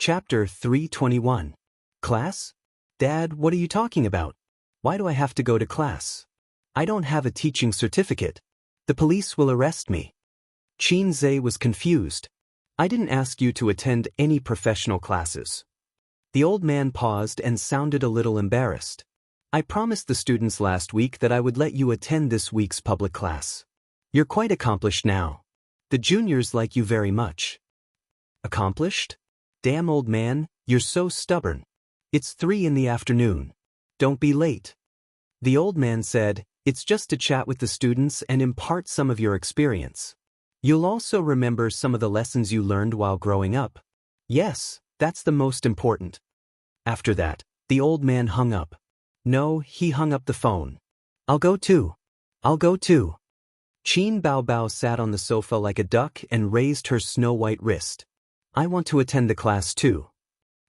Chapter 321. Class? Dad, what are you talking about? Why do I have to go to class? I don't have a teaching certificate. The police will arrest me. Qin was confused. I didn't ask you to attend any professional classes. The old man paused and sounded a little embarrassed. I promised the students last week that I would let you attend this week's public class. You're quite accomplished now. The juniors like you very much. Accomplished? Damn, old man, you're so stubborn. It's 3 in the afternoon. Don't be late. The old man said, it's just to chat with the students and impart some of your experience. You'll also remember some of the lessons you learned while growing up. Yes, that's the most important. After that, the old man hung up. No, he hung up the phone. I'll go too. Qin Baobao sat on the sofa like a duck and raised her snow-white wrist. I want to attend the class too.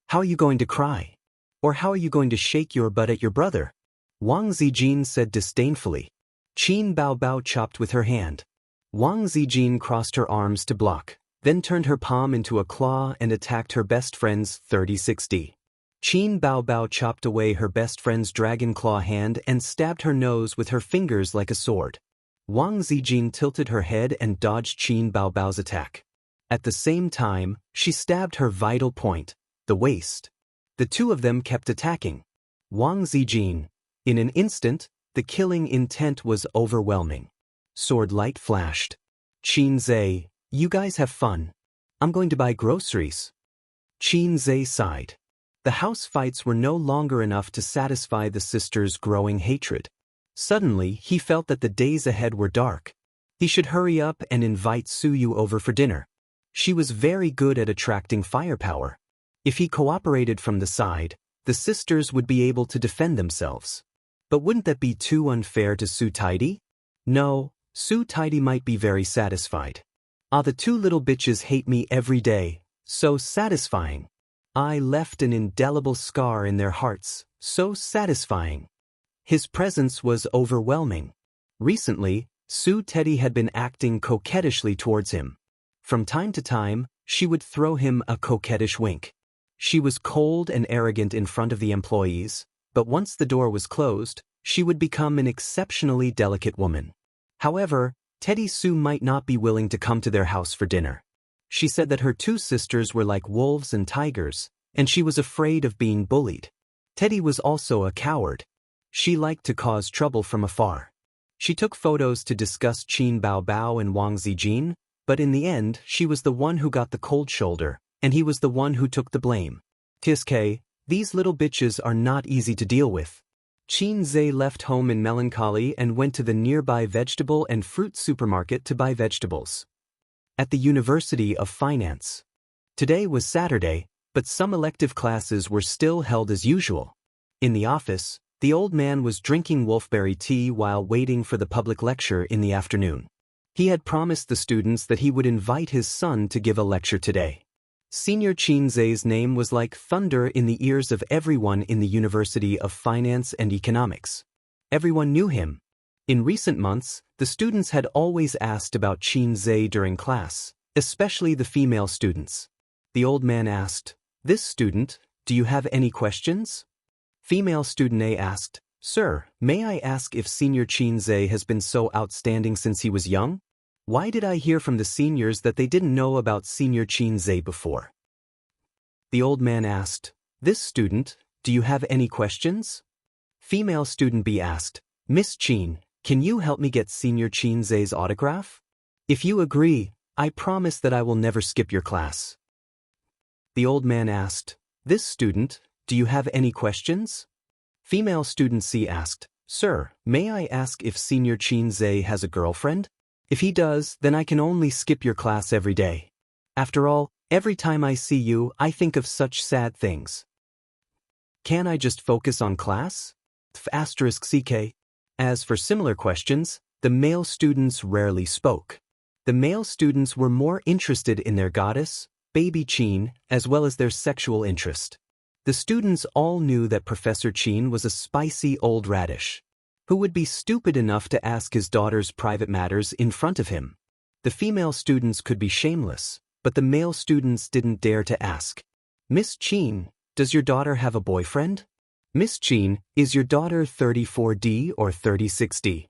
How are you going to cry? Or how are you going to shake your butt at your brother? Wang Zijin said disdainfully. Qin Baobao chopped with her hand. Wang Zijin crossed her arms to block, then turned her palm into a claw and attacked her best friend's 30-60. Qin Baobao chopped away her best friend's dragon claw hand and stabbed her nose with her fingers like a sword. Wang Zijin tilted her head and dodged Qin Baobao's attack. At the same time, she stabbed her vital point, the waist. The two of them kept attacking. Wang Zijin. In an instant, the killing intent was overwhelming. Sword light flashed. Qin, you guys have fun. I'm going to buy groceries. Qin sighed. The house fights were no longer enough to satisfy the sisters' growing hatred. Suddenly, he felt that the days ahead were dark. He should hurry up and invite Suyu over for dinner. She was very good at attracting firepower. If he cooperated from the side, the sisters would be able to defend themselves. But wouldn't that be too unfair to Su Tidy? No, Su Tidy might be very satisfied. Ah, the two little bitches hate me every day, so satisfying. I left an indelible scar in their hearts, so satisfying. His presence was overwhelming. Recently, Su Teddy had been acting coquettishly towards him. From time to time, she would throw him a coquettish wink. She was cold and arrogant in front of the employees, but once the door was closed, she would become an exceptionally delicate woman. However, Teddy Sue might not be willing to come to their house for dinner. She said that her two sisters were like wolves and tigers, and she was afraid of being bullied. Teddy was also a coward. She liked to cause trouble from afar. She took photos to discuss Qin Baobao and Wang Zijin, but in the end, she was the one who got the cold shoulder, and he was the one who took the blame. Tiske, these little bitches are not easy to deal with. Qin left home in melancholy and went to the nearby vegetable and fruit supermarket to buy vegetables. At the University of Finance. Today was Saturday, but some elective classes were still held as usual. In the office, the old man was drinking wolfberry tea while waiting for the public lecture in the afternoon. He had promised the students that he would invite his son to give a lecture today. Senior Qin's name was like thunder in the ears of everyone in the University of Finance and Economics. Everyone knew him. In recent months, the students had always asked about Qin during class, especially the female students. The old man asked, "This student, do you have any questions?" Female student A asked, "Sir, may I ask if Senior Qin has been so outstanding since he was young? Why did I hear from the seniors that they didn't know about Senior Qin before?" The old man asked, "This student, do you have any questions?" Female student B asked, "Miss Qin, can you help me get Senior Qin's autograph? If you agree, I promise that I will never skip your class." The old man asked, "This student, do you have any questions?" Female student C asked, "Sir, may I ask if Senior Qin has a girlfriend? If he does, then I can only skip your class every day. After all, every time I see you, I think of such sad things. Can I just focus on class? *CK. As for similar questions, the male students rarely spoke. The male students were more interested in their goddess, baby Qin, as well as their sexual interest. The students all knew that Professor Qin was a spicy old radish. Who would be stupid enough to ask his daughter's private matters in front of him? The female students could be shameless, but the male students didn't dare to ask. Miss Chin, does your daughter have a boyfriend? Miss Chin, is your daughter 34D or 36D?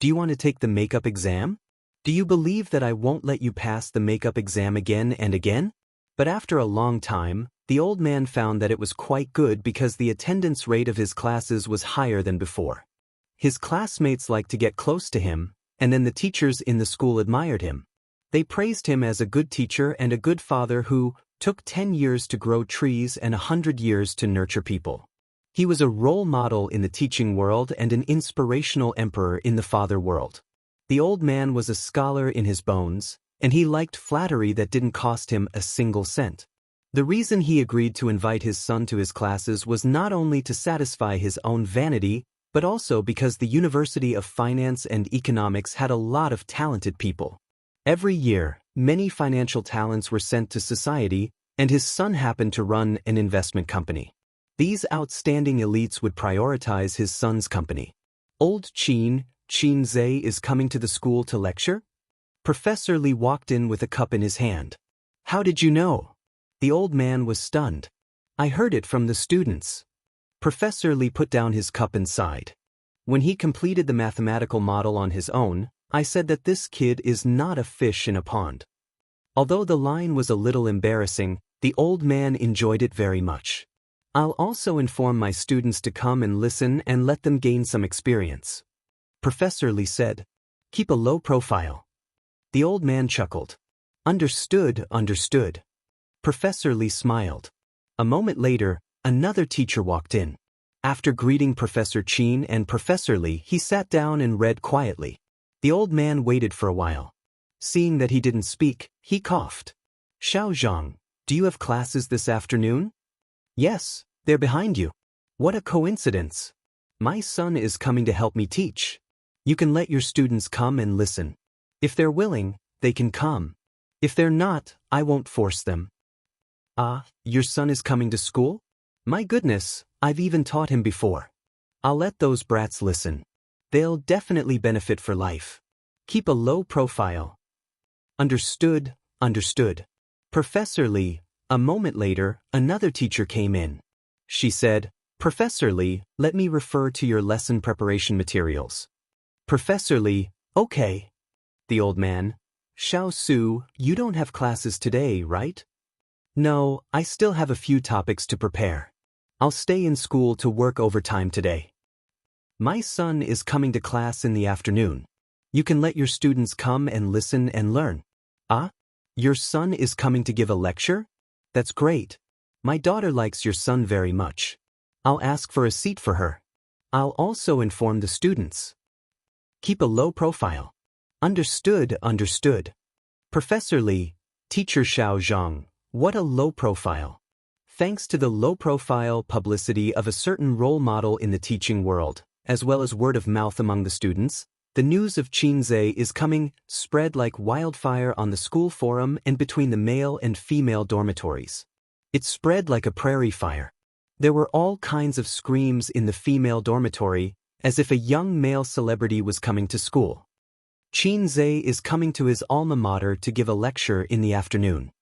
Do you want to take the makeup exam? Do you believe that I won't let you pass the makeup exam again and again? But after a long time, the old man found that it was quite good because the attendance rate of his classes was higher than before. His classmates liked to get close to him, and then the teachers in the school admired him. They praised him as a good teacher and a good father who took 10 years to grow trees and 100 years to nurture people. He was a role model in the teaching world and an inspirational emperor in the father world. The old man was a scholar in his bones, and he liked flattery that didn't cost him a single cent. The reason he agreed to invite his son to his classes was not only to satisfy his own vanity, but also because the University of Finance and Economics had a lot of talented people. Every year, many financial talents were sent to society, and his son happened to run an investment company. These outstanding elites would prioritize his son's company. Old Chin Zhe is coming to the school to lecture? Professor Li walked in with a cup in his hand. How did you know? The old man was stunned. I heard it from the students. Professor Li put down his cup and sighed. When he completed the mathematical model on his own, I said that this kid is not a fish in a pond. Although the line was a little embarrassing, the old man enjoyed it very much. I'll also inform my students to come and listen and let them gain some experience. Professor Li said, keep a low profile. The old man chuckled. Understood, understood. Professor Li smiled. A moment later, another teacher walked in. After greeting Professor Chin and Professor Li, he sat down and read quietly. The old man waited for a while. Seeing that he didn't speak, he coughed. Xiao Zhang, do you have classes this afternoon? Yes, they're behind you. What a coincidence. My son is coming to help me teach. You can let your students come and listen. If they're willing, they can come. If they're not, I won't force them. Ah, your son is coming to school? My goodness, I've even taught him before. I'll let those brats listen. They'll definitely benefit for life. Keep a low profile. Understood, understood. Professor Li. A moment later, another teacher came in. She said, Professor Li, let me refer to your lesson preparation materials. Professor Li, okay. The old man, Xiao Su, you don't have classes today, right? No, I still have a few topics to prepare. I'll stay in school to work overtime today. My son is coming to class in the afternoon. You can let your students come and listen and learn. Ah? Your son is coming to give a lecture? That's great. My daughter likes your son very much. I'll ask for a seat for her. I'll also inform the students. Keep a low profile. Understood, understood. Professor Li, Teacher Xiao Zhang, what a low profile. Thanks to the low-profile publicity of a certain role model in the teaching world, as well as word of mouth among the students, the news of Chin Zhe is coming, spread like wildfire on the school forum and between the male and female dormitories. It spread like a prairie fire. There were all kinds of screams in the female dormitory, as if a young male celebrity was coming to school. Chin Zhe is coming to his alma mater to give a lecture in the afternoon.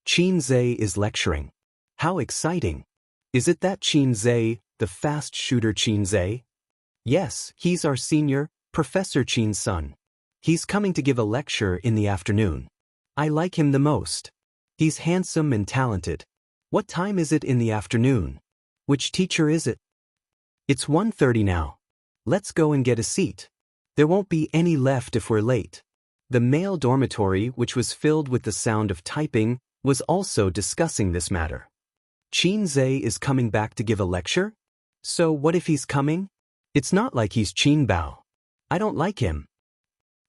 Chin Zhe is lecturing. How exciting! Is it that Chin Zhe, the fast shooter Chin Zhe? Yes, he's our senior, Professor Chin's son. He's coming to give a lecture in the afternoon. I like him the most. He's handsome and talented. What time is it in the afternoon? Which teacher is it? It's 1:30 now. Let's go and get a seat. There won't be any left if we're late. The male dormitory, which was filled with the sound of typing, was also discussing this matter. Chin Zhe is coming back to give a lecture? So what if he's coming? It's not like he's Qin Bao. I don't like him.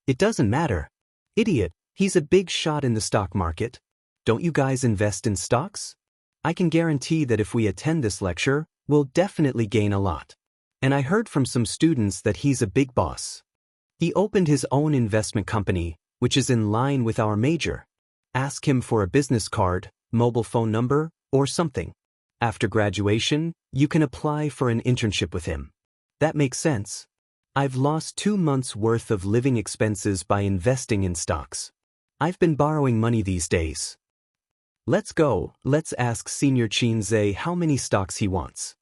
It doesn't matter. Idiot, he's a big shot in the stock market. Don't you guys invest in stocks? I can guarantee that if we attend this lecture, we'll definitely gain a lot. And I heard from some students that he's a big boss. He opened his own investment company, which is in line with our major. Ask him for a business card, mobile phone number, or something. After graduation, you can apply for an internship with him. That makes sense. I've lost 2 months' worth of living expenses by investing in stocks. I've been borrowing money these days. Let's go, let's ask Senior Qin Zhe how many stocks he wants.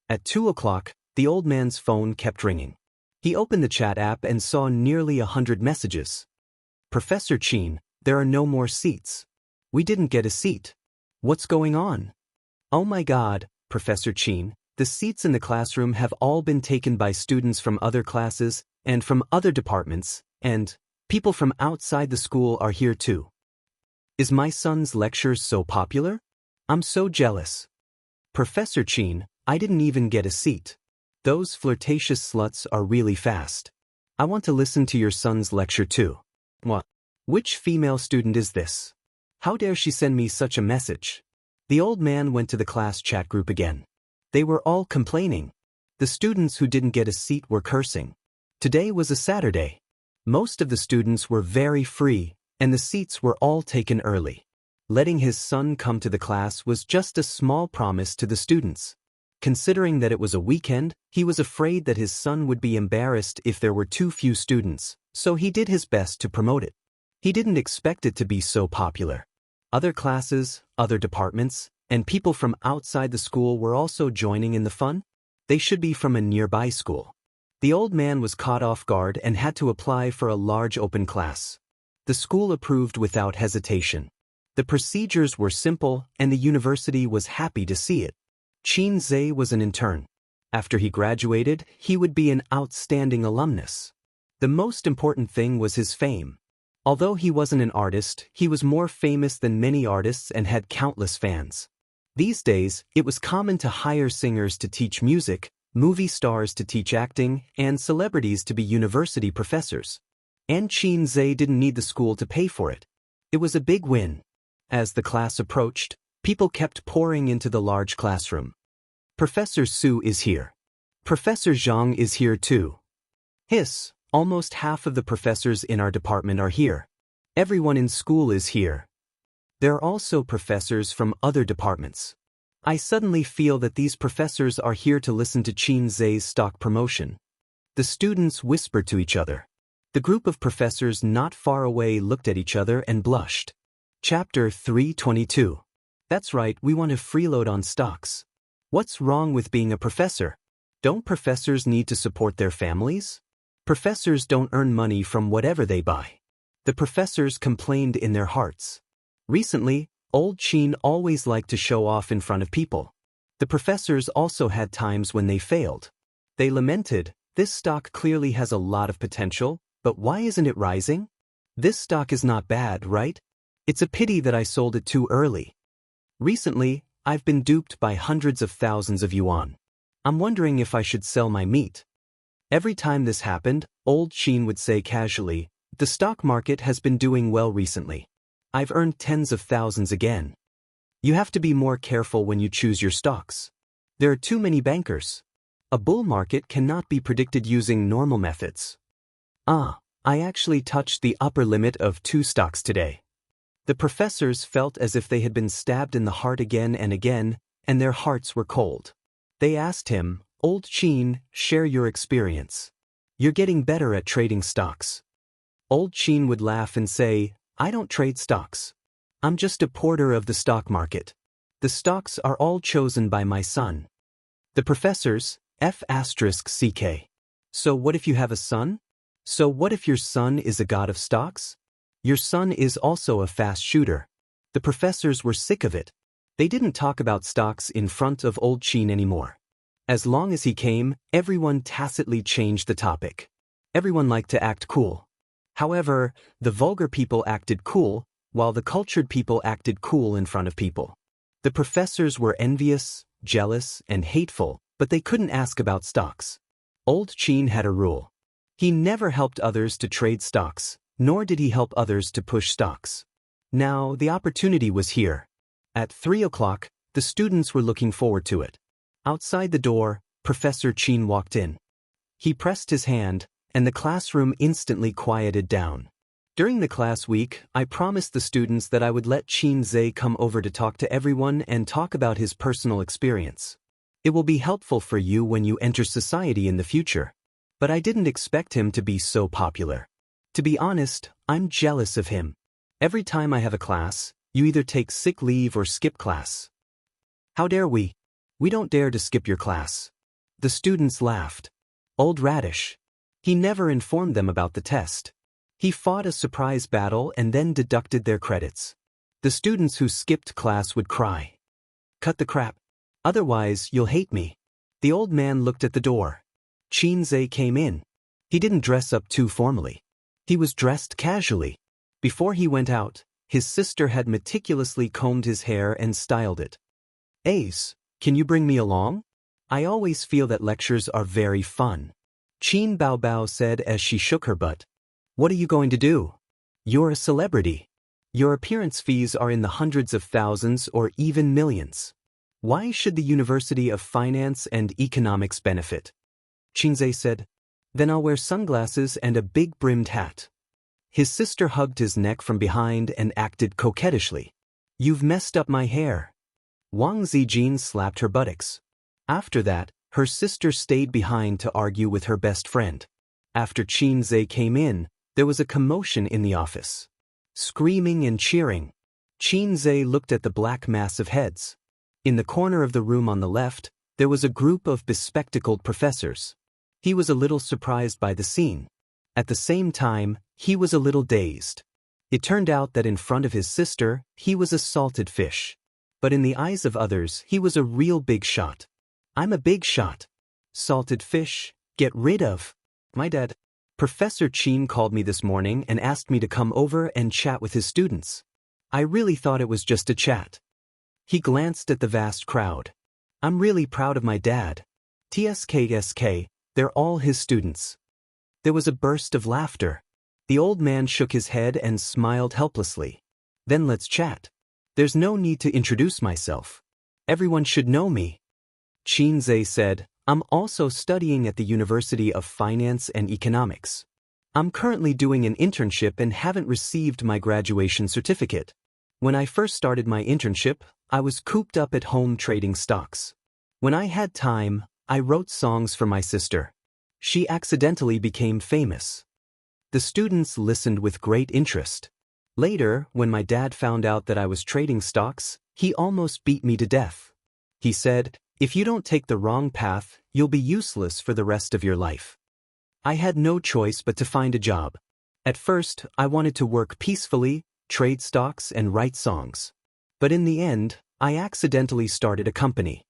At 2 o'clock, the old man's phone kept ringing. He opened the chat app and saw nearly 100 messages. Professor Qin, there are no more seats. We didn't get a seat. What's going on? Oh my God, Professor Qin, the seats in the classroom have all been taken by students from other classes and from other departments, and people from outside the school are here too. Is my son's lectures so popular? I'm so jealous. Professor Qin, I didn't even get a seat. Those flirtatious sluts are really fast. I want to listen to your son's lecture too. What? Which female student is this? How dare she send me such a message? The old man went to the class chat group again. They were all complaining. The students who didn't get a seat were cursing. Today was a Saturday. Most of the students were very free, and the seats were all taken early. Letting his son come to the class was just a small promise to the students. Considering that it was a weekend, he was afraid that his son would be embarrassed if there were too few students, so he did his best to promote it. He didn't expect it to be so popular. Other classes, other departments, and people from outside the school were also joining in the fun. They should be from a nearby school. The old man was caught off guard and had to apply for a large open class. The school approved without hesitation. The procedures were simple, and the university was happy to see it. Qin Zhe was an intern. After he graduated, he would be an outstanding alumnus. The most important thing was his fame. Although he wasn't an artist, he was more famous than many artists and had countless fans. These days, it was common to hire singers to teach music, movie stars to teach acting, and celebrities to be university professors. And Qin Zhe didn't need the school to pay for it. It was a big win. As the class approached, people kept pouring into the large classroom. Professor Su is here. Professor Zhang is here too. Hiss, almost half of the professors in our department are here. Everyone in school is here. There are also professors from other departments. I suddenly feel that these professors are here to listen to Qin Zhe's stock promotion. The students whispered to each other. The group of professors not far away looked at each other and blushed. Chapter 322. That's right, we want to freeload on stocks. What's wrong with being a professor? Don't professors need to support their families? Professors don't earn money from whatever they buy. The professors complained in their hearts. Recently, old Qin always liked to show off in front of people. The professors also had times when they failed. They lamented, this stock clearly has a lot of potential, but why isn't it rising? This stock is not bad, right? It's a pity that I sold it too early. Recently, I've been duped by hundreds of thousands of yuan. I'm wondering if I should sell my meat. Every time this happened, old Qin would say casually, the stock market has been doing well recently. I've earned tens of thousands again. You have to be more careful when you choose your stocks. There are too many bankers. A bull market cannot be predicted using normal methods. I actually touched the upper limit of 2 stocks today. The professors felt as if they had been stabbed in the heart again and again, and their hearts were cold. They asked him, Old Qin, share your experience. You're getting better at trading stocks. Old Qin would laugh and say, I don't trade stocks. I'm just a porter of the stock market. The stocks are all chosen by my son. The professors, F***CK. So what if you have a son? So what if your son is a god of stocks? Your son is also a fast shooter. The professors were sick of it. They didn't talk about stocks in front of old Qin anymore. As long as he came, everyone tacitly changed the topic. Everyone liked to act cool. However, the vulgar people acted cool, while the cultured people acted cool in front of people. The professors were envious, jealous, and hateful, but they couldn't ask about stocks. Old Qin had a rule. He never helped others to trade stocks, nor did he help others to push stocks. Now, the opportunity was here. At 3 o'clock, the students were looking forward to it. Outside the door, Professor Qin walked in. He pressed his hand, and the classroom instantly quieted down. During the class week, I promised the students that I would let Qin Zhe come over to talk to everyone and talk about his personal experience. It will be helpful for you when you enter society in the future. But I didn't expect him to be so popular. To be honest, I'm jealous of him. Every time I have a class, You either take sick leave or skip class. How dare we? We don't dare to skip your class. The students laughed. Old Radish. He never informed them about the test. He fought a surprise battle and then deducted their credits. The students who skipped class would cry. Cut the crap. Otherwise, you'll hate me. The old man looked at the door. Chinze came in. He didn't dress up too formally. He was dressed casually. Before he went out, his sister had meticulously combed his hair and styled it. Ace, can you bring me along? I always feel that lectures are very fun. Qin Baobao said as she shook her butt. What are you going to do? You're a celebrity. Your appearance fees are in the hundreds of thousands or even millions. Why should the University of Finance and Economics benefit? Chinze said. Then I'll wear sunglasses and a big brimmed hat. His sister hugged his neck from behind and acted coquettishly. You've messed up my hair. Wang Zijin slapped her buttocks. After that, her sister stayed behind to argue with her best friend. After Chinze came in, there was a commotion in the office. Screaming and cheering. Chinze looked at the black mass of heads. In the corner of the room on the left, there was a group of bespectacled professors. He was a little surprised by the scene. At the same time, he was a little dazed. It turned out that in front of his sister, he was a salted fish. But in the eyes of others, he was a real big shot. I'm a big shot. Salted fish, get rid of. My dad. Professor Qin called me this morning and asked me to come over and chat with his students. I really thought it was just a chat. He glanced at the vast crowd. I'm really proud of my dad. TSKSK, they're all his students. There was a burst of laughter. The old man shook his head and smiled helplessly. Then let's chat. There's no need to introduce myself. Everyone should know me. Chinze said, I'm also studying at the University of Finance and Economics. I'm currently doing an internship and haven't received my graduation certificate. When I first started my internship, I was cooped up at home trading stocks. When I had time, I wrote songs for my sister. She accidentally became famous. The students listened with great interest. Later, when my dad found out that I was trading stocks, he almost beat me to death. He said, if you don't take the wrong path, you'll be useless for the rest of your life. I had no choice but to find a job. At first, I wanted to work peacefully, trade stocks, and write songs. But in the end, I accidentally started a company.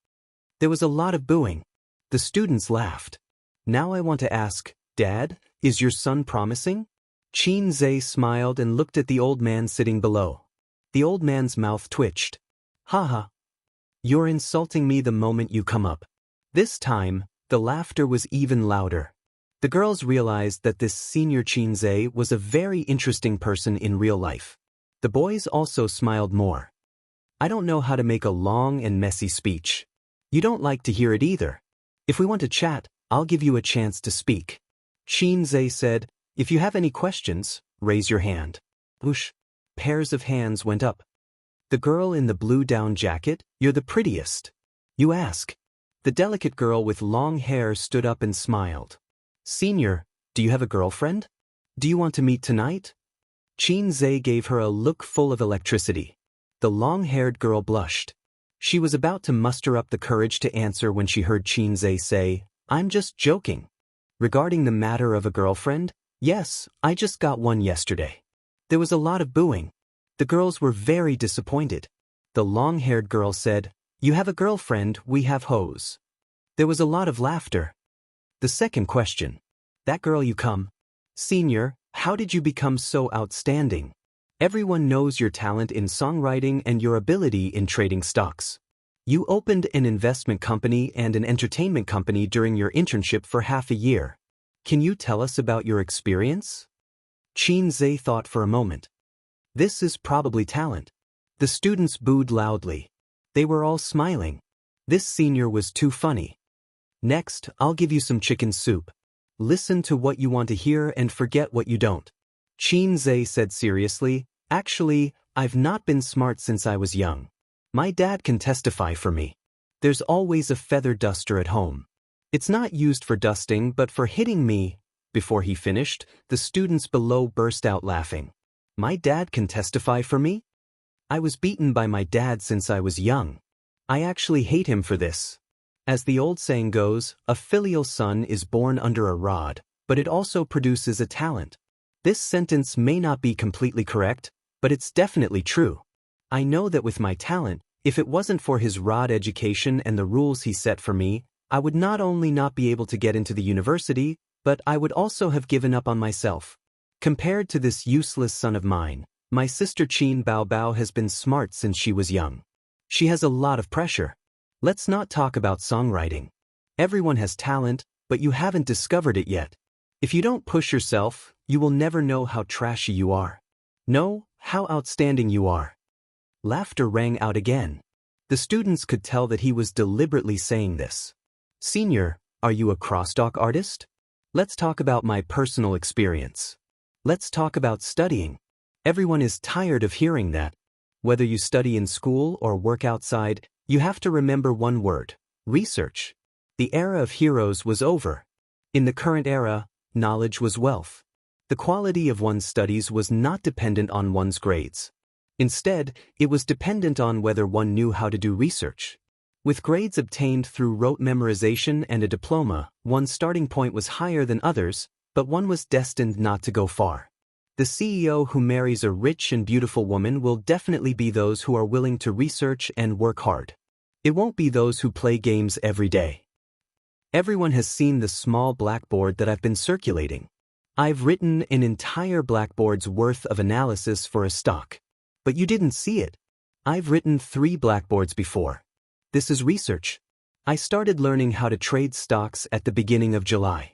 There was a lot of booing. The students laughed. Now I want to ask, Dad, is your son promising? Chinze smiled and looked at the old man sitting below. The old man's mouth twitched. Haha. You're insulting me the moment you come up. This time, the laughter was even louder. The girls realized that this senior Chinze was a very interesting person in real life. The boys also smiled more. I don't know how to make a long and messy speech. You don't like to hear it either. If we want to chat, I'll give you a chance to speak. Chinze said, if you have any questions, raise your hand. Whoosh. Pairs of hands went up. The girl in the blue down jacket, you're the prettiest. You ask. The delicate girl with long hair stood up and smiled. Senior, do you have a girlfriend? Do you want to meet tonight? Chinze gave her a look full of electricity. The long-haired girl blushed. She was about to muster up the courage to answer when she heard Chinze say, I'm just joking. Regarding the matter of a girlfriend, yes, I just got one yesterday. There was a lot of booing. The girls were very disappointed. The long-haired girl said, you have a girlfriend, we have hoes. There was a lot of laughter. The second question. That girl you come. Senior, how did you become so outstanding? Everyone knows your talent in songwriting and your ability in trading stocks. You opened an investment company and an entertainment company during your internship for half a year. Can you tell us about your experience? Chinze thought for a moment. This is probably talent. The students booed loudly. They were all smiling. This senior was too funny. Next, I'll give you some chicken soup. Listen to what you want to hear and forget what you don't. Chinze said seriously, actually, I've not been smart since I was young. My dad can testify for me. There's always a feather duster at home. It's not used for dusting but for hitting me. Before he finished, the students below burst out laughing. My dad can testify for me? I was beaten by my dad since I was young. I actually hate him for this. As the old saying goes, a filial son is born under a rod, but it also produces a talent. This sentence may not be completely correct, but it's definitely true. I know that with my talent, if it wasn't for his rod education and the rules he set for me, I would not only not be able to get into the university, but I would also have given up on myself. Compared to this useless son of mine, my sister Qin Baobao has been smart since she was young. She has a lot of pressure. Let's not talk about songwriting. Everyone has talent, but you haven't discovered it yet. If you don't push yourself, you will never know how trashy you are. Know how outstanding you are. Laughter rang out again. The students could tell that he was deliberately saying this. Senior, are you a crosstalk artist? Let's talk about my personal experience. Let's talk about studying. Everyone is tired of hearing that. Whether you study in school or work outside, you have to remember one word: research. The era of heroes was over. In the current era, knowledge was wealth. The quality of one's studies was not dependent on one's grades. Instead, it was dependent on whether one knew how to do research. With grades obtained through rote memorization and a diploma, one's starting point was higher than others, but one was destined not to go far. The CEO who marries a rich and beautiful woman will definitely be those who are willing to research and work hard. It won't be those who play games every day. Everyone has seen the small blackboard that I've been circulating. I've written an entire blackboard's worth of analysis for a stock. But you didn't see it. I've written 3 blackboards before. This is research. I started learning how to trade stocks at the beginning of July.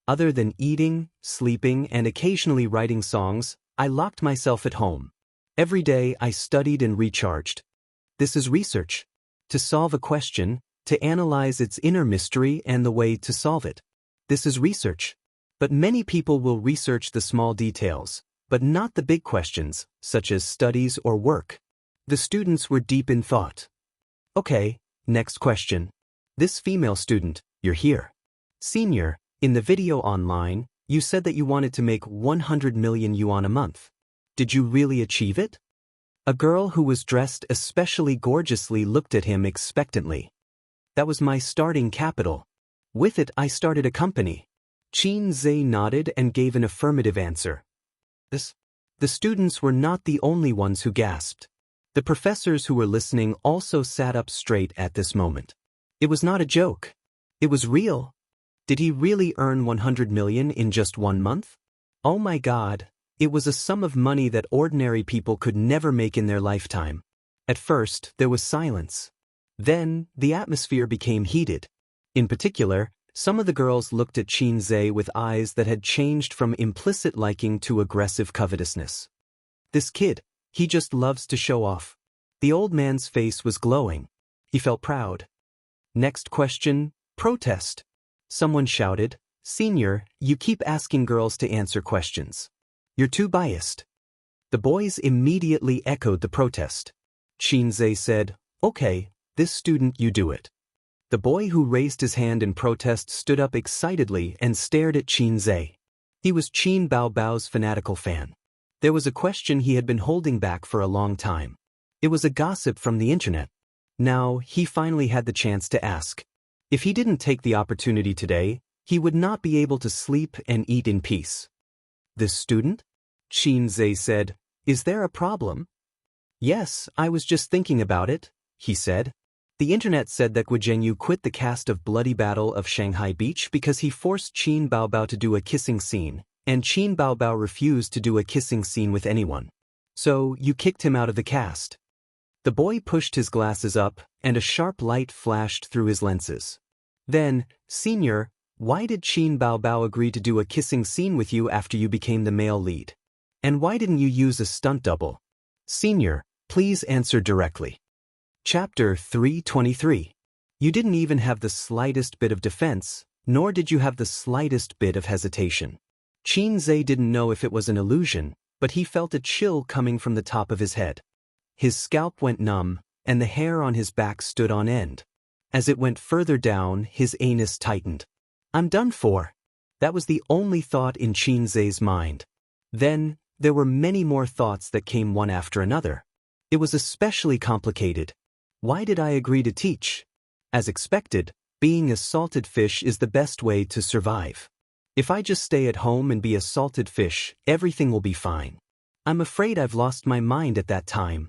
Other than eating, sleeping, and occasionally writing songs, I locked myself at home. Every day I studied and recharged. This is research. To solve a question, to analyze its inner mystery and the way to solve it. This is research. But many people will research the small details, but not the big questions, such as studies or work. The students were deep in thought. Okay, next question. This female student, you're here. Senior, in the video online, you said that you wanted to make 100 million yuan a month. Did you really achieve it? A girl who was dressed especially gorgeously looked at him expectantly. That was my starting capital. With it I started a company. Qin Zhe nodded and gave an affirmative answer. The students were not the only ones who gasped. The professors who were listening also sat up straight at this moment. It was not a joke. It was real. Did he really earn 100 million in just 1 month? Oh my God, it was a sum of money that ordinary people could never make in their lifetime. At first, there was silence. Then, the atmosphere became heated. In particular, some of the girls looked at Qin Zhe with eyes that had changed from implicit liking to aggressive covetousness. This kid, he just loves to show off. The old man's face was glowing. He felt proud. Next question, protest. Someone shouted, Senior, you keep asking girls to answer questions. You're too biased. The boys immediately echoed the protest. Qin Zhe said, Okay, this student you do it. The boy who raised his hand in protest stood up excitedly and stared at Qin Zhe. He was Qin Baobao's fanatical fan. There was a question he had been holding back for a long time. It was a gossip from the internet. Now, he finally had the chance to ask. If he didn't take the opportunity today, he would not be able to sleep and eat in peace. This student? Qin Zhe said, Is there a problem? Yes, I was just thinking about it, he said. The internet said that Gu Zhenyu quit the cast of Bloody Battle of Shanghai Beach because he forced Qin Baobao to do a kissing scene, and Qin Baobao refused to do a kissing scene with anyone. So, you kicked him out of the cast. The boy pushed his glasses up, and a sharp light flashed through his lenses. Then, Senior, why did Qin Baobao agree to do a kissing scene with you after you became the male lead? And why didn't you use a stunt double? Senior, please answer directly. Chapter 323. You didn't even have the slightest bit of defense, nor did you have the slightest bit of hesitation. Qin Zhe didn't know if it was an illusion, but he felt a chill coming from the top of his head. His scalp went numb, and the hair on his back stood on end. As it went further down, his anus tightened. I'm done for. That was the only thought in Qin Zhe's mind. Then, there were many more thoughts that came one after another. It was especially complicated. Why did I agree to teach? As expected, being a salted fish is the best way to survive. If I just stay at home and be a salted fish, everything will be fine. I'm afraid I've lost my mind at that time.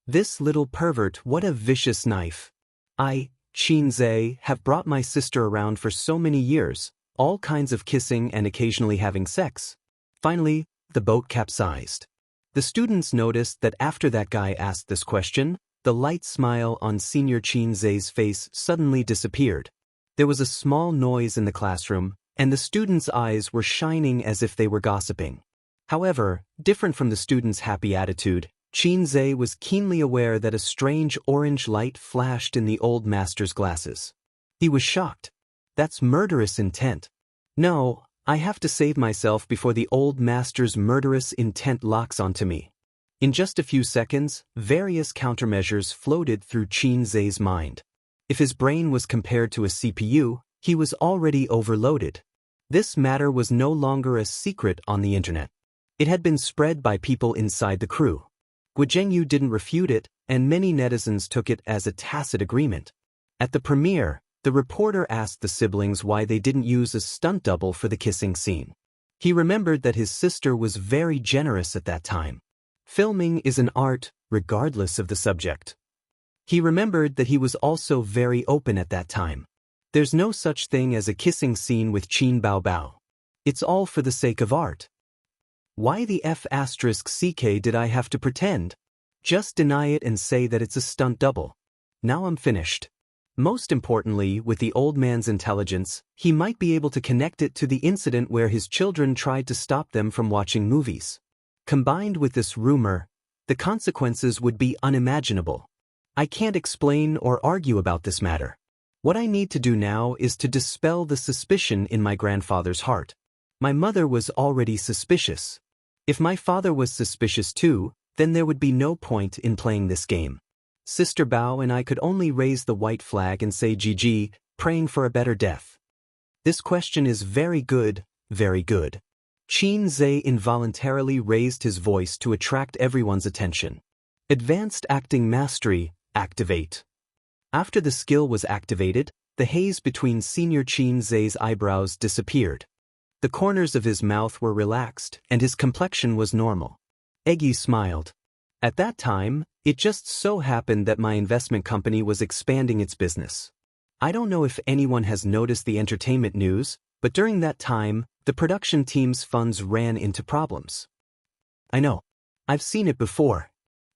This little pervert, what a vicious knife. I, Qin have brought my sister around for so many years, all kinds of kissing and occasionally having sex. Finally, the boat capsized. The students noticed that after that guy asked this question, the light smile on Senior Qin face suddenly disappeared. There was a small noise in the classroom, and the students' eyes were shining as if they were gossiping. However, different from the students' happy attitude, Qin was keenly aware that a strange orange light flashed in the old master's glasses. He was shocked. That's murderous intent. No, I have to save myself before the old master's murderous intent locks onto me. In just a few seconds, various countermeasures floated through Qin mind. If his brain was compared to a CPU, he was already overloaded. This matter was no longer a secret on the internet. It had been spread by people inside the crew. Guo Zhengyu didn't refute it, and many netizens took it as a tacit agreement. At the premiere, the reporter asked the siblings why they didn't use a stunt double for the kissing scene. He remembered that his sister was very generous at that time. Filming is an art, regardless of the subject. He remembered that he was also very open at that time. There's no such thing as a kissing scene with Qin Baobao. It's all for the sake of art. Why the F***ck did I have to pretend? Just deny it and say that it's a stunt double. Now I'm finished. Most importantly, with the old man's intelligence, he might be able to connect it to the incident where his children tried to stop them from watching movies. Combined with this rumor, the consequences would be unimaginable. I can't explain or argue about this matter. What I need to do now is to dispel the suspicion in my grandfather's heart. My mother was already suspicious. If my father was suspicious too, then there would be no point in playing this game. Sister Bao and I could only raise the white flag and say GG, praying for a better death. This question is very good, very good. Qin involuntarily raised his voice to attract everyone's attention. Advanced Acting Mastery, activate. After the skill was activated, the haze between Senior Qin's eyebrows disappeared. The corners of his mouth were relaxed, and his complexion was normal. Eggy smiled. At that time, it just so happened that my investment company was expanding its business. I don't know if anyone has noticed the entertainment news, but during that time, the production team's funds ran into problems. I know. I've seen it before.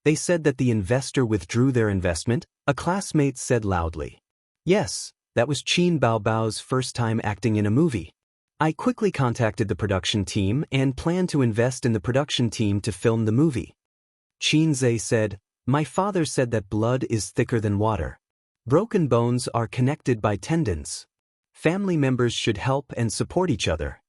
They said that the investor withdrew their investment, a classmate said loudly. Yes, that was Qin Baobao's first time acting in a movie. I quickly contacted the production team and planned to invest in the production team to film the movie. Qin said, my father said that blood is thicker than water. Broken bones are connected by tendons. Family members should help and support each other.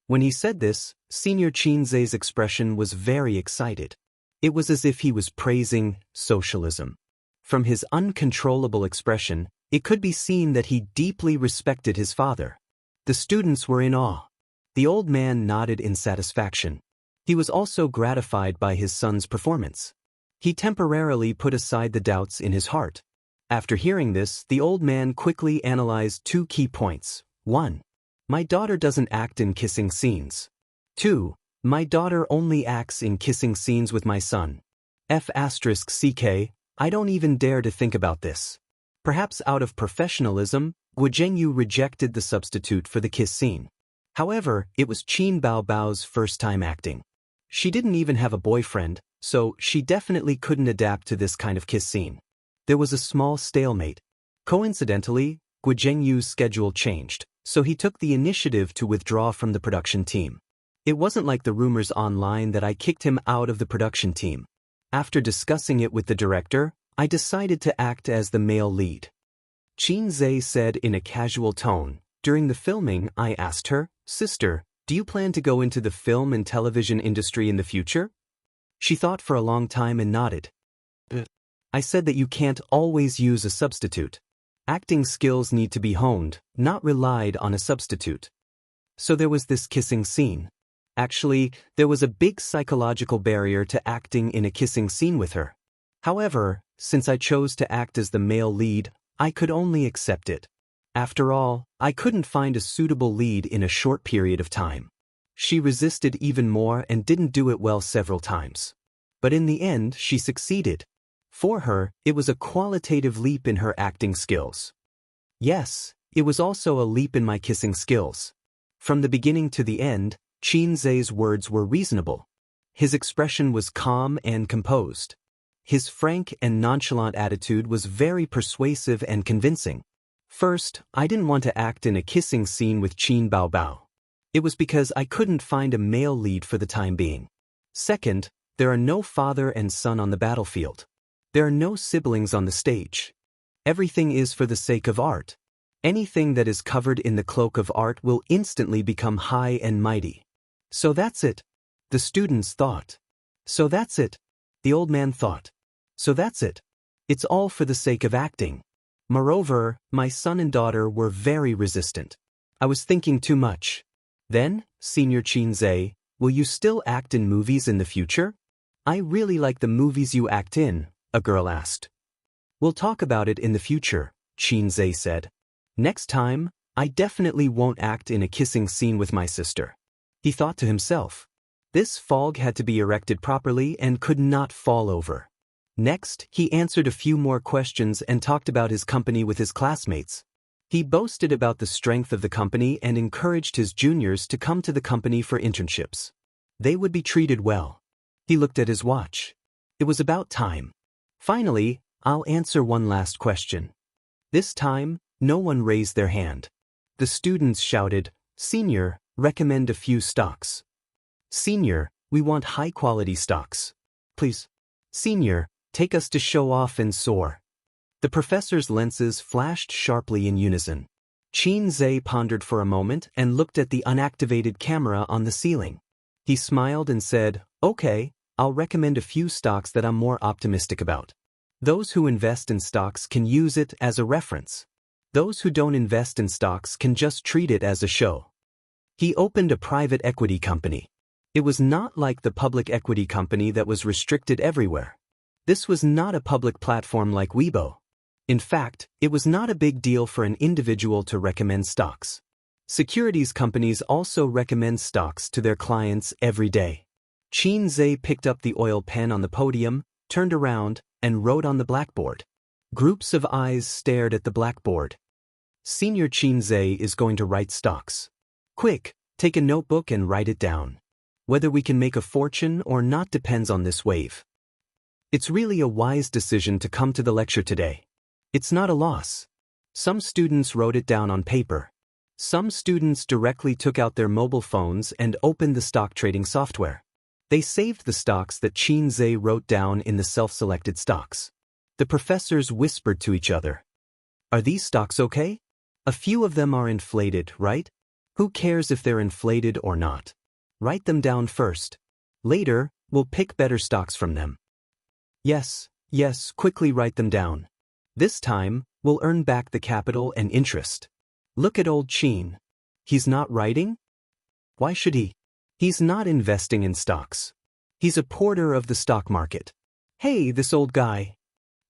When he said this, Senior Qin's expression was very excited. It was as if he was praising socialism. From his uncontrollable expression, it could be seen that he deeply respected his father. The students were in awe. The old man nodded in satisfaction. He was also gratified by his son's performance. He temporarily put aside the doubts in his heart. After hearing this, the old man quickly analyzed two key points. 1. My daughter doesn't act in kissing scenes. 2. My daughter only acts in kissing scenes with my son. F***ck, I don't even dare to think about this. Perhaps out of professionalism, Guo Zhengyu rejected the substitute for the kiss scene. However, it was Qin Baobao's first time acting. She didn't even have a boyfriend, so she definitely couldn't adapt to this kind of kiss scene. There was a small stalemate. Coincidentally, Guo Zhengyu's schedule changed, so he took the initiative to withdraw from the production team. It wasn't like the rumors online that I kicked him out of the production team. After discussing it with the director, I decided to act as the male lead. Qin said in a casual tone. During the filming, I asked her, Sister, do you plan to go into the film and television industry in the future? She thought for a long time and nodded. I said that you can't always use a substitute. Acting skills need to be honed, not relied on a substitute. So there was this kissing scene. Actually, there was a big psychological barrier to acting in a kissing scene with her. However, since I chose to act as the male lead, I could only accept it. After all, I couldn't find a suitable lead in a short period of time. She resisted even more and didn't do it well several times. But in the end, she succeeded. For her, it was a qualitative leap in her acting skills. Yes, it was also a leap in my kissing skills. From the beginning to the end, Qinzhe's words were reasonable. His expression was calm and composed. His frank and nonchalant attitude was very persuasive and convincing. First, I didn't want to act in a kissing scene with Qin Baobao. It was because I couldn't find a male lead for the time being. Second, there are no father and son on the battlefield. There are no siblings on the stage. Everything is for the sake of art. Anything that is covered in the cloak of art will instantly become high and mighty. So that's it. The students thought. So that's it. The old man thought. So that's it. It's all for the sake of acting. Moreover, my son and daughter were very resistant. I was thinking too much. Then, Senior Qinzhe, will you still act in movies in the future? I really like the movies you act in, a girl asked. We'll talk about it in the future, Qinzhe said. Next time, I definitely won't act in a kissing scene with my sister. He thought to himself. This fog had to be erected properly and could not fall over. Next, he answered a few more questions and talked about his company with his classmates. He boasted about the strength of the company and encouraged his juniors to come to the company for internships. They would be treated well. He looked at his watch. It was about time. Finally, I'll answer one last question. This time, no one raised their hand. The students shouted, Senior, recommend a few stocks. Senior, we want high-quality stocks. Please. Senior, take us to show off and soar. The professor's lenses flashed sharply in unison. Qinzhe pondered for a moment and looked at the unactivated camera on the ceiling. He smiled and said, Okay, I'll recommend a few stocks that I'm more optimistic about. Those who invest in stocks can use it as a reference. Those who don't invest in stocks can just treat it as a show. He opened a private equity company. It was not like the public equity company that was restricted everywhere. This was not a public platform like Weibo. In fact, it was not a big deal for an individual to recommend stocks. Securities companies also recommend stocks to their clients every day. Qinzhe picked up the oil pen on the podium, turned around, and wrote on the blackboard. Groups of eyes stared at the blackboard. Senior Qinzhe is going to write stocks. Quick, take a notebook and write it down. Whether we can make a fortune or not depends on this wave. It's really a wise decision to come to the lecture today. It's not a loss. Some students wrote it down on paper. Some students directly took out their mobile phones and opened the stock trading software. They saved the stocks that Qinzhe wrote down in the self-selected stocks. The professors whispered to each other. Are these stocks okay? A few of them are inflated, right? Who cares if they're inflated or not? Write them down first. Later, we'll pick better stocks from them. Yes, quickly write them down. This time, we'll earn back the capital and interest. Look at old Qin. He's not writing? Why should he? He's not investing in stocks. He's a porter of the stock market. Hey, this old guy.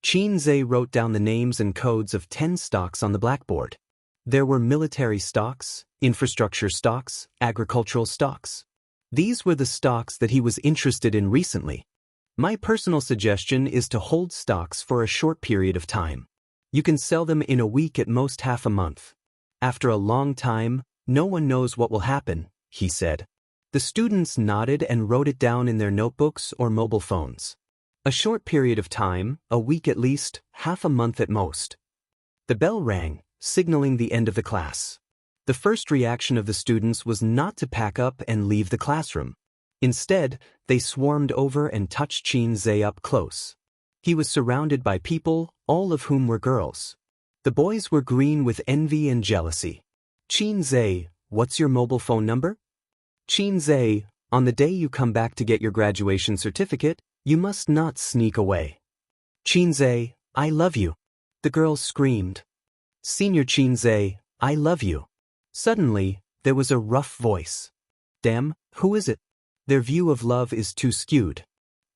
Qinzhe wrote down the names and codes of 10 stocks on the blackboard. There were military stocks, infrastructure stocks, agricultural stocks. These were the stocks that he was interested in recently. My personal suggestion is to hold stocks for a short period of time. You can sell them in a week, at most half a month. After a long time, no one knows what will happen, he said. The students nodded and wrote it down in their notebooks or mobile phones. A short period of time, a week at least, half a month at most. The bell rang, signaling the end of the class. The first reaction of the students was not to pack up and leave the classroom. Instead, they swarmed over and touched Qinzhe up close. He was surrounded by people, all of whom were girls. The boys were green with envy and jealousy. Qinzhe, what's your mobile phone number? Qinzhe, on the day you come back to get your graduation certificate, you must not sneak away. Qinzhe, I love you. The girls screamed. Senior Qinzhe, I love you. Suddenly, there was a rough voice. Damn, who is it? Their view of love is too skewed.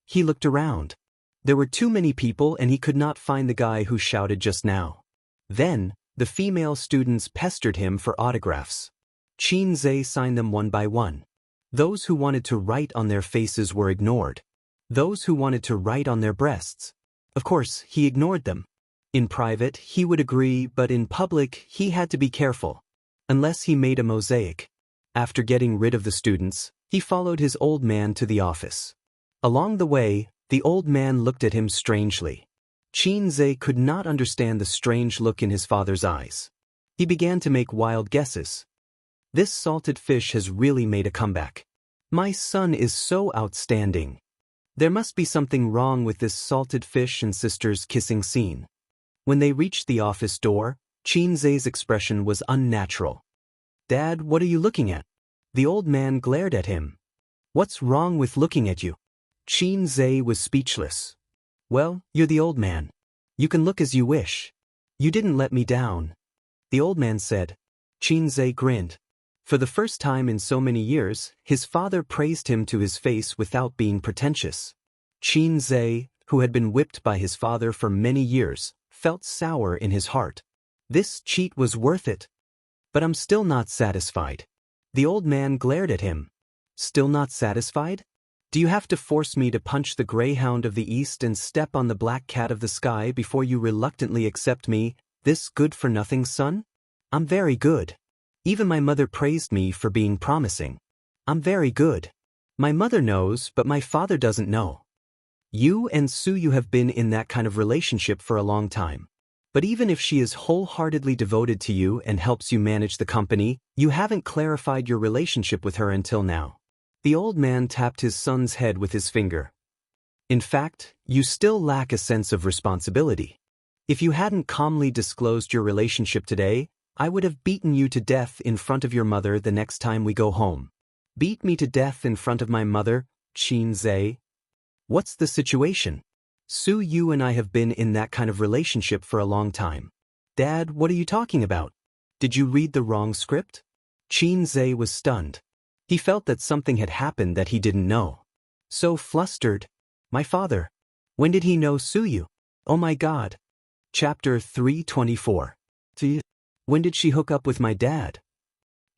He looked around. There were too many people and he could not find the guy who shouted just now. Then, the female students pestered him for autographs. Qin signed them one by one. Those who wanted to write on their faces were ignored. Those who wanted to write on their breasts. Of course, he ignored them. In private, he would agree, but in public, he had to be careful. Unless he made a mosaic. After getting rid of the students, he followed his old man to the office. Along the way, the old man looked at him strangely. Qin could not understand the strange look in his father's eyes. He began to make wild guesses. This salted fish has really made a comeback. My son is so outstanding. There must be something wrong with this salted fish and sister's kissing scene. When they reached the office door, Qin's expression was unnatural. Dad, what are you looking at? The old man glared at him. What's wrong with looking at you? Qin was speechless. Well, you're the old man. You can look as you wish. You didn't let me down. The old man said. Qin grinned. For the first time in so many years, his father praised him to his face without being pretentious. Qin, who had been whipped by his father for many years, felt sour in his heart. This cheat was worth it. But I'm still not satisfied. The old man glared at him. Still not satisfied? Do you have to force me to punch the greyhound of the east and step on the black cat of the sky before you reluctantly accept me, this good-for-nothing son? I'm very good. Even my mother praised me for being promising. I'm very good. My mother knows, but my father doesn't know. You and Suyu have been in that kind of relationship for a long time. But even if she is wholeheartedly devoted to you and helps you manage the company, you haven't clarified your relationship with her until now. The old man tapped his son's head with his finger. In fact, you still lack a sense of responsibility. If you hadn't calmly disclosed your relationship today, I would have beaten you to death in front of your mother the next time we go home. Beat me to death in front of my mother, Qin. What's the situation? Suyu and I have been in that kind of relationship for a long time. Dad, what are you talking about? Did you read the wrong script? Qin was stunned. He felt that something had happened that he didn't know. So flustered. My father. When did he know Suyu? Oh my God. Chapter 324. When did she hook up with my dad?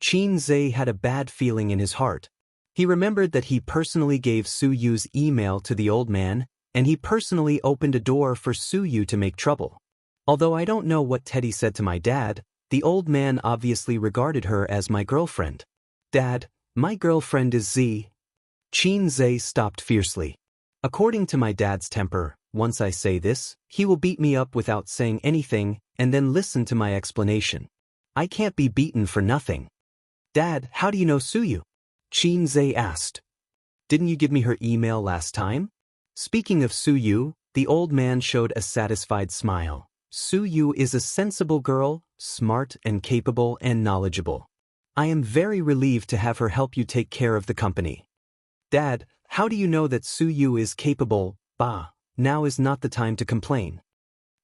Qin had a bad feeling in his heart. He remembered that he personally gave Suyu's email to the old man, and he personally opened a door for Suyu to make trouble. Although I don't know what Teddy said to my dad, the old man obviously regarded her as my girlfriend. Dad, my girlfriend is Z. Qin stopped fiercely. According to my dad's temper, once I say this, he will beat me up without saying anything and then listen to my explanation. I can't be beaten for nothing. Dad, how do you know Suyu? Qin asked. Didn't you give me her email last time? Speaking of Suyu, the old man showed a satisfied smile. Suyu is a sensible girl, smart and capable and knowledgeable. I am very relieved to have her help you take care of the company. Dad, how do you know that Suyu is capable? Bah, now is not the time to complain.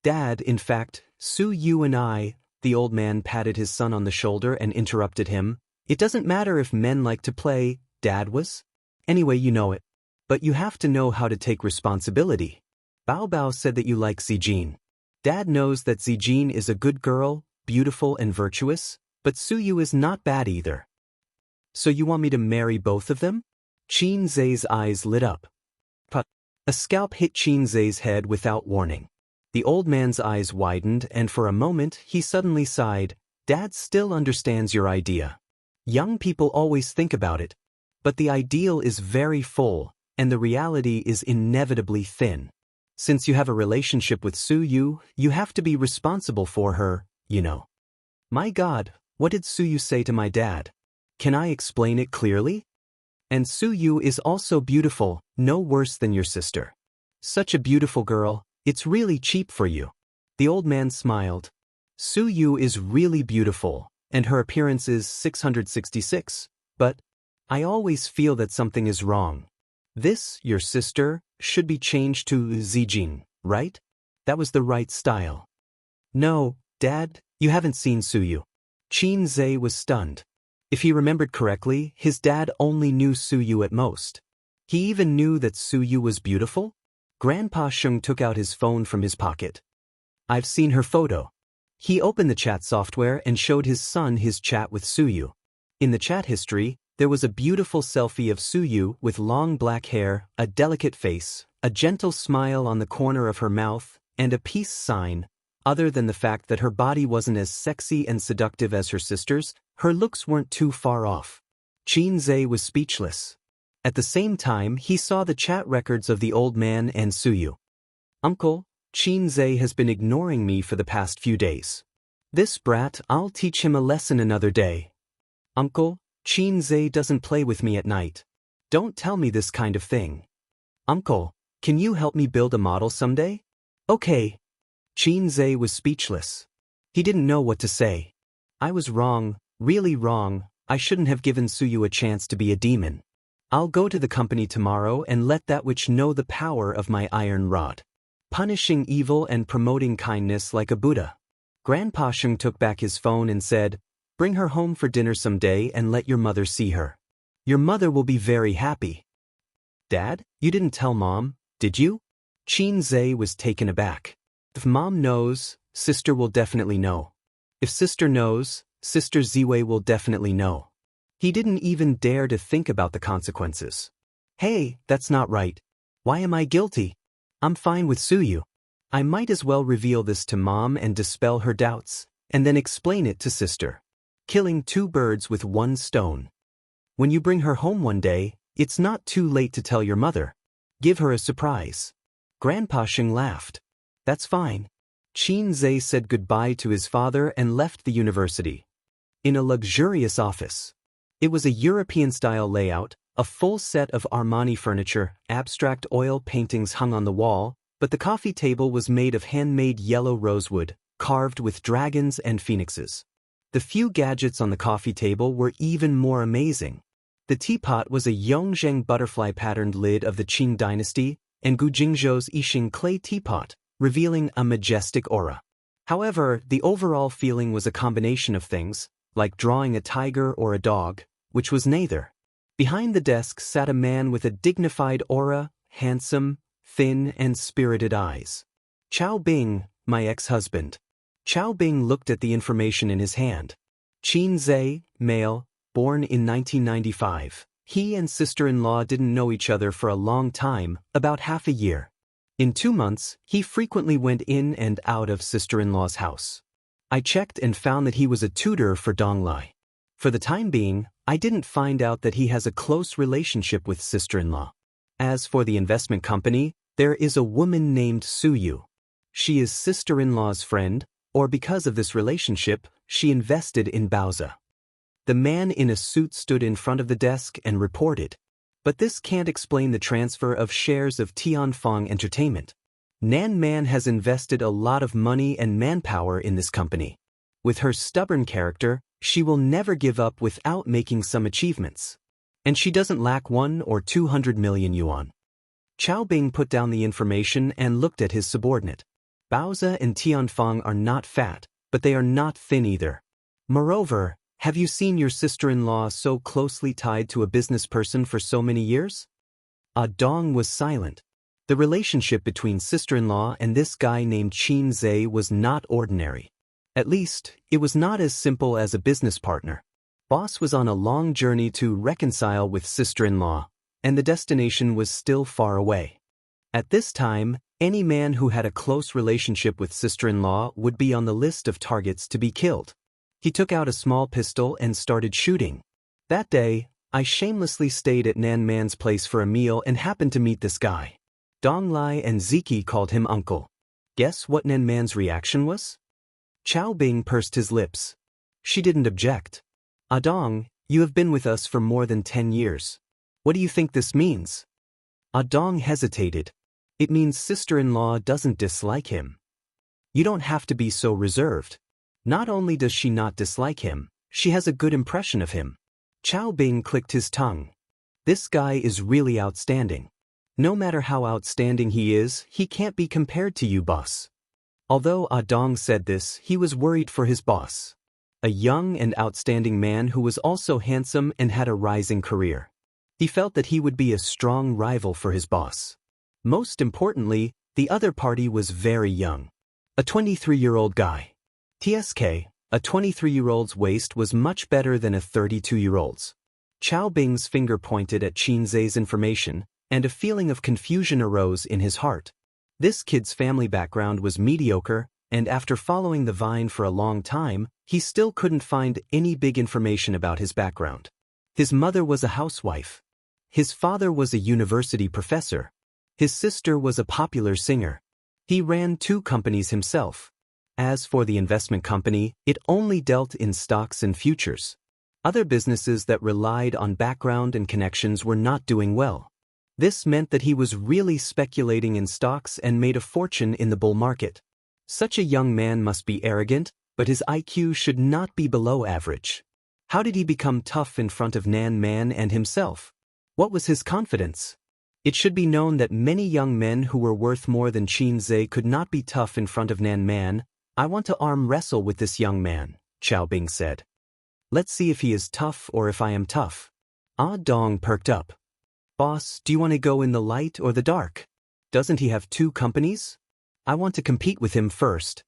Dad, in fact, Suyu and I, the old man patted his son on the shoulder and interrupted him. It doesn't matter if men like to play, Dad was. Anyway, you know it. But you have to know how to take responsibility. Bao Bao said that you like Zijin. Dad knows that Zijin is a good girl, beautiful and virtuous, but Suyu is not bad either. So you want me to marry both of them? Qin's eyes lit up. But a scalp hit Qin's head without warning. The old man's eyes widened and for a moment he suddenly sighed. Dad still understands your idea. Young people always think about it. But the ideal is very full, and the reality is inevitably thin. Since you have a relationship with Suyu, you have to be responsible for her, you know. My God, what did Suyu say to my dad? Can I explain it clearly? And Suyu is also beautiful, no worse than your sister. Such a beautiful girl, it's really cheap for you. The old man smiled. Suyu is really beautiful, and her appearance is 666, but I always feel that something is wrong. This, your sister, should be changed to Zijin, right? That was the right style. No, Dad, you haven't seen Suyu. Qin was stunned. If he remembered correctly, his dad only knew Suyu at most. He even knew that Suyu was beautiful? Grandpa Sheng took out his phone from his pocket. I've seen her photo. He opened the chat software and showed his son his chat with Suyu. In the chat history, there was a beautiful selfie of Suyu with long black hair, a delicate face, a gentle smile on the corner of her mouth, and a peace sign. Other than the fact that her body wasn't as sexy and seductive as her sister's, her looks weren't too far off. Qin was speechless. At the same time, he saw the chat records of the old man and Suyu. Uncle, Qin has been ignoring me for the past few days. This brat, I'll teach him a lesson another day. Uncle, Qin doesn't play with me at night. Don't tell me this kind of thing. Uncle, can you help me build a model someday? Okay. Qin was speechless. He didn't know what to say. I was wrong, really wrong. I shouldn't have given Suyu a chance to be a demon. I'll go to the company tomorrow and let that witch know the power of my iron rod. Punishing evil and promoting kindness like a Buddha. Grandpa Sheng took back his phone and said, bring her home for dinner someday and let your mother see her. Your mother will be very happy. Dad, you didn't tell Mom, did you? Qin was taken aback. If Mom knows, Sister will definitely know. If Sister knows, Sister Ziwei will definitely know. He didn't even dare to think about the consequences. Hey, that's not right. Why am I guilty? I'm fine with Suyu. I might as well reveal this to Mom and dispel her doubts, and then explain it to Sister. Killing two birds with one stone. When you bring her home one day, it's not too late to tell your mother. Give her a surprise. Grandpa Sheng laughed. That's fine. Qin said goodbye to his father and left the university. In a luxurious office. It was a European-style layout, a full set of Armani furniture, abstract oil paintings hung on the wall, but the coffee table was made of handmade yellow rosewood, carved with dragons and phoenixes. The few gadgets on the coffee table were even more amazing. The teapot was a Yongzheng butterfly-patterned lid of the Qing dynasty, and Gu Jingzhou's Yixing clay teapot, revealing a majestic aura. However, the overall feeling was a combination of things, like drawing a tiger or a dog, which was neither. Behind the desk sat a man with a dignified aura, handsome, thin, and spirited eyes. Chao Bing, my ex-husband. Chao Bing looked at the information in his hand. Qin, male, born in 1995. He and sister-in-law didn't know each other for a long time, about half a year. In 2 months, he frequently went in and out of sister-in-law's house. I checked and found that he was a tutor for Donglai. For the time being, I didn't find out that he has a close relationship with sister-in-law. As for the investment company, there is a woman named Suyu. She is sister-in-law's friend, or because of this relationship, she invested in Baoza. The man in a suit stood in front of the desk and reported. But this can't explain the transfer of shares of Tianfeng Entertainment. Nan Man has invested a lot of money and manpower in this company. With her stubborn character, she will never give up without making some achievements. And she doesn't lack 1 or 200 million yuan. Chao Bing put down the information and looked at his subordinate. Baoza and Tianfeng are not fat, but they are not thin either. Moreover, have you seen your sister-in-law so closely tied to a business person for so many years? Dong was silent. The relationship between sister-in-law and this guy named Qin was not ordinary. At least, it was not as simple as a business partner. Boss was on a long journey to reconcile with sister-in-law, and the destination was still far away. At this time, any man who had a close relationship with sister-in-law would be on the list of targets to be killed. He took out a small pistol and started shooting. That day, I shamelessly stayed at Nan Man's place for a meal and happened to meet this guy. Dong Lai and Ziki called him uncle. Guess what Nan Man's reaction was? Chao Bing pursed his lips. She didn't object. Dong, you have been with us for more than 10 years. What do you think this means? Dong hesitated. It means sister-in-law doesn't dislike him. You don't have to be so reserved. Not only does she not dislike him, she has a good impression of him. Chao Bing clicked his tongue. This guy is really outstanding. No matter how outstanding he is, he can't be compared to you, boss. Although Dong said this, he was worried for his boss. A young and outstanding man who was also handsome and had a rising career. He felt that he would be a strong rival for his boss. Most importantly, the other party was very young. A 23-year-old guy. TSK, a 23-year-old's waist was much better than a 32-year-old's. Chao Bing's finger pointed at Qin Zhe's information, and a feeling of confusion arose in his heart. This kid's family background was mediocre, and after following the vine for a long time, he still couldn't find any big information about his background. His mother was a housewife. His father was a university professor. His sister was a popular singer. He ran 2 companies himself. As for the investment company, it only dealt in stocks and futures. Other businesses that relied on background and connections were not doing well. This meant that he was really speculating in stocks and made a fortune in the bull market. Such a young man must be arrogant, but his IQ should not be below average. How did he become tough in front of Nan Man and himself? What was his confidence? It should be known that many young men who were worth more than Qin Zhe could not be tough in front of Nan Man. I want to arm wrestle with this young man, Chao Bing said. Let's see if he is tough or if I am tough. Ah Dong perked up. Boss, do you want to go in the light or the dark? Doesn't he have 2 companies? I want to compete with him first.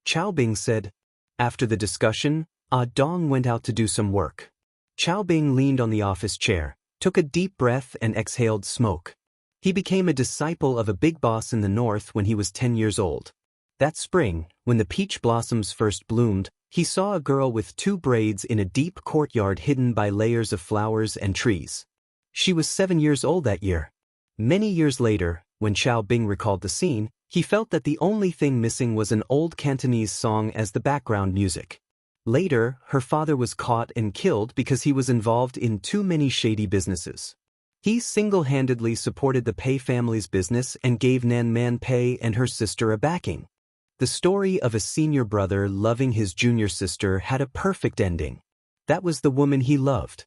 Chao Bing said. After the discussion, Ah Dong went out to do some work. Chao Bing leaned on the office chair, took a deep breath and exhaled smoke. He became a disciple of a big boss in the north when he was 10 years old. That spring, when the peach blossoms first bloomed, he saw a girl with 2 braids in a deep courtyard hidden by layers of flowers and trees. She was 7 years old that year. Many years later, when Chao Bing recalled the scene, he felt that the only thing missing was an old Cantonese song as the background music. Later, her father was caught and killed because he was involved in too many shady businesses. He single-handedly supported the Pei family's business and gave Nan Man Pei and her sister a backing. The story of a senior brother loving his junior sister had a perfect ending. That was the woman he loved.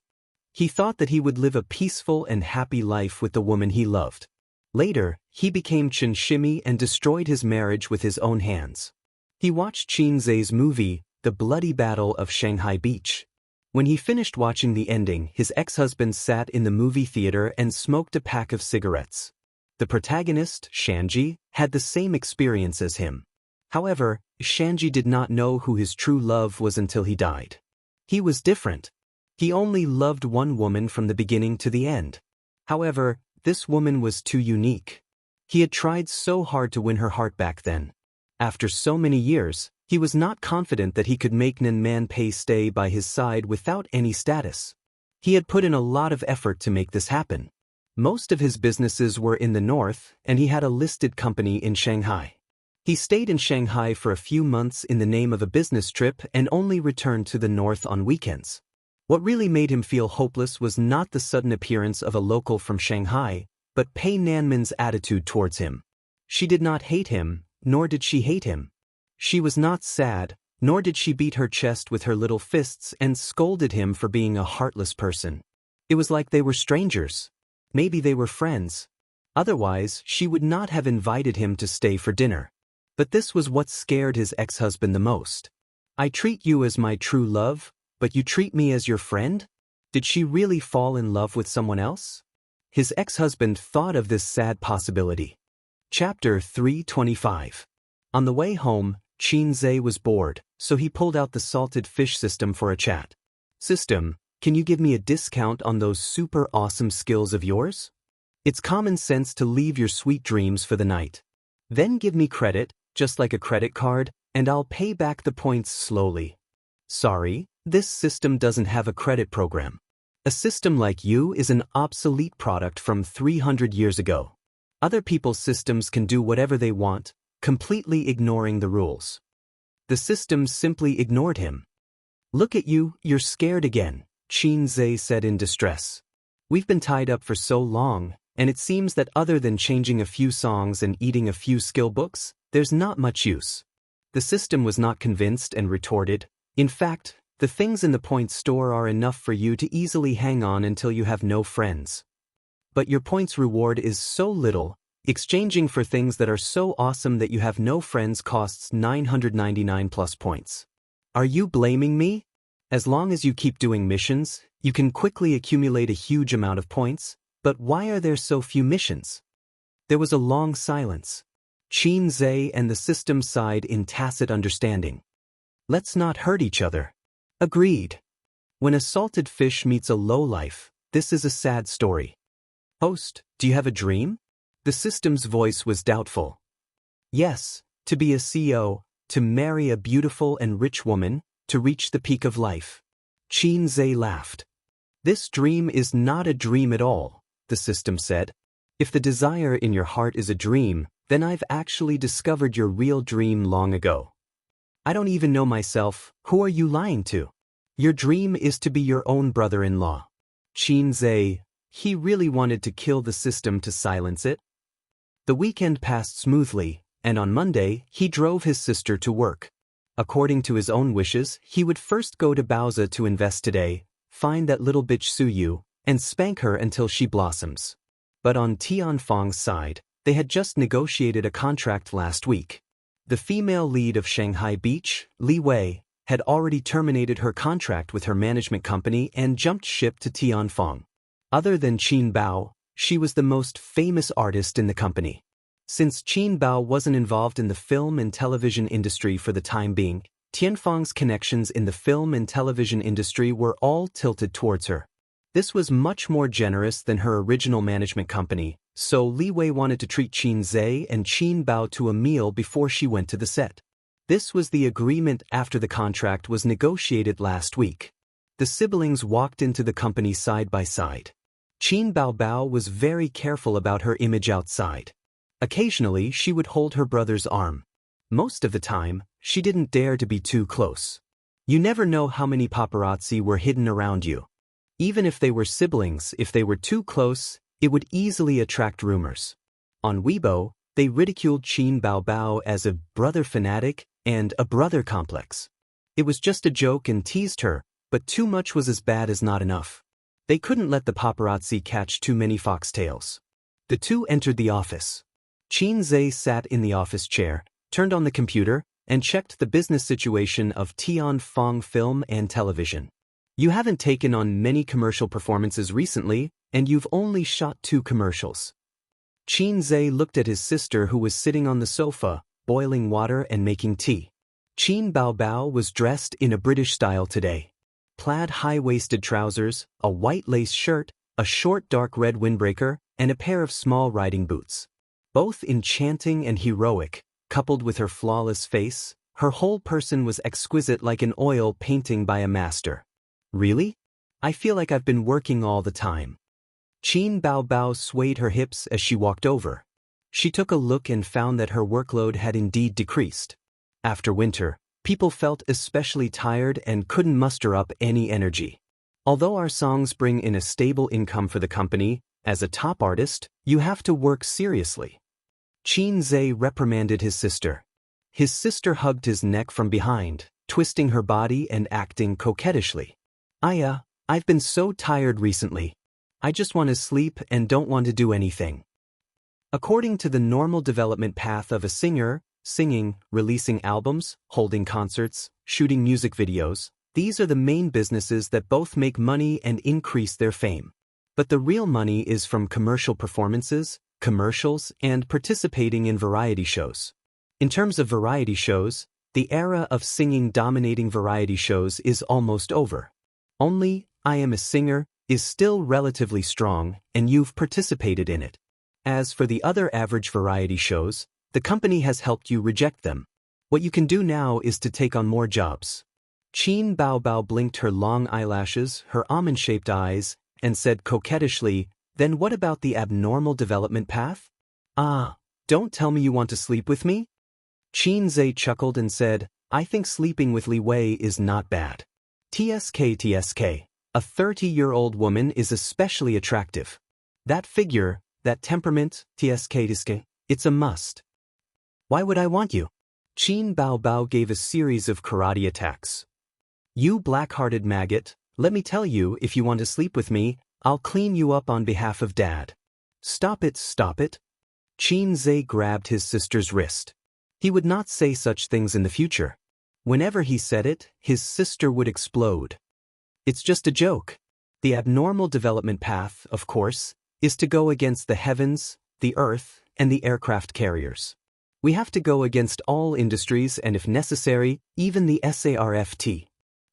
He thought that he would live a peaceful and happy life with the woman he loved. Later, he became Chen Shimi and destroyed his marriage with his own hands. He watched Qin Zhe's movie, The Bloody Battle of Shanghai Beach. When he finished watching the ending, his ex-husband sat in the movie theater and smoked a pack of cigarettes. The protagonist, Shanji, had the same experience as him. However, Shanji did not know who his true love was until he died. He was different. He only loved one woman from the beginning to the end. However, this woman was too unique. He had tried so hard to win her heart back then. After so many years, he was not confident that he could make Nan Man Pei stay by his side without any status. He had put in a lot of effort to make this happen. Most of his businesses were in the north, and he had a listed company in Shanghai. He stayed in Shanghai for a few months in the name of a business trip and only returned to the north on weekends. What really made him feel hopeless was not the sudden appearance of a local from Shanghai, but Pei Nanman's attitude towards him. She did not hate him, nor did she hate him. She was not sad, nor did she beat her chest with her little fists and scolded him for being a heartless person. It was like they were strangers. Maybe they were friends. Otherwise, she would not have invited him to stay for dinner. But this was what scared his ex-husband the most. I treat you as my true love, but you treat me as your friend? Did she really fall in love with someone else? His ex-husband thought of this sad possibility. Chapter 325. On the way home, Qin Zhe was bored, so he pulled out the salted fish system for a chat. System, can you give me a discount on those super awesome skills of yours? It's common sense to leave your sweet dreams for the night. Then give me credit, just like a credit card, and I'll pay back the points slowly. Sorry, this system doesn't have a credit program. A system like you is an obsolete product from 300 years ago. Other people's systems can do whatever they want, completely ignoring the rules. The system simply ignored him. Look at you, you're scared again, Qin Zhe said in distress. We've been tied up for so long, and it seems that other than changing a few songs and eating a few skill books, there's not much use. The system was not convinced and retorted, in fact, the things in the points store are enough for you to easily hang on until you have no friends. But your points reward is so little, exchanging for things that are so awesome that you have no friends costs 999 plus points. Are you blaming me? As long as you keep doing missions, you can quickly accumulate a huge amount of points, but why are there so few missions? There was a long silence. Qin Zhe and the system sighed in tacit understanding. Let's not hurt each other. Agreed. When a salted fish meets a lowlife, this is a sad story. Host, do you have a dream? The system's voice was doubtful. Yes, to be a CEO, to marry a beautiful and rich woman, to reach the peak of life. Qin Zhe laughed. This dream is not a dream at all, the system said. If the desire in your heart is a dream, then I've actually discovered your real dream long ago. I don't even know myself, who are you lying to? Your dream is to be your own brother-in-law. Qin Zhe, he really wanted to kill the system to silence it. The weekend passed smoothly, and on Monday, he drove his sister to work. According to his own wishes, he would first go to Baozi to invest today, find that little bitch Su Yu, and spank her until she blossoms. But on Tianfang's side, they had just negotiated a contract last week. The female lead of Shanghai Beach, Li Wei, had already terminated her contract with her management company and jumped ship to Tianfang. Other than Qin Bao, she was the most famous artist in the company. Since Qin Bao wasn't involved in the film and television industry for the time being, Tianfang's connections in the film and television industry were all tilted towards her. This was much more generous than her original management company, so Li Wei wanted to treat Qin Zhe and Qin Bao to a meal before she went to the set. This was the agreement after the contract was negotiated last week. The siblings walked into the company side by side. Qin Bao was very careful about her image outside. Occasionally, she would hold her brother's arm. Most of the time, she didn't dare to be too close. You never know how many paparazzi were hidden around you. Even if they were siblings, if they were too close, it would easily attract rumors. On Weibo, they ridiculed Qin Bao as a brother fanatic and a brother complex. It was just a joke and teased her, but too much was as bad as not enough. They couldn't let the paparazzi catch too many foxtails. The two entered the office. Qin Zhe sat in the office chair, turned on the computer, and checked the business situation of Tianfang Film and Television. You haven't taken on many commercial performances recently, and you've only shot 2 commercials. Qin Zhe looked at his sister who was sitting on the sofa, boiling water and making tea. Qin Bao was dressed in a British style today. Plaid high-waisted trousers, a white lace shirt, a short dark red windbreaker, and a pair of small riding boots. Both enchanting and heroic, coupled with her flawless face, her whole person was exquisite like an oil painting by a master. Really? I feel like I've been working all the time. Qin Bao swayed her hips as she walked over. She took a look and found that her workload had indeed decreased. After winter, people felt especially tired and couldn't muster up any energy. Although our songs bring in a stable income for the company, as a top artist, you have to work seriously. Qin Zhe reprimanded his sister. His sister hugged his neck from behind, twisting her body and acting coquettishly. I've been so tired recently. I just want to sleep and don't want to do anything. According to the normal development path of a singer, singing, releasing albums, holding concerts, shooting music videos, these are the main businesses that both make money and increase their fame. But the real money is from commercial performances, commercials, and participating in variety shows. In terms of variety shows, the era of singing dominating variety shows is almost over. Only, I Am a Singer is still relatively strong, and you've participated in it. As for the other average variety shows, the company has helped you reject them. What you can do now is to take on more jobs. Qin Bao blinked her long eyelashes, her almond-shaped eyes, and said coquettishly, then what about the abnormal development path? Don't tell me you want to sleep with me? Qin Zhe chuckled and said, I think sleeping with Li Wei is not bad. TSK, a 30-year-old woman is especially attractive. That figure, that temperament, TSK, it's a must. Why would I want you? Qin Bao gave a series of karate attacks. You black-hearted maggot, let me tell you, if you want to sleep with me, I'll clean you up on behalf of Dad. Stop it. Qin Zhe grabbed his sister's wrist. He would not say such things in the future. Whenever he said it, his sister would explode. It's just a joke. The abnormal development path, of course, is to go against the heavens, the earth, and the aircraft carriers. We have to go against all industries and if necessary, even the SARFT.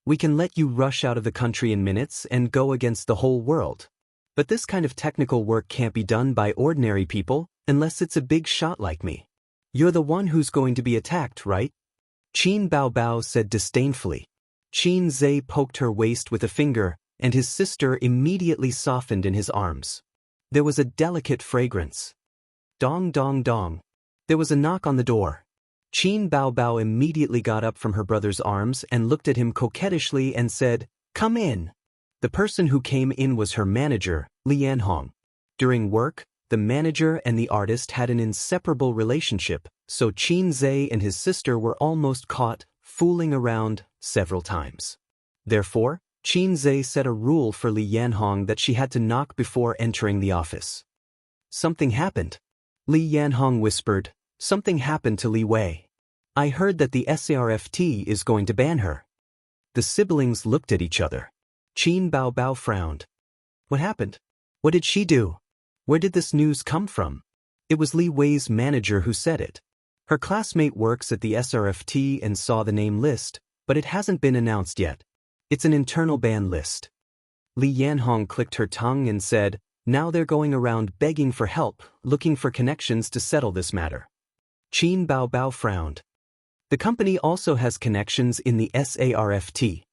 We can let you rush out of the country in minutes and go against the whole world. But this kind of technical work can't be done by ordinary people unless it's a big shot like me. You're the one who's going to be attacked, right? Qin Baobao said disdainfully. Qin Zhe poked her waist with a finger, and his sister immediately softened in his arms. There was a delicate fragrance. Dong dong dong. There was a knock on the door. Qin Baobao immediately got up from her brother's arms and looked at him coquettishly and said, "Come in." The person who came in was her manager, Li Yanhong. During work, the manager and the artist had an inseparable relationship, so Qin Zhe and his sister were almost caught fooling around several times. Therefore, Qin Zhe set a rule for Li Yanhong that she had to knock before entering the office. Something happened. Li Yanhong whispered, "Something happened to Li Wei. I heard that the SARFT is going to ban her." The siblings looked at each other. Qin Baobao frowned. What happened? What did she do? Where did this news come from? It was Li Wei's manager who said it. Her classmate works at the SRFT and saw the name list, but it hasn't been announced yet. It's an internal ban list. Li Yanhong clicked her tongue and said, "Now they're going around begging for help, looking for connections to settle this matter." Qin Baobao frowned. The company also has connections in the SARFT.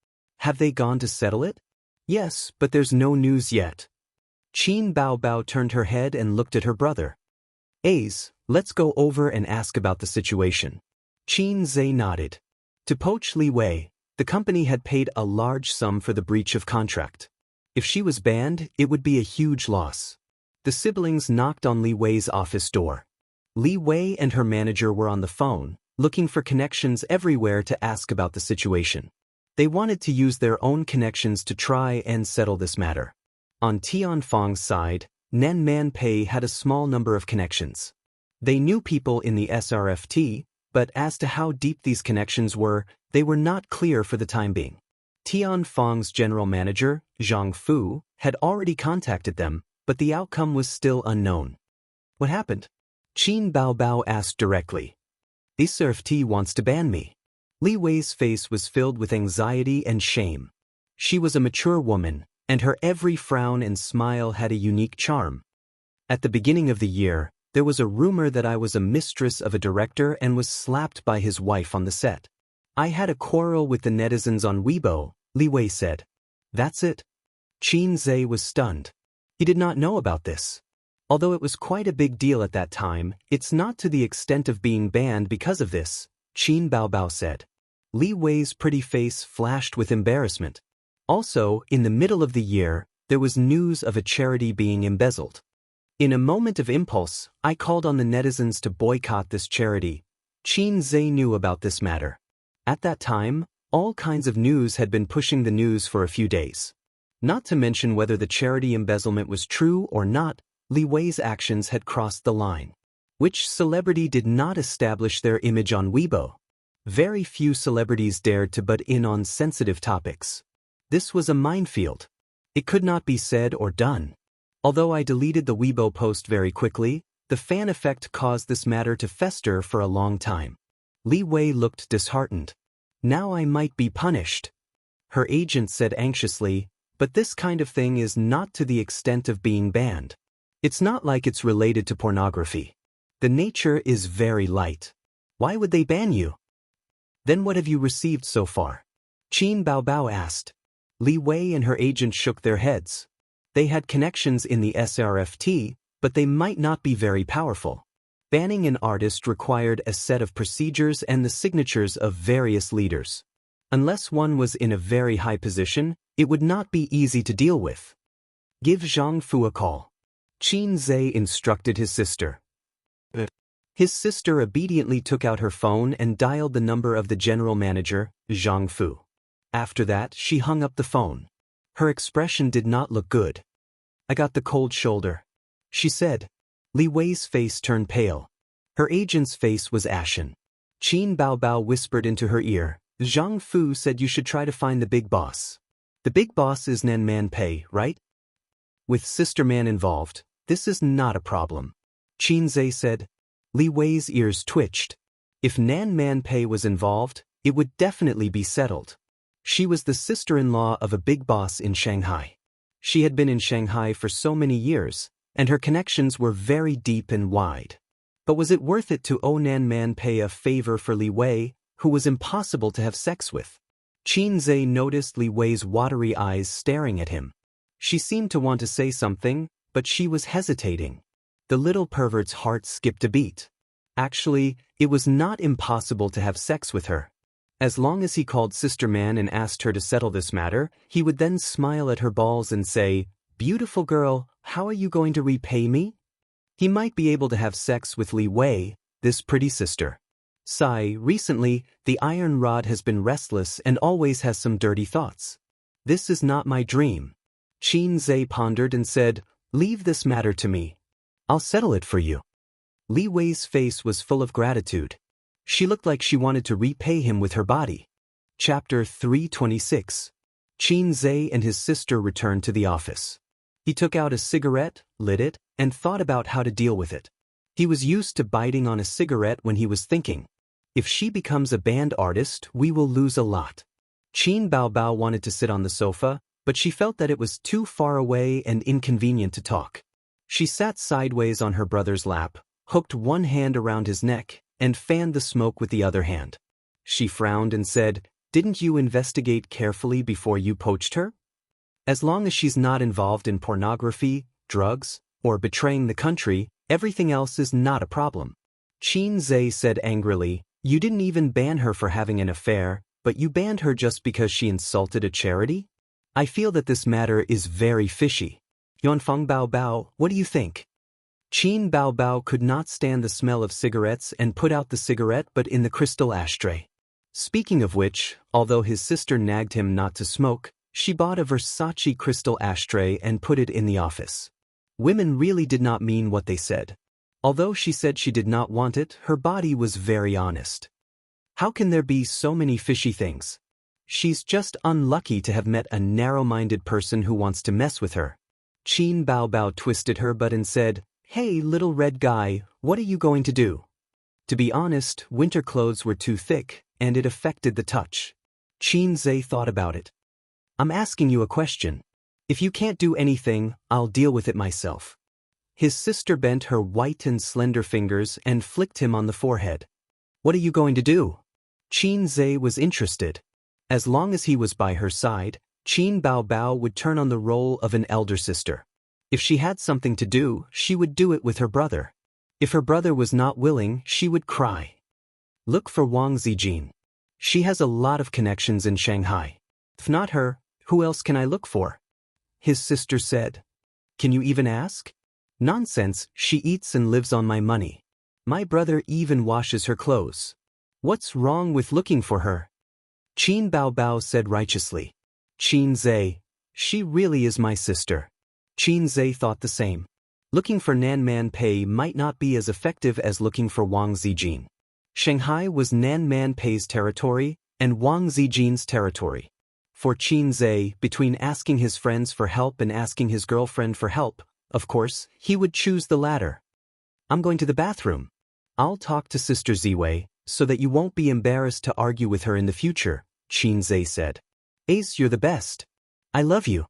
Have they gone to settle it? Yes, but there's no news yet. Qin Baobao turned her head and looked at her brother. Ace, let's go over and ask about the situation. Qin Zhe nodded. To poach Li Wei, the company had paid a large sum for the breach of contract. If she was banned, it would be a huge loss. The siblings knocked on Li Wei's office door. Li Wei and her manager were on the phone, looking for connections everywhere to ask about the situation. They wanted to use their own connections to try and settle this matter. On Tianfang's side, Nan Man Pei had a small number of connections. They knew people in the SRFT, but as to how deep these connections were, they were not clear for the time being. Tianfang's general manager, Zhang Fu, had already contacted them, but the outcome was still unknown. What happened? Qin Baobao asked directly. The SRFT wants to ban me. Li Wei's face was filled with anxiety and shame. She was a mature woman, and her every frown and smile had a unique charm. At the beginning of the year, there was a rumor that I was a mistress of a director and was slapped by his wife on the set. I had a quarrel with the netizens on Weibo, Li Wei said. That's it. Qin Zhe was stunned. He did not know about this. Although it was quite a big deal at that time, it's not to the extent of being banned because of this, Qin Baobao said. Li Wei's pretty face flashed with embarrassment. Also, in the middle of the year, there was news of a charity being embezzled. In a moment of impulse, I called on the netizens to boycott this charity. Qin Zhe knew about this matter. At that time, all kinds of news had been pushing the news for a few days. Not to mention whether the charity embezzlement was true or not, Li Wei's actions had crossed the line. Which celebrity did not establish their image on Weibo? Very few celebrities dared to butt in on sensitive topics. This was a minefield. It could not be said or done. Although I deleted the Weibo post very quickly, the fan effect caused this matter to fester for a long time. Li Wei looked disheartened. Now I might be punished. Her agent said anxiously, but this kind of thing is not to the extent of being banned. It's not like it's related to pornography. The nature is very light. Why would they ban you? Then what have you received so far? Qin Baobao asked. Li Wei and her agent shook their heads. They had connections in the SRFT, but they might not be very powerful. Banning an artist required a set of procedures and the signatures of various leaders. Unless one was in a very high position, it would not be easy to deal with. Give Zhang Fu a call. Qin Zhe instructed his sister. His sister obediently took out her phone and dialed the number of the general manager, Zhang Fu. After that, she hung up the phone. Her expression did not look good. I got the cold shoulder, she said. Li Wei's face turned pale. Her agent's face was ashen. Qin Baobao whispered into her ear, Zhang Fu said you should try to find the big boss. The big boss is Nan Man Pei, right? With Sister Man involved, this is not a problem. Qin Zhe said. Li Wei's ears twitched. If Nan Man Pei was involved, it would definitely be settled. She was the sister-in-law of a big boss in Shanghai. She had been in Shanghai for so many years, and her connections were very deep and wide. But was it worth it to owe Nan Man Pei a favor for Li Wei, who was impossible to have sex with? Qin Zhe noticed Li Wei's watery eyes staring at him. She seemed to want to say something, but she was hesitating. The little pervert's heart skipped a beat. Actually, it was not impossible to have sex with her. As long as he called Sister Man and asked her to settle this matter, he would then smile at her balls and say, "Beautiful girl, how are you going to repay me?" He might be able to have sex with Li Wei, this pretty sister. Recently, the iron rod has been restless and always has some dirty thoughts. This is not my dream. Qin Zhe pondered and said, "Leave this matter to me. I'll settle it for you." Li Wei's face was full of gratitude. She looked like she wanted to repay him with her body. Chapter 326. Qin Zhe and his sister returned to the office. He took out a cigarette, lit it, and thought about how to deal with it. He was used to biting on a cigarette when he was thinking, if she becomes a band artist, we will lose a lot. Qin Baobao wanted to sit on the sofa, but she felt that it was too far away and inconvenient to talk. She sat sideways on her brother's lap, hooked one hand around his neck, and fanned the smoke with the other hand. She frowned and said, "Didn't you investigate carefully before you poached her? As long as she's not involved in pornography, drugs, or betraying the country, everything else is not a problem." Qin Zhe said angrily, "You didn't even ban her for having an affair, but you banned her just because she insulted a charity? I feel that this matter is very fishy. Yuanfeng Baobao, what do you think?" Qin Baobao could not stand the smell of cigarettes and put out the cigarette but in the crystal ashtray. Speaking of which, although his sister nagged him not to smoke, she bought a Versace crystal ashtray and put it in the office. Women really did not mean what they said. Although she said she did not want it, her body was very honest. How can there be so many fishy things? She's just unlucky to have met a narrow-minded person who wants to mess with her. Qin Baobao twisted her butt and said, "Hey, little red guy, what are you going to do?" To be honest, winter clothes were too thick, and it affected the touch. Qin Zhe thought about it. "I'm asking you a question. If you can't do anything, I'll deal with it myself." His sister bent her white and slender fingers and flicked him on the forehead. "What are you going to do?" Qin Zhe was interested. As long as he was by her side, Qin Baobao would turn on the role of an elder sister. If she had something to do, she would do it with her brother. If her brother was not willing, she would cry. Look for Wang Zijin. She has a lot of connections in Shanghai. If not her, who else can I look for? His sister said. Can you even ask? Nonsense, she eats and lives on my money. My brother even washes her clothes. What's wrong with looking for her? Qin Baobao said righteously. Qin Zhe, she really is my sister. Qin Zhe thought the same. Looking for Nan Man Pei might not be as effective as looking for Wang Zijin. Shanghai was Nan Man Pei's territory and Wang Zijin's territory. For Qin Zhe, between asking his friends for help and asking his girlfriend for help, of course, he would choose the latter. I'm going to the bathroom. I'll talk to Sister Ziwei, so that you won't be embarrassed to argue with her in the future, Qin Zhe said. Ace, you're the best. I love you.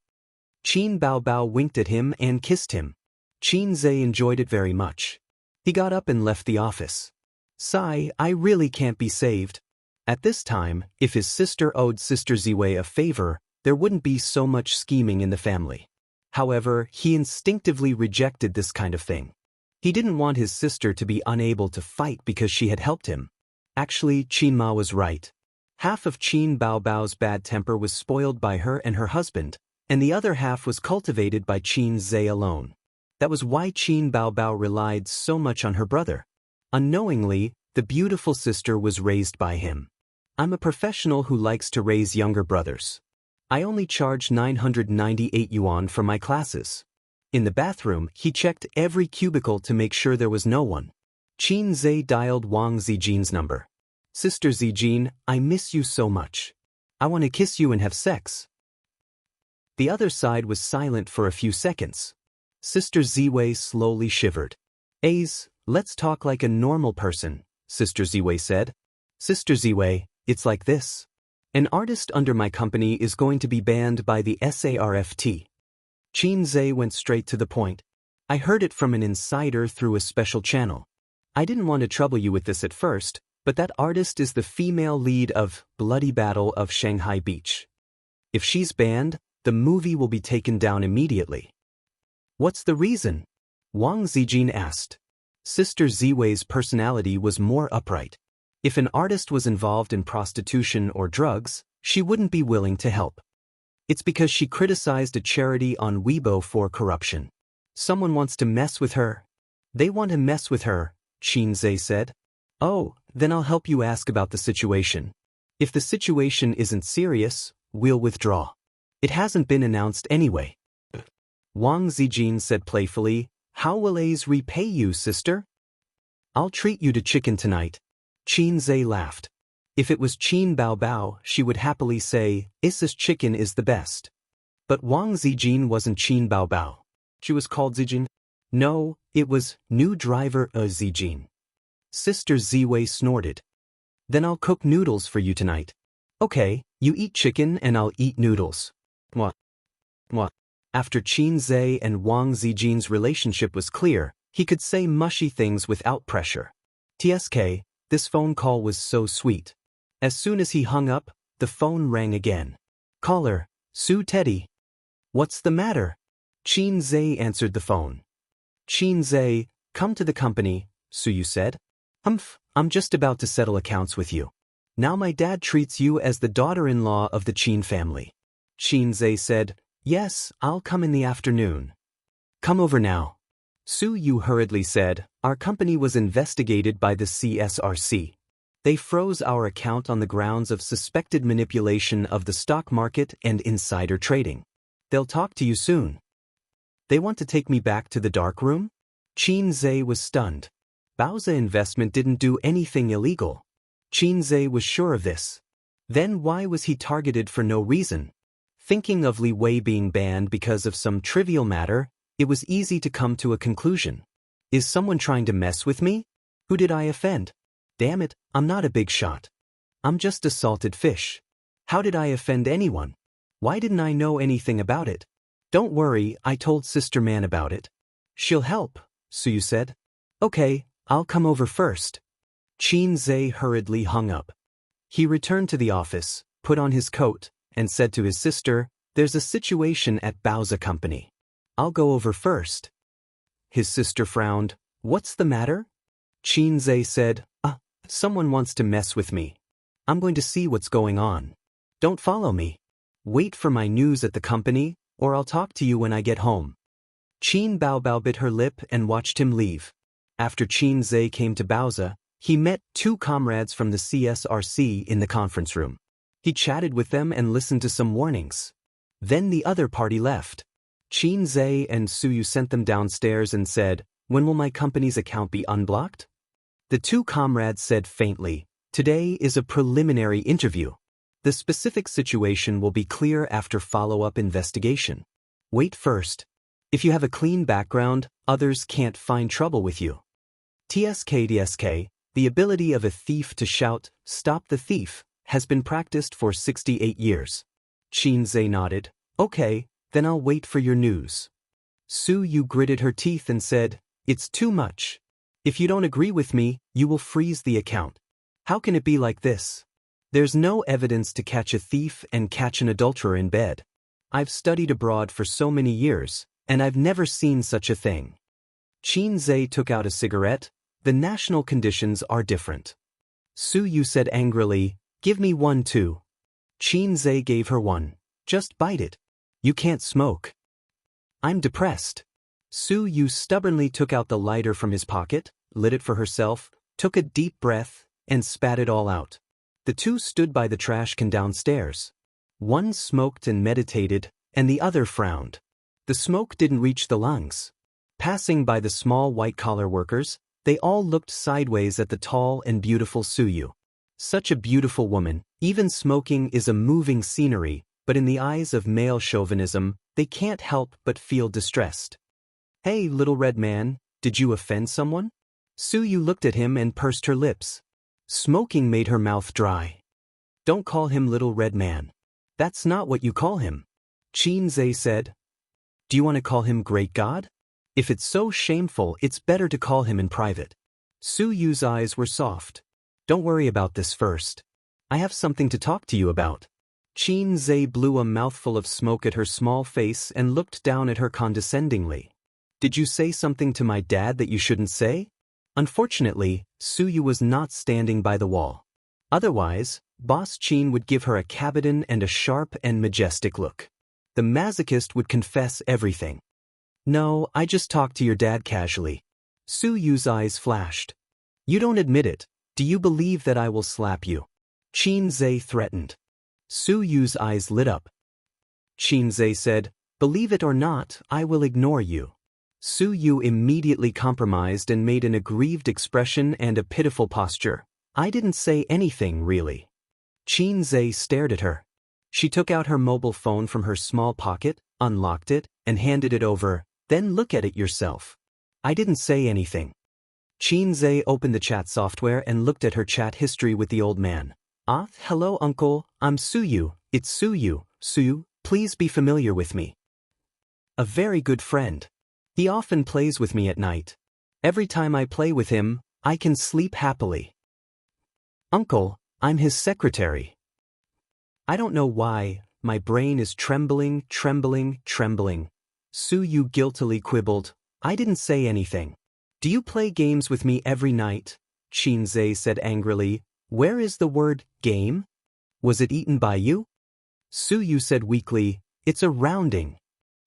Qin Baobao winked at him and kissed him. Qin Zhe enjoyed it very much. He got up and left the office. Sigh, I really can't be saved. At this time, if his sister owed Sister Ziwei a favor, there wouldn't be so much scheming in the family. However, he instinctively rejected this kind of thing. He didn't want his sister to be unable to fight because she had helped him. Actually, Qin Ma was right. Half of Qin Baobao's bad temper was spoiled by her and her husband, and the other half was cultivated by Qin Zhe alone. That was why Qin Baobao relied so much on her brother. Unknowingly, the beautiful sister was raised by him. I'm a professional who likes to raise younger brothers. I only charge 998 yuan for my classes. In the bathroom, he checked every cubicle to make sure there was no one. Qin Zhe dialed Wang Zijin's number. Sister Zijin, I miss you so much. I want to kiss you and have sex. The other side was silent for a few seconds. Sister Ziwei slowly shivered. Ace, let's talk like a normal person, Sister Ziwei said. Sister Ziwei, it's like this. An artist under my company is going to be banned by the SARFT. Qin Zhe went straight to the point. I heard it from an insider through a special channel. I didn't want to trouble you with this at first, but that artist is the female lead of Bloody Battle of Shanghai Beach. If she's banned, the movie will be taken down immediately. What's the reason? Wang Zijin asked. Sister Ziwei's personality was more upright. If an artist was involved in prostitution or drugs, she wouldn't be willing to help. It's because she criticized a charity on Weibo for corruption. Someone wants to mess with her. They want to mess with her, Qin Zhe said. Oh, then I'll help you ask about the situation. If the situation isn't serious, we'll withdraw. It hasn't been announced anyway. Wang Zijin said playfully, How will Ace repay you, sister? I'll treat you to chicken tonight. Qin Zhe laughed. If it was Qin Bao Bao, she would happily say, Isa's chicken is the best. But Wang Zijin wasn't Qin Bao Bao. She was called Zijin. No, it was new driver Zijin. Sister Ziwei snorted. Then I'll cook noodles for you tonight. Okay, you eat chicken and I'll eat noodles. What? After Qin Zhe and Wang Zijin's relationship was clear, he could say mushy things without pressure. TSK, this phone call was so sweet. As soon as he hung up, the phone rang again. Caller, Su Teddy. What's the matter? Qin Zhe answered the phone. Qin Zhe, come to the company, Suyu said. I'm just about to settle accounts with you. Now my dad treats you as the daughter-in-law of the Qin family. Qin Zhe said, Yes, I'll come in the afternoon. Come over now. Suyu hurriedly said, Our company was investigated by the CSRC. They froze our account on the grounds of suspected manipulation of the stock market and insider trading. They'll talk to you soon. They want to take me back to the dark room? Qin Zhe was stunned. Baoza Investment didn't do anything illegal. Qin Zhe was sure of this. Then why was he targeted for no reason? Thinking of Li Wei being banned because of some trivial matter, it was easy to come to a conclusion. Is someone trying to mess with me? Who did I offend? Damn it, I'm not a big shot. I'm just a salted fish. How did I offend anyone? Why didn't I know anything about it? Don't worry, I told Sister Man about it. She'll help, Suyu said. Okay, I'll come over first. Qin Zhe hurriedly hung up. He returned to the office, put on his coat, and said to his sister, There's a situation at Baoza Company. I'll go over first. His sister frowned. What's the matter? Qin Zhe said, Someone wants to mess with me. I'm going to see what's going on. Don't follow me. Wait for my news at the company, or I'll talk to you when I get home. Qin Bao Bao bit her lip and watched him leave. After Qin Zhe came to Baoza, he met two comrades from the CSRC in the conference room. He chatted with them and listened to some warnings. Then the other party left. Qin Zhe and Suyu sent them downstairs and said, When will my company's account be unblocked? The two comrades said faintly, Today is a preliminary interview. The specific situation will be clear after follow-up investigation. Wait first. If you have a clean background, others can't find trouble with you. TSK, the ability of a thief to shout, Stop the thief, has been practiced for 68 years. Qin Zhe nodded. Okay, then I'll wait for your news. Suyu gritted her teeth and said, It's too much. If you don't agree with me, you will freeze the account. How can it be like this? There's no evidence to catch a thief and catch an adulterer in bed. I've studied abroad for so many years, and I've never seen such a thing. Qin Zhe took out a cigarette. The national conditions are different. Suyu said angrily, Give me one too. Qin Zhe gave her one. Just bite it. You can't smoke. I'm depressed. Suyu stubbornly took out the lighter from his pocket, lit it for herself, took a deep breath, and spat it all out. The two stood by the trash can downstairs. One smoked and meditated, and the other frowned. The smoke didn't reach the lungs. Passing by the small white-collar workers, they all looked sideways at the tall and beautiful Suyu. Such a beautiful woman, even smoking is a moving scenery, but in the eyes of male chauvinism, they can't help but feel distressed. Hey, little red man, Did you offend someone? Suyu looked at him and pursed her lips. Smoking made her mouth dry. Don't call him little red man. That's not what you call him. Qin said. Do you want to call him great god? If it's so shameful, it's better to call him in private. Suyu's eyes were soft. Don't worry about this first. I have something to talk to you about. Qin blew a mouthful of smoke at her small face and looked down at her condescendingly. Did you say something to my dad that you shouldn't say? Unfortunately, Suyu was not standing by the wall. Otherwise, Boss Qin would give her a cabotin and a sharp and majestic look. The masochist would confess everything. No, I just talked to your dad casually. Suyu's eyes flashed. You don't admit it. Do you believe that I will slap you? Qin threatened. Suyu's eyes lit up. Qin said, believe it or not, I will ignore you. Suyu immediately compromised and made an aggrieved expression and a pitiful posture. I didn't say anything, really. Qin stared at her. She took out her mobile phone from her small pocket, unlocked it, and handed it over. Then look at it yourself. I didn't say anything. Qin opened the chat software and looked at her chat history with the old man. Ah, hello uncle, I'm Suyu, it's Suyu. Suyu, please be familiar with me. A very good friend. He often plays with me at night. Every time I play with him, I can sleep happily. Uncle, I'm his secretary. I don't know why, my brain is trembling. Suyu guiltily quibbled. I didn't say anything. Do you play games with me every night? Qin said angrily. Where is the word game? Was it eaten by you? Suyu said weakly, it's a rounding.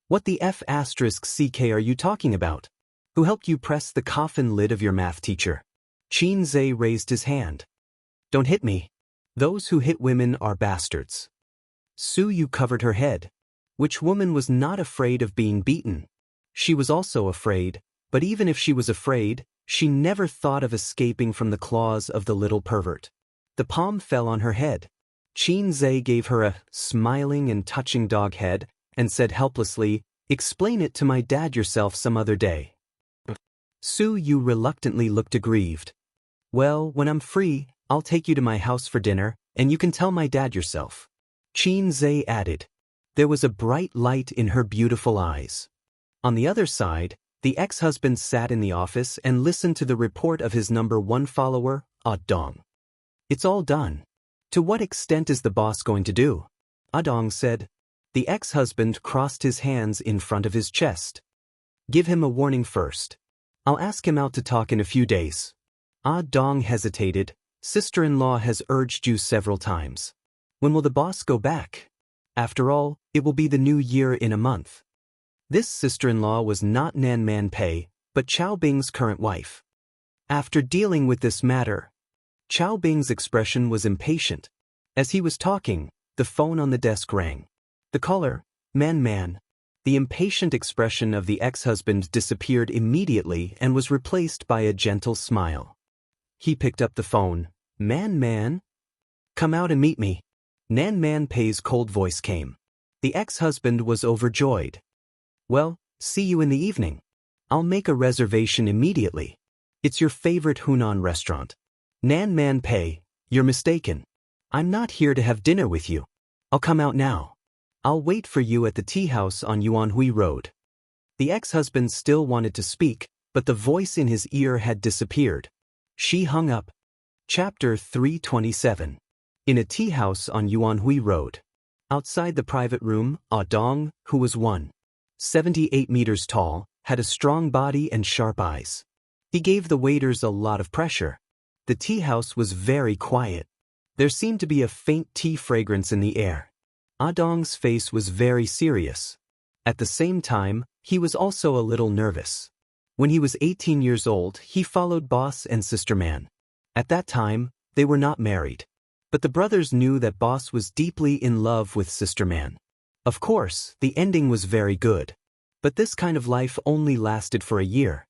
What the F***ck are you talking about? Who helped you press the coffin lid of your math teacher? Qin raised his hand. Don't hit me. Those who hit women are bastards. Suyu covered her head. Which woman was not afraid of being beaten? She was also afraid, but even if she was afraid, she never thought of escaping from the claws of the little pervert. The palm fell on her head. Qin gave her a smiling and touching dog head and said helplessly, explain it to my dad yourself some other day. Suyu reluctantly looked aggrieved. Well, when I'm free, I'll take you to my house for dinner, and you can tell my dad yourself. Qin added. There was a bright light in her beautiful eyes. On the other side, the ex-husband sat in the office and listened to the report of his #1 follower, Adong. It's all done. To what extent is the boss going to do? Adong said. The ex-husband crossed his hands in front of his chest. Give him a warning first. I'll ask him out to talk in a few days. Adong hesitated. Sister-in-law has urged you several times. When will the boss go back? After all, it will be the new year in a month. This sister-in-law was not Nan Man Pei, but Chao Bing's current wife. After dealing with this matter, Chao Bing's expression was impatient. As he was talking, the phone on the desk rang. The caller, Man. The impatient expression of the ex-husband disappeared immediately and was replaced by a gentle smile. He picked up the phone. Man? Come out and meet me. Nan Man Pei's cold voice came. The ex-husband was overjoyed. Well, see you in the evening. I'll make a reservation immediately. It's your favorite Hunan restaurant. Nan Man Pei, you're mistaken. I'm not here to have dinner with you. I'll come out now. I'll wait for you at the tea house on Yuanhui Road. The ex-husband still wanted to speak, but the voice in his ear had disappeared. She hung up. Chapter 327. In a tea house on Yuanhui Road. Outside the private room, Adong, who was 1.78 meters tall, had a strong body and sharp eyes. He gave the waiters a lot of pressure. The tea house was very quiet. There seemed to be a faint tea fragrance in the air. Adong's face was very serious. At the same time, he was also a little nervous. When he was 18 years old, he followed Boss and Sister Man. At that time, they were not married. But the brothers knew that Boss was deeply in love with Sister Man. Of course, the ending was very good. But this kind of life only lasted for a year.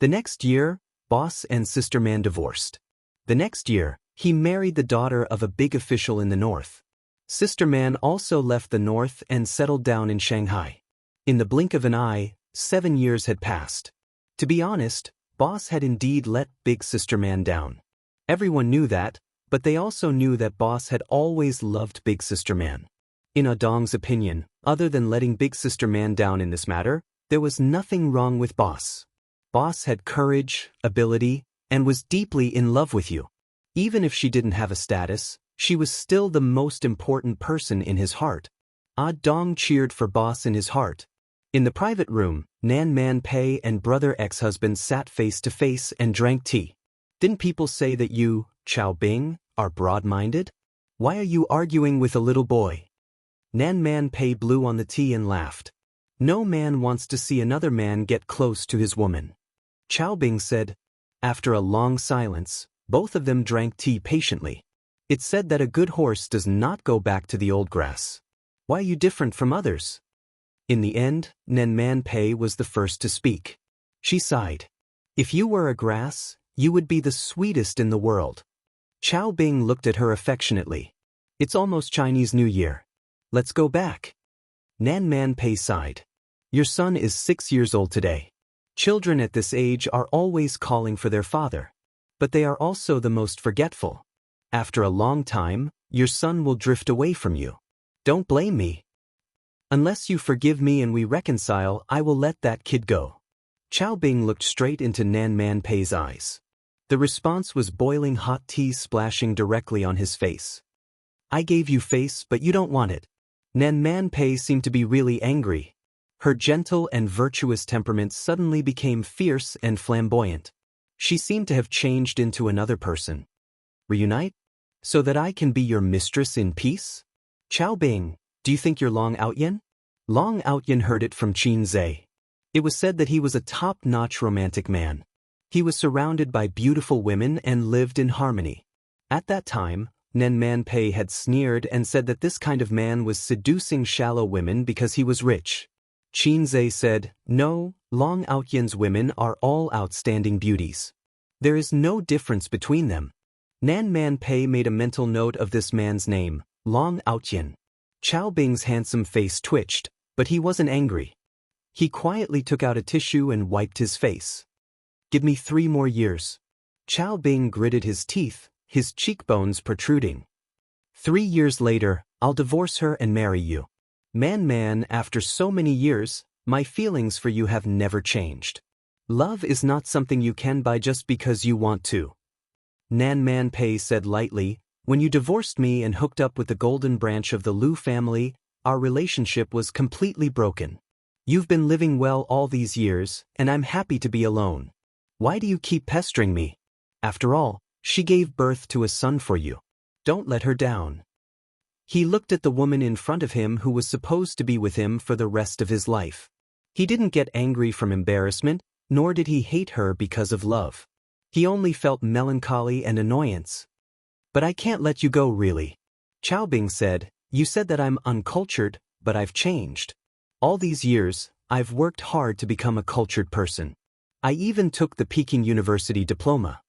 The next year, Boss and Sister Man divorced. The next year, he married the daughter of a big official in the north. Sister Man also left the north and settled down in Shanghai. In the blink of an eye, 7 years had passed. To be honest, Boss had indeed let Big Sister Man down. Everyone knew that, but they also knew that Boss had always loved Big Sister Man. In Adong's opinion, other than letting Big Sister Man down in this matter, there was nothing wrong with Boss. Boss had courage, ability, and was deeply in love with you. Even if she didn't have a status, she was still the most important person in his heart. Adong cheered for Boss in his heart. In the private room, Nan Man Pei and brother ex-husband sat face to face and drank tea. Didn't people say that you, Chao Bing, are broad-minded? Why are you arguing with a little boy? Nan Man Pei blew on the tea and laughed. No man wants to see another man get close to his woman. Chao Bing said. After a long silence, both of them drank tea patiently. It's said that a good horse does not go back to the old grass. Why are you different from others? In the end, Nan Man Pei was the first to speak. She sighed. If you were a grass, you would be the sweetest in the world. Chao Bing looked at her affectionately. It's almost Chinese New Year. Let's go back. Nan Man Pei sighed. Your son is 6 years old today. Children at this age are always calling for their father. But they are also the most forgetful. After a long time, your son will drift away from you. Don't blame me. Unless you forgive me and we reconcile, I will let that kid go. Chao Bing looked straight into Nan Man Pei's eyes. The response was boiling hot tea splashing directly on his face. I gave you face, but you don't want it. Nan Man Pei seemed to be really angry. Her gentle and virtuous temperament suddenly became fierce and flamboyant. She seemed to have changed into another person. Reunite? So that I can be your mistress in peace? Chao Bing, do you think you're Long Outyin? Long Outyin heard it from Qin Zhe. It was said that he was a top-notch romantic man. He was surrounded by beautiful women and lived in harmony. At that time, Nan Man Pei had sneered and said that this kind of man was seducing shallow women because he was rich. Qin Zhe said, no, Long Outyin's women are all outstanding beauties. There is no difference between them. Nan Man Pei made a mental note of this man's name, Long Outyin. Chao Bing's handsome face twitched, but he wasn't angry. He quietly took out a tissue and wiped his face. Give me 3 more years. Chao Bing gritted his teeth, his cheekbones protruding. 3 years later, I'll divorce her and marry you. Man, after so many years, my feelings for you have never changed. Love is not something you can buy just because you want to. Nan Man Pei said lightly, when you divorced me and hooked up with the golden branch of the Liu family, our relationship was completely broken. You've been living well all these years, and I'm happy to be alone. Why do you keep pestering me? After all, she gave birth to a son for you. Don't let her down. He looked at the woman in front of him who was supposed to be with him for the rest of his life. He didn't get angry from embarrassment, nor did he hate her because of love. He only felt melancholy and annoyance. But I can't let you go really. Chao Bing said, you said that I'm uncultured, but I've changed. All these years, I've worked hard to become a cultured person. I even took the Peking University diploma.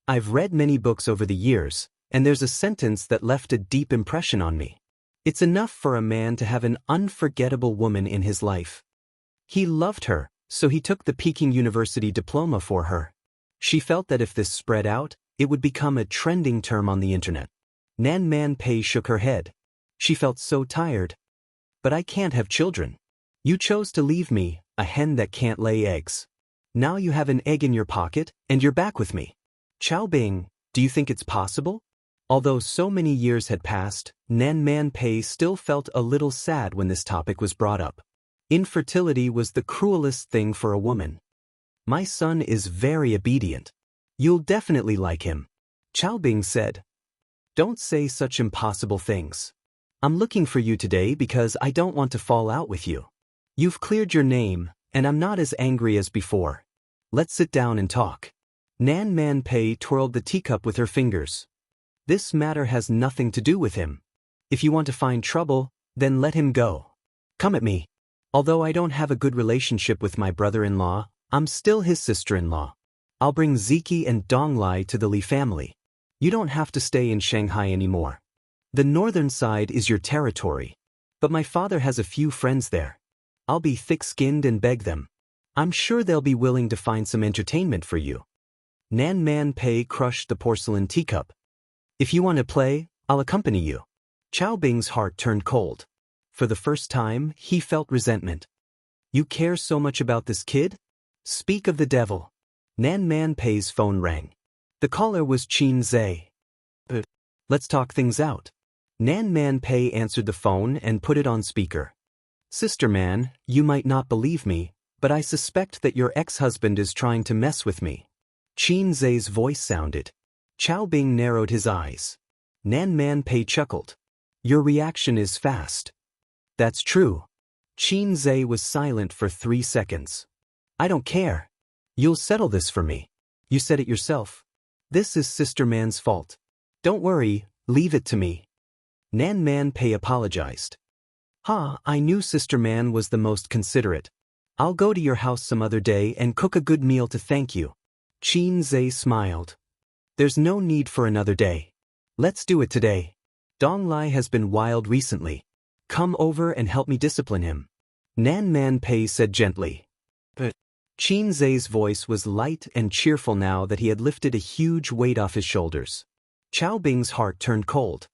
I've read many books over the years, and there's a sentence that left a deep impression on me. It's enough for a man to have an unforgettable woman in his life. He loved her, so he took the Peking University diploma for her. She felt that if this spread out, it would become a trending term on the internet. Nan Man Pei shook her head. She felt so tired. But I can't have children. You chose to leave me, a hen that can't lay eggs. Now you have an egg in your pocket, and you're back with me. Chao Bing, do you think it's possible? Although so many years had passed, Nan Man Pei still felt a little sad when this topic was brought up. Infertility was the cruelest thing for a woman. My son is very obedient. You'll definitely like him. Chao Bing said. Don't say such impossible things. I'm looking for you today because I don't want to fall out with you. You've cleared your name, and I'm not as angry as before. Let's sit down and talk. Nan Man Pei twirled the teacup with her fingers. This matter has nothing to do with him. If you want to find trouble, then let him go. Come at me. Although I don't have a good relationship with my brother-in-law, I'm still his sister-in-law. I'll bring Ziki and Donglai to the Li family. You don't have to stay in Shanghai anymore. The northern side is your territory. But my father has a few friends there. I'll be thick-skinned and beg them. I'm sure they'll be willing to find some entertainment for you. Nan Man Pei crushed the porcelain teacup. If you want to play, I'll accompany you. Chao Bing's heart turned cold. For the first time, he felt resentment. You care so much about this kid? Speak of the devil. Nan Man Pei's phone rang. The caller was Qin Zhe. Let's talk things out. Nan Man Pei answered the phone and put it on speaker. Sister Man, you might not believe me, but I suspect that your ex-husband is trying to mess with me. Qin Zhe's voice sounded. Chao Bing narrowed his eyes. Nan Man Pei chuckled. Your reaction is fast. That's true. Qin Zhe was silent for 3 seconds. I don't care. You'll settle this for me. You said it yourself. This is Sister Man's fault. Don't worry, leave it to me. Nan Man Pei apologized. I knew Sister Man was the most considerate. I'll go to your house some other day and cook a good meal to thank you. Qin Zhe smiled. There's no need for another day. Let's do it today. Dong Lai has been wild recently. Come over and help me discipline him. Nan Man Pei said gently. But Qin Zhe's voice was light and cheerful now that he had lifted a huge weight off his shoulders. Chao Bing's heart turned cold.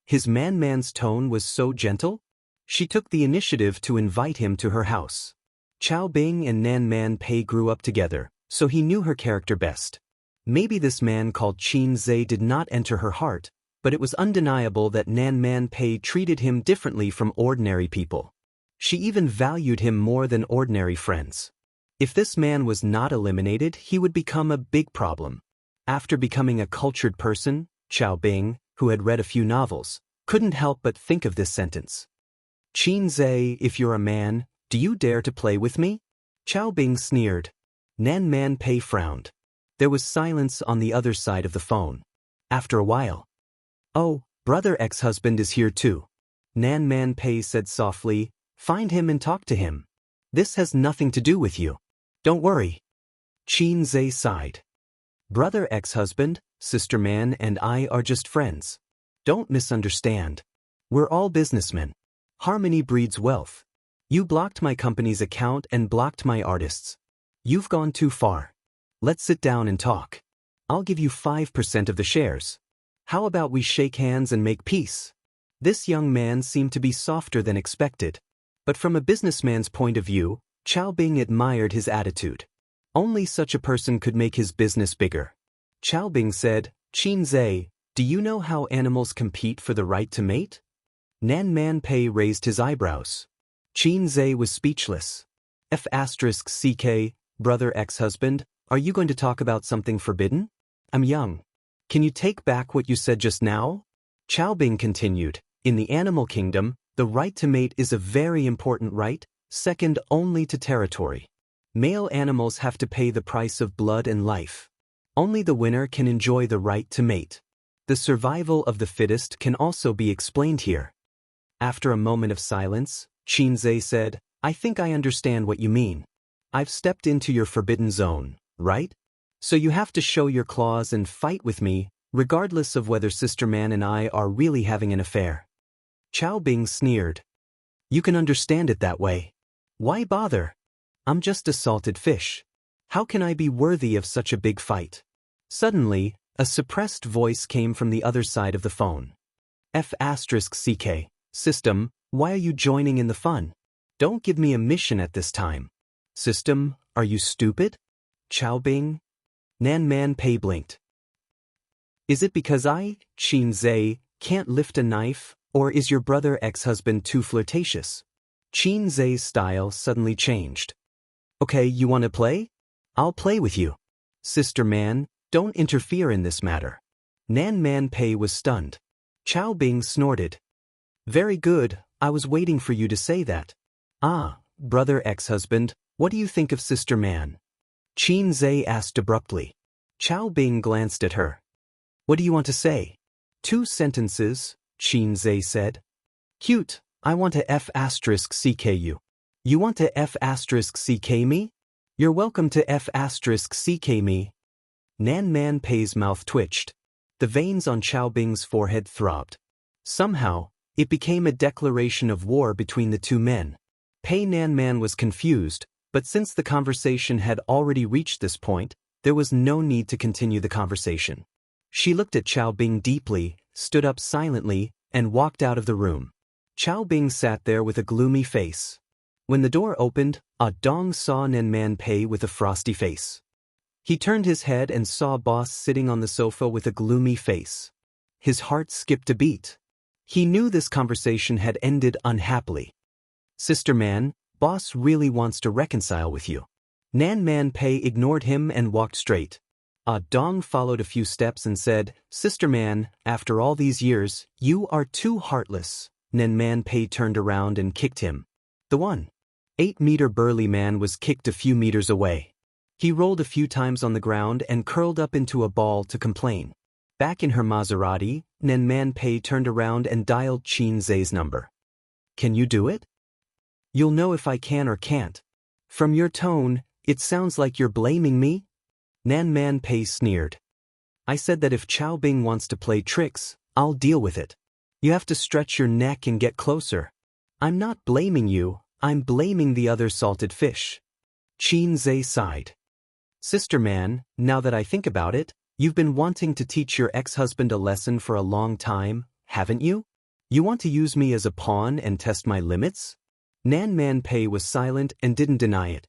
His man's tone was so gentle? She took the initiative to invite him to her house. Chao Bing and Nan Man Pei grew up together, so he knew her character best. Maybe this man called Qin Zhe did not enter her heart, but it was undeniable that Nan Man Pei treated him differently from ordinary people. She even valued him more than ordinary friends. If this man was not eliminated, he would become a big problem. After becoming a cultured person, Chao Bing, who had read a few novels, couldn't help but think of this sentence. Qin Zhe, if you're a man, do you dare to play with me? Chao Bing sneered. Nan Man Pei frowned. There was silence on the other side of the phone. After a while, oh, brother ex-husband is here too. Nan Man Pei said softly, find him and talk to him. This has nothing to do with you. Don't worry. Qin Zhe sighed. Brother ex-husband, Sister Man and I are just friends. Don't misunderstand. We're all businessmen. Harmony breeds wealth. You blocked my company's account and blocked my artists. You've gone too far. Let's sit down and talk. I'll give you 5% of the shares. How about we shake hands and make peace? This young man seemed to be softer than expected. But from a businessman's point of view, Chao Bing admired his attitude. Only such a person could make his business bigger. Chao Bing said, Qin Zhe, do you know how animals compete for the right to mate? Nan Man Pei raised his eyebrows. Qin Zhe was speechless. F***, brother ex-husband, are you going to talk about something forbidden? I'm young. Can you take back what you said just now? Chao Bing continued, in the animal kingdom, the right to mate is a very important right, second only to territory. Male animals have to pay the price of blood and life. Only the winner can enjoy the right to mate. The survival of the fittest can also be explained here. After a moment of silence, Qin Zhe said, I think I understand what you mean. I've stepped into your forbidden zone, right? So you have to show your claws and fight with me, regardless of whether Sister Man and I are really having an affair. Chao Bing sneered. You can understand it that way. Why bother? I'm just a salted fish. How can I be worthy of such a big fight? Suddenly, a suppressed voice came from the other side of the phone. F***, System, why are you joining in the fun? Don't give me a mission at this time. System, are you stupid? Chao Bing? Nan Man Pei blinked. Is it because I, Qin Zhe, can't lift a knife, or is your brother ex-husband too flirtatious? Qin Zhe's style suddenly changed. Okay, you want to play? I'll play with you. Sister Man, don't interfere in this matter. Nan Man Pei was stunned. Chao Bing snorted. Very good, I was waiting for you to say that. Ah, brother ex-husband, what do you think of Sister Man? Qin Zhe asked abruptly. Chao Bing glanced at her. What do you want to say? 2 sentences, Qin Zhe said. Cute, I want to F***ck you. You want to F***ck me? You're welcome to F***ck me. Nan Man Pei's mouth twitched. The veins on Chao Bing's forehead throbbed. Somehow, it became a declaration of war between the two men. Pei Nan Man was confused, But since the conversation had already reached this point, there was no need to continue the conversation. She looked at Chao Bing deeply, stood up silently, and walked out of the room. Chao Bing sat there with a gloomy face. When the door opened, Dong saw Nen Man Pei with a frosty face. He turned his head and saw Boss sitting on the sofa with a gloomy face. His heart skipped a beat. He knew this conversation had ended unhappily. "Sister Man, Boss really wants to reconcile with you." Nan Man Pei ignored him and walked straight. Dong followed a few steps and said, "Sister Man, after all these years, you are too heartless." Nan Man Pei turned around and kicked him. The 1.8-meter burly man was kicked a few meters away. He rolled a few times on the ground and curled up into a ball to complain. Back in her Maserati, Nan Man Pei turned around and dialed Qin Zhe's number. "Can you do it?" "You'll know if I can or can't. From your tone, it sounds like you're blaming me." Nan Man Pei sneered. "I said that if Chao Bing wants to play tricks, I'll deal with it. You have to stretch your neck and get closer. I'm not blaming you, I'm blaming the other salted fish." Qin Zhe sighed. "Sister Man, now that I think about it, you've been wanting to teach your ex-husband a lesson for a long time, haven't you? You want to use me as a pawn and test my limits?" Nan Man Pei was silent and didn't deny it.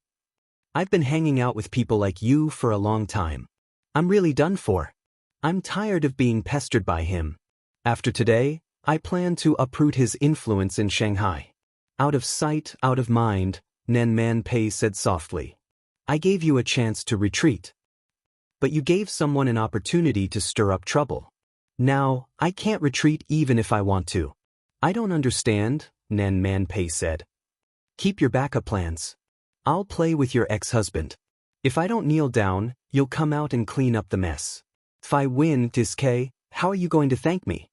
"I've been hanging out with people like you for a long time. I'm really done for. I'm tired of being pestered by him. After today, I plan to uproot his influence in Shanghai." "Out of sight, out of mind," Nan Man Pei said softly. "I gave you a chance to retreat. But you gave someone an opportunity to stir up trouble. Now, I can't retreat even if I want to." "I don't understand," Nan Man Pei said. "Keep your backup plans. I'll play with your ex-husband. If I don't kneel down, you'll come out and clean up the mess. If I win, Diske, how are you going to thank me?"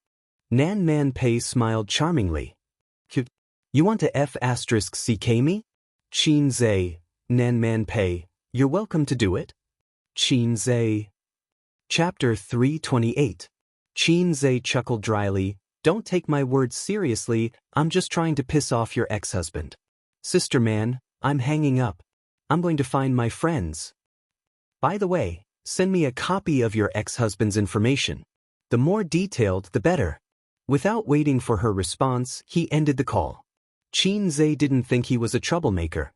Nan Man Pei smiled charmingly. "You want to F***ck me?" Qin Zhe, Nan Man Pei, "You're welcome to do it." Qin Zhe. Chapter 328. Qin Zhe chuckled dryly, "Don't take my words seriously, I'm just trying to piss off your ex-husband. Sister Man, I'm hanging up. I'm going to find my friends. By the way, send me a copy of your ex-husband's information. The more detailed, the better." Without waiting for her response, he ended the call. Qin Zhe didn't think he was a troublemaker.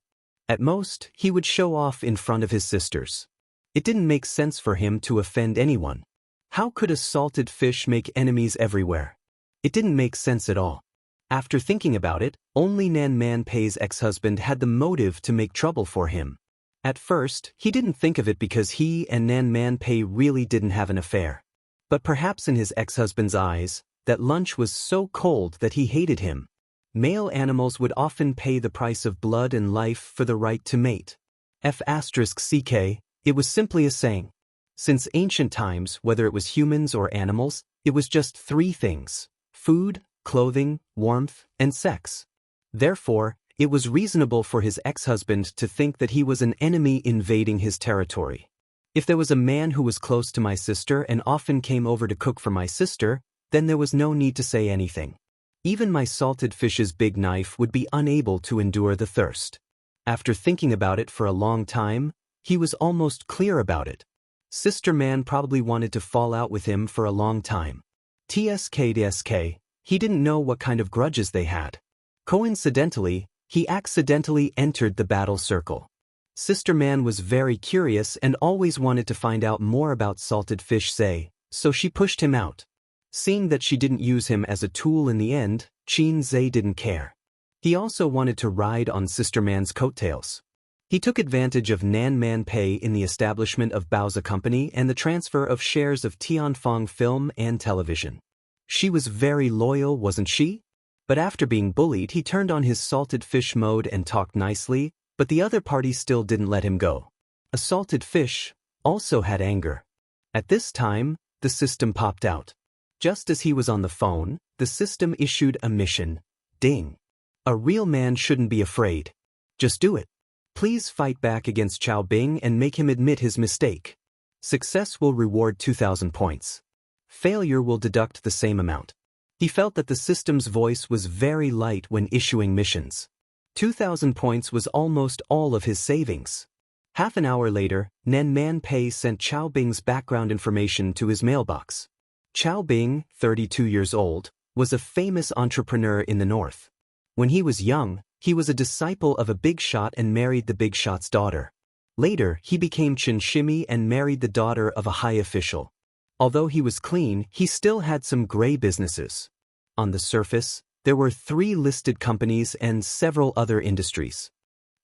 At most, he would show off in front of his sisters. It didn't make sense for him to offend anyone. How could a salted fish make enemies everywhere? It didn't make sense at all. After thinking about it, only Nan Man Pei's ex-husband had the motive to make trouble for him. At first, he didn't think of it because he and Nan Man Pei really didn't have an affair. But perhaps in his ex-husband's eyes, that lunch was so cold that he hated him. Male animals would often pay the price of blood and life for the right to mate. F***ck, it was simply a saying. Since ancient times, whether it was humans or animals, it was just three things: food, clothing, warmth, and sex. Therefore, it was reasonable for his ex-husband to think that he was an enemy invading his territory. If there was a man who was close to my sister and often came over to cook for my sister, then there was no need to say anything. Even my salted fish's big knife would be unable to endure the thirst. After thinking about it for a long time, he was almost clear about it. Sister Man probably wanted to fall out with him for a long time. TSK, he didn't know what kind of grudges they had. Coincidentally, he accidentally entered the battle circle. Sister Man was very curious and always wanted to find out more about salted fish Zhe, so she pushed him out. Seeing that she didn't use him as a tool in the end, Qin Zhe didn't care. He also wanted to ride on Sister Man's coattails. He took advantage of Nan Man Pei in the establishment of Baoza Company and the transfer of shares of Tianfeng Film and Television. She was very loyal, wasn't she? But after being bullied, he turned on his salted fish mode and talked nicely, but the other party still didn't let him go. A salted fish also had anger. At this time, the system popped out. Just as he was on the phone, the system issued a mission. Ding. A real man shouldn't be afraid. Just do it. Please fight back against Chao Bing and make him admit his mistake. Success will reward 2,000 points. Failure will deduct the same amount. He felt that the system's voice was very light when issuing missions. 2,000 points was almost all of his savings. Half an hour later, Nen Man Pei sent Chao Bing's background information to his mailbox. Chao Bing, 32 years old, was a famous entrepreneur in the north. When he was young, he was a disciple of a big shot and married the big shot's daughter. Later, he became Chen Shimi and married the daughter of a high official. Although he was clean, he still had some gray businesses. On the surface, there were 3 listed companies and several other industries.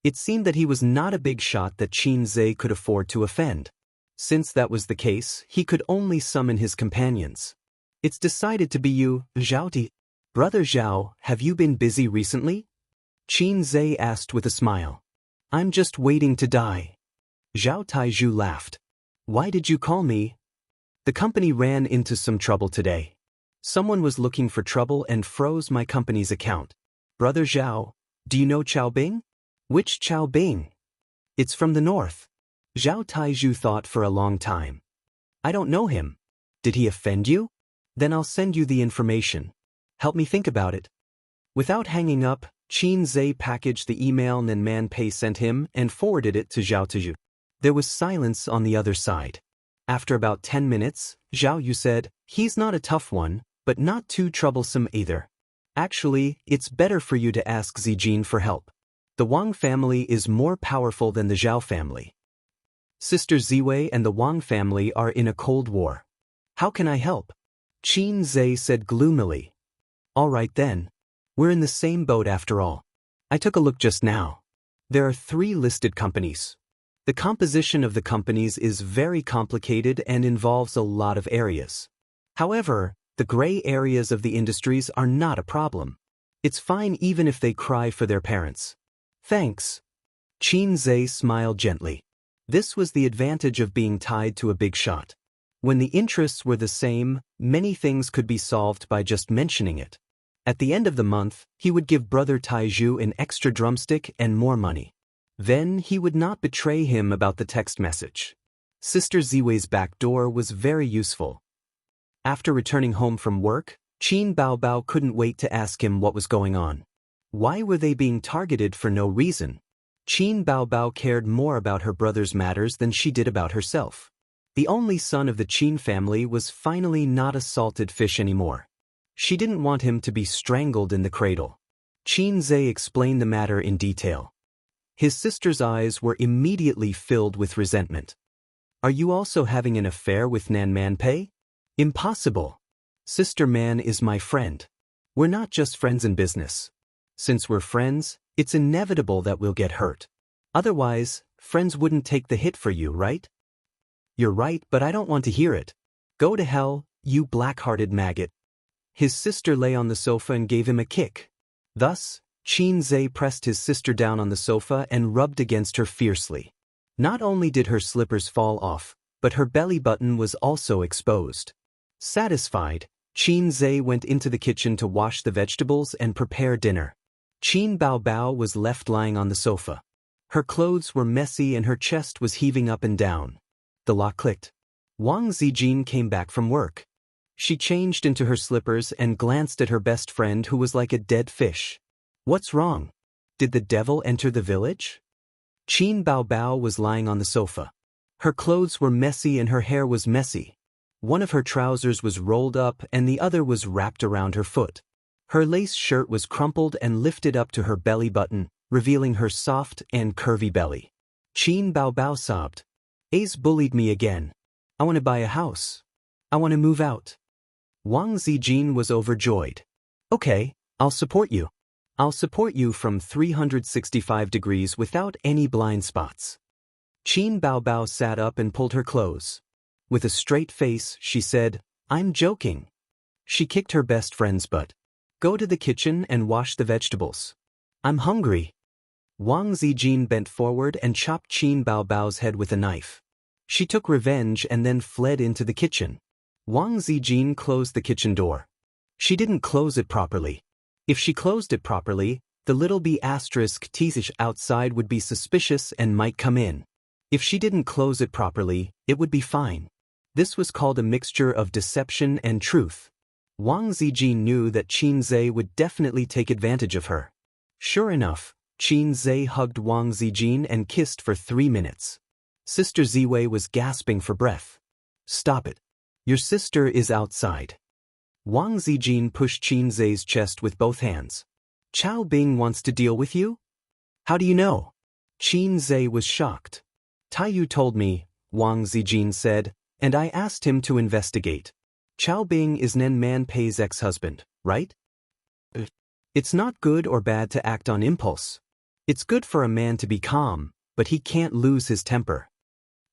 It seemed that he was not a big shot that Qin Zhe could afford to offend. Since that was the case, he could only summon his companions. It's decided to be you, Zhao Ti. Brother Zhao, have you been busy recently? Qin Zhe asked with a smile. I'm just waiting to die. Zhao Taizhu laughed. Why did you call me? The company ran into some trouble today. Someone was looking for trouble and froze my company's account. Brother Zhao, do you know Chao Bing? Which Chao Bing? It's from the north. Zhao Taizhu thought for a long time. I don't know him. Did he offend you? Then I'll send you the information. Help me think about it. Without hanging up, Qin Zhe packaged the email Nen Man Pei sent him and forwarded it to Zhao Taizhu. There was silence on the other side. After about 10 minutes, Zhao Yu said, he's not a tough one, but not too troublesome either. Actually, it's better for you to ask Zijin for help. The Wang family is more powerful than the Zhao family. Sister Ziwei and the Wang family are in a cold war. How can I help? Qin Zhe said gloomily. All right then. We're in the same boat after all. I took a look just now. There are 3 listed companies. The composition of the companies is very complicated and involves a lot of areas. However, the gray areas of the industries are not a problem. It's fine even if they cry for their parents. Thanks. Qin Zhe smiled gently. This was the advantage of being tied to a big shot. When the interests were the same, many things could be solved by just mentioning it. At the end of the month, he would give Brother Taizhu an extra drumstick and more money. Then he would not betray him about the text message. Sister Ziwei's back door was very useful. After returning home from work, Qin Baobao couldn't wait to ask him what was going on. Why were they being targeted for no reason? Qin Baobao cared more about her brother's matters than she did about herself. The only son of the Qin family was finally not a salted fish anymore. She didn't want him to be strangled in the cradle. Qin Zhe explained the matter in detail. His sister's eyes were immediately filled with resentment. Are you also having an affair with Nan Man Pei? Impossible. Sister Man is my friend. We're not just friends in business. Since we're friends, it's inevitable that we'll get hurt. Otherwise, friends wouldn't take the hit for you, right? You're right, but I don't want to hear it. Go to hell, you black-hearted maggot. His sister lay on the sofa and gave him a kick. Thus, Qin Zhe pressed his sister down on the sofa and rubbed against her fiercely. Not only did her slippers fall off, but her belly button was also exposed. Satisfied, Qin Zhe went into the kitchen to wash the vegetables and prepare dinner. Qin Baobao was left lying on the sofa. Her clothes were messy and her chest was heaving up and down. The lock clicked. Wang Zijin came back from work. She changed into her slippers and glanced at her best friend who was like a dead fish. What's wrong? Did the devil enter the village? Qin Baobao was lying on the sofa. Her clothes were messy and her hair was messy. One of her trousers was rolled up and the other was wrapped around her foot. Her lace shirt was crumpled and lifted up to her belly button, revealing her soft and curvy belly. Qin Baobao sobbed. A's bullied me again. I want to buy a house. I want to move out. Wang Zijin was overjoyed. Okay, I'll support you. I'll support you from 365 degrees without any blind spots. Qin Baobao sat up and pulled her clothes. With a straight face, she said, I'm joking. She kicked her best friend's butt. Go to the kitchen and wash the vegetables. I'm hungry. Wang Zijin bent forward and chopped Qin Baobao's head with a knife. She took revenge and then fled into the kitchen. Wang Zijin closed the kitchen door. She didn't close it properly. If she closed it properly, the little b** teasish outside would be suspicious and might come in. If she didn't close it properly, it would be fine. This was called a mixture of deception and truth. Wang Zijin knew that Qin Zhe would definitely take advantage of her. Sure enough, Qin Zhe hugged Wang Zijin and kissed for 3 minutes. Sister Ziwei was gasping for breath. Stop it. Your sister is outside. Wang Zijin pushed Qin Zhe's chest with both hands. Chao Bing wants to deal with you? How do you know? Qin Zhe was shocked. Taiyu told me, Wang Zijin said, and I asked him to investigate. Chao Bing is Nen Man Pei's ex-husband, right? It's not good or bad to act on impulse. It's good for a man to be calm, but he can't lose his temper.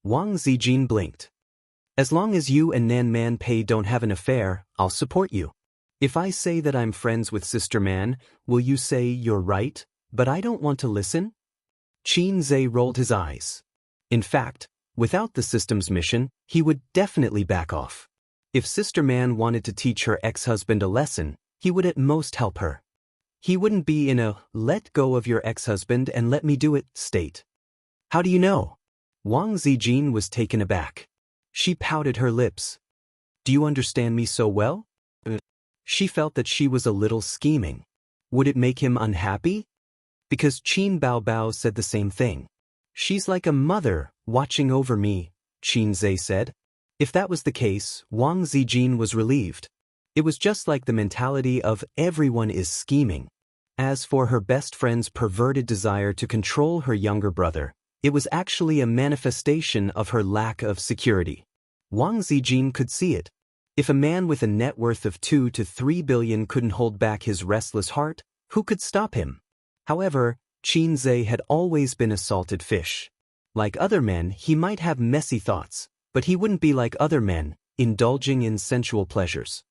Wang Zijin blinked. As long as you and Nan Man Pei don't have an affair, I'll support you. If I say that I'm friends with Sister Man, will you say you're right, but I don't want to listen? Qin Zhe rolled his eyes. In fact, without the system's mission, he would definitely back off. If Sister Man wanted to teach her ex-husband a lesson, he would at most help her. He wouldn't be in a let go of your ex-husband and let me do it state. How do you know? Wang Zijin was taken aback. She pouted her lips. Do you understand me so well? She felt that she was a little scheming. Would it make him unhappy? Because Qin Baobao said the same thing. She's like a mother watching over me, Qin Zhe said. If that was the case, Wang Zijin was relieved. It was just like the mentality of everyone is scheming. As for her best friend's perverted desire to control her younger brother, it was actually a manifestation of her lack of security. Wang Zijin could see it. If a man with a net worth of 2 to 3 billion couldn't hold back his restless heart, who could stop him? However, Qin Zhe had always been a salted fish. Like other men, he might have messy thoughts, but he wouldn't be like other men, indulging in sensual pleasures.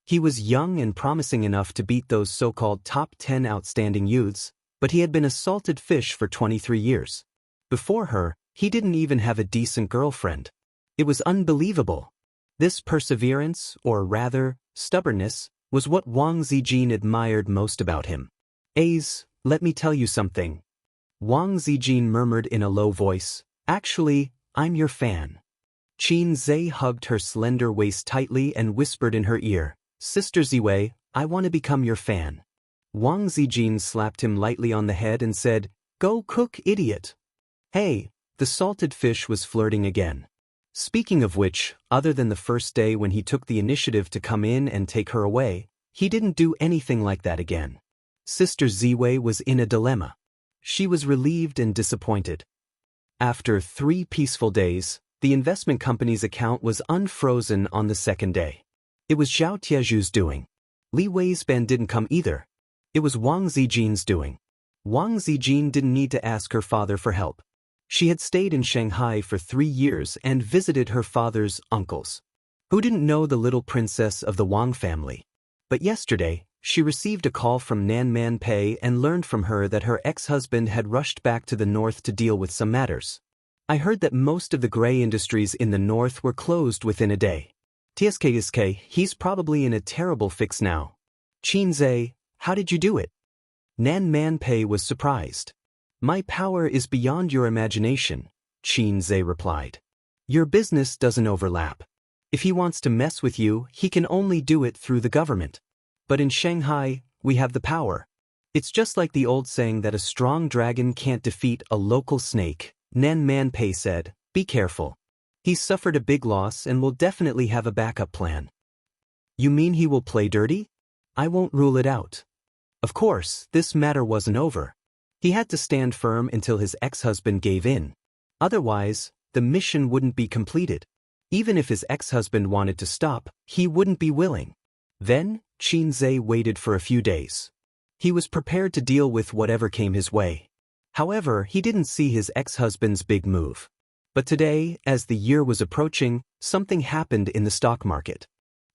He was young and promising enough to beat those so-called top 10 outstanding youths, but he had been a salted fish for 23 years. Before her, he didn't even have a decent girlfriend. It was unbelievable. This perseverance, or rather, stubbornness, was what Wang Zijin admired most about him. Let me tell you something. Wang Zijin murmured in a low voice, actually, I'm your fan. Qin Zhe hugged her slender waist tightly and whispered in her ear, Sister Ziwei, I want to become your fan. Wang Zijin slapped him lightly on the head and said, Go cook, idiot. Hey, the salted fish was flirting again. Speaking of which, other than the first day when he took the initiative to come in and take her away, he didn't do anything like that again. Sister Ziwei was in a dilemma. She was relieved and disappointed. After 3 peaceful days, the investment company's account was unfrozen on the second day. It was Zhao Tiezhu's doing. Li Weisban didn't come either. It was Wang Zijin's doing. Wang Zijin didn't need to ask her father for help. She had stayed in Shanghai for 3 years and visited her father's uncles. Who didn't know the little princess of the Wang family? But yesterday, she received a call from Nan Man Pei and learned from her that her ex-husband had rushed back to the north to deal with some matters. I heard that most of the gray industries in the north were closed within a day. TSK, he's probably in a terrible fix now. Qin Zhe, how did you do it? Nan Man Pei was surprised. My power is beyond your imagination, Qin Zhe replied. Your business doesn't overlap. If he wants to mess with you, he can only do it through the government. But in Shanghai, we have the power. It's just like the old saying that a strong dragon can't defeat a local snake, Nan Man Pei said, be careful. He's suffered a big loss and will definitely have a backup plan. You mean he will play dirty? I won't rule it out. Of course, this matter wasn't over. He had to stand firm until his ex-husband gave in. Otherwise, the mission wouldn't be completed. Even if his ex-husband wanted to stop, he wouldn't be willing. Then, Qin Zhe waited for a few days. He was prepared to deal with whatever came his way. However, he didn't see his ex-husband's big move. But today, as the year was approaching, something happened in the stock market.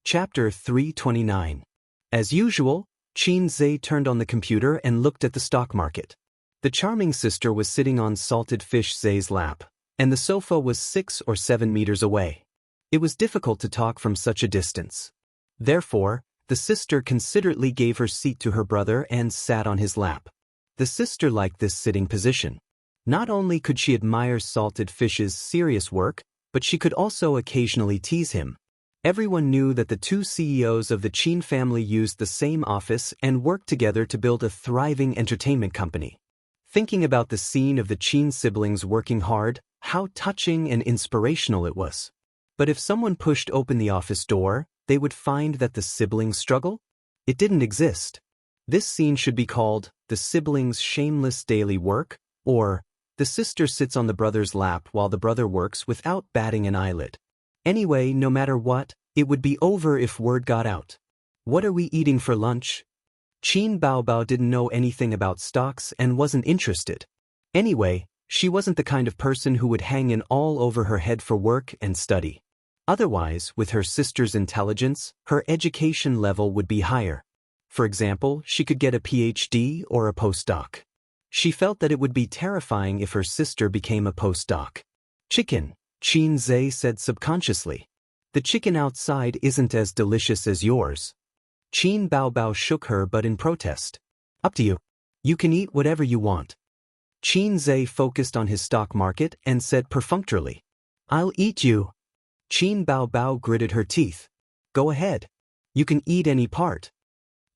Chapter 329. As usual, Qin Zhe turned on the computer and looked at the stock market. The charming sister was sitting on salted fish Zhe's lap, and the sofa was 6 or 7 meters away. It was difficult to talk from such a distance. Therefore, the sister considerately gave her seat to her brother and sat on his lap. The sister liked this sitting position. Not only could she admire salted fish's serious work, but she could also occasionally tease him. Everyone knew that the 2 CEOs of the Qin family used the same office and worked together to build a thriving entertainment company. Thinking about the scene of the Chin siblings working hard, how touching and inspirational it was. But if someone pushed open the office door, they would find that the siblings' struggle? It didn't exist. This scene should be called The Siblings' Shameless Daily Work, or The Sister Sits on the Brother's Lap while the brother works without batting an eyelid. Anyway, no matter what, it would be over if word got out. What are we eating for lunch? Chin Baobao didn't know anything about stocks and wasn't interested. Anyway, she wasn't the kind of person who would hang in all over her head for work and study. Otherwise, with her sister's intelligence, her education level would be higher. For example, she could get a PhD or a postdoc. She felt that it would be terrifying if her sister became a postdoc. Chicken, Chin Zhe said subconsciously. The chicken outside isn't as delicious as yours. Chin Baobao shook her butt in protest. Up to you. You can eat whatever you want. Chin Zhe focused on his stock market and said perfunctorily, I'll eat you. Chin Baobao gritted her teeth. Go ahead. You can eat any part.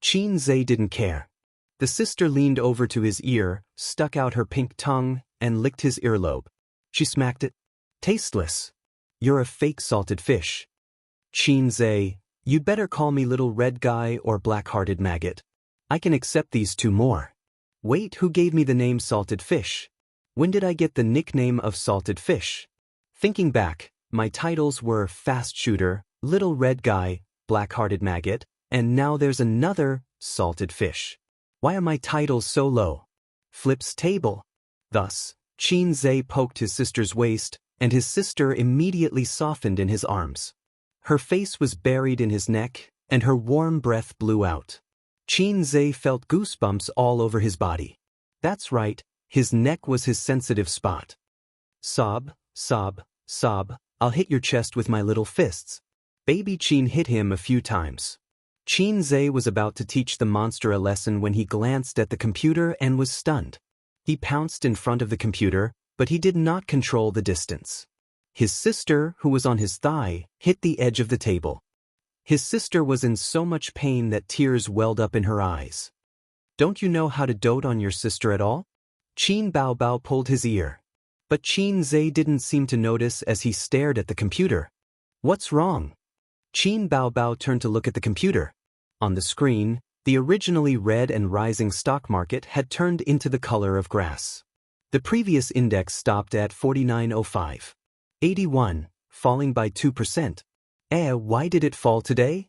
Chin Zhe didn't care. The sister leaned over to his ear, stuck out her pink tongue, and licked his earlobe. She smacked it. Tasteless. You're a fake salted fish. Chin Zhe, you'd better call me little red guy or black-hearted maggot. I can accept these two more. Wait, who gave me the name salted fish? When did I get the nickname of salted fish? Thinking back, my titles were fast shooter, little red guy, black-hearted maggot, and now there's another salted fish. Why are my titles so low? Flips table. Thus, Chin Zhe poked his sister's waist, and his sister immediately softened in his arms. Her face was buried in his neck, and her warm breath blew out. Chin Zhe felt goosebumps all over his body. That's right, his neck was his sensitive spot. Sob, sob, sob, I'll hit your chest with my little fists. Baby Chin hit him a few times. Chin Zhe was about to teach the monster a lesson when he glanced at the computer and was stunned. He pounced in front of the computer, but he did not control the distance. His sister, who was on his thigh, hit the edge of the table. His sister was in so much pain that tears welled up in her eyes. Don't you know how to dote on your sister at all? Chin Baobao pulled his ear. But Chin Zhe didn't seem to notice as he stared at the computer. What's wrong? Chin Baobao turned to look at the computer. On the screen, the originally red and rising stock market had turned into the color of grass. The previous index stopped at 49.05. 81, falling by 2%. Why did it fall today?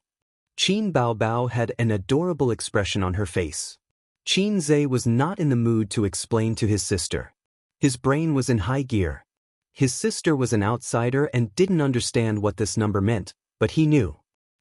Chin Baobao had an adorable expression on her face. Chin Zhe was not in the mood to explain to his sister. His brain was in high gear. His sister was an outsider and didn't understand what this number meant, but he knew.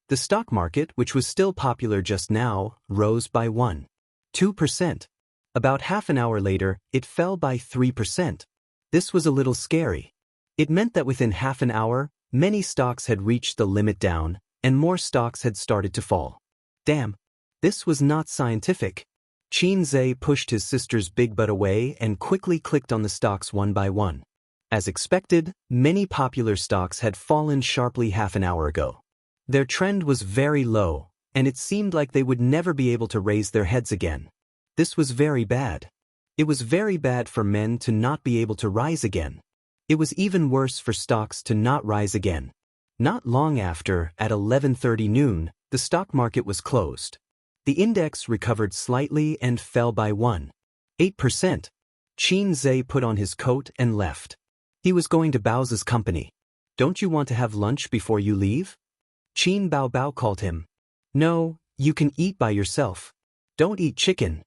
The stock market, which was still popular just now, rose by 2%. About half an hour later, it fell by 3%. This was a little scary. It meant that within half an hour, many stocks had reached the limit down, and more stocks had started to fall. Damn, this was not scientific. Chin Zhe pushed his sister's big butt away and quickly clicked on the stocks one by one. As expected, many popular stocks had fallen sharply half an hour ago. Their trend was very low, and it seemed like they would never be able to raise their heads again. This was very bad. It was very bad for men to not be able to rise again. It was even worse for stocks to not rise again. Not long after, at 11:30 noon, the stock market was closed. The index recovered slightly and fell by 1.8%. Chin Zhe put on his coat and left. He was going to Bao's company. Don't you want to have lunch before you leave? Chin Baobao called him. No, you can eat by yourself. Don't eat chicken.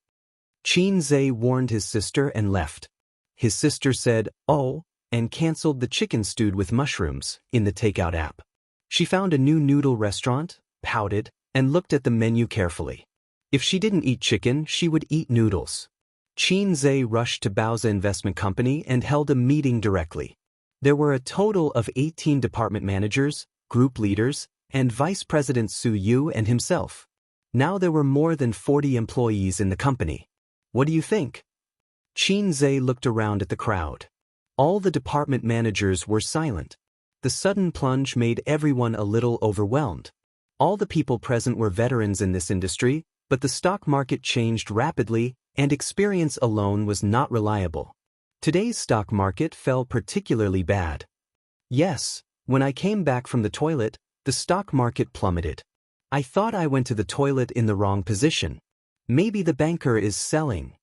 Chin Zhe warned his sister and left. His sister said, oh, and canceled the chicken stewed with mushrooms in the takeout app. She found a new noodle restaurant, pouted, and looked at the menu carefully. If she didn't eat chicken, she would eat noodles. Chin Zhe rushed to Bao's investment company and held a meeting directly. There were a total of 18 department managers, group leaders, and Vice President Su Yu and himself. Now there were more than 40 employees in the company. What do you think? Chin Zhe looked around at the crowd. All the department managers were silent. The sudden plunge made everyone a little overwhelmed. All the people present were veterans in this industry, but the stock market changed rapidly, and experience alone was not reliable. Today's stock market fell particularly bad. Yes, when I came back from the toilet, the stock market plummeted. I thought I went to the toilet in the wrong position. Maybe the banker is selling.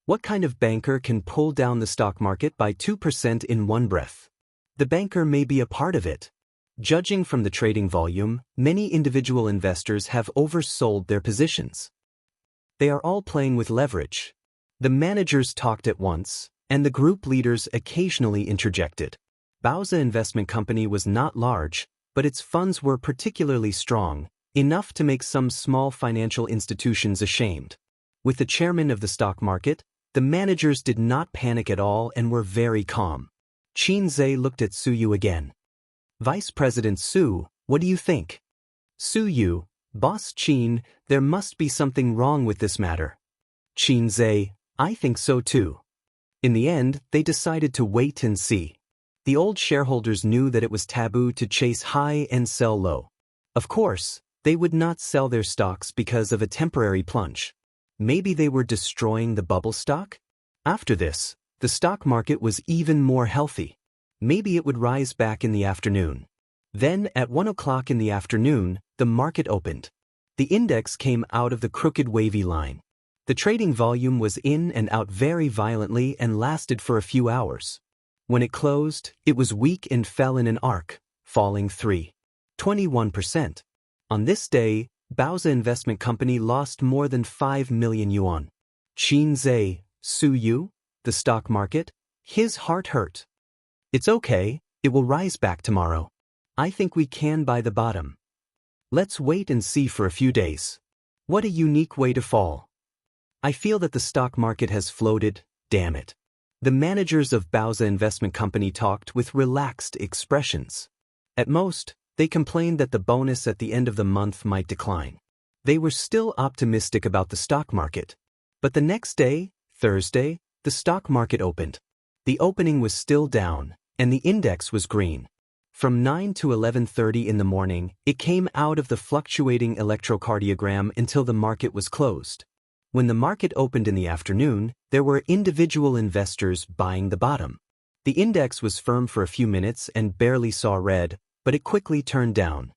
What kind of banker can pull down the stock market by 2% in one breath? The banker may be a part of it. Judging from the trading volume, many individual investors have oversold their positions. They are all playing with leverage. The managers talked at once, and the group leaders occasionally interjected. Bauza Investment Company was not large, but its funds were particularly strong, enough to make some small financial institutions ashamed. With the chairman of the stock market, the managers did not panic at all and were very calm. Qin Zhe looked at Su Yu again. Vice President Su, what do you think? Su Yu, Boss Qin, there must be something wrong with this matter. Qin Zhe, I think so too. In the end, they decided to wait and see. The old shareholders knew that it was taboo to chase high and sell low. Of course, they would not sell their stocks because of a temporary plunge. Maybe they were destroying the bubble stock? After this, the stock market was even more healthy. Maybe it would rise back in the afternoon. Then, at 1 o'clock in the afternoon, the market opened. The index came out of the crooked wavy line. The trading volume was in and out very violently and lasted for a few hours. When it closed, it was weak and fell in an arc, falling 3.21%. On this day, Bauza Investment Company lost more than 5 million yuan. Qin Zhe, Su Yu, the stock market, his heart hurt. It's okay, it will rise back tomorrow. I think we can buy the bottom. Let's wait and see for a few days. What a unique way to fall. I feel that the stock market has floated, damn it. The managers of Bauza Investment Company talked with relaxed expressions. At most, they complained that the bonus at the end of the month might decline. They were still optimistic about the stock market. But the next day, Thursday, the stock market opened. The opening was still down, and the index was green. From 9 to 11:30 in the morning, it came out of the fluctuating electrocardiogram until the market was closed. When the market opened in the afternoon, there were individual investors buying the bottom. The index was firm for a few minutes and barely saw red, but it quickly turned down.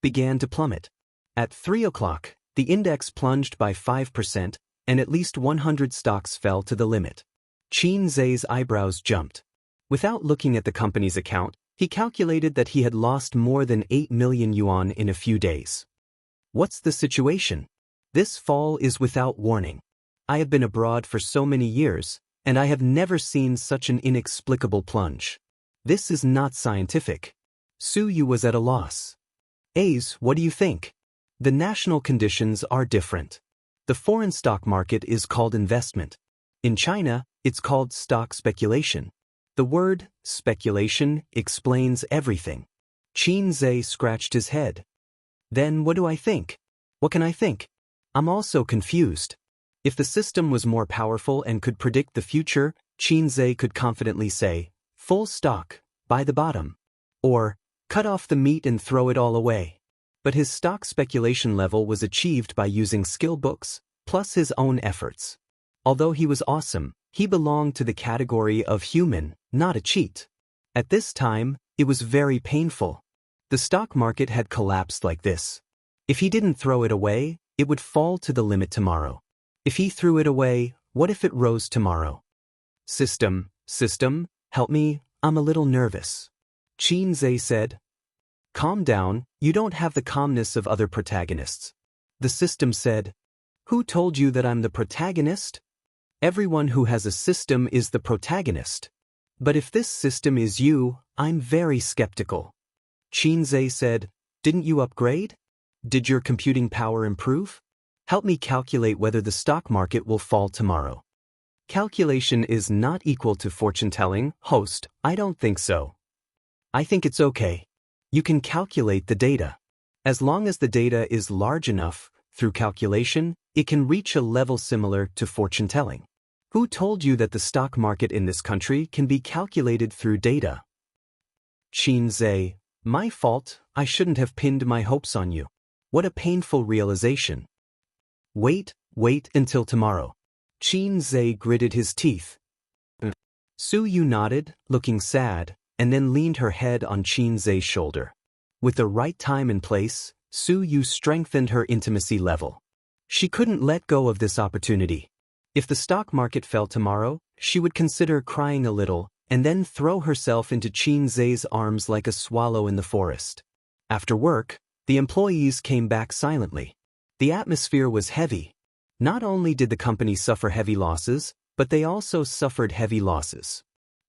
Began to plummet. At 3 o'clock, the index plunged by 5%, and at least 100 stocks fell to the limit. Qin Zhe's eyebrows jumped. Without looking at the company's account, he calculated that he had lost more than 8 million yuan in a few days. What's the situation? This fall is without warning. I have been abroad for so many years, and I have never seen such an inexplicable plunge. This is not scientific. Su Yu was at a loss. Ace, what do you think? The national conditions are different. The foreign stock market is called investment. In China, it's called stock speculation. The word speculation explains everything. Qin Zhe scratched his head. Then what do I think? What can I think? I'm also confused. If the system was more powerful and could predict the future, Qin Zhe could confidently say, full stock, buy the bottom. Or, cut off the meat and throw it all away. But his stock speculation level was achieved by using skill books, plus his own efforts. Although he was awesome, he belonged to the category of human, not a cheat. At this time, it was very painful. The stock market had collapsed like this. If he didn't throw it away, it would fall to the limit tomorrow. If he threw it away, what if it rose tomorrow? System, help me, I'm a little nervous. Qin Zhe said. Calm down, you don't have the calmness of other protagonists. The system said. Who told you that I'm the protagonist? Everyone who has a system is the protagonist. But if this system is you, I'm very skeptical. Qin Zhe said, didn't you upgrade? Did your computing power improve? Help me calculate whether the stock market will fall tomorrow. Calculation is not equal to fortune-telling, host, I don't think so. I think it's okay. You can calculate the data. As long as the data is large enough, through calculation, it can reach a level similar to fortune-telling. Who told you that the stock market in this country can be calculated through data? Qin Zhe, my fault, I shouldn't have pinned my hopes on you. What a painful realization. Wait until tomorrow. Qin Zhe gritted his teeth. Su Yu nodded, looking sad, and then leaned her head on Qin Zhe's shoulder. With the right time and place, Su Yu strengthened her intimacy level. She couldn't let go of this opportunity. If the stock market fell tomorrow, she would consider crying a little, and then throw herself into Qin Zhe's arms like a swallow in the forest. After work, the employees came back silently. The atmosphere was heavy. Not only did the company suffer heavy losses, but they also suffered heavy losses.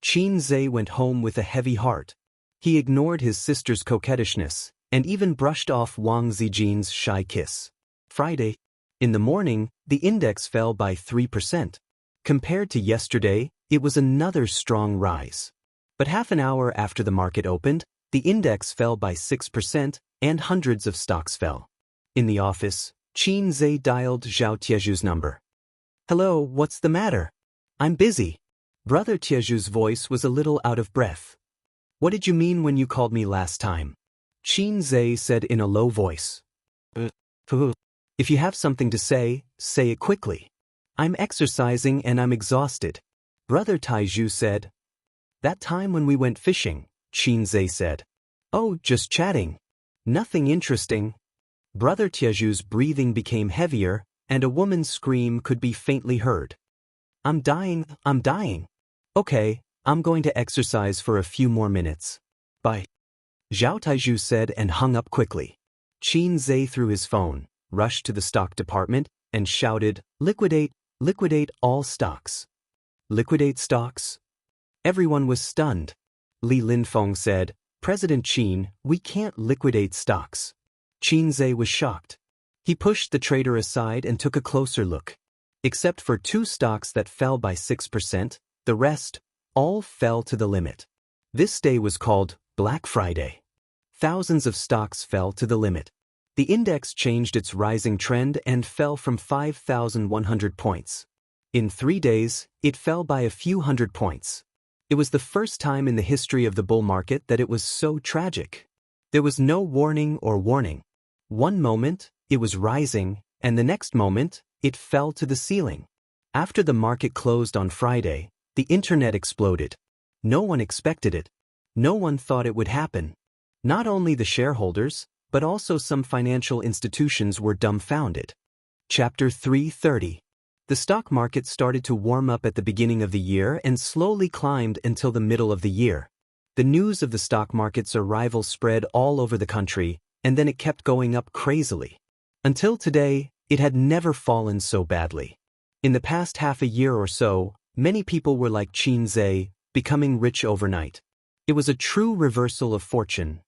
Qin Zhe went home with a heavy heart. He ignored his sister's coquettishness, and even brushed off Wang Zijin's shy kiss. Friday. In the morning, the index fell by 3%. Compared to yesterday, it was another strong rise. But half an hour after the market opened, the index fell by 6%, and hundreds of stocks fell. In the office, Qin Zhe dialed Zhao Tieju's number. "Hello, what's the matter?" "I'm busy." Brother Tieju's voice was a little out of breath. "What did you mean when you called me last time?" Qin Zhe said in a low voice. "If you have something to say it quickly." "I'm exercising and I'm exhausted." Brother Taiju said. "That time when we went fishing," Qin Zhe said. "Oh, just chatting. Nothing interesting." Brother Tieju's breathing became heavier, and a woman's scream could be faintly heard. I'm dying. Okay, I'm going to exercise for a few more minutes. Bye." Zhao Taiju said and hung up quickly. Qin Zhe threw his phone, rushed to the stock department, and shouted, Liquidate all stocks." "Liquidate stocks?" Everyone was stunned. Li Linfeng said, "President Qin, we can't liquidate stocks." Qin Zhe was shocked. He pushed the trader aside and took a closer look. Except for 2 stocks that fell by 6%, the rest, all fell to the limit. This day was called Black Friday. Thousands of stocks fell to the limit. The index changed its rising trend and fell from 5,100 points. In 3 days, it fell by a few hundred points. It was the first time in the history of the bull market that it was so tragic. There was no warning or warning. One moment, it was rising, and the next moment, it fell to the ceiling. After the market closed on Friday, the internet exploded. No one expected it. No one thought it would happen. Not only the shareholders, but also some financial institutions were dumbfounded. Chapter 330. The stock market started to warm up at the beginning of the year and slowly climbed until the middle of the year. The news of the stock market's arrival spread all over the country, and then it kept going up crazily. Until today, it had never fallen so badly. In the past half a year or so, many people were like Qin Zhe, becoming rich overnight. It was a true reversal of fortune.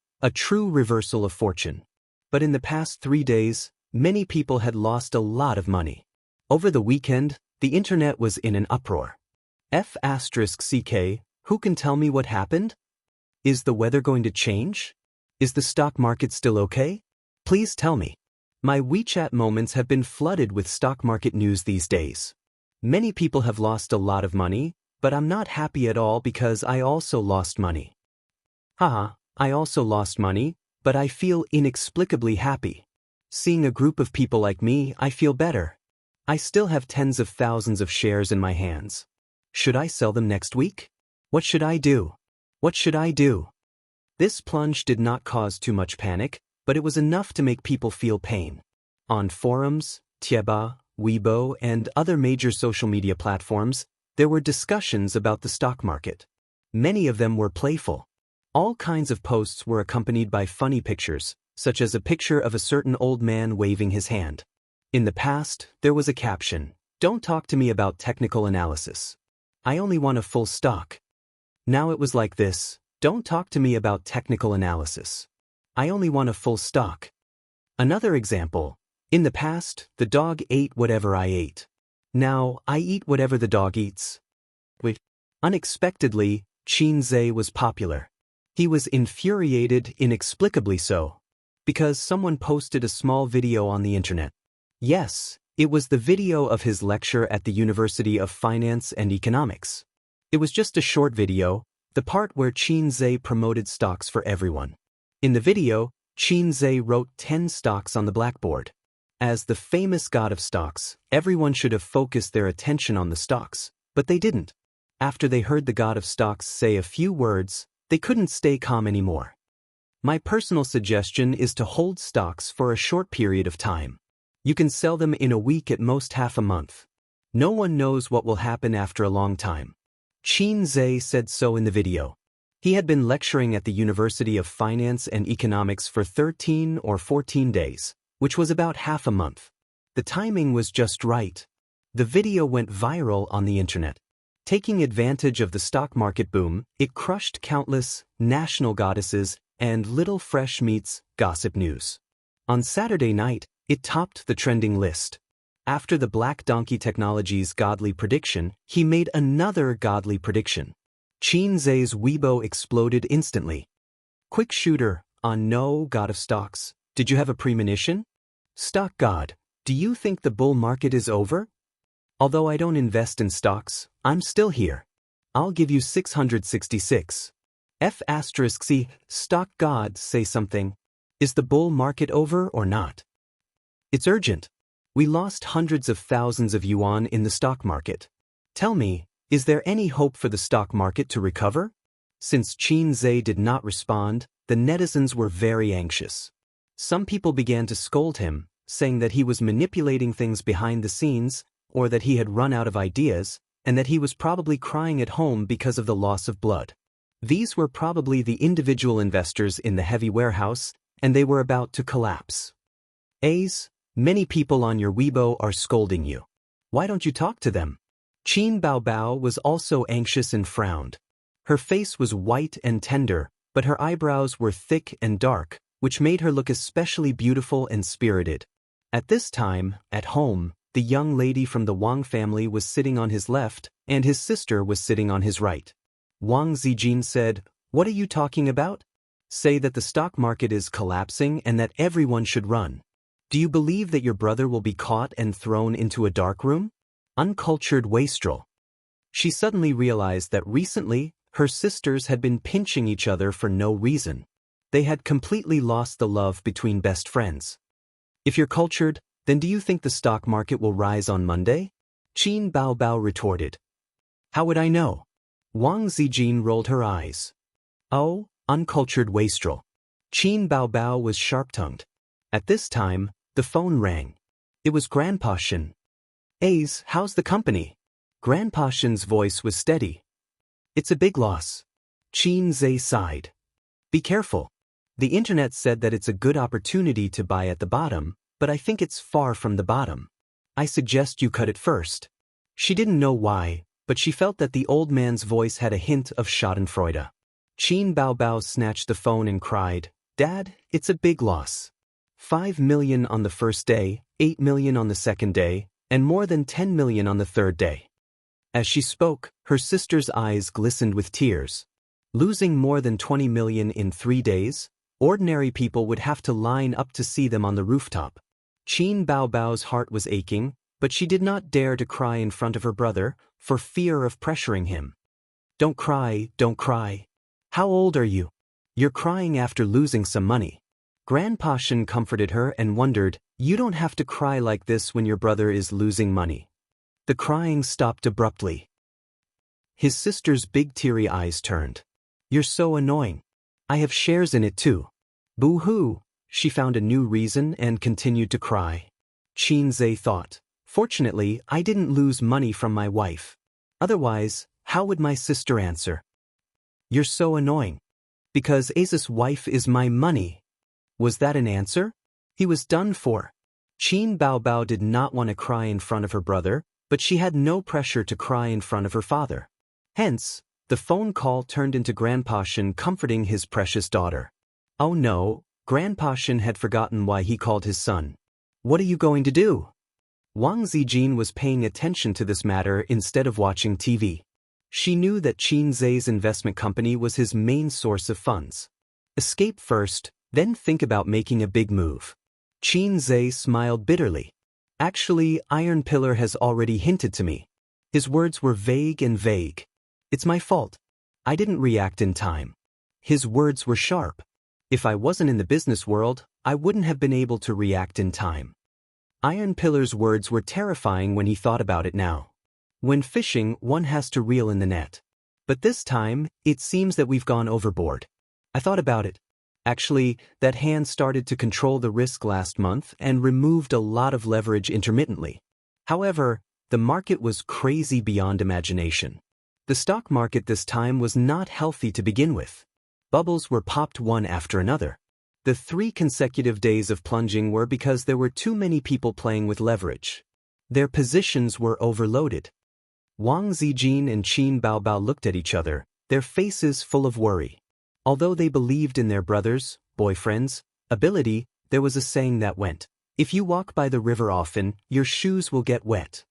But in the past 3 days, many people had lost a lot of money. Over the weekend, the internet was in an uproar. F***CK, who can tell me what happened? Is the weather going to change? Is the stock market still okay? Please tell me. My WeChat moments have been flooded with stock market news these days. Many people have lost a lot of money, but I'm not happy at all because I also lost money. Haha, I also lost money, but I feel inexplicably happy. Seeing a group of people like me, I feel better. I still have tens of thousands of shares in my hands. Should I sell them next week? What should I do? This plunge did not cause too much panic, but it was enough to make people feel pain. On forums, Tieba, Weibo, and other major social media platforms, there were discussions about the stock market. Many of them were playful. All kinds of posts were accompanied by funny pictures, such as a picture of a certain old man waving his hand. In the past, there was a caption, "Don't talk to me about technical analysis. I only want a full stock." Now it was like this, "Don't talk to me about technical analysis. I only want a full stock." Another example, in the past, the dog ate whatever I ate. Now, I eat whatever the dog eats. Wait. Unexpectedly, Qin Zhe was popular. He was infuriated, inexplicably so, because someone posted a small video on the internet. Yes, it was the video of his lecture at the University of Finance and Economics. It was just a short video, the part where Qin Zhe promoted stocks for everyone. In the video, Qin Zhe wrote 10 stocks on the blackboard. As the famous god of stocks, everyone should have focused their attention on the stocks, but they didn't. After they heard the god of stocks say a few words, they couldn't stay calm anymore. My personal suggestion is to hold stocks for a short period of time. You can sell them in a week, at most half a month. No one knows what will happen after a long time. Qin Zhe said so in the video. He had been lecturing at the University of Finance and Economics for 13 or 14 days, which was about half a month. The timing was just right. The video went viral on the internet. Taking advantage of the stock market boom, it crushed countless national goddesses and Little Fresh Meat's gossip news. On Saturday night, it topped the trending list. After the Black Donkey Technologies godly prediction, he made another godly prediction. Qin Zhe's Weibo exploded instantly. Quick shooter, on no god of stocks. Did you have a premonition? Stock god, do you think the bull market is over? Although I don't invest in stocks, I'm still here. I'll give you 666. F*C, stock gods, say something. Is the bull market over or not? It's urgent. We lost hundreds of thousands of yuan in the stock market. Tell me, is there any hope for the stock market to recover? Since Qin Zhe did not respond, the netizens were very anxious. Some people began to scold him, saying that he was manipulating things behind the scenes, or that he had run out of ideas, and that he was probably crying at home because of the loss of blood. These were probably the individual investors in the heavy warehouse, and they were about to collapse. Many people on your Weibo are scolding you. Why don't you talk to them? Qin Baobao was also anxious and frowned. Her face was white and tender, but her eyebrows were thick and dark, which made her look especially beautiful and spirited. At this time, at home, the young lady from the Wang family was sitting on his left, and his sister was sitting on his right. Wang Zijin said, "What are you talking about? Say that the stock market is collapsing and that everyone should run. Do you believe that your brother will be caught and thrown into a dark room? Uncultured wastrel." She suddenly realized that recently, her sisters had been pinching each other for no reason. They had completely lost the love between best friends. If you're cultured, then do you think the stock market will rise on Monday? Qin Baobao retorted. How would I know? Wang Zijin rolled her eyes. Oh, uncultured wastrel. Qin Baobao was sharp-tongued. At this time, the phone rang. It was Grandpa Shen. How's the company? Grandpa Shen's voice was steady. It's a big loss. Qin Zhe sighed. Be careful. The internet said that it's a good opportunity to buy at the bottom, but I think it's far from the bottom. I suggest you cut it first. She didn't know why, but she felt that the old man's voice had a hint of schadenfreude. Qin Baobao snatched the phone and cried, Dad, it's a big loss. 5 million on the first day, 8 million on the second day, and more than 10 million on the third day. As she spoke, her sister's eyes glistened with tears. Losing more than 20 million in 3 days? Ordinary people would have to line up to see them on the rooftop. Qin Baobao's heart was aching, but she did not dare to cry in front of her brother, for fear of pressuring him. Don't cry, don't cry. How old are you? You're crying after losing some money. Grandpa Shen comforted her and wondered, you don't have to cry like this when your brother is losing money. The crying stopped abruptly. His sister's big teary eyes turned. You're so annoying. I have shares in it too. Boo-hoo. She found a new reason and continued to cry. Qin Zhe thought, fortunately, I didn't lose money from my wife. Otherwise, how would my sister answer? You're so annoying. Because Asa's wife is my money. Was that an answer? He was done for. Qin Baobao did not want to cry in front of her brother, but she had no pressure to cry in front of her father. Hence, the phone call turned into Grandpa Shen comforting his precious daughter. Oh no, Grandpa Shen had forgotten why he called his son. What are you going to do? Wang Zijin was paying attention to this matter instead of watching TV. She knew that Qin Zhe's investment company was his main source of funds. Escape first, then think about making a big move. Qin Zhe smiled bitterly. Actually, Iron Pillar has already hinted to me. His words were vague and vague. It's my fault. I didn't react in time. His words were sharp. If I wasn't in the business world, I wouldn't have been able to react in time. Iron Pillar's words were terrifying when he thought about it now. When fishing, one has to reel in the net. But this time, it seems that we've gone overboard. I thought about it. Actually, that hand started to control the risk last month and removed a lot of leverage intermittently. However, the market was crazy beyond imagination. The stock market this time was not healthy to begin with. Bubbles were popped one after another. The 3 consecutive days of plunging were because there were too many people playing with leverage. Their positions were overloaded. Wang Zijin and Qin Baobao looked at each other, their faces full of worry. Although they believed in their brothers, boyfriends, ability, there was a saying that went, "If you walk by the river often, your shoes will get wet."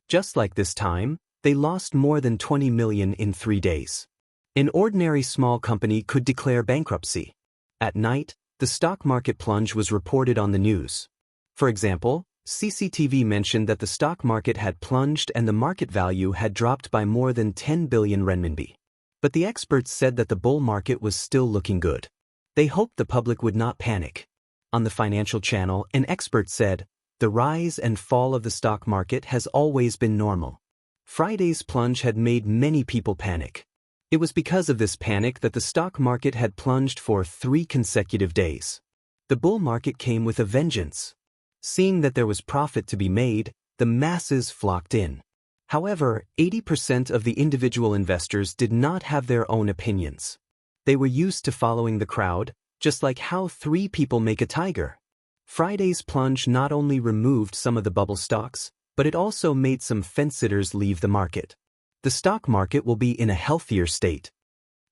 Just like this time, they lost more than 20 million in 3 days. An ordinary small company could declare bankruptcy. At night, the stock market plunge was reported on the news. For example, CCTV mentioned that the stock market had plunged and the market value had dropped by more than 10 billion renminbi. But the experts said that the bull market was still looking good. They hoped the public would not panic. On the financial channel, an expert said, "The rise and fall of the stock market has always been normal." Friday's plunge had made many people panic. It was because of this panic that the stock market had plunged for 3 consecutive days. The bull market came with a vengeance. Seeing that there was profit to be made, the masses flocked in. However, 80% of the individual investors did not have their own opinions. They were used to following the crowd, just like how 3 people make a tiger. Friday's plunge not only removed some of the bubble stocks, but it also made some fence-sitters leave the market. The stock market will be in a healthier state.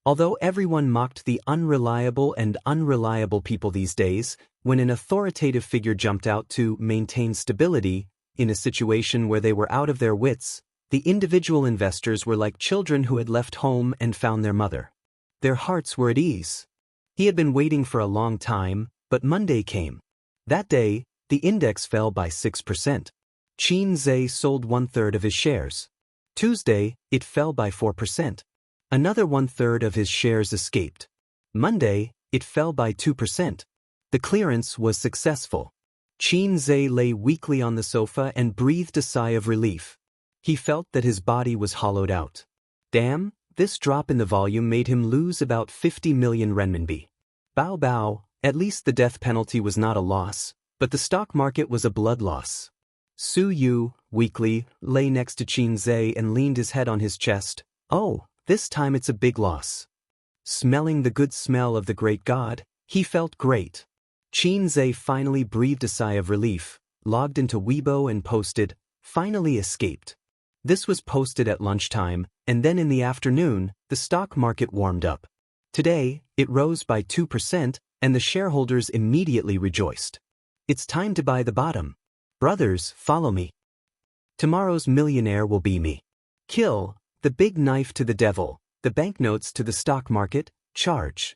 Although everyone mocked the unreliable people these days, when an authoritative figure jumped out to maintain stability, in a situation where they were out of their wits, the individual investors were like children who had left home and found their mother. Their hearts were at ease. He had been waiting for a long time, but Monday came. That day, the index fell by 6%. Qin Zhe sold 1/3 of his shares. Tuesday, it fell by 4%. Another 1/3 of his shares escaped. Monday, it fell by 2%. The clearance was successful. Qin Zhe lay weakly on the sofa and breathed a sigh of relief. He felt that his body was hollowed out. Damn, this drop in the volume made him lose about 50 million renminbi. Bao Bao, at least the death penalty was not a loss, but the stock market was a blood loss. Su Yu, weakly, lay next to Qin Zhe and leaned his head on his chest. "Oh, this time it's a big loss." Smelling the good smell of the great god, he felt great. Qin Zhe finally breathed a sigh of relief, logged into Weibo and posted, "Finally escaped." This was posted at lunchtime, and then in the afternoon, the stock market warmed up. Today, it rose by 2%, and the shareholders immediately rejoiced. "It's time to buy the bottom. Brothers, follow me. Tomorrow's millionaire will be me." Kill, the big knife to the devil, the banknotes to the stock market, charge.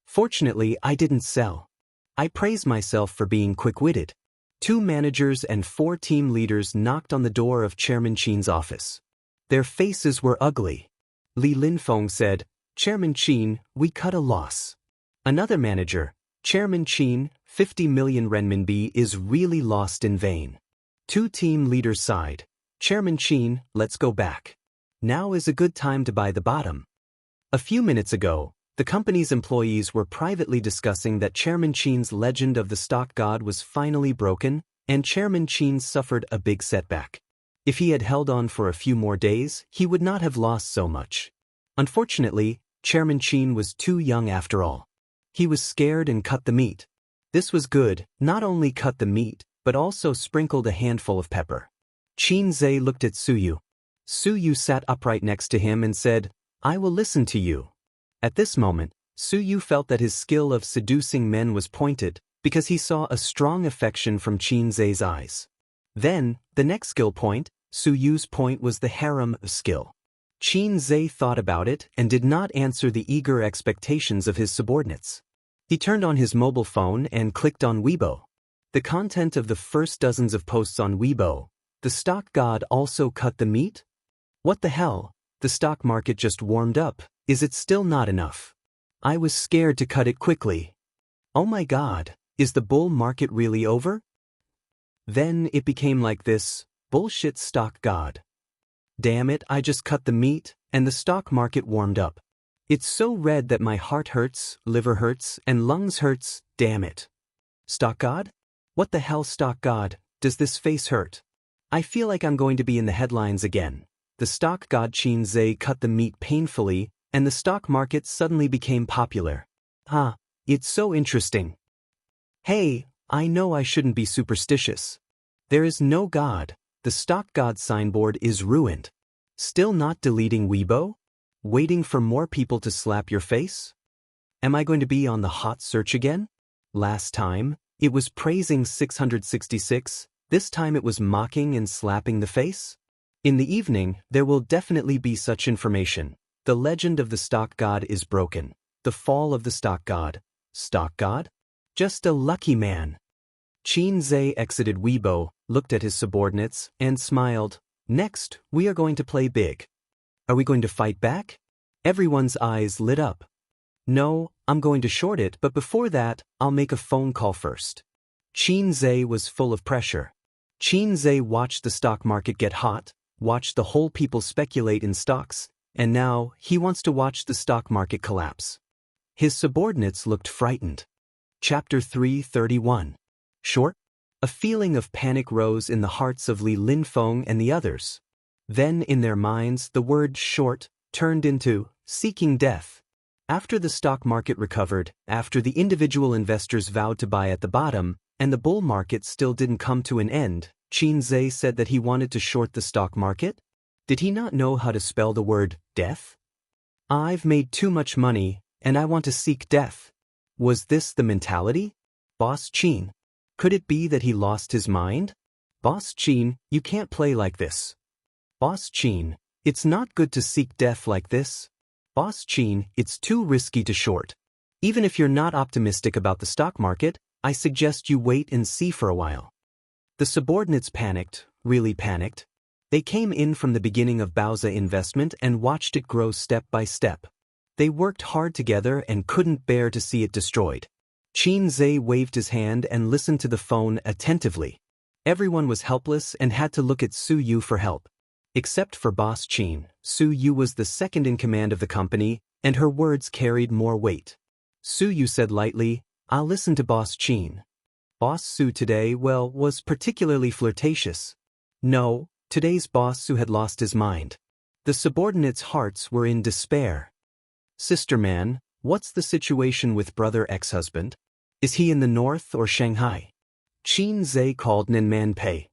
Fortunately, I didn't sell. I praise myself for being quick-witted. 2 managers and 4 team leaders knocked on the door of Chairman Qin's office. Their faces were ugly. Li Linfeng said, "Chairman Qin, we cut a loss." Another manager, "Chairman Qin, 50 million renminbi is really lost in vain." 2 team leaders sighed. "Chairman Qin, let's go back. Now is a good time to buy the bottom." A few minutes ago, the company's employees were privately discussing that Chairman Qin's legend of the stock god was finally broken, and Chairman Qin suffered a big setback. If he had held on for a few more days, he would not have lost so much. Unfortunately, Chairman Qin was too young after all. He was scared and cut the meat. This was good, not only cut the meat, but also sprinkled a handful of pepper. Qin Zhe looked at Su Yu. Su Yu sat upright next to him and said, "I will listen to you." At this moment, Su Yu felt that his skill of seducing men was pointed, because he saw a strong affection from Qin Zhe's eyes. Then, the next skill point, Su Yu's point was the harem skill. Qin Zhe thought about it and did not answer the eager expectations of his subordinates. He turned on his mobile phone and clicked on Weibo. The content of the first dozens of posts on Weibo, "The stock god also cut the meat? What the hell? The stock market just warmed up. Is it still not enough? I was scared to cut it quickly. Oh my god, is the bull market really over?" Then it became like this: bullshit stock god. Damn it, I just cut the meat, and the stock market warmed up. It's so red that my heart hurts, liver hurts, and lungs hurts, damn it. Stock god? What the hell, stock god, does this face hurt? I feel like I'm going to be in the headlines again. The stock god Qin Zhe cut the meat painfully, and the stock market suddenly became popular. It's so interesting. Hey, I know I shouldn't be superstitious. There is no god. The stock god signboard is ruined. Still not deleting Weibo? Waiting for more people to slap your face? Am I going to be on the hot search again? Last time, it was praising 666, this time it was mocking and slapping the face? In the evening, there will definitely be such information. The legend of the stock god is broken. The fall of the stock god. Stock god? Just a lucky man. Qin Zhe exited Weibo, looked at his subordinates, and smiled. Next, we are going to play big. Are we going to fight back? Everyone's eyes lit up. No, I'm going to short it, but before that, I'll make a phone call first. Qin Zhe was full of pressure. Qin Zhe watched the stock market get hot, watched the whole people speculate in stocks, and now he wants to watch the stock market collapse. His subordinates looked frightened. Chapter 331. Short? A feeling of panic rose in the hearts of Li Linfeng and the others. Then in their minds the word short turned into seeking death. After the stock market recovered, after the individual investors vowed to buy at the bottom, and the bull market still didn't come to an end, Qin Zhe said that he wanted to short the stock market? Did he not know how to spell the word death? I've made too much money, and I want to seek death. Was this the mentality? Boss Qin. Could it be that he lost his mind? Boss Qin, you can't play like this. Boss Qin, it's not good to seek death like this. Boss Qin, it's too risky to short. Even if you're not optimistic about the stock market, I suggest you wait and see for a while. The subordinates panicked, really panicked. They came in from the beginning of Baoza investment and watched it grow step by step. They worked hard together and couldn't bear to see it destroyed. Qin Zhe waved his hand and listened to the phone attentively. Everyone was helpless and had to look at Su Yu for help. Except for Boss Qin, Su Yu was the second in command of the company, and her words carried more weight. Su Yu said lightly, I'll listen to Boss Qin. Boss Su today, was particularly flirtatious. No, today's Boss Su had lost his mind. The subordinates' hearts were in despair. Sister man, what's the situation with brother ex-husband? Is he in the north or Shanghai? Qin Zhe called Ninman Pei.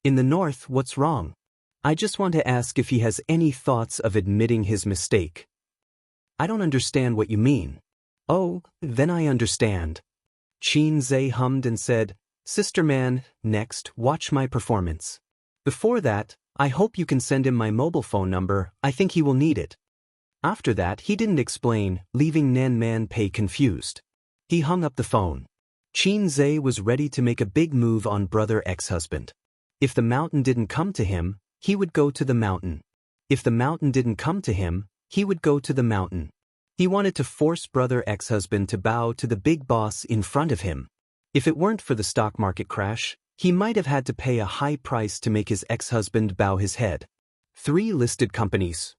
In the north, what's wrong? I just want to ask if he has any thoughts of admitting his mistake. I don't understand what you mean. Oh, then I understand. Qin Zhe hummed and said, Sister man, next, watch my performance. Before that, I hope you can send him my mobile phone number, I think he will need it. After that he didn't explain, leaving Ninman Pei confused. He hung up the phone. Qin Zhe was ready to make a big move on brother ex-husband. If the mountain didn't come to him, he would go to the mountain. If the mountain didn't come to him, he would go to the mountain. He wanted to force brother ex-husband to bow to the big boss in front of him. If it weren't for the stock market crash, he might have had to pay a high price to make his ex-husband bow his head. 3 listed companies.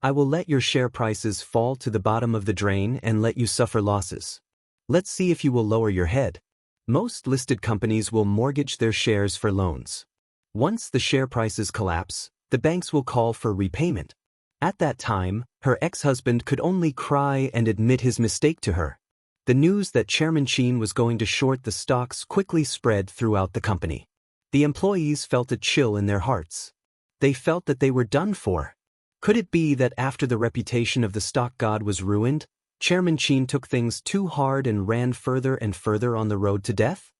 I will let your share prices fall to the bottom of the drain and let you suffer losses. Let's see if you will lower your head. Most listed companies will mortgage their shares for loans. Once the share prices collapse, the banks will call for repayment. At that time, her ex-husband could only cry and admit his mistake to her. The news that Chairman Qin was going to short the stocks quickly spread throughout the company. The employees felt a chill in their hearts. They felt that they were done for. Could it be that after the reputation of the stock god was ruined, Chairman Qin took things too hard and ran further and further on the road to death?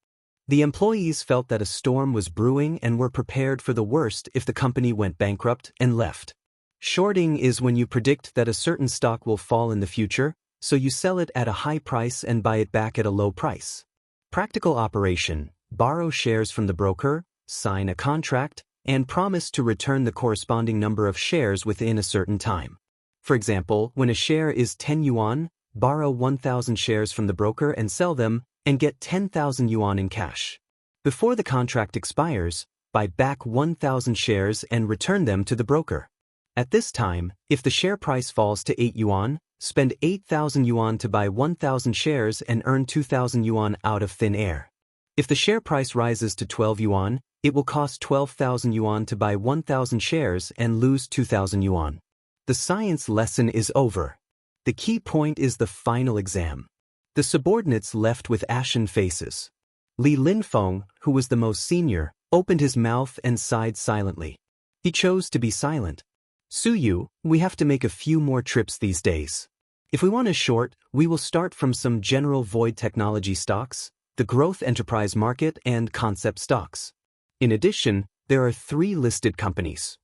The employees felt that a storm was brewing and were prepared for the worst if the company went bankrupt and left. Shorting is when you predict that a certain stock will fall in the future, so you sell it at a high price and buy it back at a low price. Practical operation: borrow shares from the broker, sign a contract, and promise to return the corresponding number of shares within a certain time. For example, when a share is 10 yuan, borrow 1,000 shares from the broker and sell them, and get 10,000 yuan in cash. Before the contract expires, buy back 1,000 shares and return them to the broker. At this time, if the share price falls to 8 yuan, spend 8,000 yuan to buy 1,000 shares and earn 2,000 yuan out of thin air. If the share price rises to 12 yuan, it will cost 12,000 yuan to buy 1,000 shares and lose 2,000 yuan. The science lesson is over. The key point is the final exam. The subordinates left with ashen faces. Li Linfeng, who was the most senior, opened his mouth and sighed silently. He chose to be silent. Su Yu, we have to make a few more trips these days. If we want to short, we will start from some general void technology stocks, the growth enterprise market, and concept stocks. In addition, there are 3 listed companies.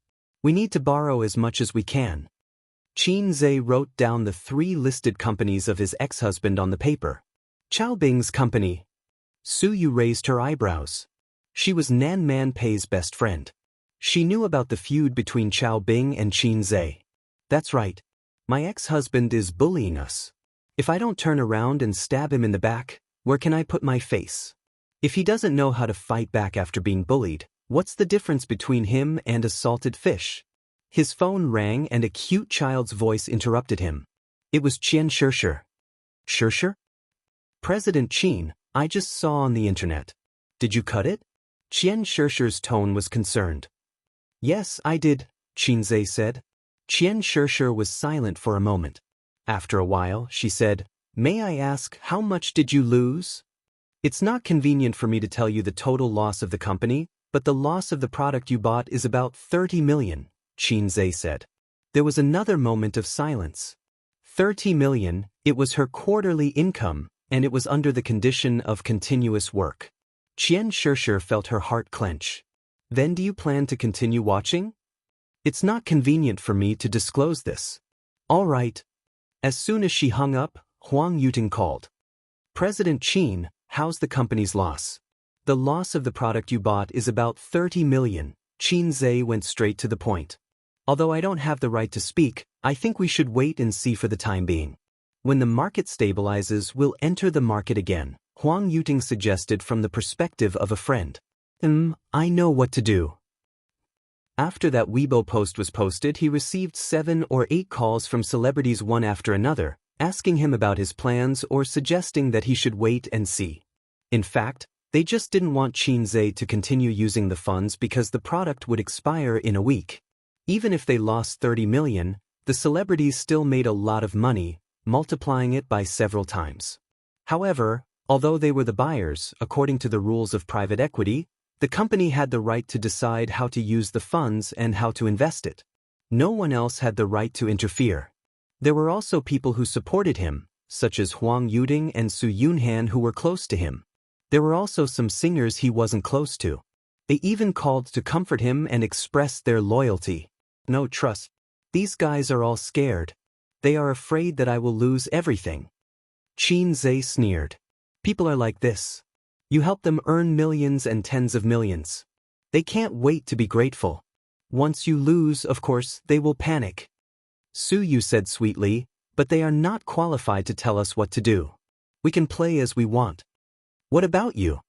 We need to borrow as much as we can. Qin Zhe wrote down the 3 listed companies of his ex-husband on the paper. Chao Bing's company. Su Yu raised her eyebrows. She was Nan Man Pei's best friend. She knew about the feud between Chao Bing and Qin Zhe. That's right. My ex-husband is bullying us. If I don't turn around and stab him in the back, where can I put my face? If he doesn't know how to fight back after being bullied, what's the difference between him and a salted fish? His phone rang and a cute child's voice interrupted him. It was Qian Shirshir. Shirshir? President Qin, I just saw on the internet. Did you cut it? Qian Shirshir's tone was concerned. Yes, I did, Qin Zhe said. Qian Shirshir was silent for a moment. After a while, she said, May I ask, how much did you lose? It's not convenient for me to tell you the total loss of the company, but the loss of the product you bought is about 30 million, Qin Zhe said. There was another moment of silence. 30 million, it was her quarterly income, and it was under the condition of continuous work. Qian Shirshir felt her heart clench. Then do you plan to continue watching? It's not convenient for me to disclose this. All right. As soon as she hung up, Huang Yuting called. President Qin, how's the company's loss? The loss of the product you bought is about 30 million, Qin Zhe went straight to the point. Although I don't have the right to speak, I think we should wait and see for the time being. When the market stabilizes, we'll enter the market again, Huang Yuting suggested from the perspective of a friend. I know what to do. After that Weibo post was posted, he received 7 or 8 calls from celebrities one after another, asking him about his plans or suggesting that he should wait and see. In fact, they just didn't want Qin Zhe to continue using the funds because the product would expire in a week. Even if they lost 30 million, the celebrities still made a lot of money, multiplying it by several times. However, although they were the buyers, according to the rules of private equity, the company had the right to decide how to use the funds and how to invest it. No one else had the right to interfere. There were also people who supported him, such as Huang Yuting and Su Yunhan, who were close to him. There were also some singers he wasn't close to. They even called to comfort him and expressed their loyalty. No trust. These guys are all scared. They are afraid that I will lose everything. Qin Zhe sneered. People are like this. You help them earn millions and tens of millions. They can't wait to be grateful. Once you lose, of course, they will panic. Su Yu said sweetly, but they are not qualified to tell us what to do. We can play as we want. What about you?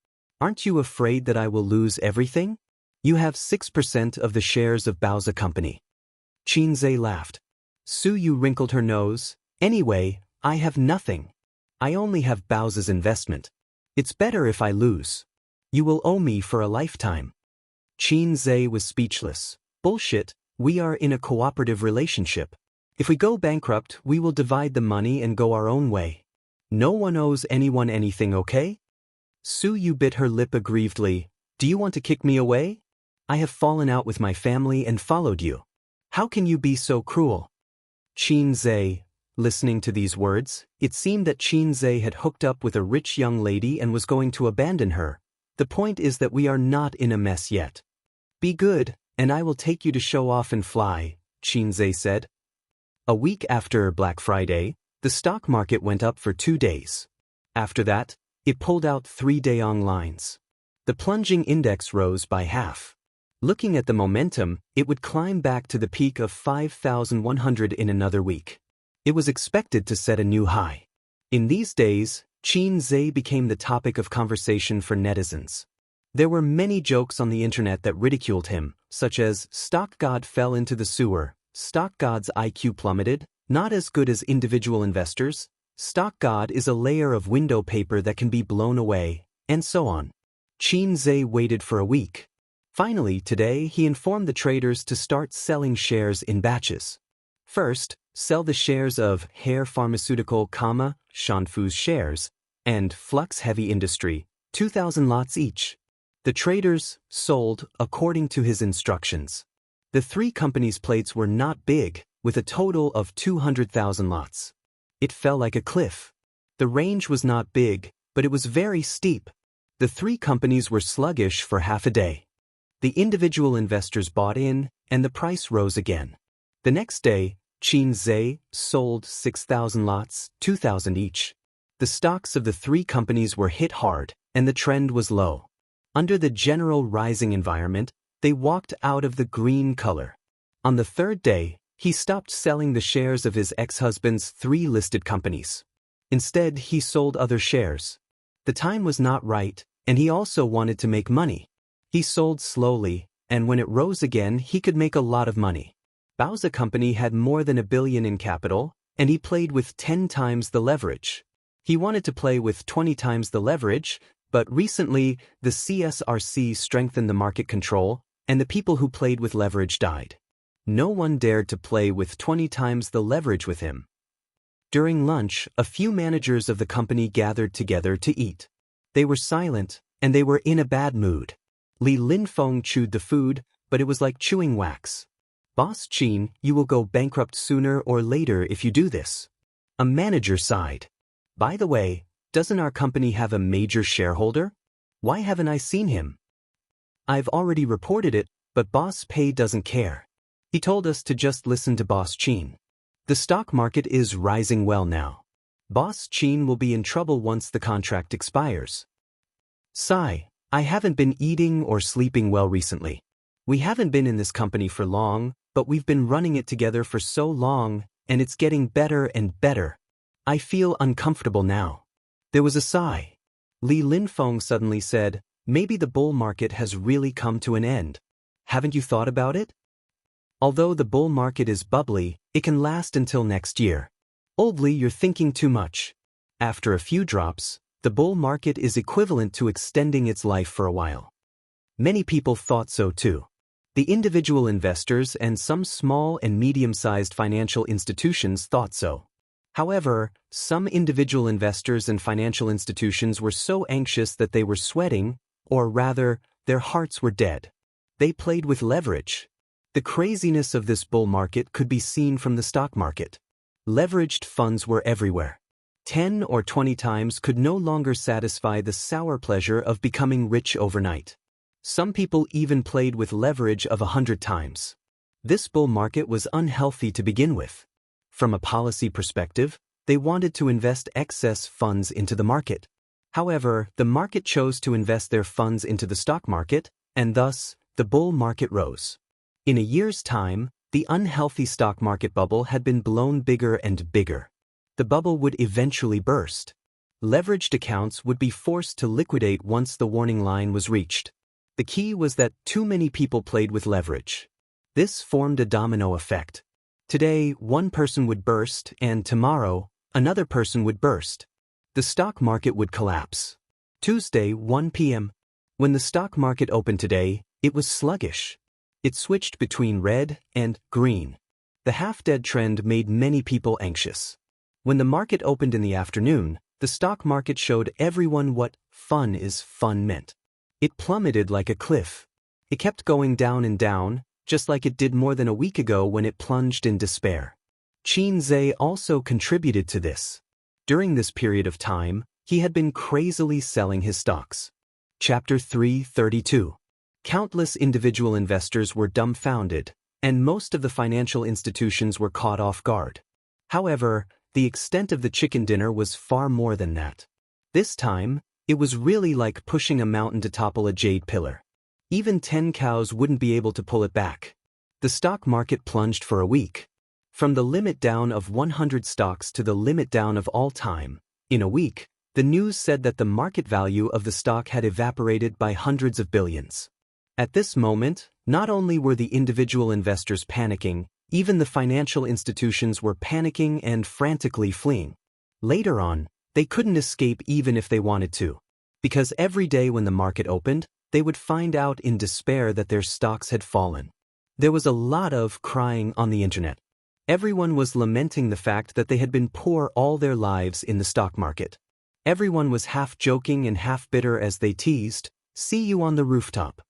Aren't you afraid that I will lose everything? You have 6% of the shares of Baozi Company. Qin Zhe laughed. Su Yu wrinkled her nose. Anyway, I have nothing. I only have Baozi's investment. It's better if I lose. You will owe me for a lifetime. Qin Zhe was speechless. Bullshit, we are in a cooperative relationship. If we go bankrupt, we will divide the money and go our own way. No one owes anyone anything, okay? Su Yu bit her lip aggrievedly. Do you want to kick me away? I have fallen out with my family and followed you. How can you be so cruel? Qin Zhe. Listening to these words, it seemed that Qin Zhe had hooked up with a rich young lady and was going to abandon her. The point is that we are not in a mess yet. Be good, and I will take you to show off and fly, Qin Zhe said. A week after Black Friday, the stock market went up for 2 days. After that, it pulled out 3 Dayong lines. The plunging index rose by half. Looking at the momentum, it would climb back to the peak of 5,100 in another week. It was expected to set a new high. In these days, Qin Zhe became the topic of conversation for netizens. There were many jokes on the internet that ridiculed him, such as, "Stock God fell into the sewer," "Stock God's IQ plummeted," "Not as good as individual investors," "Stock God is a layer of window paper that can be blown away," and so on. Qin Zhe waited for a week. Finally, today, he informed the traders to start selling shares in batches. First, sell the shares of Hair Pharmaceutical, Shanfu's shares, and Flux Heavy Industry, 2,000 lots each. The traders sold according to his instructions. The three companies' plates were not big, with a total of 200,000 lots. It fell like a cliff. The range was not big, but it was very steep. The three companies were sluggish for half a day. The individual investors bought in, and the price rose again. The next day, Qin Zhe sold 6,000 lots, 2,000 each. The stocks of the three companies were hit hard, and the trend was low. Under the general rising environment, they walked out of the green color. On the third day, he stopped selling the shares of his ex-husband's three listed companies. Instead, he sold other shares. The time was not right, and he also wanted to make money. He sold slowly, and when it rose again, he could make a lot of money. Bao's company had more than $1 billion in capital, and he played with 10 times the leverage. He wanted to play with 20 times the leverage, but recently, the CSRC strengthened the market control, and the people who played with leverage died. No one dared to play with 20 times the leverage with him. During lunch, a few managers of the company gathered together to eat. They were silent, and they were in a bad mood. Li Linfeng chewed the food, but it was like chewing wax. "Boss Qin, you will go bankrupt sooner or later if you do this." A manager sighed. "By the way, doesn't our company have a major shareholder? Why haven't I seen him?" "I've already reported it, but Boss Pei doesn't care. He told us to just listen to Boss Qin. The stock market is rising well now. Boss Qin will be in trouble once the contract expires." Sigh. "I haven't been eating or sleeping well recently. We haven't been in this company for long, but we've been running it together for so long, and it's getting better and better. I feel uncomfortable now." There was a sigh. Li Linfeng suddenly said, "Maybe the bull market has really come to an end. Haven't you thought about it? Although the bull market is bubbly, it can last until next year. Old Li, you're thinking too much. After a few drops, the bull market is equivalent to extending its life for a while." Many people thought so too. The individual investors and some small and medium-sized financial institutions thought so. However, some individual investors and financial institutions were so anxious that they were sweating, or rather, their hearts were dead. They played with leverage. The craziness of this bull market could be seen from the stock market. Leveraged funds were everywhere. 10 or 20 times could no longer satisfy the sour pleasure of becoming rich overnight. Some people even played with leverage of 100 times. This bull market was unhealthy to begin with. From a policy perspective, they wanted to invest excess funds into the market. However, the market chose to invest their funds into the stock market, and thus, the bull market rose. In a year's time, the unhealthy stock market bubble had been blown bigger and bigger. The bubble would eventually burst. Leveraged accounts would be forced to liquidate once the warning line was reached. The key was that too many people played with leverage. This formed a domino effect. Today, one person would burst, and tomorrow, another person would burst. The stock market would collapse. Tuesday, 1 p.m. When the stock market opened today, it was sluggish. It switched between red and green. The half-dead trend made many people anxious. When the market opened in the afternoon, the stock market showed everyone what fun meant. It plummeted like a cliff. It kept going down and down, just like it did more than a week ago when it plunged in despair. Qin Zhe also contributed to this. During this period of time, he had been crazily selling his stocks. Chapter 332. Countless individual investors were dumbfounded, and most of the financial institutions were caught off guard. However, the extent of the chicken dinner was far more than that. This time, it was really like pushing a mountain to topple a jade pillar. Even 10 cows wouldn't be able to pull it back. The stock market plunged for a week. From the limit down of 100 stocks to the limit down of all time, in a week, The news said that the market value of the stock had evaporated by hundreds of billions. At this moment, not only were the individual investors panicking, even the financial institutions were panicking and frantically fleeing. Later on, they couldn't escape even if they wanted to. Because every day when the market opened, they would find out in despair that their stocks had fallen. There was a lot of crying on the internet. Everyone was lamenting the fact that they had been poor all their lives in the stock market. Everyone was half joking and half bitter as they teased, "See you on the rooftop."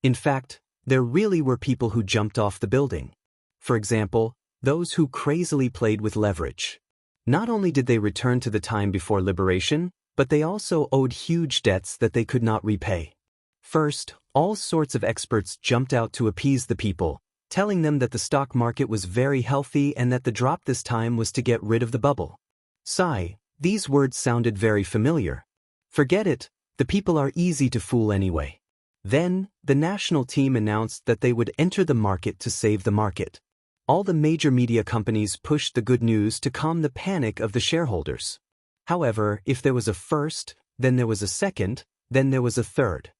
In fact, there really were people who jumped off the building. For example, those who crazily played with leverage. Not only did they return to the time before liberation, but they also owed huge debts that they could not repay. First, all sorts of experts jumped out to appease the people, telling them that the stock market was very healthy and that the drop this time was to get rid of the bubble. Sigh, these words sounded very familiar. Forget it, the people are easy to fool anyway. Then, the national team announced that they would enter the market to save the market. All the major media companies pushed the good news to calm the panic of the shareholders. However, if there was a first, then there was a second, then there was a third.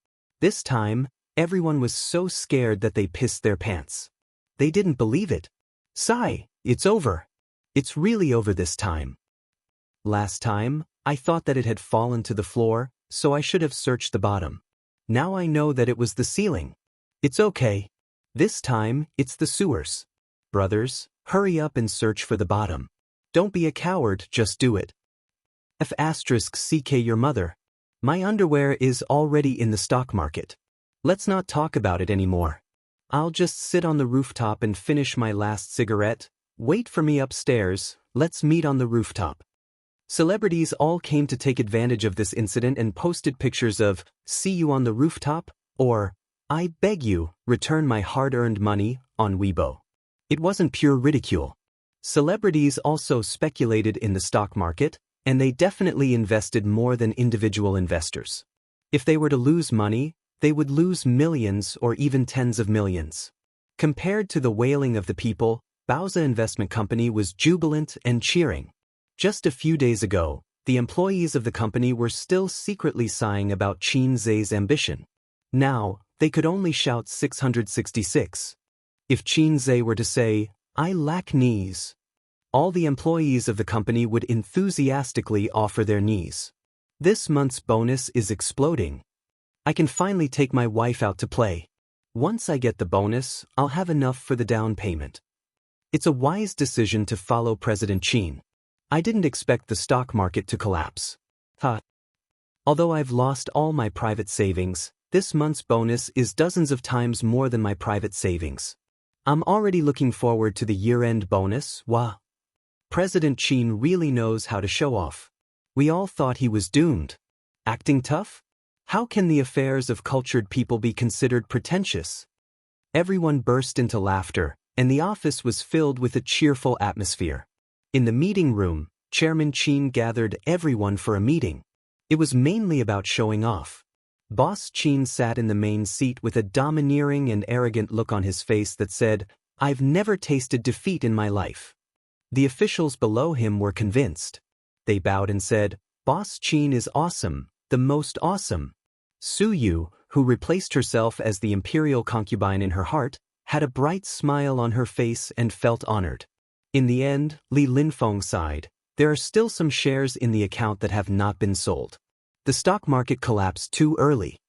This time, everyone was so scared that they pissed their pants. They didn't believe it. Sigh, it's over. It's really over this time. Last time, I thought that it had fallen to the floor, so I should have searched the bottom. Now I know that it was the ceiling. It's okay. This time, it's the sewers. Brothers, hurry up and search for the bottom. Don't be a coward, just do it. F***ck your mother. My underwear is already in the stock market. Let's not talk about it anymore. I'll just sit on the rooftop and finish my last cigarette. Wait for me upstairs, let's meet on the rooftop. Celebrities all came to take advantage of this incident and posted pictures of, "See you on the rooftop," or, "I beg you, return my hard-earned money," on Weibo. It wasn't pure ridicule. Celebrities also speculated in the stock market, and they definitely invested more than individual investors. If they were to lose money, they would lose millions or even tens of millions. Compared to the wailing of the people, Bauza Investment Company was jubilant and cheering. Just a few days ago, the employees of the company were still secretly sighing about Qin Zhe's ambition. Now, they could only shout 666. If Qin Zhe were to say, "I lack knees," all the employees of the company would enthusiastically offer their knees. This month's bonus is exploding. I can finally take my wife out to play. Once I get the bonus, I'll have enough for the down payment. It's a wise decision to follow President Qin. I didn't expect the stock market to collapse. Although I've lost all my private savings, this month's bonus is dozens of times more than my private savings. I'm already looking forward to the year-end bonus. Wow. President Qin really knows how to show off. We all thought he was doomed. Acting tough? How can the affairs of cultured people be considered pretentious? Everyone burst into laughter, and the office was filled with a cheerful atmosphere. In the meeting room, Chairman Qin gathered everyone for a meeting. It was mainly about showing off. Boss Qin sat in the main seat with a domineering and arrogant look on his face that said, "I've never tasted defeat in my life." The officials below him were convinced. They bowed and said, "Boss Qin is awesome, the most awesome." Su Yu, who replaced herself as the imperial concubine in her heart, had a bright smile on her face and felt honored. In the end, Li Linfeng sighed, "There are still some shares in the account that have not been sold. The stock market collapsed too early."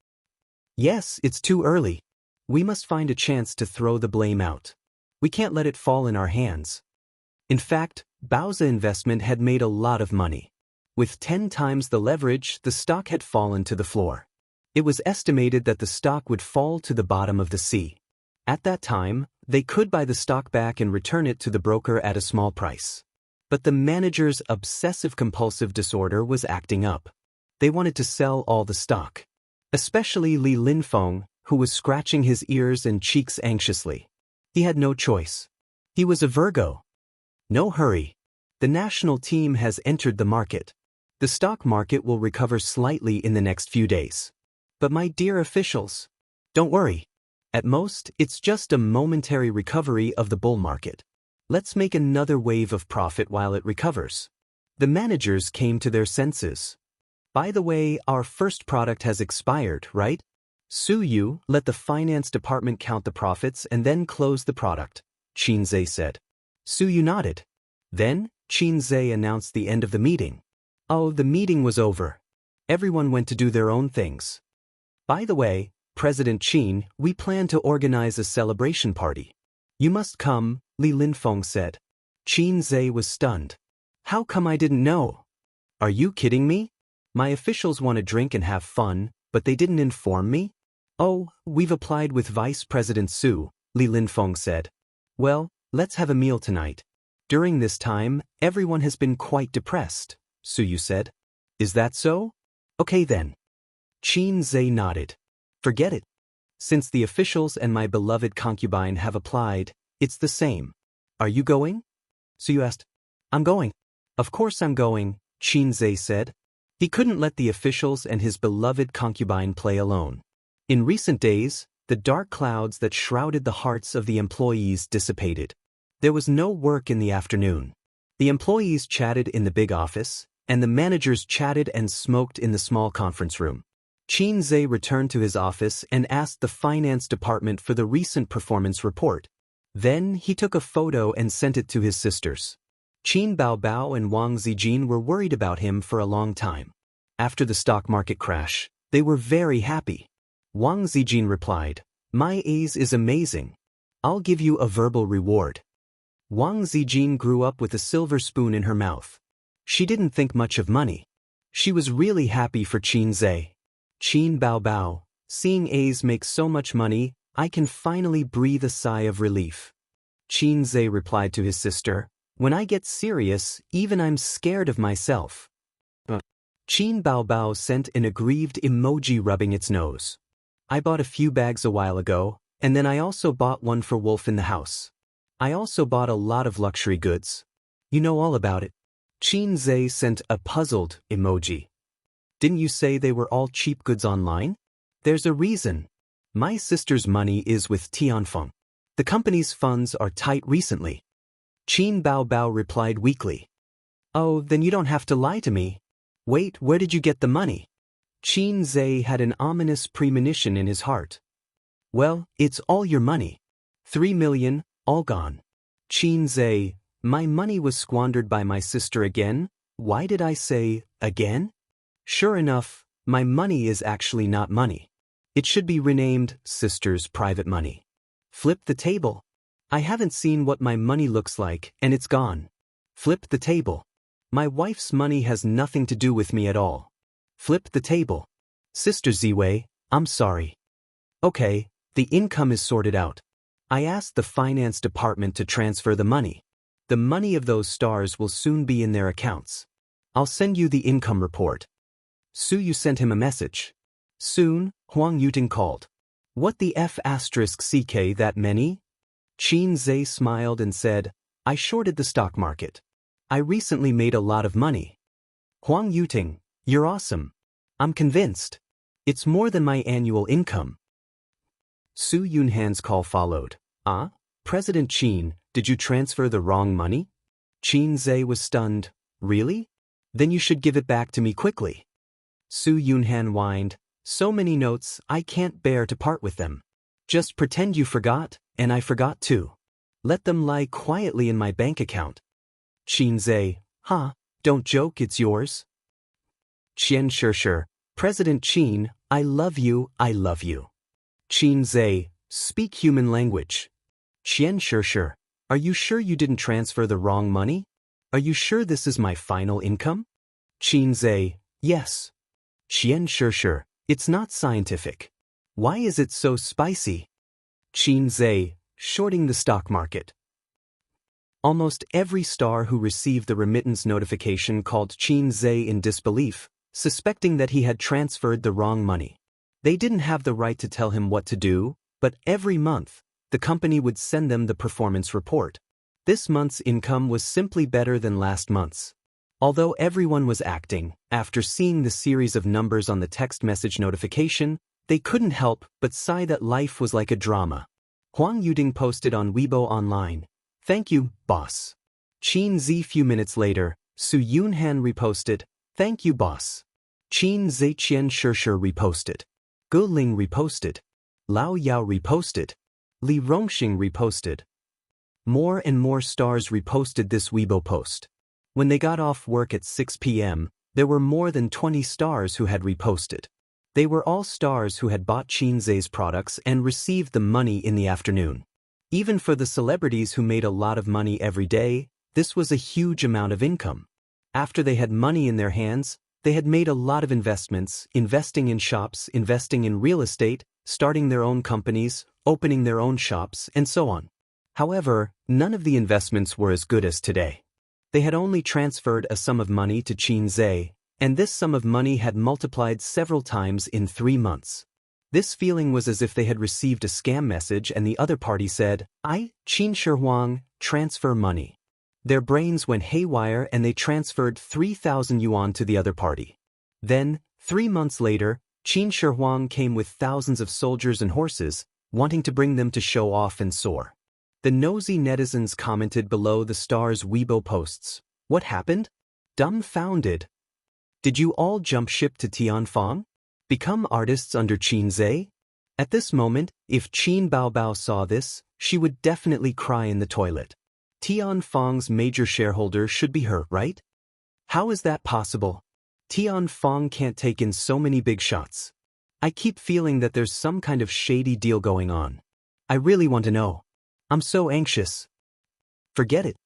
Yes, it's too early. We must find a chance to throw the blame out. We can't let it fall in our hands. In fact, Bauza Investment had made a lot of money. With 10 times the leverage, the stock had fallen to the floor. It was estimated that the stock would fall to the bottom of the sea. At that time, they could buy the stock back and return it to the broker at a small price. But the manager's obsessive-compulsive disorder was acting up. They wanted to sell all the stock. Especially Li Linfeng, who was scratching his ears and cheeks anxiously. He had no choice. He was a Virgo. No hurry. The national team has entered the market. The stock market will recover slightly in the next few days. But my dear officials, don't worry. At most, it's just a momentary recovery of the bull market. Let's make another wave of profit while it recovers. The managers came to their senses. By the way, our first product has expired, right? Su Yu, let the finance department count the profits and then close the product, Qin Zhe said. Su Yu nodded. Then, Qin Zhe announced the end of the meeting. Oh, the meeting was over. Everyone went to do their own things. By the way, President Qin, we plan to organize a celebration party. You must come, Li Linfeng said. Qin Zhe was stunned. How come I didn't know? Are you kidding me? My officials want to drink and have fun, but they didn't inform me? Oh, we've applied with Vice President Su, Li Linfeng said. Well, let's have a meal tonight. During this time, everyone has been quite depressed, Su Yu said. Is that so? Okay then. Qin Zhe nodded. Forget it. Since the officials and my beloved concubine have applied, it's the same. Are you going? Su Yu asked. I'm going. Of course I'm going, Qin Zhe said. He couldn't let the officials and his beloved concubine play alone. In recent days, the dark clouds that shrouded the hearts of the employees dissipated. There was no work in the afternoon. The employees chatted in the big office, and the managers chatted and smoked in the small conference room. Qin Zhe returned to his office and asked the finance department for the recent performance report. Then he took a photo and sent it to his sisters. Qin Baobao and Wang Zijin were worried about him for a long time. After the stock market crash, they were very happy. Wang Zijin replied, "My A's is amazing. I'll give you a verbal reward." Wang Zijin grew up with a silver spoon in her mouth. She didn't think much of money. She was really happy for Qin Zhe. Qin Baobao, seeing A's make so much money, I can finally breathe a sigh of relief. Qin Zhe replied to his sister, when I get serious, even I'm scared of myself. Qin Baobao sent an aggrieved emoji rubbing its nose. I bought a few bags a while ago, and then I also bought one for Wolf in the house. I also bought a lot of luxury goods. You know all about it. Qin Zhe sent a puzzled emoji. Didn't you say they were all cheap goods online? There's a reason. My sister's money is with Tianfeng. The company's funds are tight recently. Qin Baobao replied weakly. Oh, then you don't have to lie to me. Wait, where did you get the money? Qin Zhe had an ominous premonition in his heart. Well, it's all your money. 3 million, all gone. Qin Zhe, my money was squandered by my sister again. Why did I say, again? Sure enough, my money is actually not money. It should be renamed Sister's Private Money. Flip the table. I haven't seen what my money looks like, and it's gone. Flip the table. My wife's money has nothing to do with me at all. Flip the table. Sister Ziwei, I'm sorry. Okay, the income is sorted out. I asked the finance department to transfer the money. The money of those stars will soon be in their accounts. I'll send you the income report. Su Yu sent him a message. Soon, Huang Yuting called. What the F***ck that many? Qin Zhe smiled and said, I shorted the stock market. I recently made a lot of money. Huang Yuting, you're awesome. I'm convinced. It's more than my annual income. Su Yunhan's call followed. President Qin, did you transfer the wrong money? Qin Zhe was stunned. Really? Then you should give it back to me quickly. Su Yunhan whined. So many notes, I can't bear to part with them. Just pretend you forgot, and I forgot too. Let them lie quietly in my bank account. Qin Zhe, don't joke, it's yours. Qian Shishir, President Qin, I love you, I love you. Qin Zhe, speak human language. Qian Shishir, are you sure you didn't transfer the wrong money? Are you sure this is my final income? Qin Zhe, yes. Qian Shishir, it's not scientific. Why is it so spicy? Qin Zhe, shorting the stock market. Almost every star who received the remittance notification called Qin Zhe in disbelief, suspecting that he had transferred the wrong money. They didn't have the right to tell him what to do, but every month, the company would send them the performance report. This month's income was simply better than last month's. Although everyone was acting, after seeing the series of numbers on the text message notification, they couldn't help but sigh that life was like a drama. Huang Yuting posted on Weibo online, Thank you, boss. Qin Zhe few minutes later, Su Yunhan reposted, Thank you, boss. Qin Zaiqian Shishir reposted. Gu Ling reposted. Lao Yao reposted. Li Rongxing reposted. More and more stars reposted this Weibo post. When they got off work at 6 p.m., there were more than 20 stars who had reposted. They were all stars who had bought Qin Zai's products and received the money in the afternoon. Even for the celebrities who made a lot of money every day, this was a huge amount of income. After they had money in their hands, they had made a lot of investments, investing in shops, investing in real estate, starting their own companies, opening their own shops, and so on. However, none of the investments were as good as today. They had only transferred a sum of money to Qin Zai, and this sum of money had multiplied several times in 3 months. This feeling was as if they had received a scam message and the other party said, Qin Shi Huang, transfer money. Their brains went haywire and they transferred 3,000 yuan to the other party. Then, 3 months later, Qin Shi Huang came with thousands of soldiers and horses, wanting to bring them to show off and soar. The nosy netizens commented below the stars' Weibo posts. What happened? Dumbfounded. Did you all jump ship to Tianfang? Become artists under Qin Zai? At this moment, if Qin Baobao saw this, she would definitely cry in the toilet. Tianfang's major shareholder should be her, right? How is that possible? Tianfang can't take in so many big shots. I keep feeling that there's some kind of shady deal going on. I really want to know. I'm so anxious. Forget it.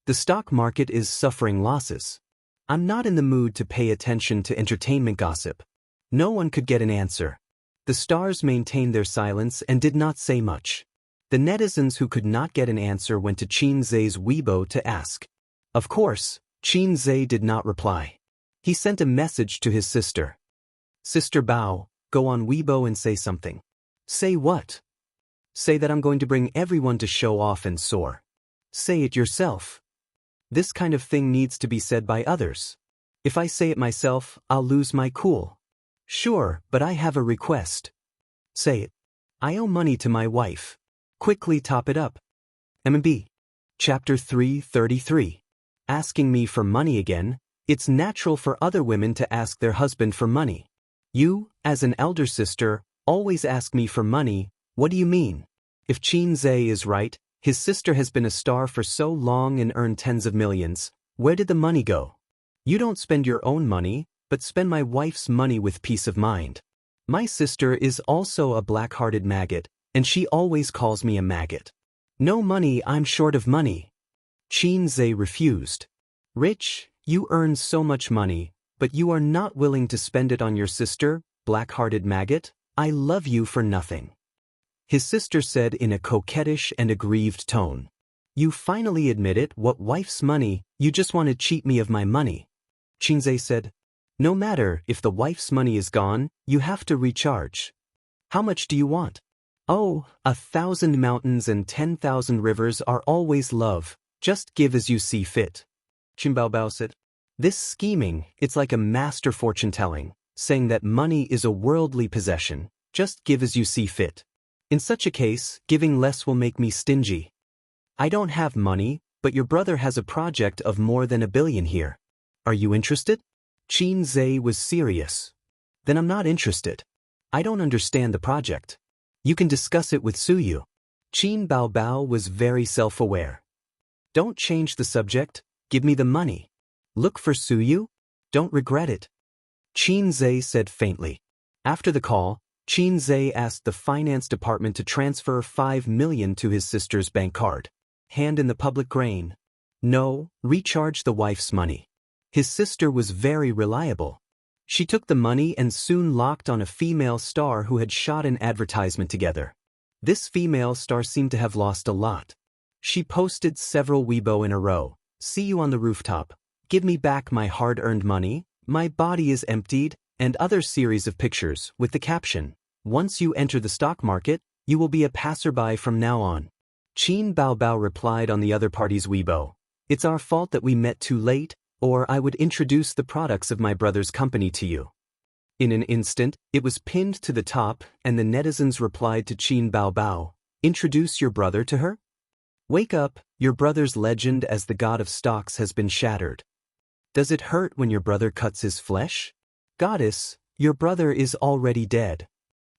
The stock market is suffering losses. I'm not in the mood to pay attention to entertainment gossip. No one could get an answer. The stars maintained their silence and did not say much. The netizens who could not get an answer went to Qin Zai's Weibo to ask. Of course, Qin Zai did not reply. He sent a message to his sister. Sister Bao, go on Weibo and say something. Say what? Say that I'm going to bring everyone to show off and soar. Say it yourself. This kind of thing needs to be said by others. If I say it myself, I'll lose my cool. Sure, but I have a request. Say it. I owe money to my wife. Quickly top it up. MB. Chapter 333. Asking me for money again. It's natural for other women to ask their husband for money. You, as an elder sister, always ask me for money. What do you mean? If Qin Zai is right, his sister has been a star for so long and earned tens of millions. Where did the money go? You don't spend your own money, but spend my wife's money with peace of mind. My sister is also a black-hearted maggot, and she always calls me a maggot. No money, I'm short of money. Qin Zai refused. Rich, you earn so much money, but you are not willing to spend it on your sister, black-hearted maggot? I love you for nothing. His sister said in a coquettish and aggrieved tone. You finally admit it, what wife's money, you just want to cheat me of my money. Qin Zai said, no matter if the wife's money is gone, you have to recharge. How much do you want? Oh, 1,000 mountains and 10,000 rivers are always love, just give as you see fit. Qin Baobao said, this scheming, it's like a master fortune-telling, saying that money is a worldly possession, just give as you see fit. In such a case, giving less will make me stingy. I don't have money, but your brother has a project of more than 1 billion here. Are you interested? Qin Zai was serious. Then I'm not interested. I don't understand the project. You can discuss it with Suyu. Qin Baobao was very self-aware. Don't change the subject, give me the money. Look for Suyu? Don't regret it. Qin Zai said faintly. After the call, Qin Zai asked the finance department to transfer 5 million to his sister's bank card. Hand in the public grain. No, recharge the wife's money. His sister was very reliable. She took the money and soon locked on a female star who had shot an advertisement together. This female star seemed to have lost a lot. She posted several Weibo in a row. See you on the rooftop. Give me back my hard-earned money. My body is emptied, and other series of pictures with the caption, once you enter the stock market, you will be a passerby from now on. Qin Baobao replied on the other party's Weibo, it's our fault that we met too late, or I would introduce the products of my brother's company to you. In an instant, it was pinned to the top, and the netizens replied to Qin Baobao, introduce your brother to her? Wake up, your brother's legend as the god of stocks has been shattered. Does it hurt when your brother cuts his flesh? Goddess, your brother is already dead.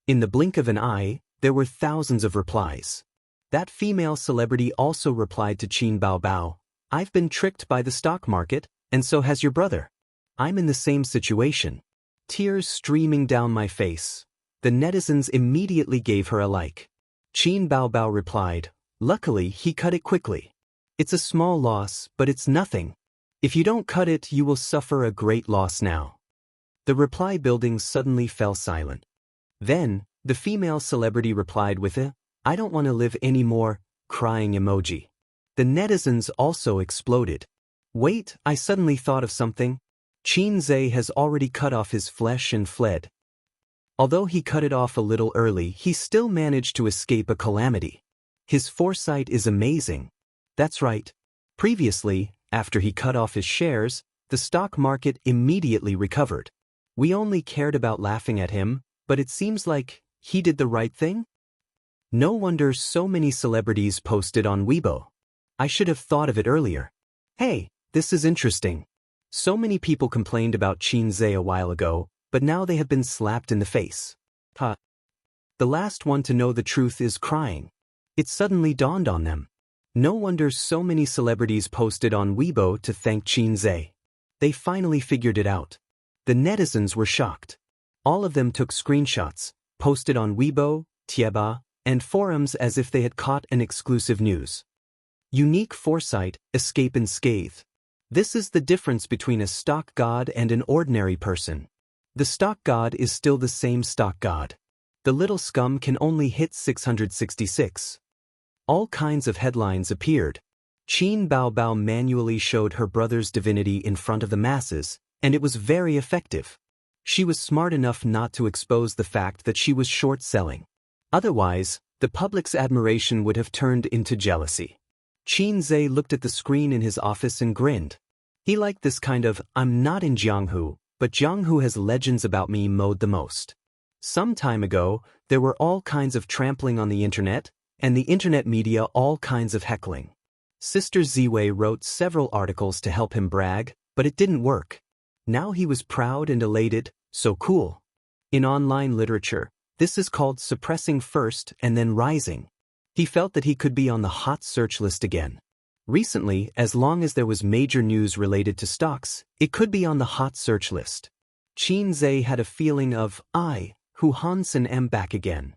In the blink of an eye, there were thousands of replies. That female celebrity also replied to Qin Baobao, I've been tricked by the stock market, and so has your brother. I'm in the same situation. Tears streaming down my face. The netizens immediately gave her a like. Qin Baobao replied, luckily he cut it quickly. It's a small loss, but it's nothing. If you don't cut it, you will suffer a great loss now. The reply building suddenly fell silent. Then, the female celebrity replied with a, I don't want to live anymore, crying emoji. The netizens also exploded. Wait, I suddenly thought of something. Qin Zhe has already cut off his flesh and fled. Although he cut it off a little early, he still managed to escape a calamity. His foresight is amazing. That's right. Previously, after he cut off his shares, the stock market immediately recovered. We only cared about laughing at him, but it seems like he did the right thing? No wonder so many celebrities posted on Weibo. I should have thought of it earlier. Hey, this is interesting. So many people complained about Qin Zhe a while ago, but now they have been slapped in the face. Ha. The last one to know the truth is crying. It suddenly dawned on them. No wonder so many celebrities posted on Weibo to thank Qin Zhe. They finally figured it out. The netizens were shocked. All of them took screenshots, posted on Weibo, Tieba, and forums as if they had caught an exclusive news. Unique foresight, escape unscathed. This is the difference between a stock god and an ordinary person. The stock god is still the same stock god. The little scum can only hit 666. All kinds of headlines appeared. Qin Baobao manually showed her brother's divinity in front of the masses, and it was very effective. She was smart enough not to expose the fact that she was short-selling. Otherwise, the public's admiration would have turned into jealousy. Qin Zhe looked at the screen in his office and grinned. He liked this kind of, I'm not in Jianghu, but Jianghu has legends about me mode the most. Some time ago, there were all kinds of trampling on the internet, and the internet media all kinds of heckling. Sister Ziwei wrote several articles to help him brag, but it didn't work. Now he was proud and elated, so cool. In online literature, this is called suppressing first and then rising. He felt that he could be on the hot search list again. Recently, as long as there was major news related to stocks, it could be on the hot search list. Qin Zhe had a feeling of, who Hansen am back again.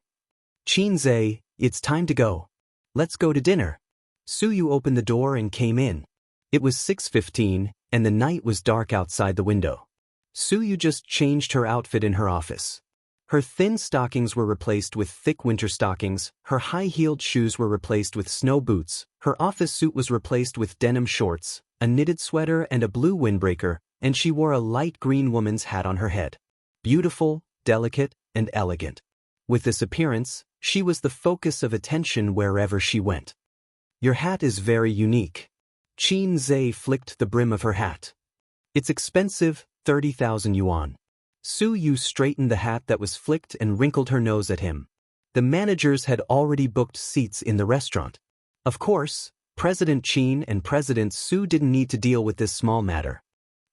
Qin Zhe, it's time to go. Let's go to dinner. Suyu opened the door and came in. It was 6:15, and the night was dark outside the window. Suyu just changed her outfit in her office. Her thin stockings were replaced with thick winter stockings, her high-heeled shoes were replaced with snow boots, her office suit was replaced with denim shorts, a knitted sweater and a blue windbreaker, and she wore a light green woman's hat on her head. Beautiful, delicate, and elegant. With this appearance, she was the focus of attention wherever she went. Your hat is very unique. Qin Zhe flicked the brim of her hat. It's expensive, 30,000 yuan. Suyu straightened the hat that was flicked and wrinkled her nose at him. The managers had already booked seats in the restaurant. Of course, President Qin and President Su didn't need to deal with this small matter.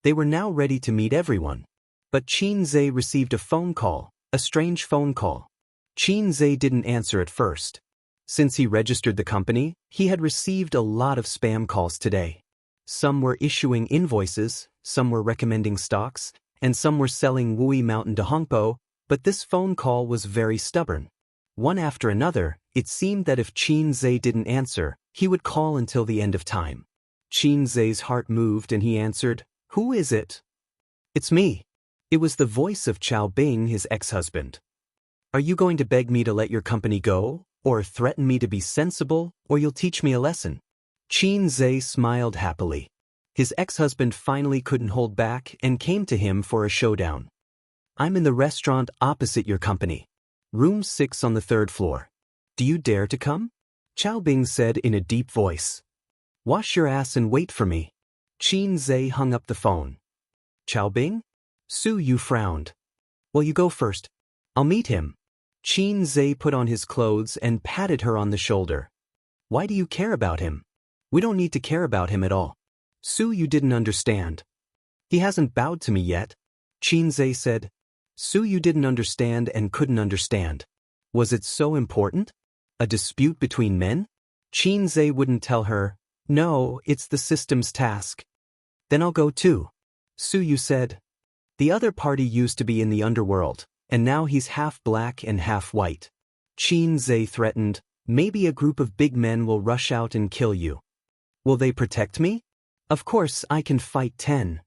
They were now ready to meet everyone. But Qin Zhe received a phone call, a strange phone call. Qin Zhe didn't answer at first. Since he registered the company, he had received a lot of spam calls today. Some were issuing invoices, some were recommending stocks, and some were selling Wui Mountain to Hongpo, but this phone call was very stubborn. One after another, it seemed that if Qin Zhe didn't answer, he would call until the end of time. Qin Zhe's heart moved and he answered, Who is it? It's me. It was the voice of Chao Bing, his ex-husband. Are you going to beg me to let your company go, or threaten me to be sensible, or you'll teach me a lesson? Qin Zhe smiled happily. His ex-husband finally couldn't hold back and came to him for a showdown. I'm in the restaurant opposite your company. Room 6 on the 3rd floor. Do you dare to come? Chao Bing said in a deep voice. Wash your ass and wait for me. Qin Zhe hung up the phone. Chao Bing? Suyu frowned. Well, you go first. I'll meet him. Qin Zhe put on his clothes and patted her on the shoulder. Why do you care about him? We don't need to care about him at all. Suyu didn't understand. He hasn't bowed to me yet. Qinzhe said. Su Yu didn't understand and couldn't understand. Was it so important? A dispute between men? Qinzhe wouldn't tell her. No, it's the system's task. Then I'll go too. Su Yu said. The other party used to be in the underworld, and now he's half black and half white. Qinzhe threatened, maybe a group of big men will rush out and kill you. Will they protect me? Of course I can fight 10.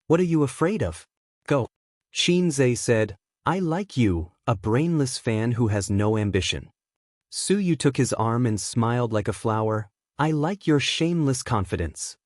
What are you afraid of? Go. Qinzhe said, I like you, a brainless fan who has no ambition. Su Yu took his arm and smiled like a flower. I like your shameless confidence.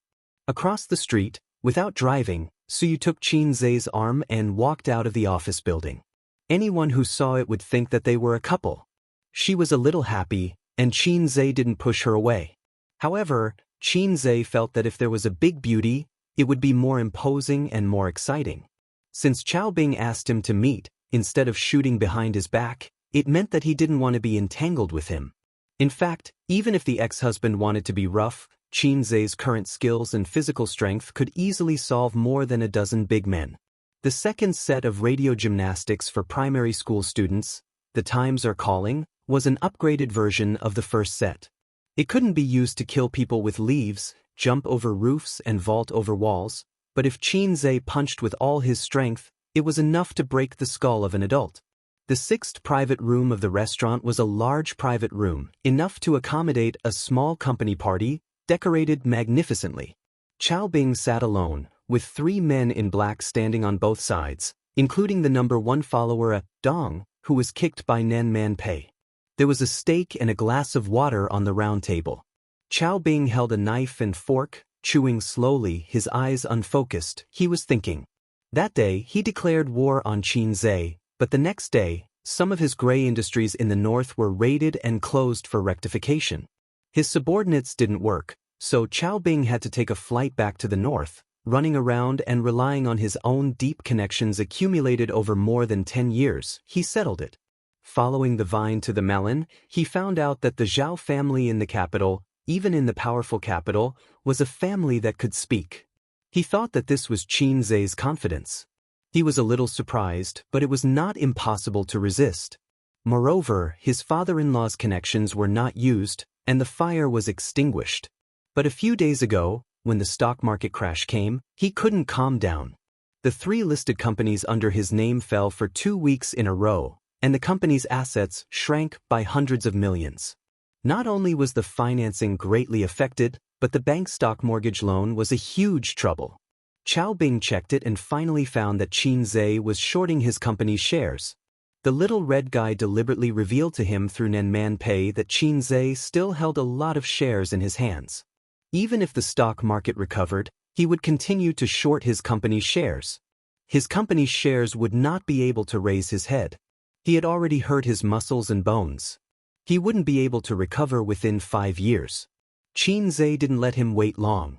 Across the street, without driving, Su Yu took Qinzhe's arm and walked out of the office building. Anyone who saw it would think that they were a couple. She was a little happy, and Qinzhe didn't push her away. However, Qinzhe felt that if there was a big beauty, it would be more imposing and more exciting. Since Chao Bing asked him to meet, instead of shooting behind his back, it meant that he didn't want to be entangled with him. In fact, even if the ex-husband wanted to be rough, Qinzhe's current skills and physical strength could easily solve more than a dozen big men. The second set of radio gymnastics for primary school students, The Times Are Calling, was an upgraded version of the first set. It couldn't be used to kill people with leaves, jump over roofs and vault over walls, but if Qinzhe punched with all his strength, it was enough to break the skull of an adult. The sixth private room of the restaurant was a large private room, enough to accommodate a small company party, decorated magnificently. Chao Bing sat alone, with 3 men in black standing on both sides, including the number 1 follower, Dong, who was kicked by Nan Man Pei. There was a steak and a glass of water on the round table. Chao Bing held a knife and fork, chewing slowly, his eyes unfocused. He was thinking. That day, he declared war on Qinzhe, but the next day, some of his gray industries in the north were raided and closed for rectification. His subordinates didn't work, so Chao Bing had to take a flight back to the north, running around and relying on his own deep connections accumulated over more than 10 years. He settled it. Following the vine to the melon, he found out that the Zhao family in the capital, even in the powerful capital, was a family that could speak. He thought that this was Qinzhe's confidence. He was a little surprised, but it was not impossible to resist. Moreover, his father-in-law's connections were not used, and the fire was extinguished. But a few days ago, when the stock market crash came, he couldn't calm down. The 3 listed companies under his name fell for 2 weeks in a row, and the company's assets shrank by hundreds of millions. Not only was the financing greatly affected, but the bank stock mortgage loan was a huge trouble. Chao Bing checked it and finally found that Qinzhe was shorting his company's shares. The little red guy deliberately revealed to him through Nan Man Pei that Qinzhe still held a lot of shares in his hands. Even if the stock market recovered, he would continue to short his company's shares. His company's shares would not be able to raise his head. He had already hurt his muscles and bones. He wouldn't be able to recover within 5 years. Qinzhe didn't let him wait long.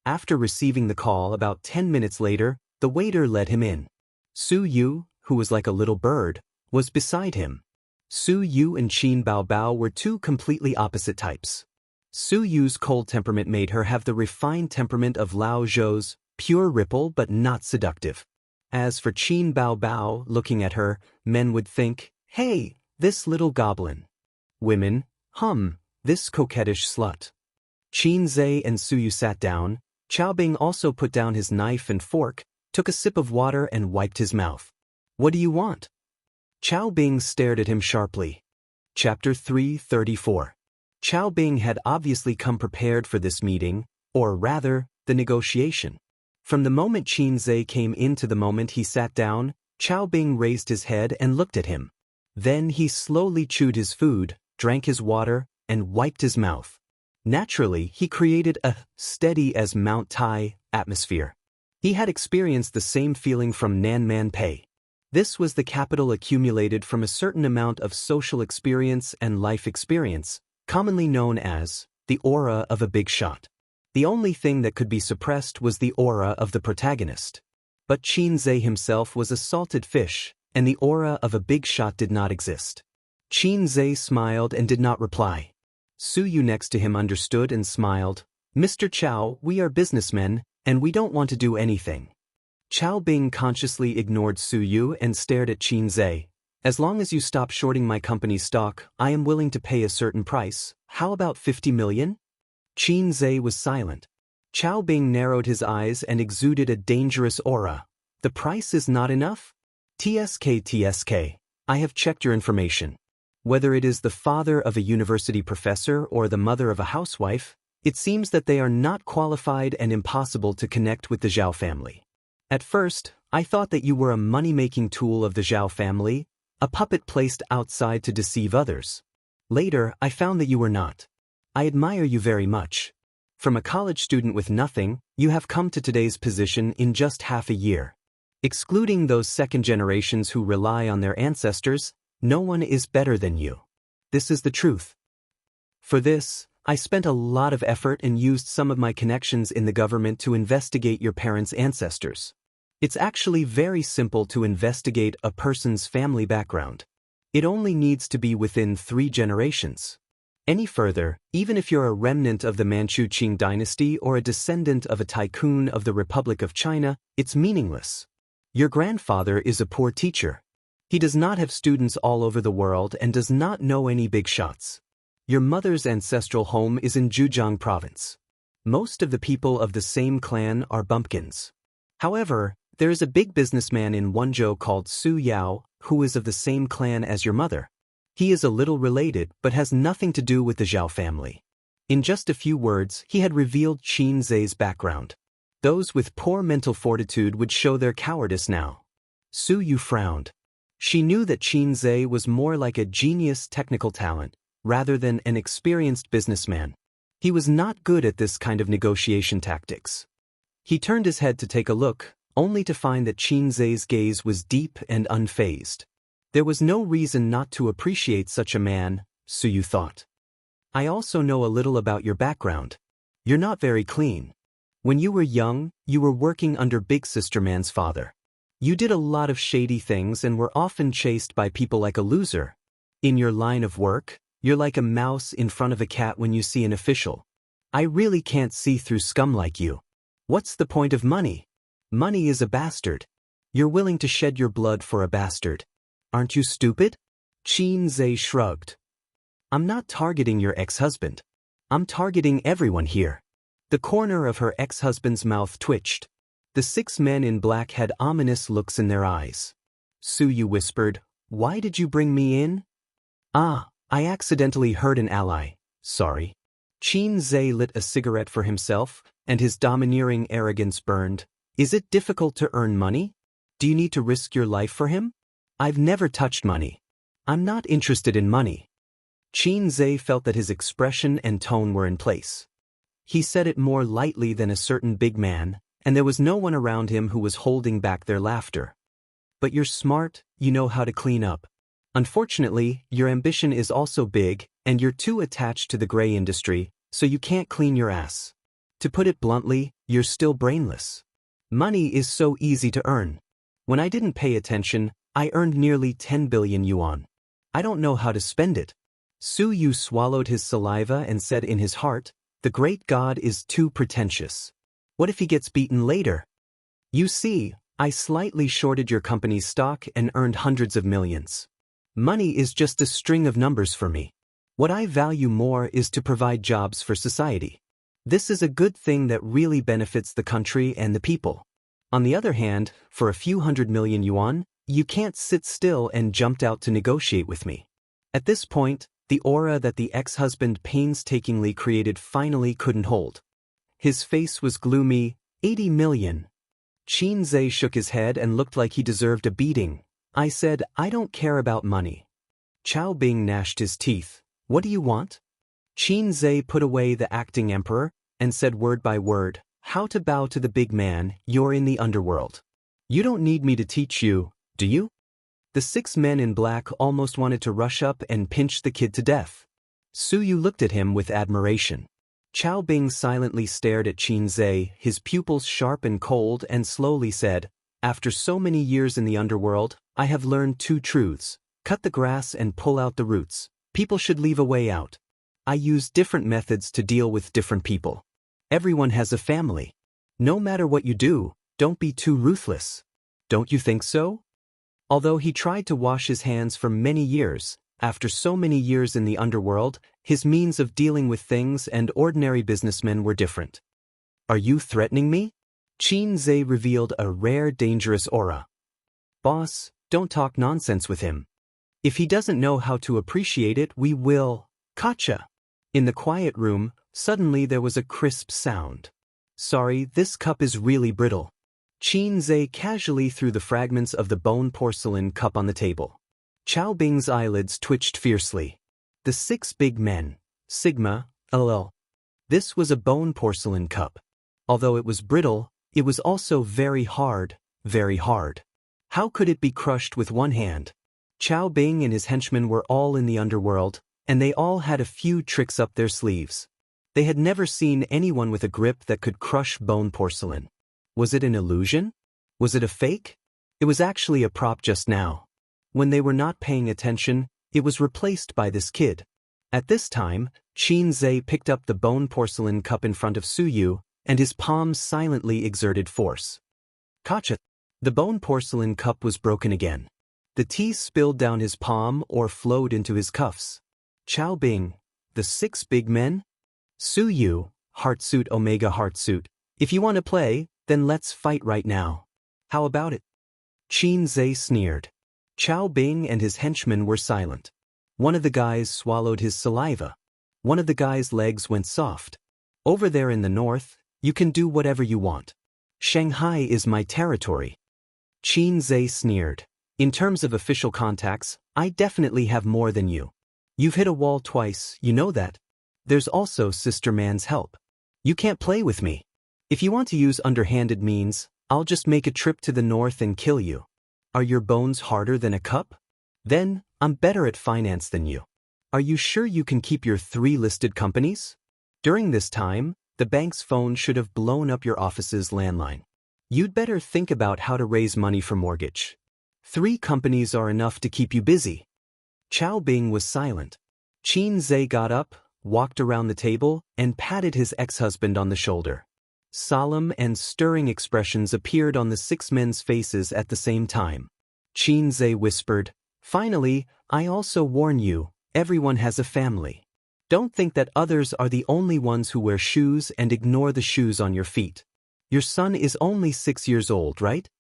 After receiving the call about 10 minutes later, the waiter let him in. Su Yu, who was like a little bird, was beside him. Su Yu and Qin Baobao were 2 completely opposite types. Su Yu's cold temperament made her have the refined temperament of Lao Zhou's, pure ripple but not seductive. As for Qin Baobao, looking at her, men would think, hey, this little goblin. Women, this coquettish slut. Qinzhe and Su Yu sat down. Chao Bing also put down his knife and fork, took a sip of water and wiped his mouth. What do you want? Chao Bing stared at him sharply. Chapter 334. Chao Bing had obviously come prepared for this meeting, or rather, the negotiation. From the moment Qinzhe came in to the moment he sat down, Chao Bing raised his head and looked at him. Then he slowly chewed his food, drank his water, and wiped his mouth. Naturally, he created a steady as Mount Tai atmosphere. He had experienced the same feeling from Nan Man Pei. This was the capital accumulated from a certain amount of social experience and life experience, commonly known as the aura of a big shot. The only thing that could be suppressed was the aura of the protagonist. But Qinzhe himself was a salted fish, and the aura of a big shot did not exist. Qinzhe smiled and did not reply. Su Yu next to him understood and smiled. Mr. Chao, we are businessmen, and we don't want to do anything. Chao Bing consciously ignored Su Yu and stared at Qin Zhe. As long as you stop shorting my company's stock, I am willing to pay a certain price. How about 50 million? Qin Zhe was silent. Chao Bing narrowed his eyes and exuded a dangerous aura. The price is not enough? TSK. I have checked your information. Whether it is the father of a university professor or the mother of a housewife, it seems that they are not qualified and impossible to connect with the Zhao family. At first, I thought that you were a money-making tool of the Zhao family, a puppet placed outside to deceive others. Later, I found that you were not. I admire you very much. From a college student with nothing, you have come to today's position in just half a year. Excluding those second generations who rely on their ancestors, no one is better than you. This is the truth. For this, I spent a lot of effort and used some of my connections in the government to investigate your parents' ancestors. It's actually very simple to investigate a person's family background. It only needs to be within 3 generations. Any further, even if you're a remnant of the Manchu Qing dynasty or a descendant of a tycoon of the Republic of China, it's meaningless. Your grandfather is a poor teacher. He does not have students all over the world and does not know any big shots. Your mother's ancestral home is in Zhejiang province. Most of the people of the same clan are bumpkins. However, there is a big businessman in Wenzhou called Su Yao, who is of the same clan as your mother. He is a little related but has nothing to do with the Zhao family. In just a few words, he had revealed Qin Zhe's background. Those with poor mental fortitude would show their cowardice now. Su Yu frowned. She knew that Qin Zhe was more like a genius technical talent, rather than an experienced businessman. He was not good at this kind of negotiation tactics. He turned his head to take a look, only to find that Qin Zhe's gaze was deep and unfazed. There was no reason not to appreciate such a man, Su Yu thought. I also know a little about your background. You're not very clean. When you were young, you were working under Big Sister Man's father. You did a lot of shady things and were often chased by people like a loser. In your line of work, you're like a mouse in front of a cat when you see an official. I really can't see through scum like you. What's the point of money? Money is a bastard. You're willing to shed your blood for a bastard. Aren't you stupid? Qin Zhe shrugged. I'm not targeting your ex-husband. I'm targeting everyone here. The corner of her ex-husband's mouth twitched. The 6 men in black had ominous looks in their eyes. Su Yu whispered, "Why did you bring me in?" "Ah, I accidentally hurt an ally. Sorry." Qin Zhe lit a cigarette for himself, and his domineering arrogance burned. "Is it difficult to earn money? Do you need to risk your life for him? I've never touched money. I'm not interested in money." Qin Zhe felt that his expression and tone were in place. He said it more lightly than a certain big man, and there was no one around him who was holding back their laughter. "But you're smart, you know how to clean up. Unfortunately, your ambition is also big, and you're too attached to the gray industry, so you can't clean your ass. To put it bluntly, you're still brainless. Money is so easy to earn. When I didn't pay attention, I earned nearly 10 billion yuan. I don't know how to spend it." Su Yu swallowed his saliva and said in his heart, "The great god is too pretentious. What if he gets beaten later? You see, I slightly shorted your company's stock and earned hundreds of millions. Money is just a string of numbers for me. What I value more is to provide jobs for society. This is a good thing that really benefits the country and the people. On the other hand, for a few 100 million yuan, you can't sit still and jumped out to negotiate with me." At this point, the aura that the ex-husband painstakingly created finally couldn't hold. His face was gloomy. 80 million. Qin Zhe shook his head and looked like he deserved a beating. "I said, I don't care about money." Chao Bing gnashed his teeth. "What do you want?" Qin Zhe put away the acting emperor and said word by word, "How to bow to the big man, you're in the underworld. You don't need me to teach you, do you?" The 6 men in black almost wanted to rush up and pinch the kid to death. Su Yu looked at him with admiration. Chao Bing silently stared at Qin Zhe, his pupils sharp and cold, and slowly said, "After so many years in the underworld, I have learned 2 truths. Cut the grass and pull out the roots. People should leave a way out. I use different methods to deal with different people. Everyone has a family. No matter what you do, Don't be too ruthless. Don't you think so? Although he tried to wash his hands for many years, after so many years in the underworld, his means of dealing with things and ordinary businessmen were different. Are you threatening me? Qin Zhe revealed a rare dangerous aura. Boss, don't talk nonsense with him. If he doesn't know how to appreciate it, we will. Gotcha. In the quiet room, suddenly there was a crisp sound. Sorry, this cup is really brittle. Qin Zhe casually threw the fragments of the bone porcelain cup on the table. Chao Bing's eyelids twitched fiercely. The 6 big men. Sigma, LL. This was a bone porcelain cup. Although it was brittle, it was also very hard, very hard. How could it be crushed with one hand? Chao Bing and his henchmen were all in the underworld, and they all had a few tricks up their sleeves. They had never seen anyone with a grip that could crush bone porcelain. Was it an illusion? Was it a fake? It was actually a prop just now. When they were not paying attention, it was replaced by this kid. At this time, Qin Zhe picked up the bone porcelain cup in front of Su Yu, and his palms silently exerted force. Gotcha! The bone porcelain cup was broken again. The tea spilled down his palm or flowed into his cuffs. Chao Bing, the 6 big men? Su Yu, Heartsuit Omega Heartsuit, if you want to play, then let's fight right now. How about it? Qin Zhe sneered. Chao Bing and his henchmen were silent. One of the guys swallowed his saliva. One of the guy's legs went soft. Over there in the north, you can do whatever you want. Shanghai is my territory. Qin Zhe sneered. In terms of official contacts, I definitely have more than you. You've hit a wall twice, you know that. There's also Sister Man's help. You can't play with me. If you want to use underhanded means, I'll just make a trip to the north and kill you. Are your bones harder than a cup? Then, I'm better at finance than you. Are you sure you can keep your 3 listed companies? During this time, the bank's phone should have blown up your office's landline. You'd better think about how to raise money for mortgage. 3 companies are enough to keep you busy. Chao Bing was silent. Qin Zhe got up, walked around the table, and patted his ex-husband on the shoulder. Solemn and stirring expressions appeared on the 6 men's faces at the same time. Qin Zhe whispered, "Finally, I also warn you, everyone has a family. Don't think that others are the only ones who wear shoes and ignore the shoes on your feet. Your son is only 6 years old, right?"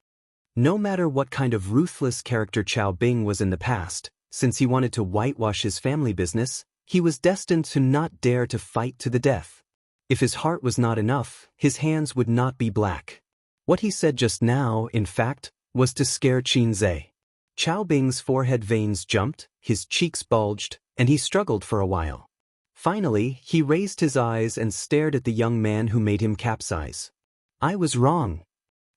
No matter what kind of ruthless character Chao Bing was in the past, since he wanted to whitewash his family business, he was destined to not dare to fight to the death. If his heart was not enough, his hands would not be black. What he said just now, in fact, was to scare Qin Zhe. Chao Bing's forehead veins jumped, his cheeks bulged, and he struggled for a while. Finally, he raised his eyes and stared at the young man who made him capsize. "I was wrong,"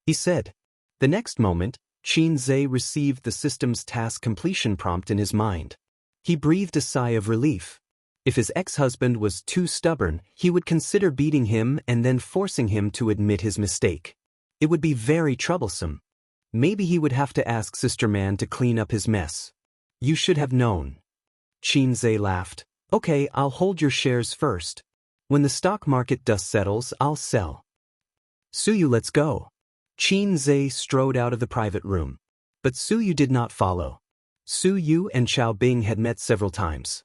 he said. The next moment, Qin Zhe received the system's task completion prompt in his mind. He breathed a sigh of relief. If his ex-husband was too stubborn, he would consider beating him and then forcing him to admit his mistake. It would be very troublesome. Maybe he would have to ask Sister Man to clean up his mess. "You should have known." Qin Zhe laughed. "Okay, I'll hold your shares first. When the stock market dust settles, I'll sell." "Suyu, let's go." Qin Zhe strode out of the private room. But Suyu did not follow. Suyu and Chao Bing had met several times.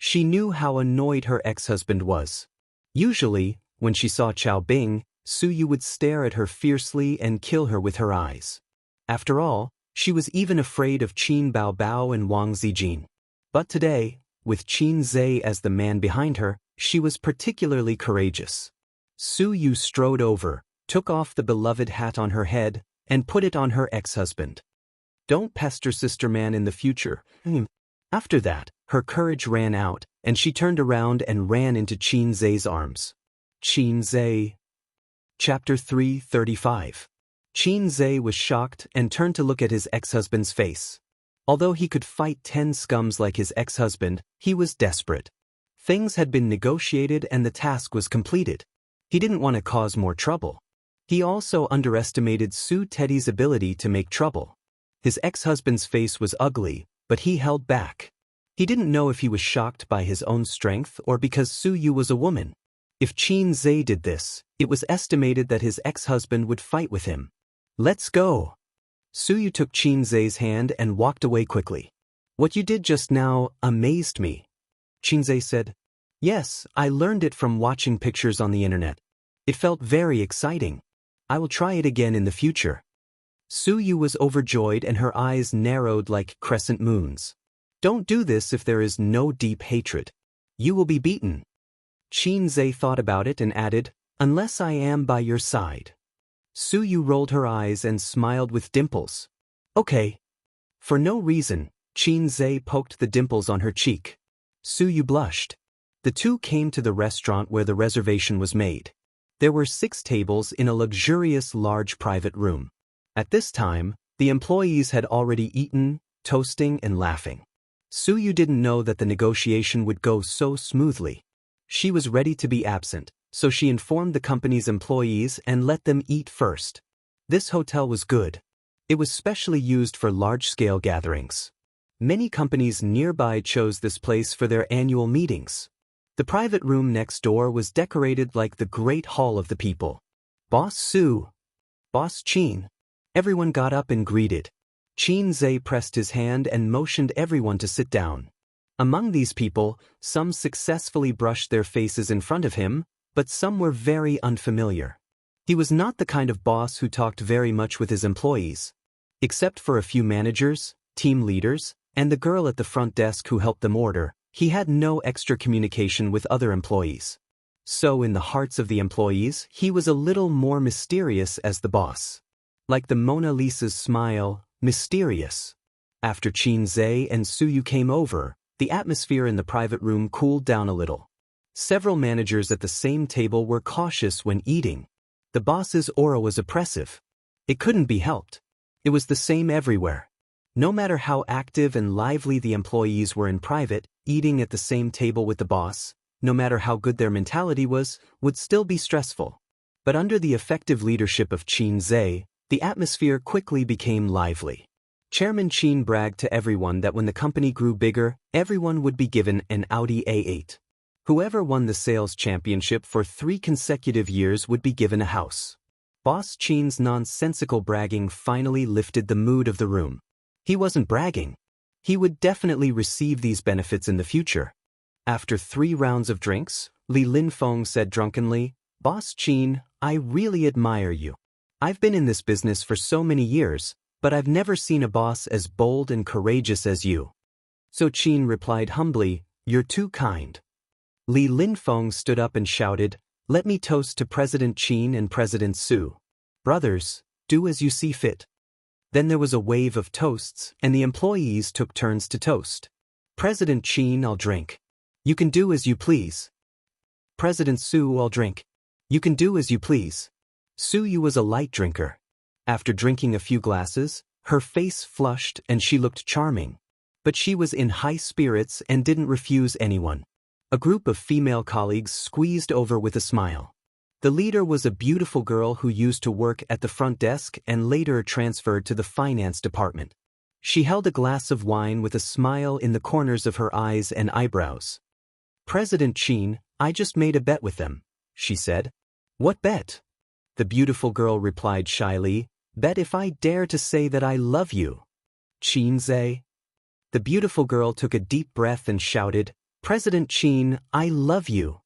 She knew how annoyed her ex-husband was. Usually, when she saw Chao Bing, Suyu would stare at her fiercely and kill her with her eyes. After all, she was even afraid of Qin Baobao and Wang Zijin. But today, with Qin Zhe as the man behind her, she was particularly courageous. Suyu strode over, took off the beloved hat on her head, and put it on her ex-husband. "Don't pester Sister Man in the future." After that, her courage ran out, and she turned around and ran into Qin Zhe's arms. Qin Zhe. Chapter 335. Qin Zhe was shocked and turned to look at his ex-husband's face. Although he could fight 10 scums like his ex-husband, he was desperate. Things had been negotiated and the task was completed. He didn't want to cause more trouble. He also underestimated Su Teddy's ability to make trouble. His ex-husband's face was ugly, but he held back. He didn't know if he was shocked by his own strength or because Su Yu was a woman. If Qin Zhe did this, it was estimated that his ex-husband would fight with him. Let's go. Suyu took Chinze's hand and walked away quickly. What you did just now amazed me. Chinze said. Yes, I learned it from watching pictures on the internet. It felt very exciting. I will try it again in the future. Suyu was overjoyed and her eyes narrowed like crescent moons. Don't do this if there is no deep hatred. You will be beaten. Chinze thought about it and added, unless I am by your side. Suyu rolled her eyes and smiled with dimples. Okay. For no reason, Chinze poked the dimples on her cheek. Suyu blushed. The two came to the restaurant where the reservation was made. There were 6 tables in a luxurious large private room. At this time, the employees had already eaten, toasting and laughing. Suyu didn't know that the negotiation would go so smoothly. She was ready to be absent, so she informed the company's employees and let them eat first. This hotel was good. It was specially used for large-scale gatherings. Many companies nearby chose this place for their annual meetings. The private room next door was decorated like the Great Hall of the People. Boss Su. Boss Chin. Everyone got up and greeted. Chinze pressed his hand and motioned everyone to sit down. Among these people, some successfully brushed their faces in front of him, but some were very unfamiliar. He was not the kind of boss who talked very much with his employees. Except for a few managers, team leaders, and the girl at the front desk who helped them order, he had no extra communication with other employees. So in the hearts of the employees, he was a little more mysterious as the boss. Like the Mona Lisa's smile, mysterious. After Chinze and Suyu came over, the atmosphere in the private room cooled down a little. Several managers at the same table were cautious when eating. The boss's aura was oppressive. It couldn't be helped. It was the same everywhere. No matter how active and lively the employees were in private, eating at the same table with the boss, no matter how good their mentality was, would still be stressful. But under the effective leadership of Chinze, the atmosphere quickly became lively. Chairman Chin bragged to everyone that when the company grew bigger, everyone would be given an Audi A8. Whoever won the sales championship for 3 consecutive years would be given a house. Boss Chin's nonsensical bragging finally lifted the mood of the room. He wasn't bragging. He would definitely receive these benefits in the future. After 3 rounds of drinks, Li Linfeng said drunkenly, Boss Chin, I really admire you. I've been in this business for so many years, but I've never seen a boss as bold and courageous as you. So Chin replied humbly, You're too kind. Li Linfeng stood up and shouted, Let me toast to President Chin and President Su. Brothers, do as you see fit. Then there was a wave of toasts, and the employees took turns to toast. President Chin, I'll drink. You can do as you please. President Su, I'll drink. You can do as you please. Suyu was a light drinker. After drinking a few glasses, her face flushed and she looked charming. But she was in high spirits and didn't refuse anyone. A group of female colleagues squeezed over with a smile. The leader was a beautiful girl who used to work at the front desk and later transferred to the finance department. She held a glass of wine with a smile in the corners of her eyes and eyebrows. President Chin, I just made a bet with them, she said. What bet? The beautiful girl replied shyly, Bet if I dare to say that I love you. Chinze. The beautiful girl took a deep breath and shouted, President Chin, I love you.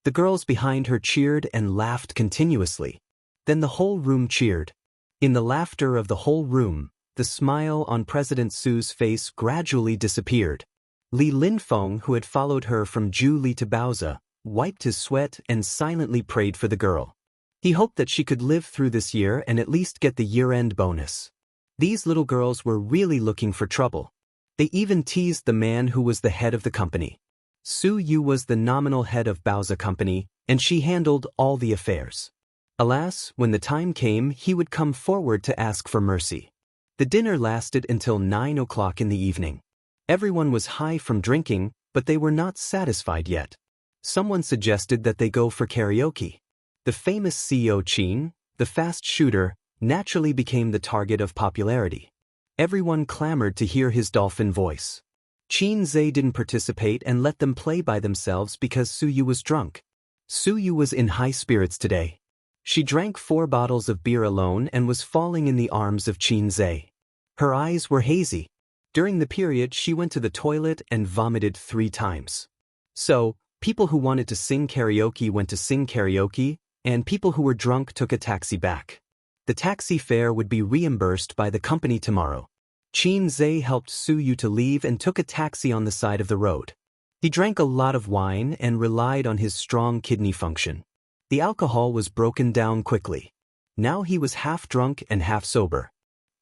The girls behind her cheered and laughed continuously. Then the whole room cheered. In the laughter of the whole room, the smile on President Su's face gradually disappeared. Li Linfeng, who had followed her from Zhu to Baozi, wiped his sweat and silently prayed for the girl. He hoped that she could live through this year and at least get the year-end bonus. These little girls were really looking for trouble. They even teased the man who was the head of the company. Su Yu was the nominal head of Baozi Company, and she handled all the affairs. Alas, when the time came, he would come forward to ask for mercy. The dinner lasted until 9 o'clock in the evening. Everyone was high from drinking, but they were not satisfied yet. Someone suggested that they go for karaoke. The famous CEO Chin, the fast shooter, naturally became the target of popularity. Everyone clamored to hear his dolphin voice. Chinze didn't participate and let them play by themselves because Suyu was drunk. Suyu was in high spirits today. She drank 4 bottles of beer alone and was falling in the arms of Qin. Her eyes were hazy. During the period, she went to the toilet and vomited 3 times. So, people who wanted to sing karaoke went to sing karaoke, and people who were drunk took a taxi back. The taxi fare would be reimbursed by the company tomorrow. Qin helped Suyu to leave and took a taxi on the side of the road. He drank a lot of wine and relied on his strong kidney function. The alcohol was broken down quickly. Now he was half drunk and half sober.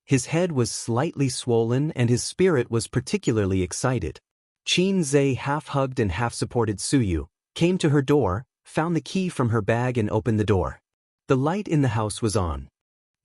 His head was slightly swollen and his spirit was particularly excited. Qin half hugged and half supported Suyu, came to her door, found the key from her bag and opened the door. The light in the house was on.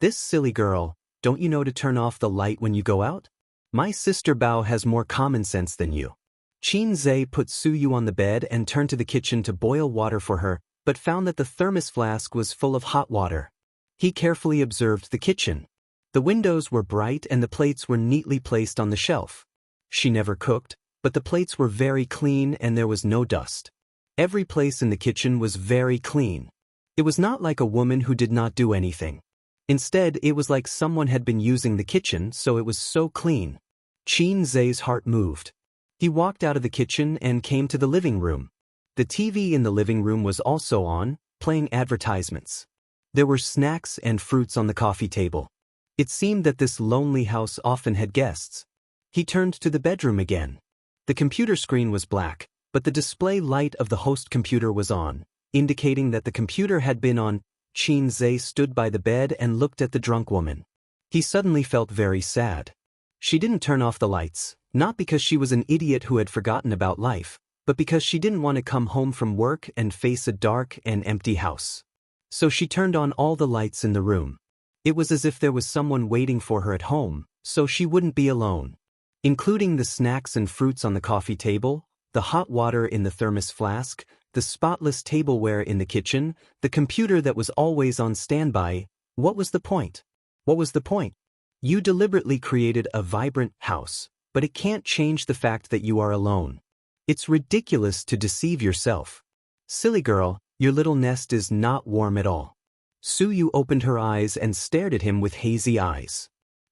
"This silly girl, don't you know to turn off the light when you go out? My sister Bao has more common sense than you." Qin put Suyu on the bed and turned to the kitchen to boil water for her, but found that the thermos flask was full of hot water. He carefully observed the kitchen. The windows were bright and the plates were neatly placed on the shelf. She never cooked, but the plates were very clean and there was no dust. Every place in the kitchen was very clean. It was not like a woman who did not do anything. Instead, it was like someone had been using the kitchen, so it was so clean. Qin's heart moved. He walked out of the kitchen and came to the living room. The TV in the living room was also on, playing advertisements. There were snacks and fruits on the coffee table. It seemed that this lonely house often had guests. He turned to the bedroom again. The computer screen was black, but the display light of the host computer was on, indicating that the computer had been on. Qin stood by the bed and looked at the drunk woman. He suddenly felt very sad. She didn't turn off the lights, not because she was an idiot who had forgotten about life, but because she didn't want to come home from work and face a dark and empty house. So she turned on all the lights in the room. It was as if there was someone waiting for her at home, so she wouldn't be alone. Including the snacks and fruits on the coffee table, the hot water in the thermos flask, the spotless tableware in the kitchen, the computer that was always on standby. What was the point? What was the point? You deliberately created a vibrant house, but it can't change the fact that you are alone. It's ridiculous to deceive yourself. Silly girl, your little nest is not warm at all. Suyu opened her eyes and stared at him with hazy eyes.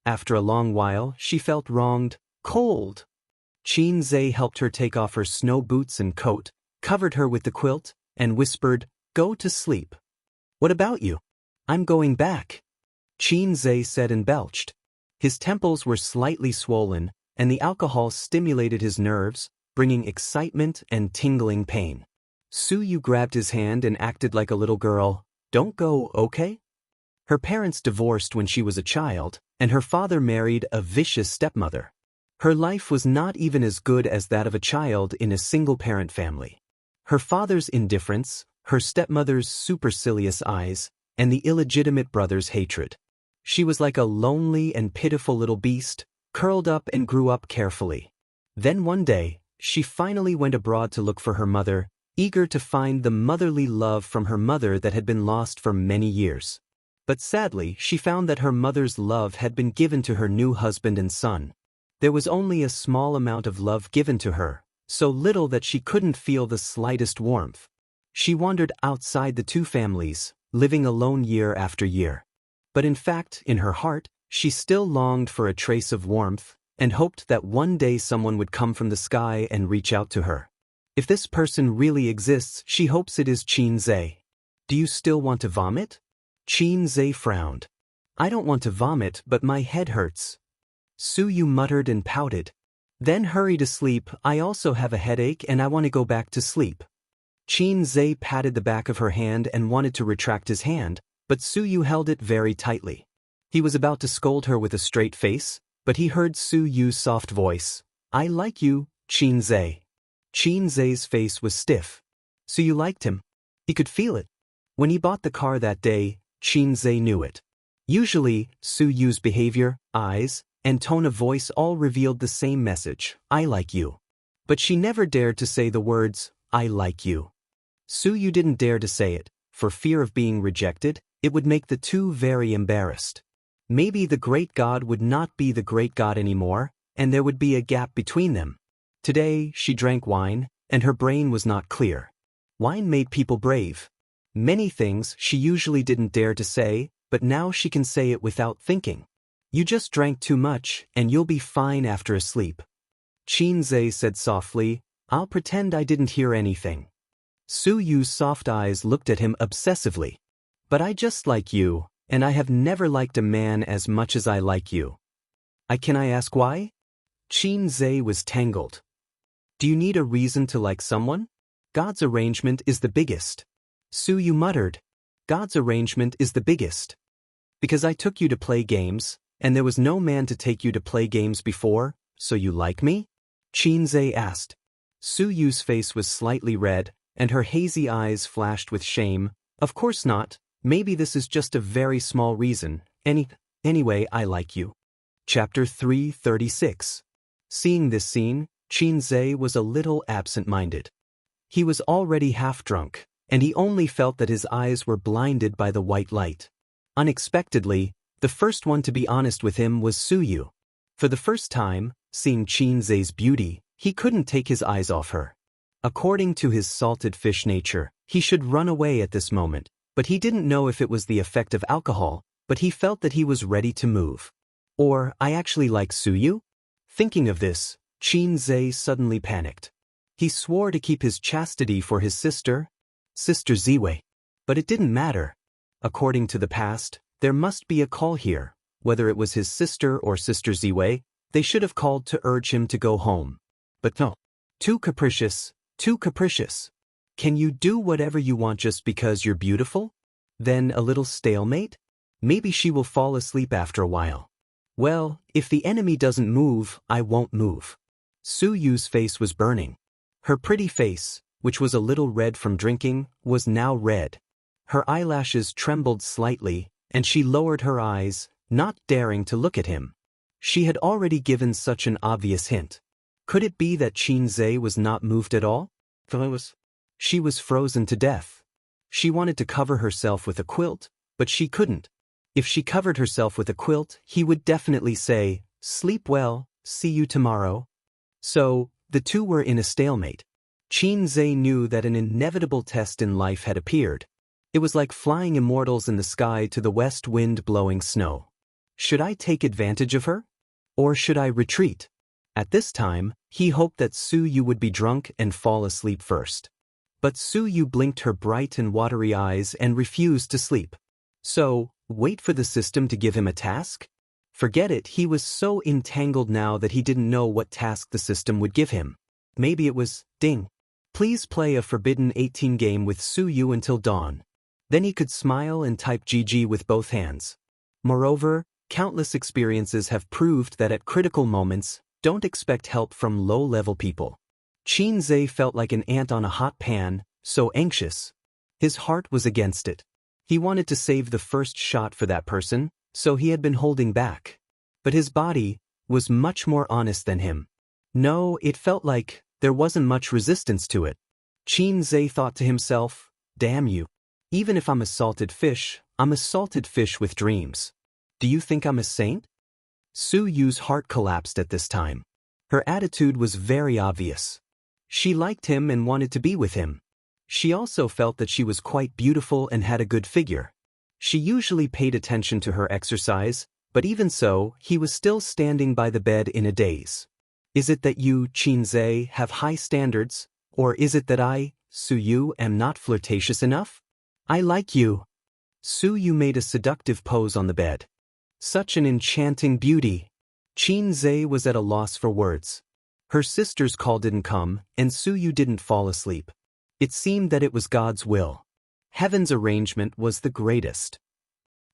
After a long while, she felt wronged, cold. Qin helped her take off her snow boots and coat, covered her with the quilt, and whispered, "Go to sleep." "What about you?" "I'm going back," Qin said and belched. His temples were slightly swollen, and the alcohol stimulated his nerves, bringing excitement and tingling pain. Suyu grabbed his hand and acted like a little girl. "Don't go, okay?" Her parents divorced when she was a child, and her father married a vicious stepmother. Her life was not even as good as that of a child in a single-parent family. Her father's indifference, her stepmother's supercilious eyes, and the illegitimate brother's hatred. She was like a lonely and pitiful little beast, curled up and grew up carefully. Then one day, she finally went abroad to look for her mother, eager to find the motherly love from her mother that had been lost for many years. But sadly, she found that her mother's love had been given to her new husband and son. There was only a small amount of love given to her, so little that she couldn't feel the slightest warmth. She wandered outside the two families, living alone year after year. But in fact, in her heart, she still longed for a trace of warmth, and hoped that one day someone would come from the sky and reach out to her. If this person really exists, she hopes it is Qin. "Do you still want to vomit?" Qin frowned. "I don't want to vomit, but my head hurts." Suyu muttered and pouted. "Then hurry to sleep. I also have a headache and I want to go back to sleep." Qin patted the back of her hand and wanted to retract his hand, but Suyu held it very tightly. He was about to scold her with a straight face, but he heard Suyu's soft voice. "I like you, Qin." Qin's face was stiff. So you liked him? He could feel it. When he bought the car that day, Qin knew it. Usually, Suyu's behavior, eyes, and tone of voice all revealed the same message, "I like you." But she never dared to say the words, "I like you." Suyu didn't dare to say it, for fear of being rejected. It would make the two very embarrassed. Maybe the great god would not be the great god anymore, and there would be a gap between them. Today, she drank wine, and her brain was not clear. Wine made people brave. Many things she usually didn't dare to say, but now she can say it without thinking. You just drank too much, and you'll be fine after a sleep. Qinze said softly, I'll pretend I didn't hear anything. Su Yu's soft eyes looked at him obsessively. But I just like you, and I have never liked a man as much as I like you. Can I ask why? Qinze was tangled. Do you need a reason to like someone? God's arrangement is the biggest. Su Yu muttered. God's arrangement is the biggest. Because I took you to play games, and there was no man to take you to play games before, so you like me? Qinze asked. Su Yu's face was slightly red, and her hazy eyes flashed with shame. Of course not, maybe this is just a very small reason. Anyway, I like you. Chapter 336. Seeing this scene, Qinze was a little absent-minded. He was already half drunk, and he only felt that his eyes were blinded by the white light. Unexpectedly, the first one to be honest with him was Su Yu. For the first time, seeing Qinze's beauty, he couldn't take his eyes off her. According to his salted fish nature, he should run away at this moment, but he didn't know if it was the effect of alcohol, but he felt that he was ready to move. Or, I actually like Su Yu? Thinking of this, Qinze suddenly panicked. He swore to keep his chastity for his sister Ziwei. But it didn't matter. According to the past, there must be a call here. Whether it was his sister or Sister Ziwei, they should have called to urge him to go home. But no. Too capricious, too capricious. Can you do whatever you want just because you're beautiful? Then a little stalemate? Maybe she will fall asleep after a while. Well, if the enemy doesn't move, I won't move. Su Yu's face was burning. Her pretty face, which was a little red from drinking, was now red. Her eyelashes trembled slightly, and she lowered her eyes, not daring to look at him. She had already given such an obvious hint. Could it be that Qinze was not moved at all? She was frozen to death. She wanted to cover herself with a quilt, but she couldn't. If she covered herself with a quilt, he would definitely say, "Sleep well, see you tomorrow." So, the two were in a stalemate. Qinze knew that an inevitable test in life had appeared. It was like flying immortals in the sky to the west wind blowing snow. Should I take advantage of her? Or should I retreat? At this time, he hoped that Su Yu would be drunk and fall asleep first. But Su Yu blinked her bright and watery eyes and refused to sleep. So, wait for the system to give him a task? Forget it, he was so entangled now that he didn't know what task the system would give him. Maybe it was, ding. Please play a Forbidden 18 game with Su Yu until dawn. Then he could smile and type GG with both hands. Moreover, countless experiences have proved that at critical moments, don't expect help from low-level people. Qinze felt like an ant on a hot pan, so anxious. His heart was against it. He wanted to save the first shot for that person, so he had been holding back. But his body was much more honest than him. No, it felt like there wasn't much resistance to it. Qinze thought to himself, damn you. Even if I'm a salted fish, I'm a salted fish with dreams. Do you think I'm a saint? Su Yu's heart collapsed at this time. Her attitude was very obvious. She liked him and wanted to be with him. She also felt that she was quite beautiful and had a good figure. She usually paid attention to her exercise, but even so, he was still standing by the bed in a daze. Is it that you, Qinze, have high standards, or is it that I, Su Yu, am not flirtatious enough? I like you. Su Yu made a seductive pose on the bed. Such an enchanting beauty. Qinze was at a loss for words. Her sister's call didn't come, and Su Yu didn't fall asleep. It seemed that it was God's will. Heaven's arrangement was the greatest.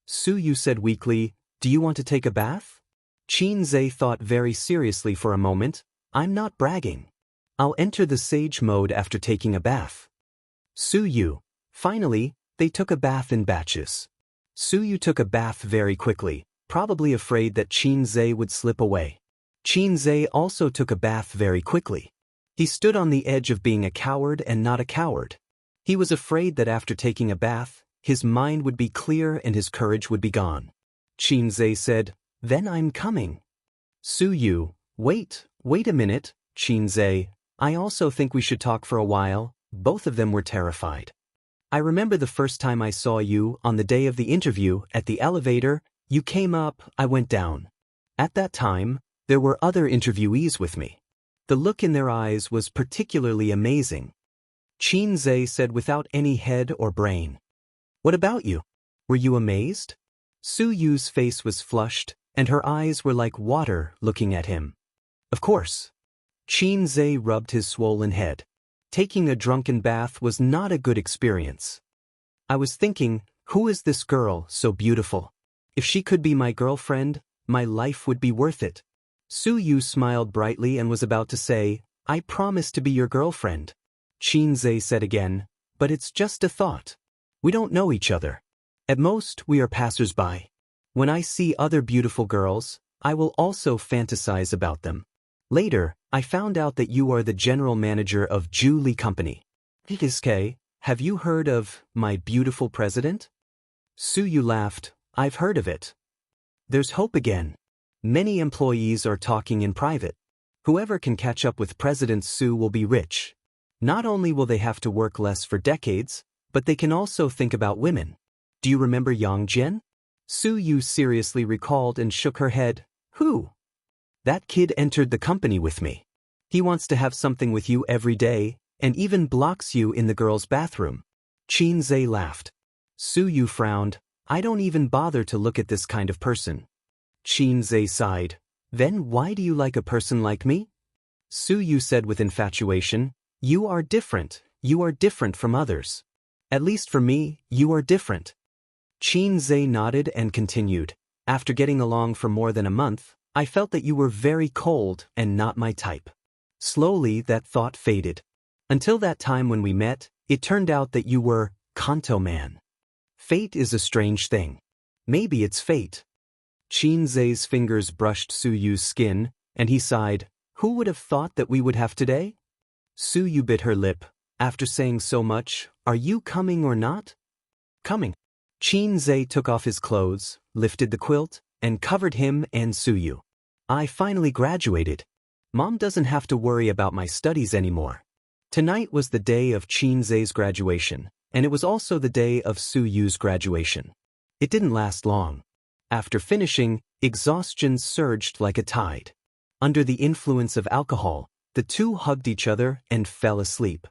Su Yu said weakly, "Do you want to take a bath?" Qinze thought very seriously for a moment. "I'm not bragging. I'll enter the sage mode after taking a bath." Su Yu. Finally, they took a bath in batches. Su Yu took a bath very quickly, probably afraid that Qinze would slip away. Qinze also took a bath very quickly. He stood on the edge of being a coward and not a coward. He was afraid that after taking a bath, his mind would be clear and his courage would be gone. Qinze said, "Then I'm coming." Su Yu, wait a minute, Qinze. I also think we should talk for a while." Both of them were terrified. I remember the first time I saw you on the day of the interview at the elevator. You came up, I went down. At that time, there were other interviewees with me. The look in their eyes was particularly amazing. Qin said without any head or brain. What about you? Were you amazed? Su Yu's face was flushed, and her eyes were like water looking at him. Of course. Qin rubbed his swollen head. Taking a drunken bath was not a good experience. I was thinking, who is this girl so beautiful? If she could be my girlfriend, my life would be worth it. Su Yu smiled brightly and was about to say, I promise to be your girlfriend. Qin said again, but it's just a thought. We don't know each other. At most, we are passers-by. When I see other beautiful girls, I will also fantasize about them. Later, I found out that you are the general manager of Julie Company. Kiske, have you heard of my beautiful president? Su Yu laughed. I've heard of it. There's hope again. Many employees are talking in private. Whoever can catch up with President Su will be rich. Not only will they have to work less for decades, but they can also think about women. Do you remember Yang Jian? Su Yu seriously recalled and shook her head. Who? That kid entered the company with me. He wants to have something with you every day, and even blocks you in the girls' bathroom. Qin laughed. Su Yu frowned. I don't even bother to look at this kind of person. Qin sighed. Then why do you like a person like me? Su Yu said with infatuation. You are different. You are different from others. At least for me, you are different. Qin nodded and continued. After getting along for more than a month, I felt that you were very cold and not my type. Slowly that thought faded. Until that time when we met, it turned out that you were Kanto man. Fate is a strange thing. Maybe it's fate. Qin fingers brushed Su Yu's skin, and he sighed. Who would have thought that we would have today? Su Yu bit her lip. After saying so much, are you coming or not? Coming. Qin took off his clothes, lifted the quilt, and covered him and Su Yu. I finally graduated. Mom doesn't have to worry about my studies anymore. Tonight was the day of Qin's graduation, and it was also the day of Su Yu's graduation. It didn't last long. After finishing, exhaustion surged like a tide. Under the influence of alcohol, the two hugged each other and fell asleep.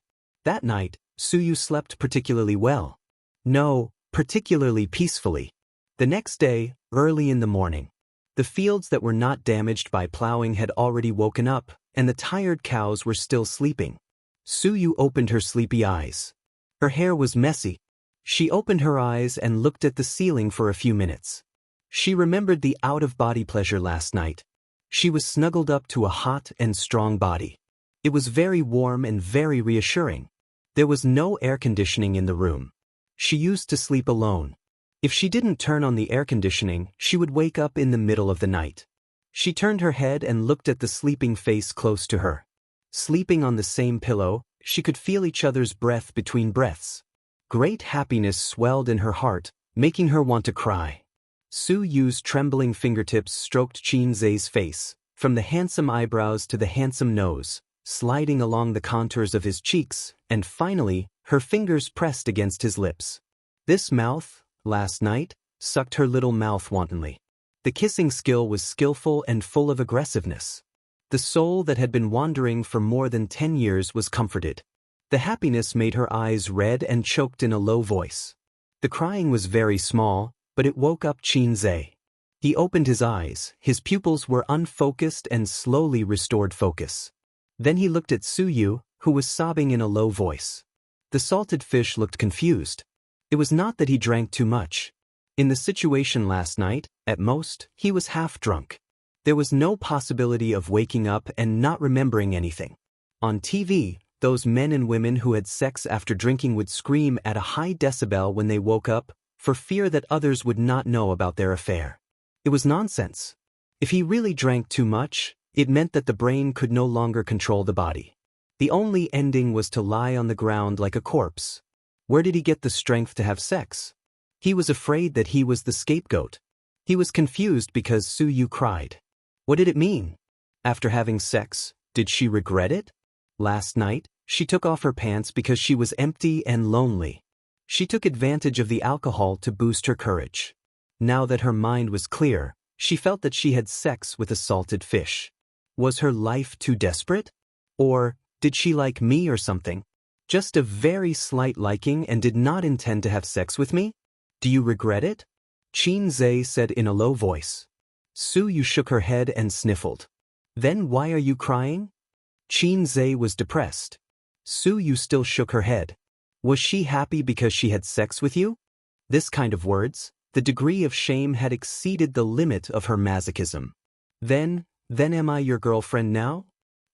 That night, Su Yu slept particularly well. No, particularly peacefully. The next day, early in the morning, the fields that were not damaged by plowing had already woken up, and the tired cows were still sleeping. Su Yu opened her sleepy eyes. Her hair was messy. She opened her eyes and looked at the ceiling for a few minutes. She remembered the out-of-body pleasure last night. She was snuggled up to a hot and strong body. It was very warm and very reassuring. There was no air conditioning in the room. She used to sleep alone. If she didn't turn on the air conditioning, she would wake up in the middle of the night. She turned her head and looked at the sleeping face close to her. Sleeping on the same pillow, she could feel each other's breath between breaths. Great happiness swelled in her heart, making her want to cry. Su Yu's trembling fingertips stroked Qin's face, from the handsome eyebrows to the handsome nose, sliding along the contours of his cheeks, and finally, her fingers pressed against his lips. This mouth, last night, sucked her little mouth wantonly. The kissing skill was skillful and full of aggressiveness. The soul that had been wandering for more than 10 years was comforted. The happiness made her eyes red and choked in a low voice. The crying was very small, but it woke up Qin. He opened his eyes, his pupils were unfocused and slowly restored focus. Then he looked at Su Yu, who was sobbing in a low voice. The salted fish looked confused. It was not that he drank too much. In the situation last night, at most, he was half drunk. There was no possibility of waking up and not remembering anything. On TV, those men and women who had sex after drinking would scream at a high decibel when they woke up, for fear that others would not know about their affair. It was nonsense. If he really drank too much, it meant that the brain could no longer control the body. The only ending was to lie on the ground like a corpse. Where did he get the strength to have sex? He was afraid that he was the scapegoat. He was confused because Su Yu cried. What did it mean? After having sex, did she regret it? Last night, she took off her pants because she was empty and lonely. She took advantage of the alcohol to boost her courage. Now that her mind was clear, she felt that she had sex with a salted fish. Was her life too desperate? Or did she like me or something? Just a very slight liking and did not intend to have sex with me? Do you regret it? Qin Zhe said in a low voice. Su Yu shook her head and sniffled. Then why are you crying? Qin Zhe was depressed. Su Yu still shook her head. Was she happy because she had sex with you? This kind of words, the degree of shame had exceeded the limit of her masochism. Then am I your girlfriend now?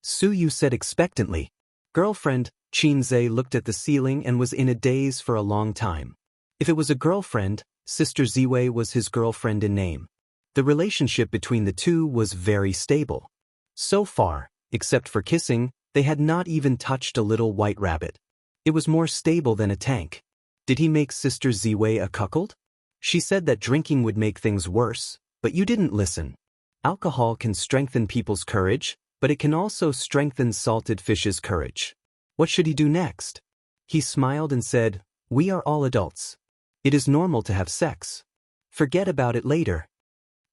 Su Yu said expectantly. Girlfriend? Qin Zhe looked at the ceiling and was in a daze for a long time. If it was a girlfriend, Sister Ziwei was his girlfriend in name. The relationship between the two was very stable. So far, except for kissing, they had not even touched a little white rabbit. It was more stable than a tank. Did he make Sister Ziwei a cuckold? She said that drinking would make things worse, but you didn't listen. Alcohol can strengthen people's courage, but it can also strengthen salted fish's courage. What should he do next? He smiled and said, We are all adults. It is normal to have sex. Forget about it later.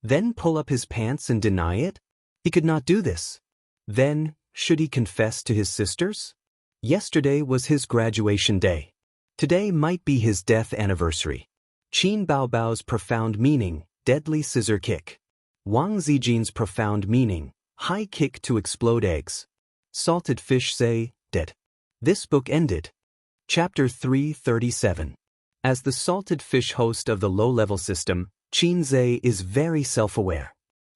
Then pull up his pants and deny it? He could not do this. Then, should he confess to his sisters? Yesterday was his graduation day. Today might be his death anniversary. Qin Baobao's profound meaning, deadly scissor kick. Wang Zijin's profound meaning, high kick to explode eggs. Salted fish say, dead. This book ended. Chapter 337. As the salted fish host of the low-level system, Qin Zhe is very self-aware.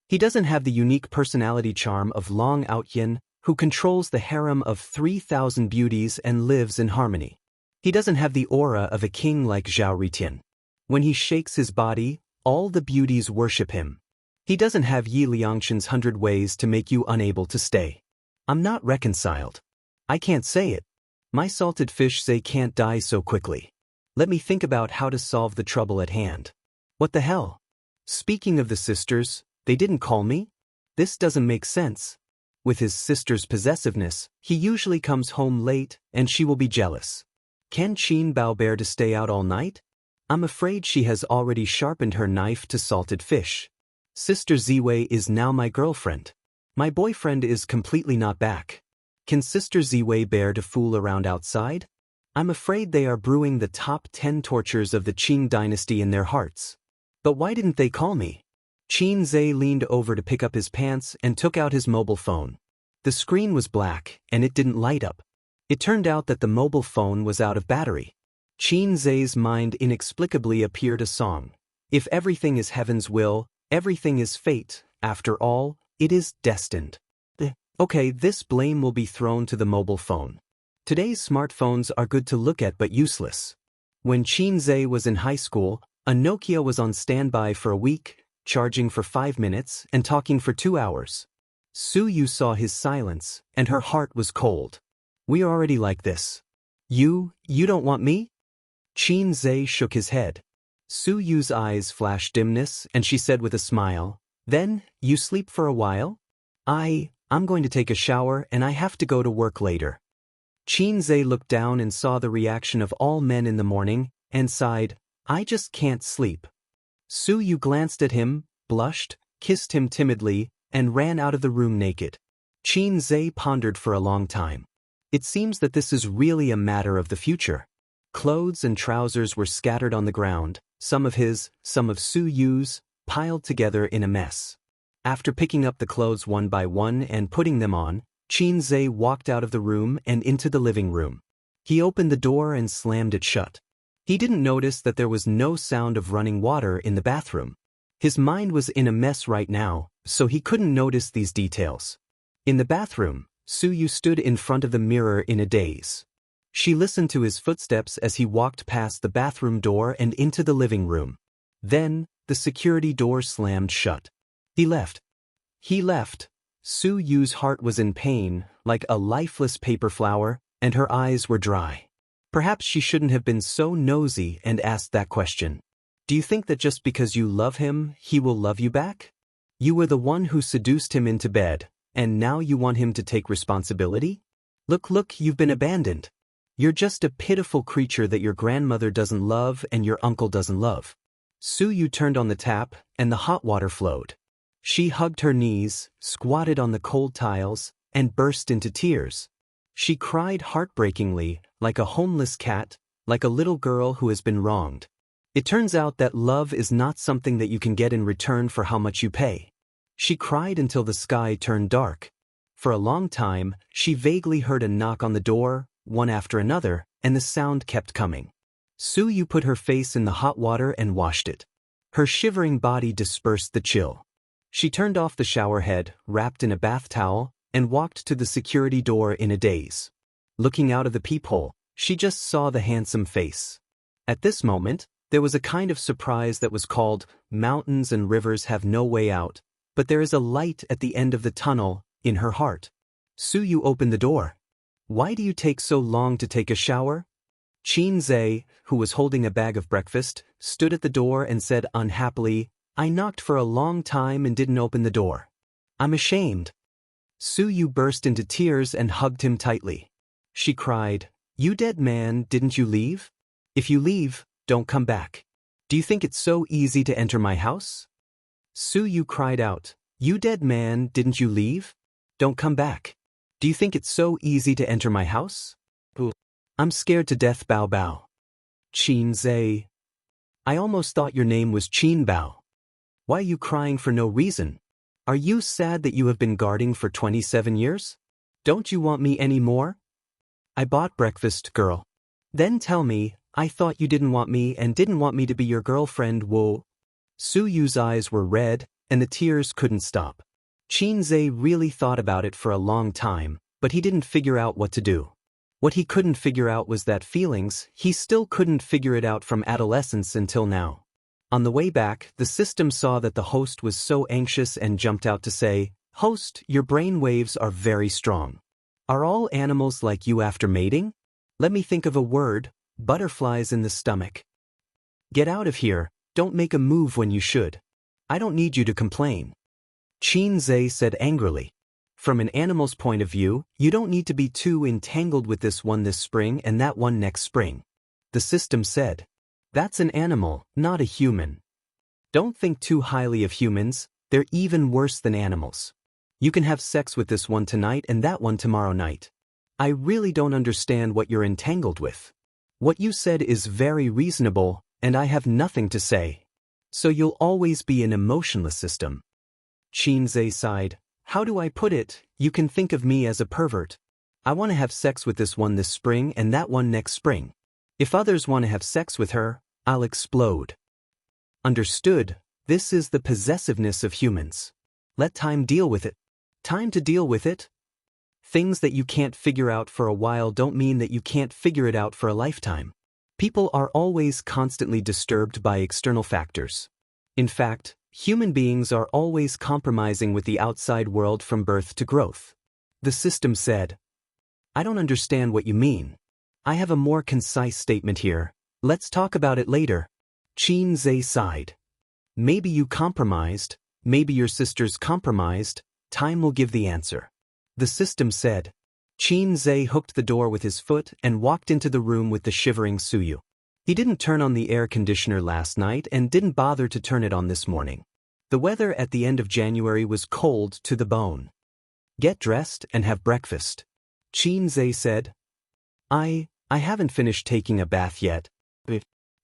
He doesn't have the unique personality charm of Long Outyin, who controls the harem of 3,000 beauties and lives in harmony. He doesn't have the aura of a king like Zhao Ritian. When he shakes his body, all the beauties worship him. He doesn't have Yi Liangqin's 100 ways to make you unable to stay. I'm not reconciled. I can't say it. My salted fish say can't die so quickly. Let me think about how to solve the trouble at hand. What the hell? Speaking of the sisters, they didn't call me? This doesn't make sense. With his sister's possessiveness, he usually comes home late, and she will be jealous. Can Qin Bao bear to stay out all night? I'm afraid she has already sharpened her knife to salted fish. Sister Ziwei is now my girlfriend. My boyfriend is completely not back. Can Sister Ziwei bear to fool around outside? I'm afraid they are brewing the top 10 tortures of the Qing dynasty in their hearts. But why didn't they call me? Qin Zhe leaned over to pick up his pants and took out his mobile phone. The screen was black, and it didn't light up. It turned out that the mobile phone was out of battery. Qin Zhe's mind inexplicably appeared a song. If everything is heaven's will, everything is fate, after all, it is destined. Okay, this blame will be thrown to the mobile phone. Today's smartphones are good to look at but useless. When Qin Zhe was in high school, a Nokia was on standby for a week, charging for 5 minutes and talking for 2 hours. Su Yu saw his silence, and her heart was cold. We are already like this. You don't want me? Qin Zhe shook his head. Su Yu's eyes flashed dimness, and she said with a smile, Then, you sleep for a while? I'm going to take a shower and I have to go to work later. Qin Zhe looked down and saw the reaction of all men in the morning, and sighed, I just can't sleep. Su Yu glanced at him, blushed, kissed him timidly, and ran out of the room naked. Qin Zhe pondered for a long time. It seems that this is really a matter of the future. Clothes and trousers were scattered on the ground, some of his, some of Su Yu's, piled together in a mess. After picking up the clothes one by one and putting them on, Qin Zhe walked out of the room and into the living room. He opened the door and slammed it shut. He didn't notice that there was no sound of running water in the bathroom. His mind was in a mess right now, so he couldn't notice these details. In the bathroom, Su Yu stood in front of the mirror in a daze. She listened to his footsteps as he walked past the bathroom door and into the living room. Then, the security door slammed shut. He left. Su Yu's heart was in pain, like a lifeless paper flower, and her eyes were dry. Perhaps she shouldn't have been so nosy and asked that question. Do you think that just because you love him, he will love you back? You were the one who seduced him into bed, and now you want him to take responsibility? Look, you've been abandoned. You're just a pitiful creature that your grandmother doesn't love and your uncle doesn't love. Su-yu turned on the tap, and the hot water flowed. She hugged her knees, squatted on the cold tiles, and burst into tears. She cried heartbreakingly, like a homeless cat, like a little girl who has been wronged. It turns out that love is not something that you can get in return for how much you pay. She cried until the sky turned dark. For a long time, she vaguely heard a knock on the door, one after another, and the sound kept coming. Su-yu put her face in the hot water and washed it. Her shivering body dispersed the chill. She turned off the shower head, wrapped in a bath towel, and walked to the security door in a daze. Looking out of the peephole, she just saw the handsome face. At this moment, there was a kind of surprise that was called, mountains and rivers have no way out, but there is a light at the end of the tunnel, in her heart. Su-yu opened the door. Why do you take so long to take a shower? Chin-zae, who was holding a bag of breakfast, stood at the door and said unhappily, I knocked for a long time and didn't open the door. I'm ashamed. Su-yu burst into tears and hugged him tightly. She cried, You dead man, didn't you leave? If you leave, don't come back. Do you think it's so easy to enter my house? Su-yu cried out, You dead man, didn't you leave? Don't come back. Do you think it's so easy to enter my house? I'm scared to death, Bao Bao. Chin-zae. I almost thought your name was Chin Bao. Why are you crying for no reason? Are you sad that you have been guarding for 27 years? Don't you want me any more? I bought breakfast, girl. Then tell me, I thought you didn't want me and didn't want me to be your girlfriend, whoa. Su-yu's eyes were red, and the tears couldn't stop. Chin-zae really thought about it for a long time, but he didn't figure out what to do. What he couldn't figure out was that feelings, he still couldn't figure it out from adolescence until now. On the way back, the system saw that the host was so anxious and jumped out to say, Host, your brain waves are very strong. Are all animals like you after mating? Let me think of a word, butterflies in the stomach. Get out of here, don't make a move when you should. I don't need you to complain. Chin-zae said angrily. From an animal's point of view, you don't need to be too entangled with this one this spring and that one next spring. The system said. That's an animal, not a human. Don't think too highly of humans, they're even worse than animals. You can have sex with this one tonight and that one tomorrow night. I really don't understand what you're entangled with. What you said is very reasonable, and I have nothing to say. So you'll always be an emotionless system. Chin-zae sighed. How do I put it? You can think of me as a pervert. I want to have sex with this one this spring and that one next spring. If others want to have sex with her, I'll explode. Understood, this is the possessiveness of humans. Let time deal with it. Time to deal with it? Things that you can't figure out for a while don't mean that you can't figure it out for a lifetime. People are always constantly disturbed by external factors. In fact, human beings are always compromising with the outside world from birth to growth. The system said, I don't understand what you mean. I have a more concise statement here. Let's talk about it later. Chin-zae sighed. Maybe you compromised, maybe your sisters compromised, time will give the answer. The system said. Chin-zae hooked the door with his foot and walked into the room with the shivering Su-yu. He didn't turn on the air conditioner last night and didn't bother to turn it on this morning. The weather at the end of January was cold to the bone. Get dressed and have breakfast. Chin-zae said. I haven't finished taking a bath yet.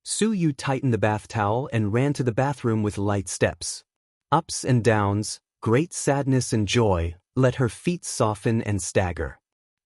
Su-yu tightened the bath towel and ran to the bathroom with light steps. Ups and downs, great sadness and joy, let her feet soften and stagger.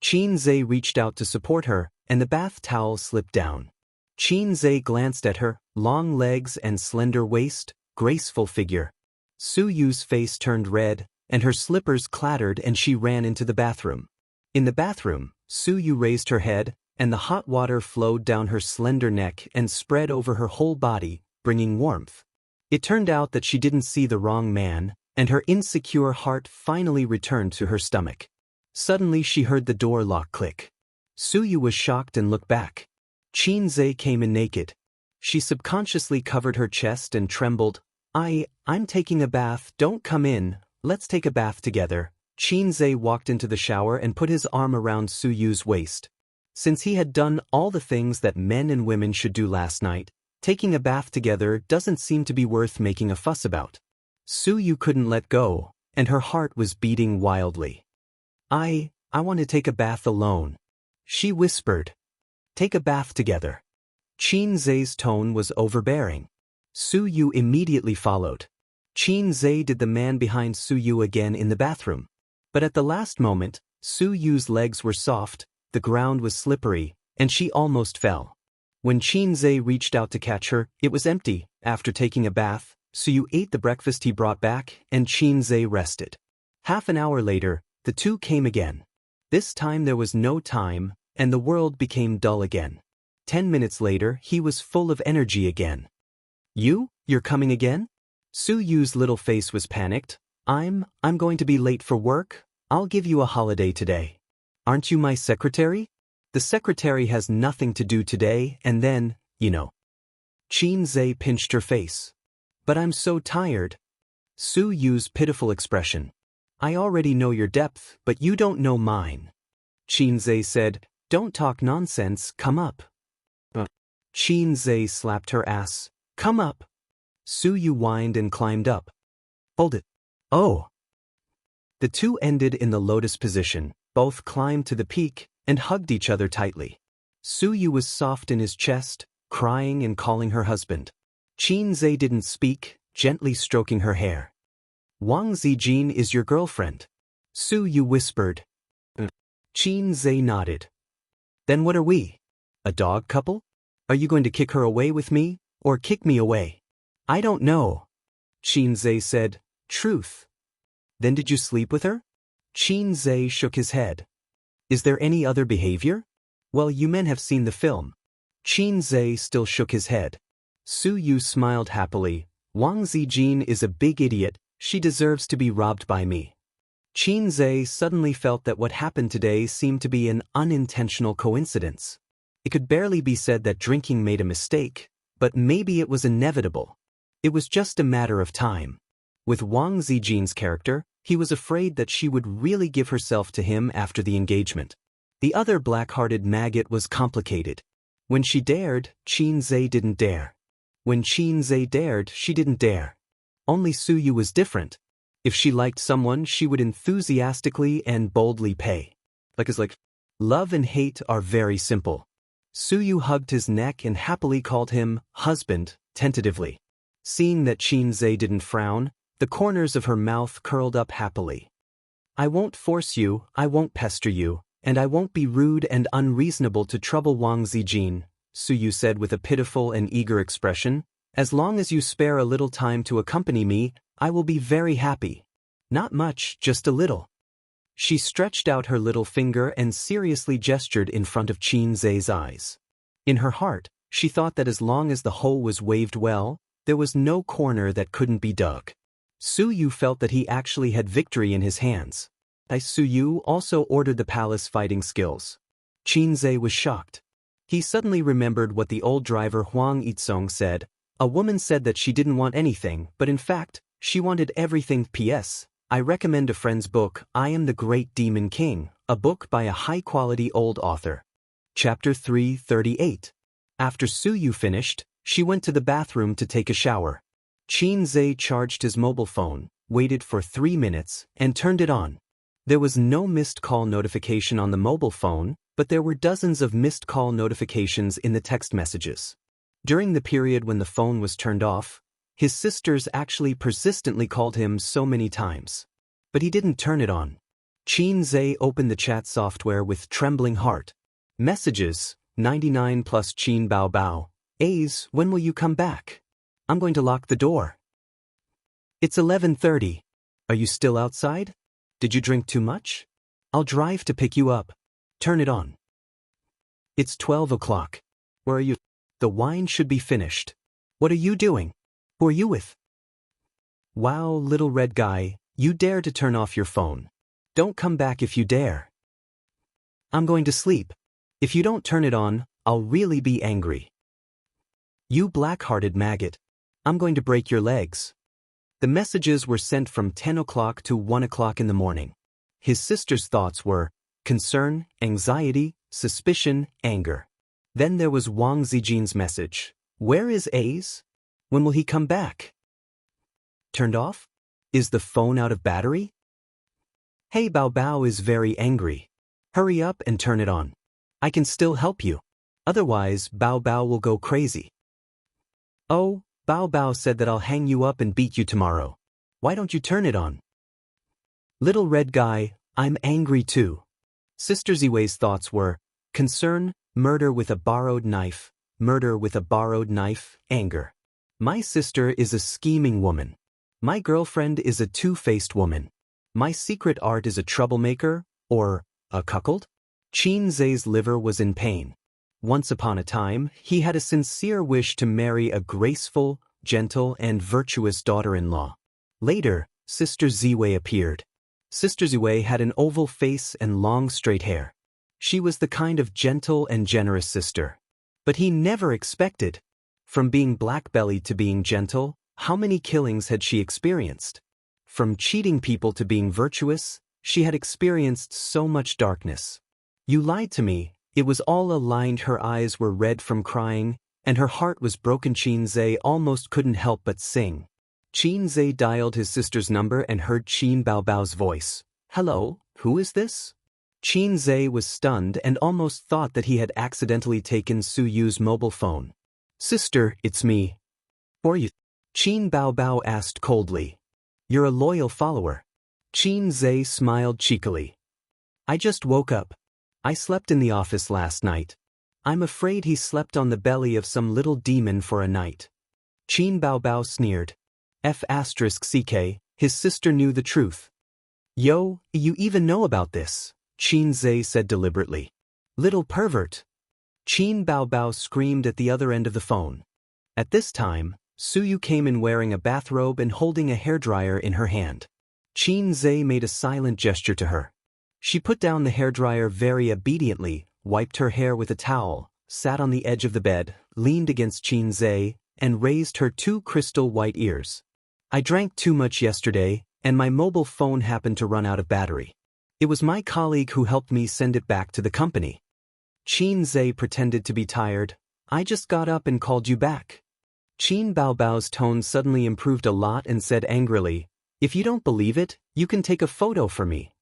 Chin-zae reached out to support her, and the bath towel slipped down. Chin-zae glanced at her, long legs and slender waist, graceful figure. Su-yu's face turned red, and her slippers clattered and she ran into the bathroom. In the bathroom, Su-yu raised her head, and the hot water flowed down her slender neck and spread over her whole body, bringing warmth. It turned out that she didn't see the wrong man, and her insecure heart finally returned to her stomach. Suddenly she heard the door lock click. Su-yu was shocked and looked back. Chin-zae came in naked. She subconsciously covered her chest and trembled. I'm taking a bath, don't come in, let's take a bath together. Chin-zae walked into the shower and put his arm around Su-yu's waist. Since he had done all the things that men and women should do last night, taking a bath together doesn't seem to be worth making a fuss about. Suyu couldn't let go, and her heart was beating wildly. I want to take a bath alone, she whispered. Take a bath together. Qin tone was overbearing. Suyu immediately followed. Qin did the man behind Suyu again in the bathroom. But at the last moment, Suyu's legs were soft, the ground was slippery, and she almost fell. When Qin reached out to catch her, it was empty. After taking a bath, Suyu ate the breakfast he brought back, and Qin rested. Half an hour later, the two came again. This time there was no time, and the world became dull again. 10 minutes later, he was full of energy again. You're coming again? Suyu's little face was panicked. I'm going to be late for work. I'll give you a holiday today. Aren't you my secretary? The secretary has nothing to do today, and then, you know. Qin pinched her face. But I'm so tired. Suyu's pitiful expression. I already know your depth, but you don't know mine. Qin said, don't talk nonsense, come up. Qin slapped her ass. Come up. Suyu whined and climbed up. Hold it. Oh. The two ended in the lotus position, both climbed to the peak, and hugged each other tightly. Suyu was soft in his chest, crying and calling her husband. Qin didn't speak, gently stroking her hair. Wang Zijin is your girlfriend. Suyu whispered. Qin nodded. Then what are we? A dog couple? Are you going to kick her away with me, or kick me away? I don't know. Qin said, truth. Then did you sleep with her? Qin shook his head. Is there any other behavior? Well, you men have seen the film. Qin still shook his head. Suyu smiled happily. Wang Zijin is a big idiot, she deserves to be robbed by me. Qin suddenly felt that what happened today seemed to be an unintentional coincidence. It could barely be said that drinking made a mistake, but maybe it was inevitable. It was just a matter of time. With Wang Zijin's character, he was afraid that she would really give herself to him after the engagement. The other black-hearted maggot was complicated. When she dared, Qin didn't dare. When Qin dared, she didn't dare. Only Suyu was different. If she liked someone, she would enthusiastically and boldly pay. Like love and hate are very simple. Suyu hugged his neck and happily called him husband, tentatively. Seeing that Qin didn't frown, the corners of her mouth curled up happily. I won't force you, I won't pester you, and I won't be rude and unreasonable to trouble Wang Zijin, Suyu said with a pitiful and eager expression. As long as you spare a little time to accompany me, I will be very happy. Not much, just a little. She stretched out her little finger and seriously gestured in front of Qin's eyes. In her heart, she thought that as long as the hole was waved well, there was no corner that couldn't be dug. Suyu felt that he actually had victory in his hands. Suyu also ordered the palace fighting skills. Qin was shocked. He suddenly remembered what the old driver Huang Yitsong said. A woman said that she didn't want anything, but in fact, she wanted everything. P.S. I recommend a friend's book, I Am the Great Demon King, a book by a high-quality old author. Chapter 338. After Suyu finished, she went to the bathroom to take a shower. Qin charged his mobile phone, waited for 3 minutes, and turned it on. There was no missed call notification on the mobile phone, but there were dozens of missed call notifications in the text messages. During the period when the phone was turned off, his sisters actually persistently called him so many times. But he didn't turn it on. Qin opened the chat software with trembling heart. Messages, 99 plus Qin Bao Bao. A's, when will you come back? I'm going to lock the door. It's 11:30. Are you still outside? Did you drink too much? I'll drive to pick you up. Turn it on. It's 12 o'clock. Where are you? The wine should be finished. What are you doing? Who are you with? Wow, little red guy, you dare to turn off your phone. Don't come back if you dare. I'm going to sleep. If you don't turn it on, I'll really be angry. You black-hearted maggot. I'm going to break your legs. The messages were sent from 10 o'clock to 1 o'clock in the morning. His sister's thoughts were concern, anxiety, suspicion, anger. Then there was Wang Zijin's message. Where is Ace? When will he come back? Turned off? Is the phone out of battery? Hey, Bao Bao is very angry. Hurry up and turn it on. I can still help you. Otherwise, Bao Bao will go crazy. Oh, Bao Bao said that I'll hang you up and beat you tomorrow. Why don't you turn it on? Little red guy, I'm angry too. Sister Ziwei's thoughts were, concern, murder with a borrowed knife, murder with a borrowed knife, anger. My sister is a scheming woman. My girlfriend is a two-faced woman. My secret art is a troublemaker, or a cuckold? Qin Zhe's liver was in pain. Once upon a time, he had a sincere wish to marry a graceful, gentle, and virtuous daughter-in-law. Later, Sister Ziwei appeared. Sister Ziwei had an oval face and long straight hair. She was the kind of gentle and generous sister. But he never expected. From being black-bellied to being gentle, how many killings had she experienced? From cheating people to being virtuous, she had experienced so much darkness. You lied to me, it was all a lie. Her eyes were red from crying, and her heart was broken. Qin Zhe almost couldn't help but sing. Qin Zhe dialed his sister's number and heard Qin Bao Bao's voice. Hello, who is this? Qin Zhe was stunned and almost thought that he had accidentally taken Su Yu's mobile phone. Sister, it's me. Who are you? Qin Bao Bao asked coldly. You're a loyal follower. Qin Zhe smiled cheekily. I just woke up. I slept in the office last night. I'm afraid he slept on the belly of some little demon for a night. Qin Bao Bao sneered. F***ck, his sister knew the truth. Yo, you even know about this, Qin Zhe said deliberately. Little pervert. Qin Bao Bao screamed at the other end of the phone. At this time, Su Yu came in wearing a bathrobe and holding a hairdryer in her hand. Qin Zhe made a silent gesture to her. She put down the hairdryer very obediently, wiped her hair with a towel, sat on the edge of the bed, leaned against Qin Zhe, and raised her two crystal white ears. I drank too much yesterday, and my mobile phone happened to run out of battery. It was my colleague who helped me send it back to the company. Qin Zhe pretended to be tired. I just got up and called you back. Qin Bao Bao's tone suddenly improved a lot and said angrily, if you don't believe it, you can take a photo for me.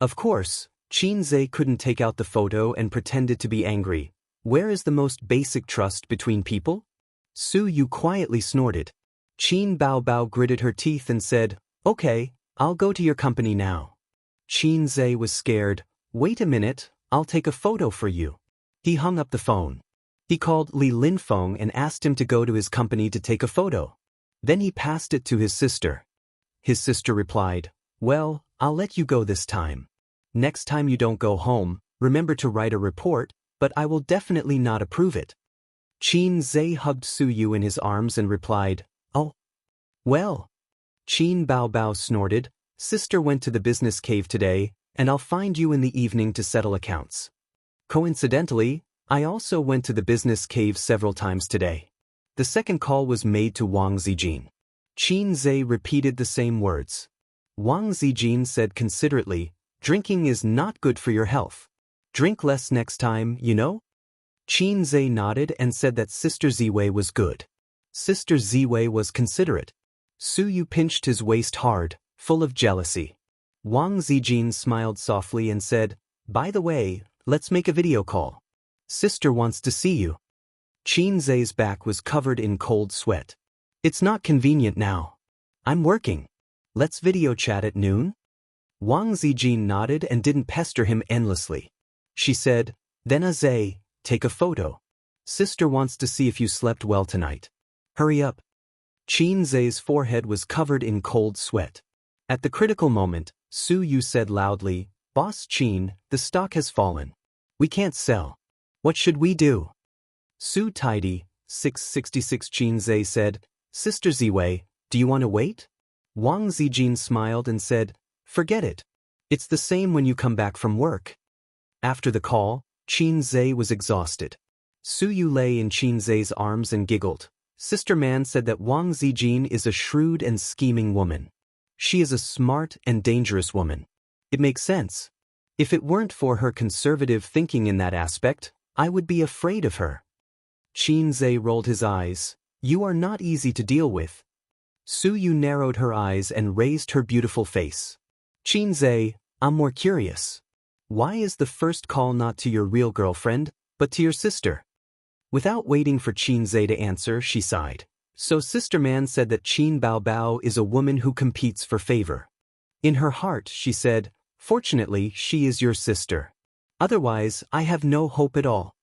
Of course, Qin Zhe couldn't take out the photo and pretended to be angry. Where is the most basic trust between people? Su Yu quietly snorted. Qin Bao Bao gritted her teeth and said, okay, I'll go to your company now. Qin Zhe was scared. Wait a minute, I'll take a photo for you. He hung up the phone. He called Li Linfeng and asked him to go to his company to take a photo. Then he passed it to his sister. His sister replied, well, I'll let you go this time. Next time you don't go home, remember to write a report, but I will definitely not approve it. Qin Zhe hugged Su Yu in his arms and replied, oh. Well. Qin Bao Bao snorted, sister went to the business cave today, and I'll find you in the evening to settle accounts. Coincidentally, I also went to the business cave several times today. The second call was made to Wang Zijin. Qin Zhe repeated the same words. Wang Zijin said considerately, drinking is not good for your health. Drink less next time, you know? Qin Zhe nodded and said that Sister Ziwei was good. Sister Ziwei was considerate. Su Yu pinched his waist hard, full of jealousy. Wang Zijin smiled softly and said, by the way, let's make a video call. Sister wants to see you. Qin Zhe's back was covered in cold sweat. It's not convenient now. I'm working. Let's video chat at noon? Wang Zijin nodded and didn't pester him endlessly. She said, then Zhe, take a photo. Sister wants to see if you slept well tonight. Hurry up. Qin Zhe's forehead was covered in cold sweat. At the critical moment, Su Yu said loudly, Boss Qin, the stock has fallen. We can't sell. What should we do? Su Tidy, 666 Qin Zhe said, Sister Ziwei, do you want to wait? Wang Zijin smiled and said, forget it. It's the same when you come back from work. After the call, Qin Zhe was exhausted. Su Yu lay in Qin Zhe's arms and giggled. Sister Man said that Wang Zijin is a shrewd and scheming woman. She is a smart and dangerous woman. It makes sense. If it weren't for her conservative thinking in that aspect, I would be afraid of her. Qin Zhe rolled his eyes. You are not easy to deal with. Su Yu narrowed her eyes and raised her beautiful face. Qin Zhe, I'm more curious. Why is the first call not to your real girlfriend, but to your sister? Without waiting for Qin Zhe to answer, she sighed. So Sister Man said that Qin Bao Bao is a woman who competes for favor. In her heart, she said, fortunately, she is your sister. Otherwise, I have no hope at all.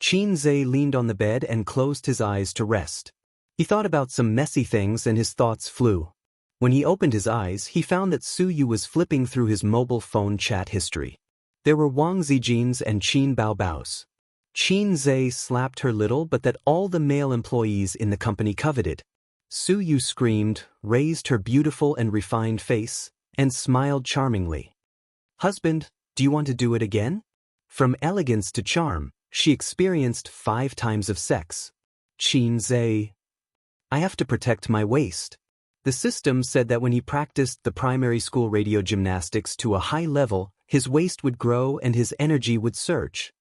Qin Zhe leaned on the bed and closed his eyes to rest. He thought about some messy things and his thoughts flew. When he opened his eyes, he found that Su Yu was flipping through his mobile phone chat history. There were Wang Zijin's and Qin Bao Bao's. Qin Zhe slapped her little but that all the male employees in the company coveted. Su Yu screamed, raised her beautiful and refined face, and smiled charmingly. Husband, do you want to do it again? From elegance to charm, she experienced 5 times of sex. Qin Zhe. I have to protect my waist. The system said that when he practiced the primary school radio gymnastics to a high level, his waist would grow and his energy would surge.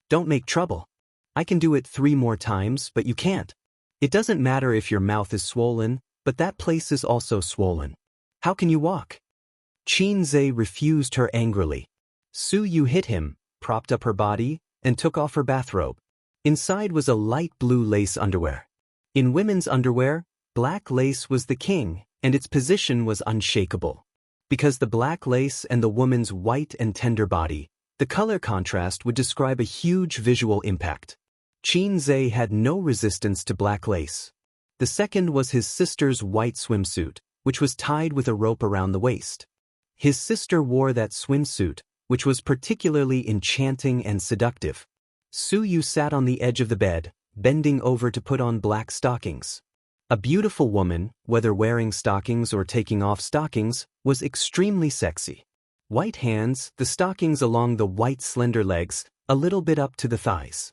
Don't make trouble. I can do it 3 more times, but you can't. It doesn't matter if your mouth is swollen, but that place is also swollen. How can you walk? Qin Zhe refused her angrily. Su Yu hit him, propped up her body, and took off her bathrobe. Inside was a light blue lace underwear. In women's underwear, black lace was the king, and its position was unshakable. Because the black lace and the woman's white and tender body, the color contrast would describe a huge visual impact. Qin Zhe had no resistance to black lace. The second was his sister's white swimsuit, which was tied with a rope around the waist. His sister wore that swimsuit, which was particularly enchanting and seductive. Su Yu sat on the edge of the bed, bending over to put on black stockings. A beautiful woman, whether wearing stockings or taking off stockings, was extremely sexy. White hands, the stockings along the white slender legs, a little bit up to the thighs.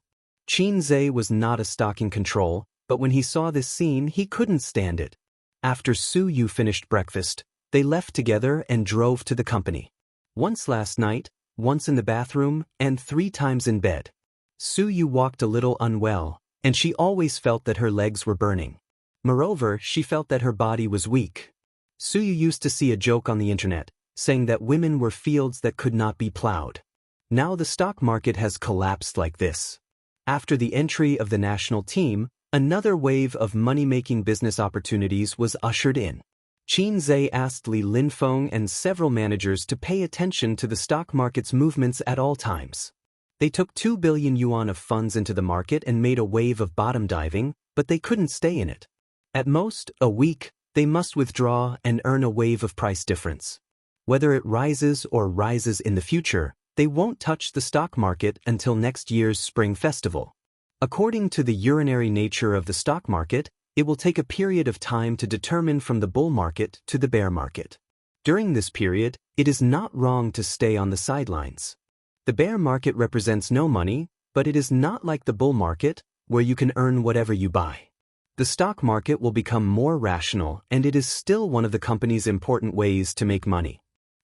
Qin Zhe was not a stocking control, but when he saw this scene, he couldn't stand it. After Su Yu finished breakfast, they left together and drove to the company. Once last night, once in the bathroom, and 3 times in bed. Su Yu walked a little unwell, and she always felt that her legs were burning. Moreover, she felt that her body was weak. Su Yu used to see a joke on the internet, saying that women were fields that could not be plowed. Now the stock market has collapsed like this. After the entry of the national team, another wave of money-making business opportunities was ushered in. Qin Zhe asked Li Linfeng and several managers to pay attention to the stock market's movements at all times. They took 2 billion yuan of funds into the market and made a wave of bottom diving, but they couldn't stay in it. At most, a week, they must withdraw and earn a wave of price difference. Whether it rises or rises in the future, they won't touch the stock market until next year's Spring Festival. According to the urinary nature of the stock market, it will take a period of time to determine from the bull market to the bear market. During this period, it is not wrong to stay on the sidelines. The bear market represents no money, but it is not like the bull market, where you can earn whatever you buy. The stock market will become more rational, and it is still one of the company's important ways to make money.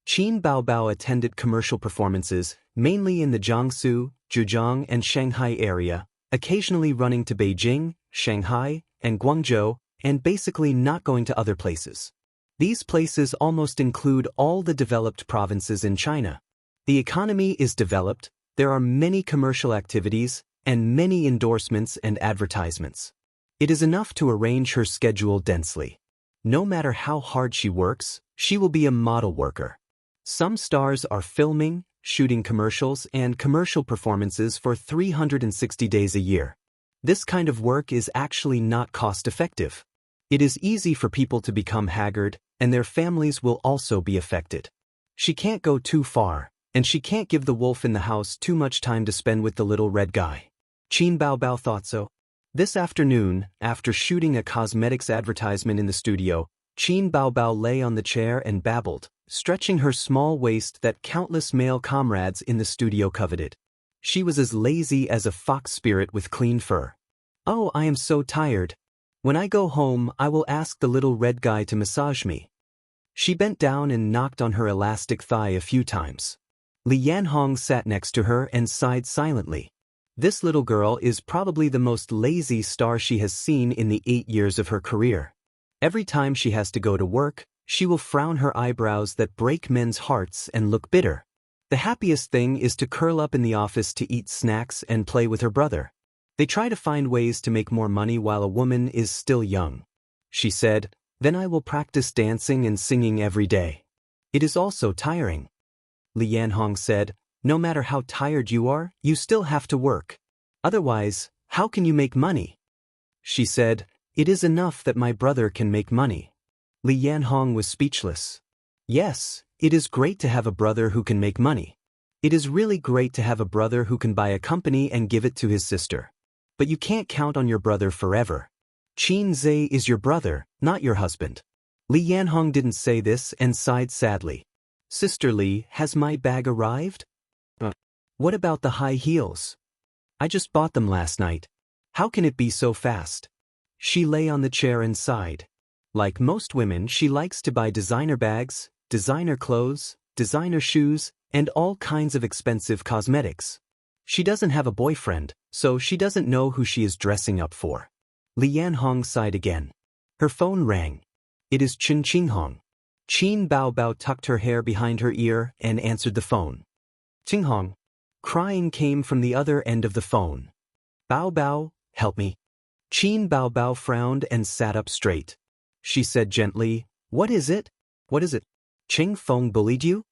Qin Bao Bao attended commercial performances, mainly in the Jiangsu, Zhejiang, and Shanghai area, occasionally running to Beijing, Shanghai, and Guangzhou, and basically not going to other places. These places almost include all the developed provinces in China. The economy is developed, there are many commercial activities, and many endorsements and advertisements. It is enough to arrange her schedule densely. No matter how hard she works, she will be a model worker. Some stars are filming, shooting commercials and commercial performances for 360 days a year. This kind of work is actually not cost-effective. It is easy for people to become haggard, and their families will also be affected. She can't go too far, and she can't give the wolf in the house too much time to spend with the little red guy. Qin Bao Bao thought so. This afternoon, after shooting a cosmetics advertisement in the studio, Qin Bao Bao lay on the chair and babbled, stretching her small waist that countless male comrades in the studio coveted. She was as lazy as a fox spirit with clean fur. Oh, I am so tired. When I go home, I will ask the little red guy to massage me. She bent down and knocked on her elastic thigh a few times. Li Yanhong sat next to her and sighed silently. This little girl is probably the most lazy star she has seen in the 8 years of her career. Every time she has to go to work, she will frown her eyebrows that break men's hearts and look bitter. The happiest thing is to curl up in the office to eat snacks and play with her brother. They try to find ways to make more money while a woman is still young. She said, "Then I will practice dancing and singing every day. It is also tiring." Li Yanhong said, "No matter how tired you are, you still have to work. Otherwise, how can you make money?" She said, "It is enough that my brother can make money." Li Yanhong was speechless. Yes, it is great to have a brother who can make money. It is really great to have a brother who can buy a company and give it to his sister. But you can't count on your brother forever. Qin Zhe is your brother, not your husband. Li Yanhong didn't say this and sighed sadly. "Sister Li, has my bag arrived?" "What about the high heels? I just bought them last night. How can it be so fast?" She lay on the chair and sighed. Like most women, she likes to buy designer bags, designer clothes, designer shoes, and all kinds of expensive cosmetics. She doesn't have a boyfriend, so she doesn't know who she is dressing up for. Li Yanhong sighed again. Her phone rang. It is Qin Qinghong. Qin Baobao tucked her hair behind her ear and answered the phone. "Qinghong." Crying came from the other end of the phone. "Baobao, help me." Qin Baobao frowned and sat up straight. She said gently, "What is it? What is it? Qing Feng bullied you?"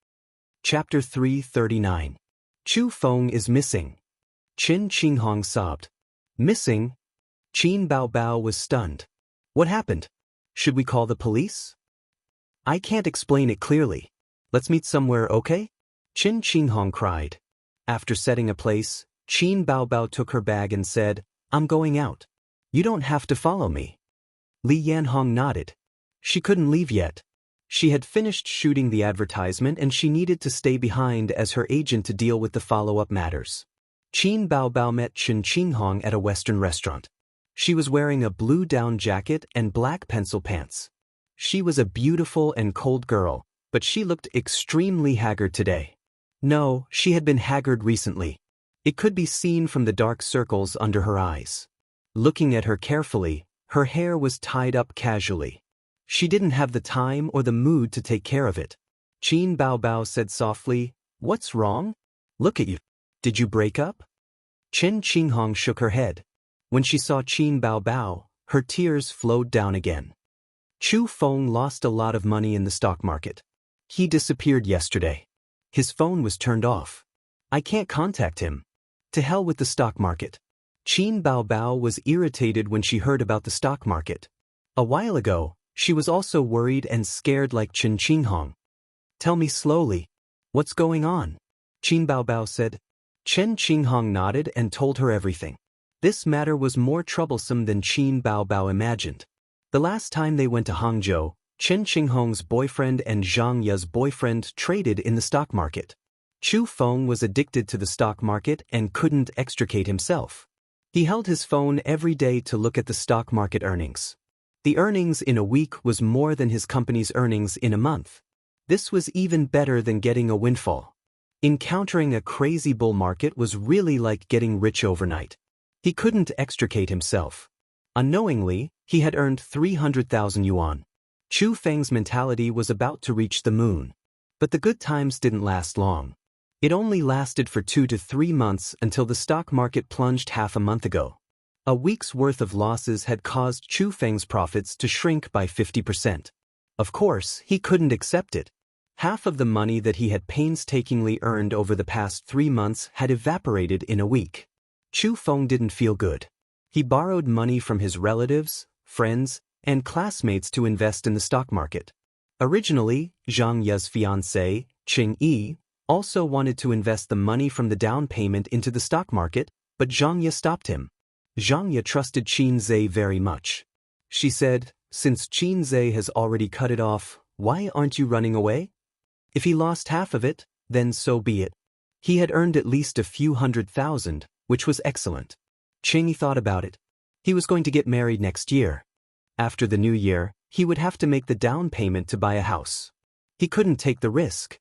Chapter 339. Chu Feng is missing. Qin Qinghong sobbed. "Missing?" Qin Baobao was stunned. "What happened? Should we call the police?" "I can't explain it clearly. Let's meet somewhere, okay?" Qin Qinghong cried. After setting a place, Qin Baobao took her bag and said, "I'm going out. You don't have to follow me." Li Yanhong nodded. She couldn't leave yet. She had finished shooting the advertisement and she needed to stay behind as her agent to deal with the follow-up matters. Qin Baobao met Qin Qinghong at a Western restaurant. She was wearing a blue down jacket and black pencil pants. She was a beautiful and cold girl, but she looked extremely haggard today. No, she had been haggard recently. It could be seen from the dark circles under her eyes. Looking at her carefully, her hair was tied up casually. She didn't have the time or the mood to take care of it. Qin Baobao said softly, "What's wrong? Look at you. Did you break up?" Qin Qinghong shook her head. When she saw Qin Baobao, her tears flowed down again. Chu Feng lost a lot of money in the stock market. He disappeared yesterday. His phone was turned off. I can't contact him. To hell with the stock market. Qin Baobao was irritated when she heard about the stock market. A while ago, she was also worried and scared like Qin Qinghong. "Tell me slowly. What's going on?" Qin Baobao said. Qin Qinghong nodded and told her everything. This matter was more troublesome than Qin Baobao imagined. The last time they went to Hangzhou, Qin Qinghong's boyfriend and Zhang Ye's boyfriend traded in the stock market. Chu Feng was addicted to the stock market and couldn't extricate himself. He held his phone every day to look at the stock market earnings. The earnings in a week was more than his company's earnings in a month. This was even better than getting a windfall. Encountering a crazy bull market was really like getting rich overnight. He couldn't extricate himself. Unknowingly, he had earned 300,000 yuan. Chu Feng's mentality was about to reach the moon. But the good times didn't last long. It only lasted for 2 to 3 months until the stock market plunged half a month ago. A week's worth of losses had caused Chu Feng's profits to shrink by 50%. Of course, he couldn't accept it. Half of the money that he had painstakingly earned over the past 3 months had evaporated in a week. Chu Feng didn't feel good. He borrowed money from his relatives, friends, and classmates to invest in the stock market. Originally, Zhang Ye's fiancée, Qing Yi, also wanted to invest the money from the down payment into the stock market, but Zhang Ye stopped him. Zhang Ye trusted Qin Zhe very much. She said, "Since Qin Zhe has already cut it off, why aren't you running away? If he lost half of it, then so be it." He had earned at least a few 100,000, which was excellent. Qing thought about it. He was going to get married next year. After the new year, he would have to make the down payment to buy a house. He couldn't take the risk.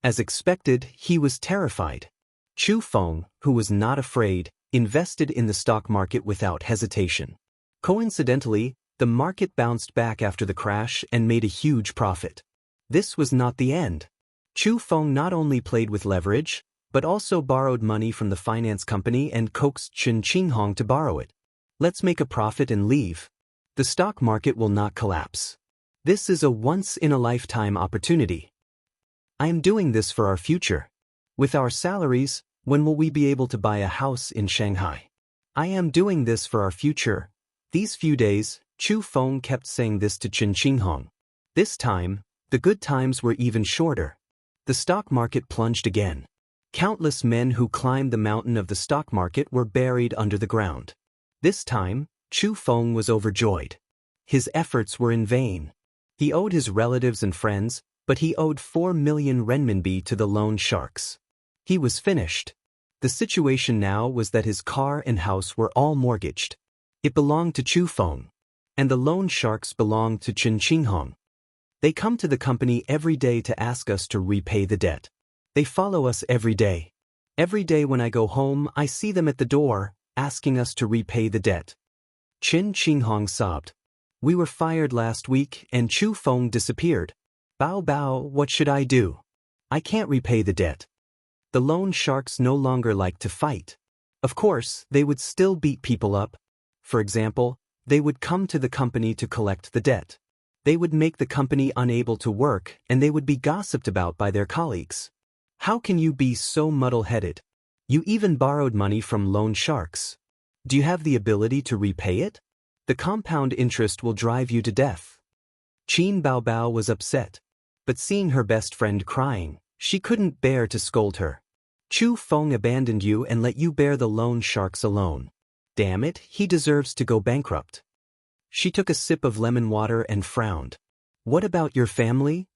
As expected, he was terrified. Chu Feng, who was not afraid, invested in the stock market without hesitation. Coincidentally, the market bounced back after the crash and made a huge profit. This was not the end. Chu Feng not only played with leverage, but also borrowed money from the finance company and coaxed Chen Qinghong to borrow it. Let's make a profit and leave. The stock market will not collapse. This is a once-in-a-lifetime opportunity. I am doing this for our future. With our salaries, when will we be able to buy a house in Shanghai? I am doing this for our future. These few days, Chu Feng kept saying this to Chen Qinghong. This time, the good times were even shorter. The stock market plunged again. Countless men who climbed the mountain of the stock market were buried under the ground. This time, Chu Feng was overjoyed. His efforts were in vain. He owed his relatives and friends, but he owed 4 million renminbi to the loan sharks. He was finished. The situation now was that his car and house were all mortgaged. It belonged to Chu Feng. And the loan sharks belonged to Chen Qinghong. They come to the company every day to ask us to repay the debt. They follow us every day. Every day when I go home, I see them at the door, asking us to repay the debt. Chen Qinghong sobbed. We were fired last week and Chu Feng disappeared. Bao Bao, what should I do? I can't repay the debt. The loan sharks no longer like to fight. Of course, they would still beat people up. For example, they would come to the company to collect the debt. They would make the company unable to work and they would be gossiped about by their colleagues. How can you be so muddle-headed? You even borrowed money from loan sharks. Do you have the ability to repay it? The compound interest will drive you to death. Qin Baobao was upset. But seeing her best friend crying, she couldn't bear to scold her. Chu Feng abandoned you and let you bear the loan sharks alone. Damn it, he deserves to go bankrupt. She took a sip of lemon water and frowned. What about your family?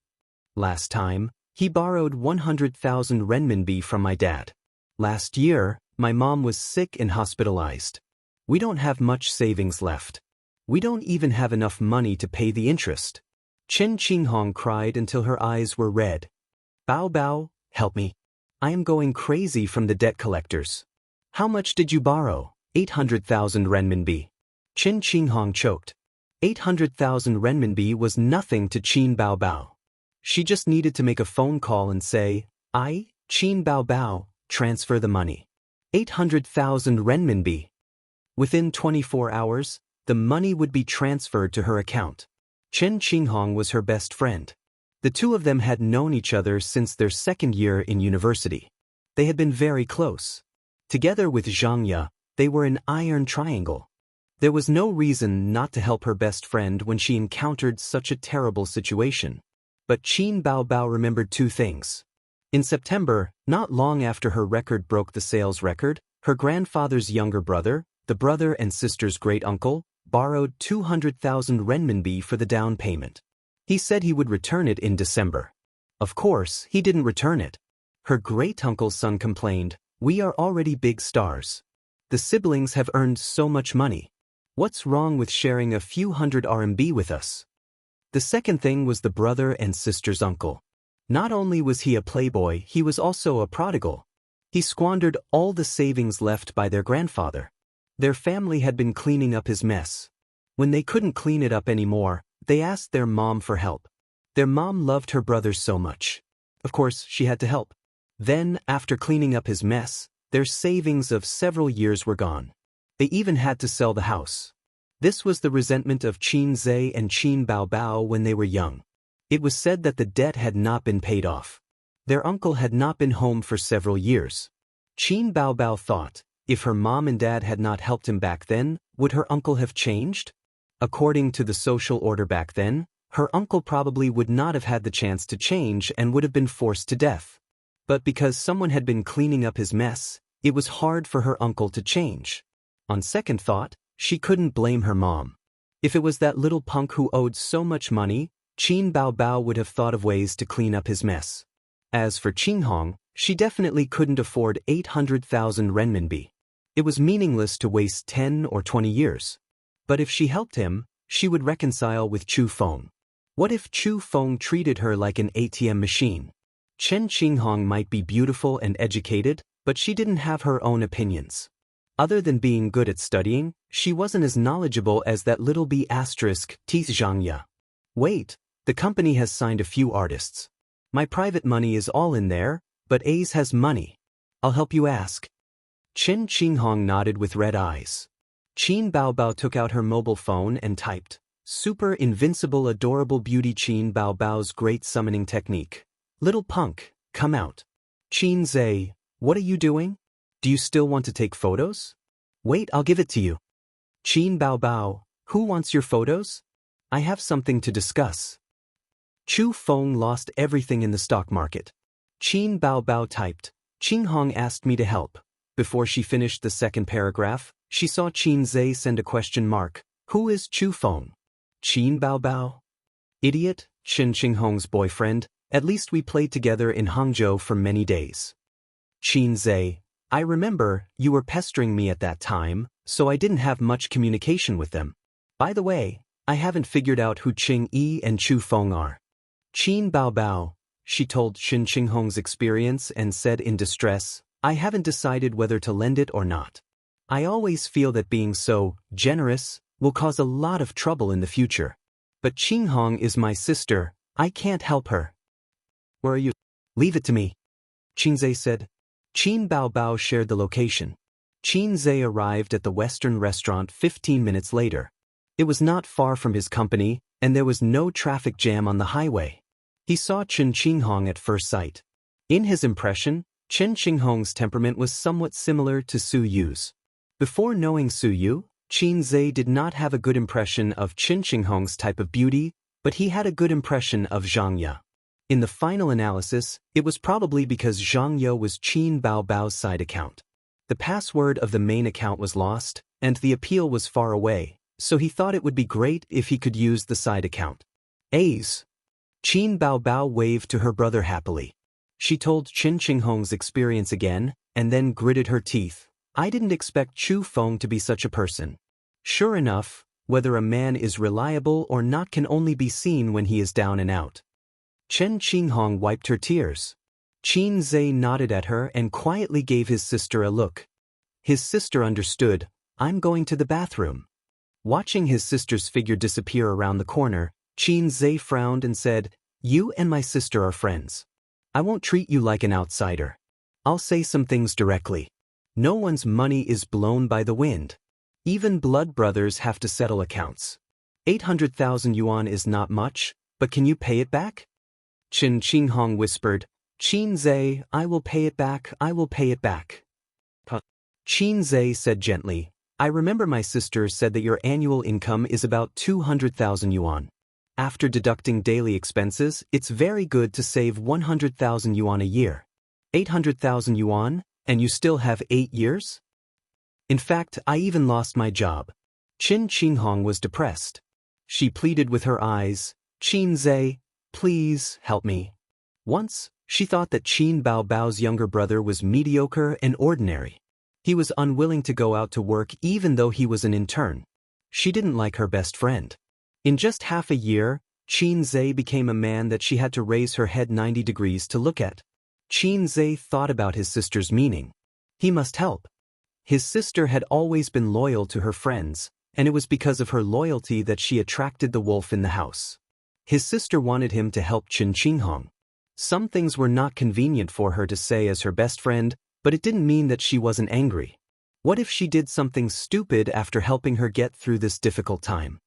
Last time, he borrowed 100,000 renminbi from my dad. Last year, my mom was sick and hospitalized. We don't have much savings left. We don't even have enough money to pay the interest. Chen Qinghong cried until her eyes were red. Bao Bao, help me. I am going crazy from the debt collectors. How much did you borrow? 800,000 renminbi. Chen Qinghong choked. 800,000 renminbi was nothing to Qin Baobao. She just needed to make a phone call and say, Qin Baobao, transfer the money. 800,000 renminbi. Within 24 hours, the money would be transferred to her account. Chen Qinghong was her best friend. The two of them had known each other since their second year in university. They had been very close. Together with Zhang Ye, they were an iron triangle. There was no reason not to help her best friend when she encountered such a terrible situation. But Qin Baobao remembered two things. In September, not long after her record broke the sales record, her grandfather's younger brother, the brother and sister's great-uncle, borrowed 200,000 renminbi for the down payment. He said he would return it in December. Of course, he didn't return it. Her great-uncle's son complained, "We are already big stars. The siblings have earned so much money. What's wrong with sharing a few hundred RMB with us?" The second thing was the brother and sister's uncle. Not only was he a playboy, he was also a prodigal. He squandered all the savings left by their grandfather. Their family had been cleaning up his mess. When they couldn't clean it up anymore, they asked their mom for help. Their mom loved her brother so much. Of course, she had to help. Then, after cleaning up his mess, their savings of several years were gone. They even had to sell the house. This was the resentment of Qin Zhe and Qin Baobao when they were young. It was said that the debt had not been paid off. Their uncle had not been home for several years. Qin Baobao thought, if her mom and dad had not helped him back then, would her uncle have changed? According to the social order back then, her uncle probably would not have had the chance to change and would have been forced to death. But because someone had been cleaning up his mess, it was hard for her uncle to change. On second thought, she couldn't blame her mom. If it was that little punk who owed so much money, Qin Baobao would have thought of ways to clean up his mess. As for Qinghong, she definitely couldn't afford 800,000 renminbi. It was meaningless to waste 10 or 20 years. But if she helped him, she would reconcile with Chu Feng. What if Chu Feng treated her like an ATM machine? Chen Qinghong might be beautiful and educated, but she didn't have her own opinions. Other than being good at studying, she wasn't as knowledgeable as that little b** teeth Zhangya. Wait, the company has signed a few artists. My private money is all in there, but A's has money. I'll help you ask. Chen Qinghong nodded with red eyes. Qin Baobao took out her mobile phone and typed, "Super invincible adorable beauty Qin Baobao's great summoning technique. Little punk, come out." Qin Zhe, what are you doing? Do you still want to take photos? Wait, I'll give it to you. Qin Baobao, who wants your photos? I have something to discuss. Chu Feng lost everything in the stock market. Qin Baobao typed, Qinghong asked me to help. Before she finished the second paragraph, she saw Qin Zhe send a question mark. Who is Chu Feng? Qin Baobao? Idiot, Chen Qinghong's boyfriend. At least we played together in Hangzhou for many days. Qin Zhe, I remember, you were pestering me at that time, so I didn't have much communication with them. By the way, I haven't figured out who Qing Yi and Chu Feng are. Qin Baobao, she told Chen Qinghong's experience and said in distress, I haven't decided whether to lend it or not. I always feel that being so generous will cause a lot of trouble in the future. But Qinghong is my sister, I can't help her. Where are you? Leave it to me. Qin Zhe said. Qin Baobao shared the location. Qin Zhe arrived at the Western restaurant 15 minutes later. It was not far from his company, and there was no traffic jam on the highway. He saw Chen Qinghong at first sight. In his impression, Chen Qinghong's temperament was somewhat similar to Su Yu's. Before knowing Su Yu, Qin Zhe did not have a good impression of Chen Qinghong's type of beauty, but he had a good impression of Zhang Ya. In the final analysis, it was probably because Zhang Ya was Qin Baobao's side account. The password of the main account was lost, and the appeal was far away, so he thought it would be great if he could use the side account. A's. Qin Baobao waved to her brother happily. She told Chen Qinghong's experience again, and then gritted her teeth. I didn't expect Chu Feng to be such a person. Sure enough, whether a man is reliable or not can only be seen when he is down and out. Chen Qinghong wiped her tears. Qin Zhe nodded at her and quietly gave his sister a look. His sister understood, I'm going to the bathroom. Watching his sister's figure disappear around the corner, Qin Zhe frowned and said, You and my sister are friends. I won't treat you like an outsider. I'll say some things directly. No one's money is blown by the wind. Even blood brothers have to settle accounts. 800,000 yuan is not much, but can you pay it back? Chen Qinghong whispered, Qin Zhe, I will pay it back, I will pay it back. Qin Zhe said gently, I remember my sister said that your annual income is about 200,000 yuan. After deducting daily expenses, it's very good to save 100,000 yuan a year. 800,000 yuan, and you still have 8 years? In fact, I even lost my job. Chen Qinghong was depressed. She pleaded with her eyes, Qin Zhe, please help me. Once, she thought that Qin Baobao's younger brother was mediocre and ordinary. He was unwilling to go out to work even though he was an intern. She didn't like her best friend. In just half a year, Qin Zhe became a man that she had to raise her head 90 degrees to look at. Qin Zhe thought about his sister's meaning. He must help. His sister had always been loyal to her friends, and it was because of her loyalty that she attracted the wolf in the house. His sister wanted him to help Chen Qinghong. Some things were not convenient for her to say as her best friend, but it didn't mean that she wasn't angry. What if she did something stupid after helping her get through this difficult time?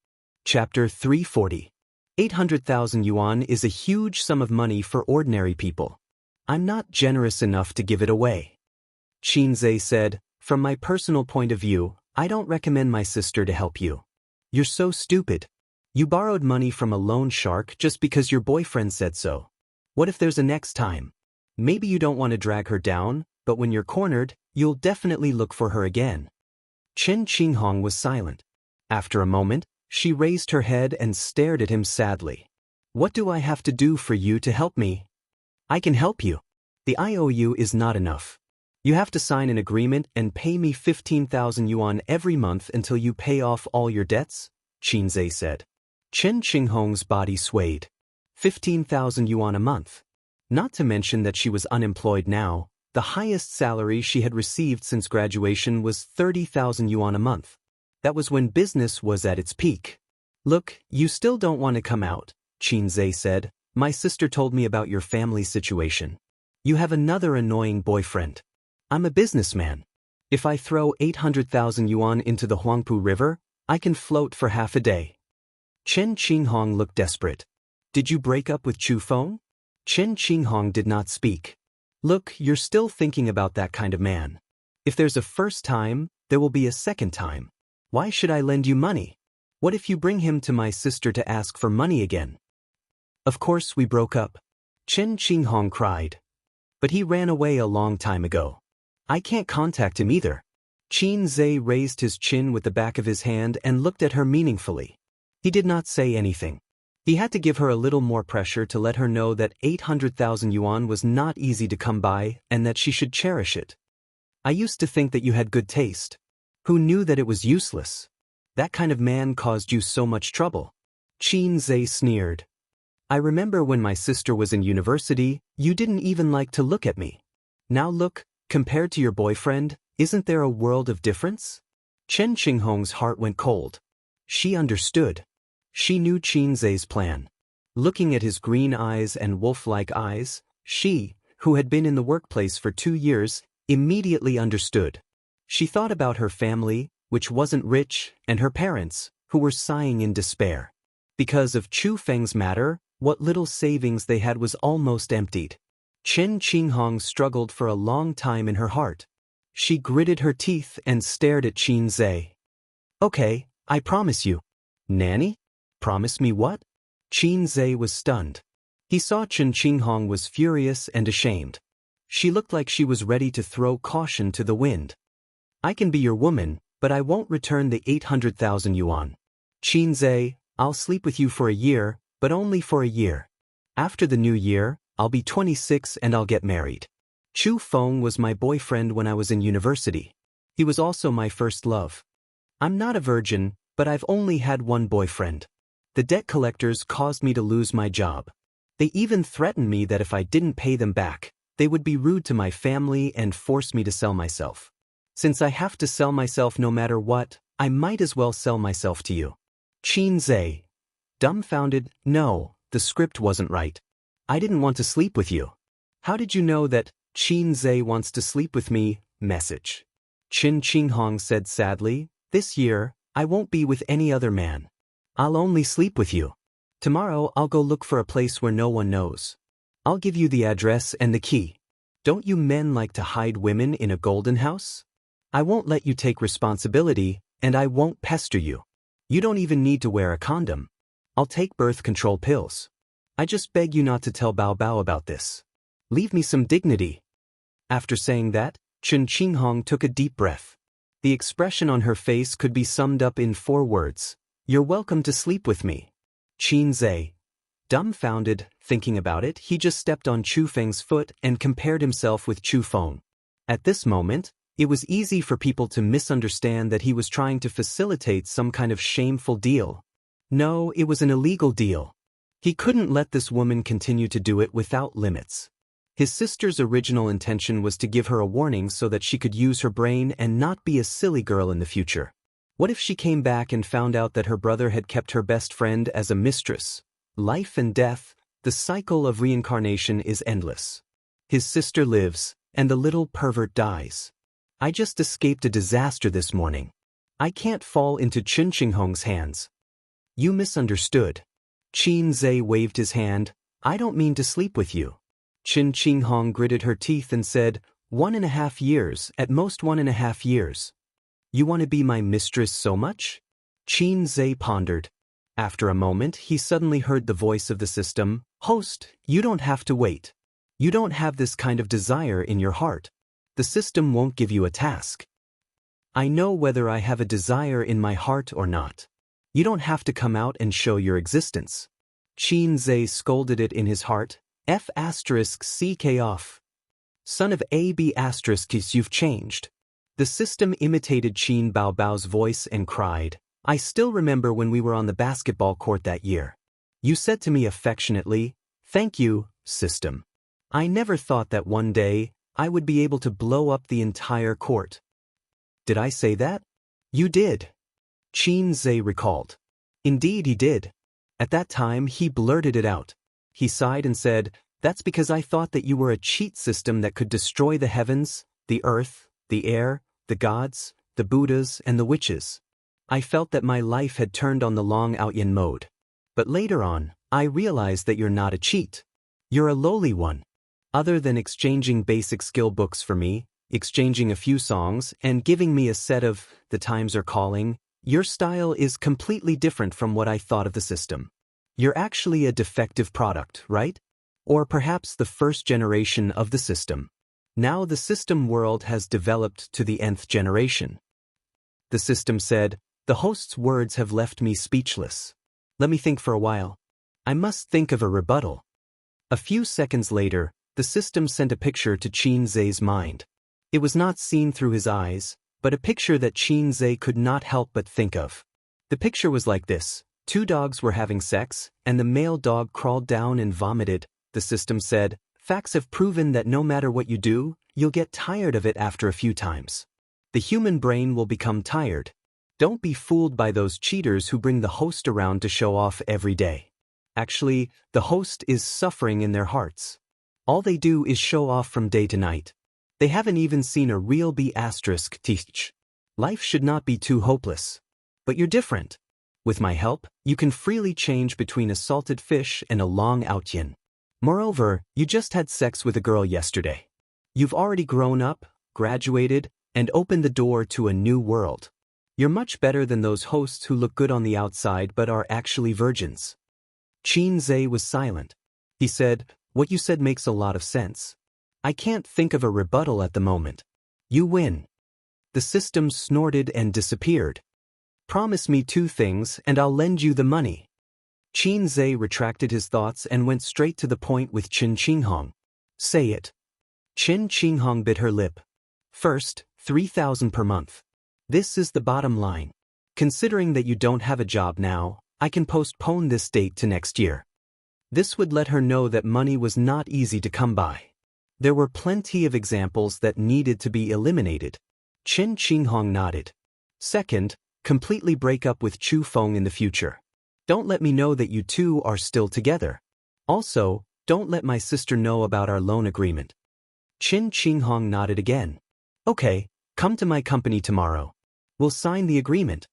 Chapter 340. 800,000 yuan is a huge sum of money for ordinary people. I'm not generous enough to give it away. Qin Zhe said, From my personal point of view, I don't recommend my sister to help you. You're so stupid. You borrowed money from a loan shark just because your boyfriend said so. What if there's a next time? Maybe you don't want to drag her down, but when you're cornered, you'll definitely look for her again. Chen Qinghong was silent. After a moment, she raised her head and stared at him sadly. What do I have to do for you to help me? I can help you. The IOU is not enough. You have to sign an agreement and pay me 15,000 yuan every month until you pay off all your debts, Qin Zhe said. Chen Qinghong's body swayed. 15,000 yuan a month. Not to mention that she was unemployed now. The highest salary she had received since graduation was 30,000 yuan a month. That was when business was at its peak. Look, you still don't want to come out, Qin Zhe said. My sister told me about your family situation. You have another annoying boyfriend. I'm a businessman. If I throw 800,000 yuan into the Huangpu River, I can float for half a day. Chen Qinghong looked desperate. Did you break up with Chu Feng? Chen Qinghong did not speak. Look, you're still thinking about that kind of man. If there's a first time, there will be a second time. Why should I lend you money? What if you bring him to my sister to ask for money again? Of course we broke up. Chen Qinghong cried. But he ran away a long time ago. I can't contact him either. Qin Zhe raised his chin with the back of his hand and looked at her meaningfully. He did not say anything. He had to give her a little more pressure to let her know that 800,000 yuan was not easy to come by and that she should cherish it. I used to think that you had good taste. Who knew that it was useless? That kind of man caused you so much trouble. Qin Zhe sneered. I remember when my sister was in university, you didn't even like to look at me. Now look, compared to your boyfriend, isn't there a world of difference? Chen Qinghong's heart went cold. She understood. She knew Qin Zhe's plan. Looking at his green eyes and wolf-like eyes, she, who had been in the workplace for 2 years, immediately understood. She thought about her family, which wasn't rich, and her parents, who were sighing in despair. Because of Chu Feng's matter, what little savings they had was almost emptied. Chen Qinghong struggled for a long time in her heart. She gritted her teeth and stared at Qin Zhe. Okay, I promise you. Nanny? Promise me what? Qin Zhe was stunned. He saw Chen Qinghong was furious and ashamed. She looked like she was ready to throw caution to the wind. I can be your woman, but I won't return the 800,000 yuan. Qin Zhe, I'll sleep with you for a year, but only for a year. After the new year, I'll be 26 and I'll get married. Chu Feng was my boyfriend when I was in university. He was also my first love. I'm not a virgin, but I've only had one boyfriend. The debt collectors caused me to lose my job. They even threatened me that if I didn't pay them back, they would be rude to my family and force me to sell myself. Since I have to sell myself no matter what, I might as well sell myself to you. Qin Zhe. Dumbfounded, no, the script wasn't right. I didn't want to sleep with you. How did you know that Qin Zhe wants to sleep with me? Message. Chen Qinghong said sadly, this year, I won't be with any other man. I'll only sleep with you. Tomorrow I'll go look for a place where no one knows. I'll give you the address and the key. Don't you men like to hide women in a golden house? I won't let you take responsibility, and I won't pester you. You don't even need to wear a condom. I'll take birth control pills. I just beg you not to tell Bao Bao about this. Leave me some dignity. After saying that, Chen Qinghong took a deep breath. The expression on her face could be summed up in 4 words. You're welcome to sleep with me. Qin Zhe. Dumbfounded, thinking about it, he just stepped on Chu Feng's foot and compared himself with Chu Feng. At this moment, it was easy for people to misunderstand that he was trying to facilitate some kind of shameful deal. No, it was an illegal deal. He couldn't let this woman continue to do it without limits. His sister's original intention was to give her a warning so that she could use her brain and not be a silly girl in the future. What if she came back and found out that her brother had kept her best friend as a mistress? Life and death, the cycle of reincarnation is endless. His sister lives, and the little pervert dies. I just escaped a disaster this morning. I can't fall into Chen Qinghong's hands. You misunderstood. Qin Zhe waved his hand. I don't mean to sleep with you. Chen Qinghong gritted her teeth and said, 1.5 years, at most 1.5 years. You want to be my mistress so much? Qin Zhe pondered. After a moment, he suddenly heard the voice of the system. Host, you don't have to wait. You don't have this kind of desire in your heart. The system won't give you a task. I know whether I have a desire in my heart or not. You don't have to come out and show your existence. Qin Zhe scolded it in his heart. F***ck off. Son of A B***, you've changed. The system imitated Qin Bao Bao's voice and cried, I still remember when we were on the basketball court that year. You said to me affectionately, thank you, system. I never thought that one day I would be able to blow up the entire court. Did I say that? You did. Qin Zhe recalled. Indeed he did. At that time he blurted it out. He sighed and said, "That's because I thought that you were a cheat system that could destroy the heavens, the earth, the air, the gods, the Buddhas, and the witches. I felt that my life had turned on the long Outyin mode. But later on, I realized that you're not a cheat. You're a lowly one. Other than exchanging basic skill books for me, exchanging a few songs, and giving me a set of The Times Are Calling, your style is completely different from what I thought of the system. You're actually a defective product, right? Or perhaps the first generation of the system. Now the system world has developed to the nth generation." The system said, "The host's words have left me speechless. Let me think for a while. I must think of a rebuttal." A few seconds later, the system sent a picture to Qin Zhe's mind. It was not seen through his eyes, but a picture that Qin Zhe could not help but think of. The picture was like this: 2 dogs were having sex, and the male dog crawled down and vomited. The system said, "Facts have proven that no matter what you do, you'll get tired of it after a few times. The human brain will become tired. Don't be fooled by those cheaters who bring the host around to show off every day. Actually, the host is suffering in their hearts. All they do is show off from day to night. They haven't even seen a real B** teach. Life should not be too hopeless. But you're different. With my help, you can freely change between a salted fish and a long Outyin. Moreover, you just had sex with a girl yesterday. You've already grown up, graduated, and opened the door to a new world. You're much better than those hosts who look good on the outside but are actually virgins." Qin Zhe was silent. He said, "What you said makes a lot of sense. I can't think of a rebuttal at the moment. You win." The system snorted and disappeared. "Promise me 2 things and I'll lend you the money." Qin Zhe retracted his thoughts and went straight to the point with Qin Qinghong. "Say it." Qin Qinghong bit her lip. "First, 3,000 per month. This is the bottom line. Considering that you don't have a job now, I can postpone this date to next year." This would let her know that money was not easy to come by. There were plenty of examples that needed to be eliminated. Qin Qinghong nodded. "Second, completely break up with Chu Feng in the future. Don't let me know that you two are still together. Also, don't let my sister know about our loan agreement." Qin Qinghong nodded again. "Okay, come to my company tomorrow. We'll sign the agreement."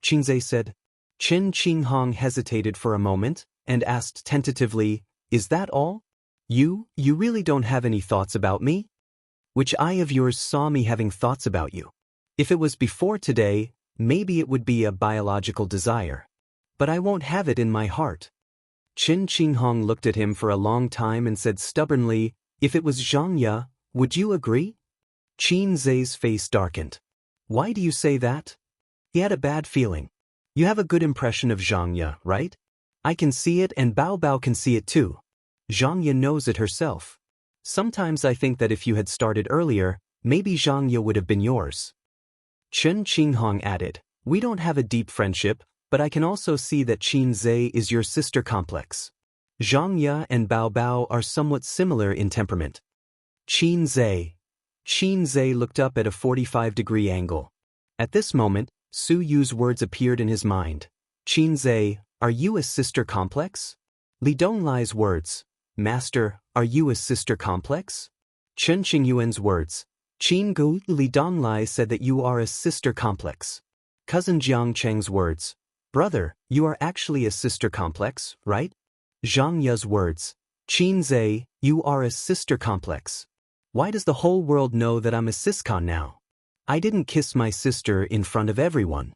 Qin Zhe said. Qin Qinghong hesitated for a moment and asked tentatively, "Is that all? You really don't have any thoughts about me? Which eye of yours saw me having thoughts about you? If it was before today, maybe it would be a biological desire. But I won't have it in my heart." Qin Qinghong looked at him for a long time and said stubbornly, "If it was Zhang Ye, would you agree?" Qin Zhe's face darkened. "Why do you say that?" He had a bad feeling. "You have a good impression of Zhang Ye, right? I can see it and Bao Bao can see it too. Zhang Ye knows it herself. Sometimes I think that if you had started earlier, maybe Zhang Ye would have been yours." Qin Qinghong added, "We don't have a deep friendship, but I can also see that Qin Zhe is your sister complex. Zhang Ye and Bao Bao are somewhat similar in temperament." Qin Zhe looked up at a 45-degree angle. At this moment, Su Yu's words appeared in his mind. "Qin Zhe, are you a sister complex?" Li Donglai's words. "Master, are you a sister complex?" Chen Qingyuan's words. "Qin Gu, Li Donglai said that you are a sister complex." Cousin Jiang Cheng's words. "Brother, you are actually a sister complex, right?" Zhang Ye's words. "Qin Zhe, you are a sister complex. Why does the whole world know that I'm a siscon now? I didn't kiss my sister in front of everyone.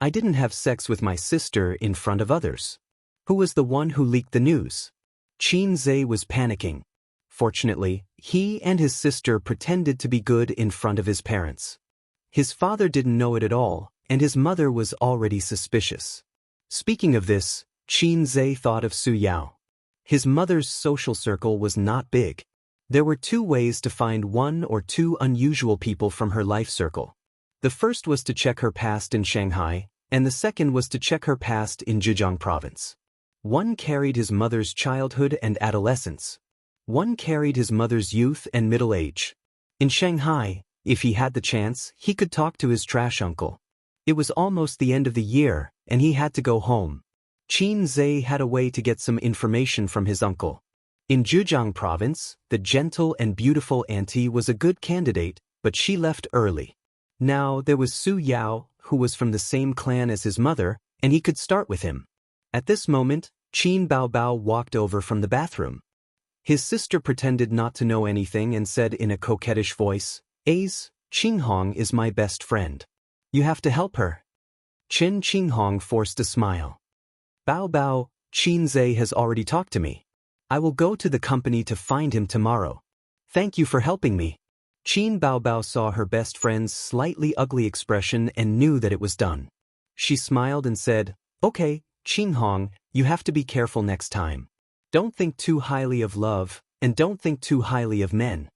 I didn't have sex with my sister in front of others. Who was the one who leaked the news?" Qin Zhe was panicking. Fortunately, he and his sister pretended to be good in front of his parents. His father didn't know it at all, and his mother was already suspicious. Speaking of this, Qin Zhe thought of Su Yao. His mother's social circle was not big. There were 2 ways to find 1 or 2 unusual people from her life circle. The first was to check her past in Shanghai, and the second was to check her past in Zhejiang province. One carried his mother's childhood and adolescence. One carried his mother's youth and middle age. In Shanghai, if he had the chance, he could talk to his trash uncle. It was almost the end of the year, and he had to go home. Qin Zhe had a way to get some information from his uncle. In Zhejiang province, the gentle and beautiful auntie was a good candidate, but she left early. Now there was Su Yao, who was from the same clan as his mother, and he could start with him. At this moment, Qin Baobao walked over from the bathroom. His sister pretended not to know anything and said in a coquettish voice, "Ace, Qinghong is my best friend. You have to help her." Chen Qinghong forced a smile. "Bao, Qin Zhe has already talked to me. I will go to the company to find him tomorrow. Thank you for helping me." Qin Baobao saw her best friend's slightly ugly expression and knew that it was done. She smiled and said, "Okay, Qinghong, you have to be careful next time. Don't think too highly of love, and don't think too highly of men."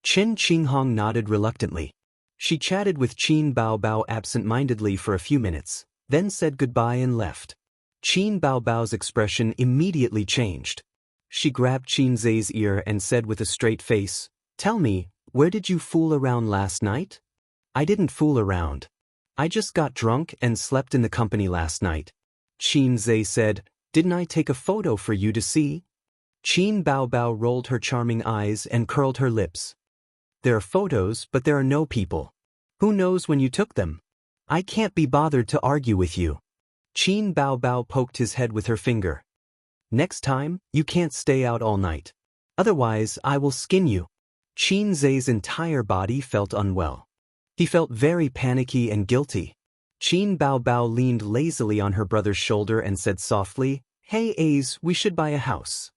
Chen Qinghong nodded reluctantly. She chatted with Qin Baobao absent-mindedly for a few minutes, then said goodbye and left. Qin Baobao's expression immediately changed. She grabbed Qin Zhe's ear and said with a straight face, "Tell me, where did you fool around last night?" "I didn't fool around. I just got drunk and slept in the company last night." Qin Zhe said, "Didn't I take a photo for you to see?" Qin Baobao rolled her charming eyes and curled her lips. "There are photos, but there are no people. Who knows when you took them? I can't be bothered to argue with you." Qin Baobao poked his head with her finger. "Next time, you can't stay out all night. Otherwise, I will skin you." Qin Zhe's entire body felt unwell. He felt very panicky and guilty. Qin Baobao leaned lazily on her brother's shoulder and said softly, "Hey Ace, we should buy a house."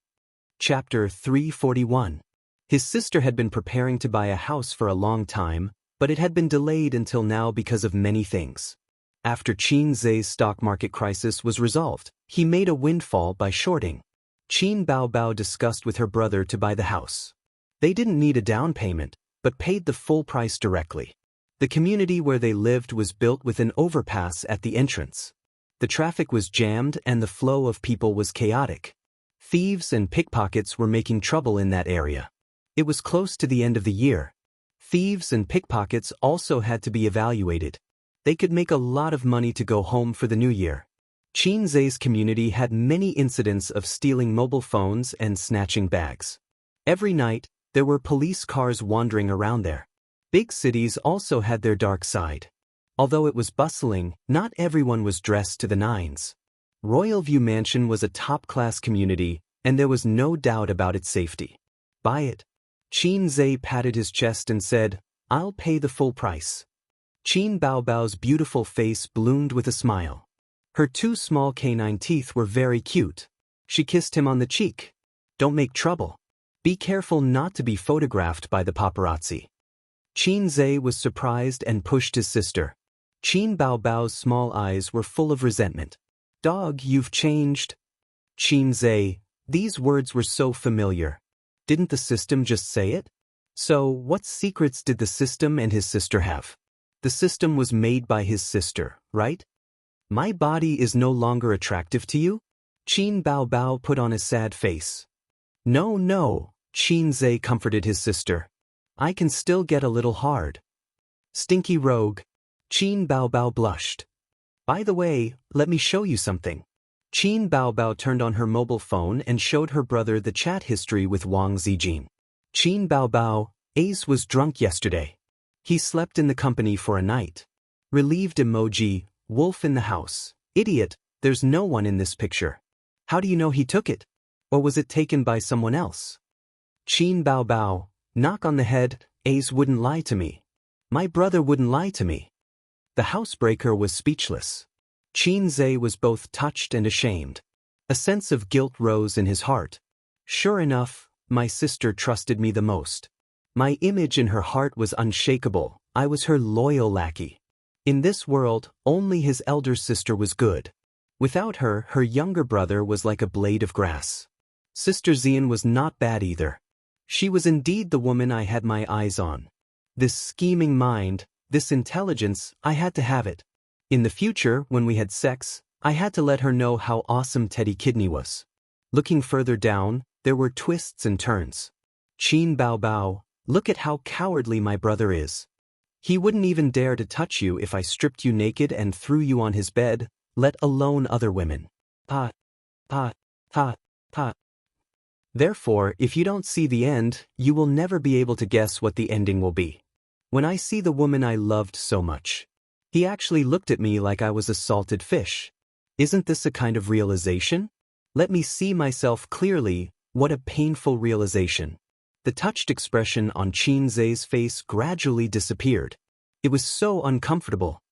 Chapter 341. His sister had been preparing to buy a house for a long time, but it had been delayed until now because of many things. After Qin Zhe's stock market crisis was resolved, he made a windfall by shorting. Qin Baobao discussed with her brother to buy the house. They didn't need a down payment, but paid the full price directly. The community where they lived was built with an overpass at the entrance. The traffic was jammed and the flow of people was chaotic. Thieves and pickpockets were making trouble in that area. It was close to the end of the year. Thieves and pickpockets also had to be evaluated. They could make a lot of money to go home for the new year. Qin Zhe's community had many incidents of stealing mobile phones and snatching bags. Every night, there were police cars wandering around there. Big cities also had their dark side. Although it was bustling, not everyone was dressed to the nines. Royal View Mansion was a top-class community, and there was no doubt about its safety. "Buy it." Qin Zhe patted his chest and said, "I'll pay the full price." Qin Baobao's beautiful face bloomed with a smile. Her two small canine teeth were very cute. She kissed him on the cheek. "Don't make trouble. Be careful not to be photographed by the paparazzi." Qin Zhe was surprised and pushed his sister. Qin Baobao's small eyes were full of resentment. "Dog, you've changed." "Qin Zhe," these words were so familiar. Didn't the system just say it? So, what secrets did the system and his sister have? The system was made by his sister, right? "My body is no longer attractive to you?" Qin Baobao put on a sad face. No, Qin Zhe comforted his sister. "I can still get a little hard." "Stinky rogue." Qin Baobao blushed. "By the way, let me show you something." Qin Baobao turned on her mobile phone and showed her brother the chat history with Wang Zijin. "Qin Baobao, Ace was drunk yesterday. He slept in the company for a night." Relieved emoji, wolf in the house. "Idiot, there's no one in this picture. How do you know he took it? Or was it taken by someone else?" Qin Baobao, knock on the head, "Ace wouldn't lie to me. My brother wouldn't lie to me." The housebreaker was speechless. Qin Zhe was both touched and ashamed. A sense of guilt rose in his heart. Sure enough, my sister trusted me the most. My image in her heart was unshakable. I was her loyal lackey. In this world, only his elder sister was good. Without her, her younger brother was like a blade of grass. Sister Xian was not bad either. She was indeed the woman I had my eyes on. This scheming mind, this intelligence, I had to have it. In the future, when we had sex, I had to let her know how awesome Teddy Kidney was. Looking further down, There were twists and turns. Qin Bao Bao, look at how cowardly my brother is. He wouldn't even dare to touch you if I stripped you naked and threw you on his bed, let alone other women. Pa, pa, pa, pa. Therefore, if you don't see the end, you will never be able to guess what the ending will be. When I see the woman I loved so much. He actually looked at me like I was a salted fish. Isn't this a kind of realization? Let me see myself clearly. What a painful realization. The touched expression on Qin Zhe's face gradually disappeared. It was so uncomfortable.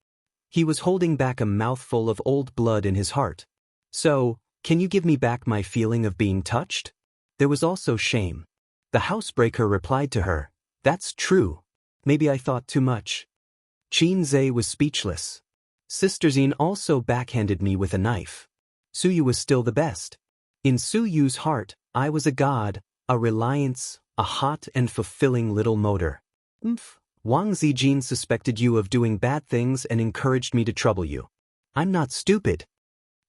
He was holding back a mouthful of old blood in his heart. So, can you give me back my feeling of being touched? There was also shame. The housebreaker replied to her, that's true. Maybe I thought too much. Qin Zhe was speechless. Sister Xin also backhanded me with a knife. Suyu was still the best. In Suyu's heart, I was a god, a reliance, a hot and fulfilling little motor. Wang Zijin suspected you of doing bad things and encouraged me to trouble you. I'm not stupid.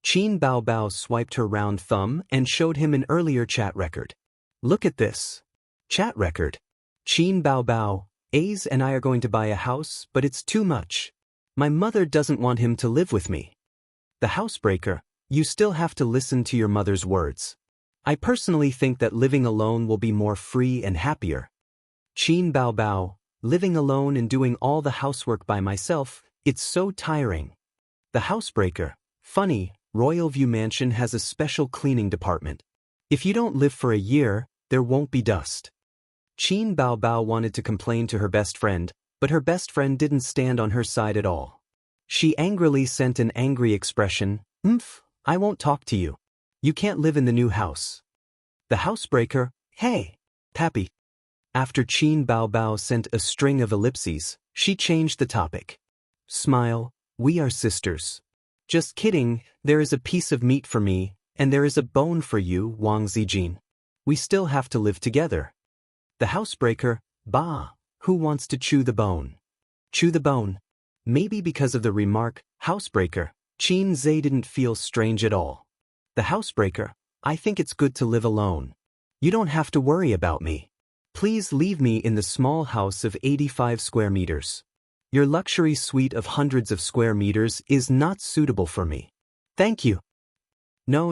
Qin Bao Bao swiped her round thumb and showed him an earlier chat record. Look at this. Chat record. Qin Bao Bao, A's and I are going to buy a house, but it's too much. My mother doesn't want him to live with me. The housebreaker, you still have to listen to your mother's words. I personally think that living alone will be more free and happier. Qin Bao Bao, living alone and doing all the housework by myself, it's so tiring. The housebreaker, funny, Royal View Mansion has a special cleaning department. If you don't live for a year, there won't be dust. Qin Bao Bao wanted to complain to her best friend, but her best friend didn't stand on her side at all. She angrily sent an angry expression, I won't talk to you. You can't live in the new house. The housebreaker, hey, Pappy. After Qin Bao Bao sent a string of ellipses, she changed the topic. Smile, we are sisters. Just kidding, there is a piece of meat for me, and there is a bone for you, Wang Zijin. We still have to live together. The housebreaker, bah, who wants to chew the bone? Chew the bone. Maybe because of the remark, housebreaker, Qin Zhe didn't feel strange at all. The housebreaker, I think it's good to live alone. You don't have to worry about me. Please leave me in the small house of 85 square meters. Your luxury suite of hundreds of square meters is not suitable for me. Thank you. No,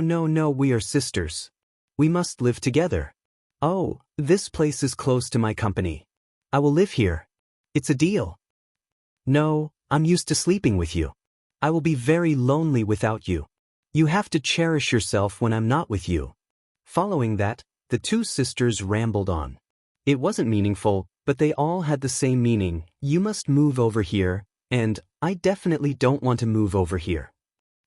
we are sisters. We must live together. Oh, this place is close to my company. I will live here. It's a deal. No, I'm used to sleeping with you. I will be very lonely without you. You have to cherish yourself when I'm not with you. Following that, the two sisters rambled on. It wasn't meaningful, but they all had the same meaning. You must move over here, and I definitely don't want to move over here.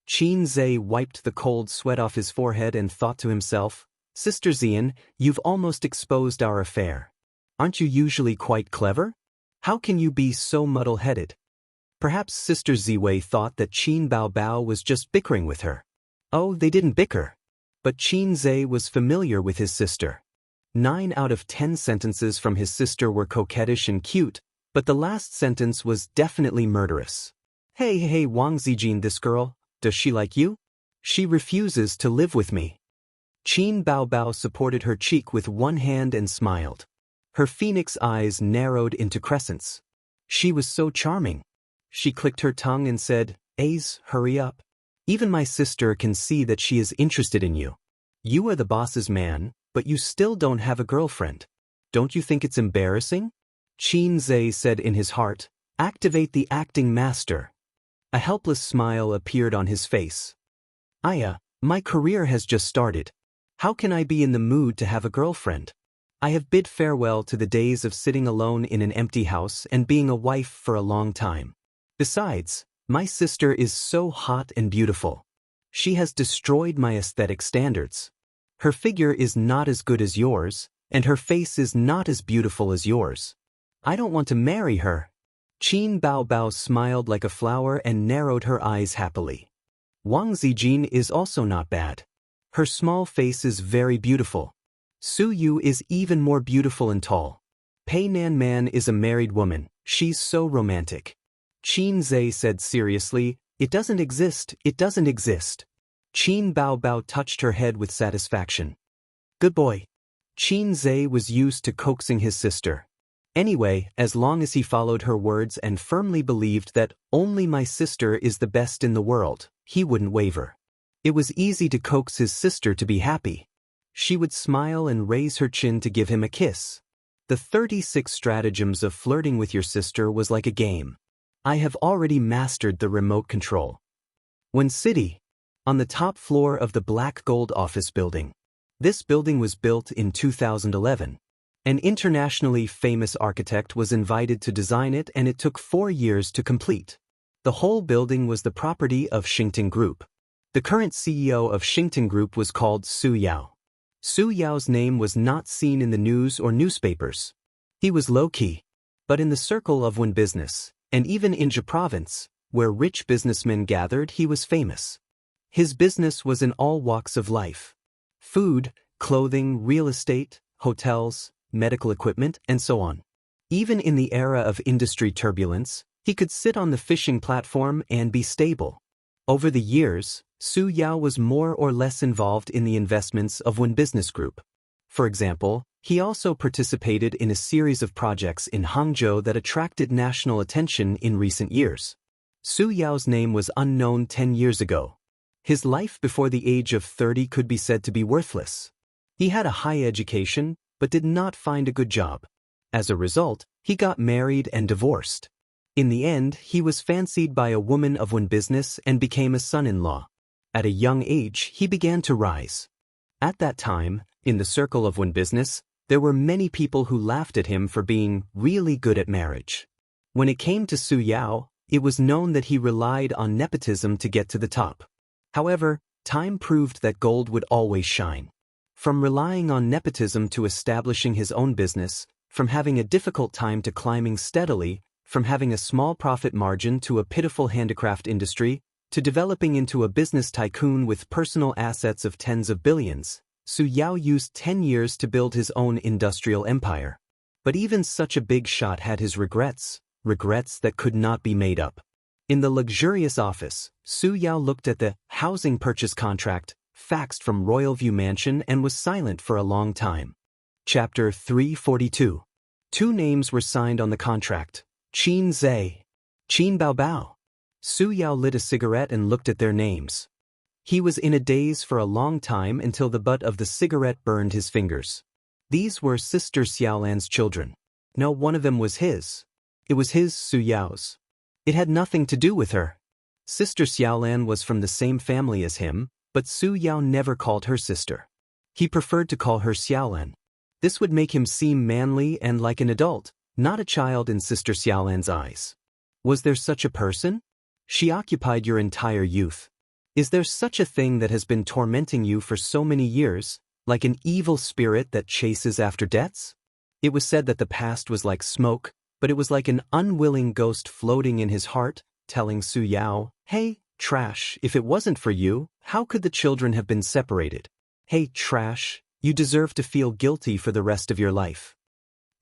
Qin Zhe wiped the cold sweat off his forehead and thought to himself, Sister Xian, you've almost exposed our affair. Aren't you usually quite clever? How can you be so muddle-headed? Perhaps Sister Ziwei thought that Qin Bao Bao was just bickering with her. Oh, they didn't bicker. But Qin Zhe was familiar with his sister. 9 out of 10 sentences from his sister were coquettish and cute, but the last sentence was definitely murderous. Hey, Wang Zijin, this girl, does she like you? She refuses to live with me. Qin Bao Bao supported her cheek with one hand and smiled. Her phoenix eyes narrowed into crescents. She was so charming. She clicked her tongue and said, Ace, hurry up. Even my sister can see that she is interested in you. You are the boss's man, but you still don't have a girlfriend. Don't you think it's embarrassing? Qin Zhe said in his heart, activate the acting master. A helpless smile appeared on his face. Aya, my career has just started. How can I be in the mood to have a girlfriend? I have bid farewell to the days of sitting alone in an empty house and being a wife for a long time. Besides, my sister is so hot and beautiful. She has destroyed my aesthetic standards. Her figure is not as good as yours, and her face is not as beautiful as yours. I don't want to marry her. Qin Bao Bao smiled like a flower and narrowed her eyes happily. Wang Zijin is also not bad. Her small face is very beautiful. Su Yu is even more beautiful and tall. Pei Nan Man is a married woman. She's so romantic. Qin Zhe said seriously, it doesn't exist. Qin Bao Bao touched her head with satisfaction. Good boy. Qin Zhe was used to coaxing his sister. Anyway, as long as he followed her words and firmly believed that only my sister is the best in the world, he wouldn't waver. It was easy to coax his sister to be happy. She would smile and raise her chin to give him a kiss. The 36 stratagems of flirting with your sister was like a game. I have already mastered the remote control. When City, on the top floor of the black gold office building. This building was built in 2011. An internationally famous architect was invited to design it, and it took 4 years to complete. The whole building was the property of Xington Group. The current CEO of Xington Group was called Su Yao. Su Yao's name was not seen in the news or newspapers. He was low-key. But in the circle of Wen business, and even in Zhe province, where rich businessmen gathered, he was famous. His business was in all walks of life. Food, clothing, real estate, hotels, medical equipment, and so on. Even in the era of industry turbulence, he could sit on the fishing platform and be stable. Over the years, Su Yao was more or less involved in the investments of Wen Business Group. For example, he also participated in a series of projects in Hangzhou that attracted national attention in recent years. Su Yao's name was unknown 10 years ago. His life before the age of 30 could be said to be worthless. He had a high education, but did not find a good job. As a result, he got married and divorced. In the end, he was fancied by a woman of Wen business and became a son-in-law. At a young age, he began to rise. At that time, in the circle of Wen business, there were many people who laughed at him for being really good at marriage. When it came to Su Yao, it was known that he relied on nepotism to get to the top. However, time proved that gold would always shine. From relying on nepotism to establishing his own business, from having a difficult time to climbing steadily, from having a small profit margin to a pitiful handicraft industry, to developing into a business tycoon with personal assets of tens of billions, Su Yao used 10 years to build his own industrial empire. But even such a big shot had his regrets that could not be made up. In the luxurious office, Su Yao looked at the housing purchase contract, faxed from Royal View Mansion, and was silent for a long time. Chapter 342. 2 names were signed on the contract. Qin Zhe, Qin Baobao. Su Yao lit a cigarette and looked at their names. He was in a daze for a long time until the butt of the cigarette burned his fingers. These were Sister Xiaolan's children. No, one of them was his. It was his, Su Yao's. It had nothing to do with her. Sister Xiaolan was from the same family as him, but Su Yao never called her sister. He preferred to call her Xiaolan. This would make him seem manly and like an adult, not a child in Sister Xiaolan's eyes. Was there such a person? She occupied your entire youth. Is there such a thing that has been tormenting you for so many years, like an evil spirit that chases after debts? It was said that the past was like smoke, but it was like an unwilling ghost floating in his heart, telling Su Yao, "Hey, trash, if it wasn't for you, how could the children have been separated? Hey, trash, you deserve to feel guilty for the rest of your life."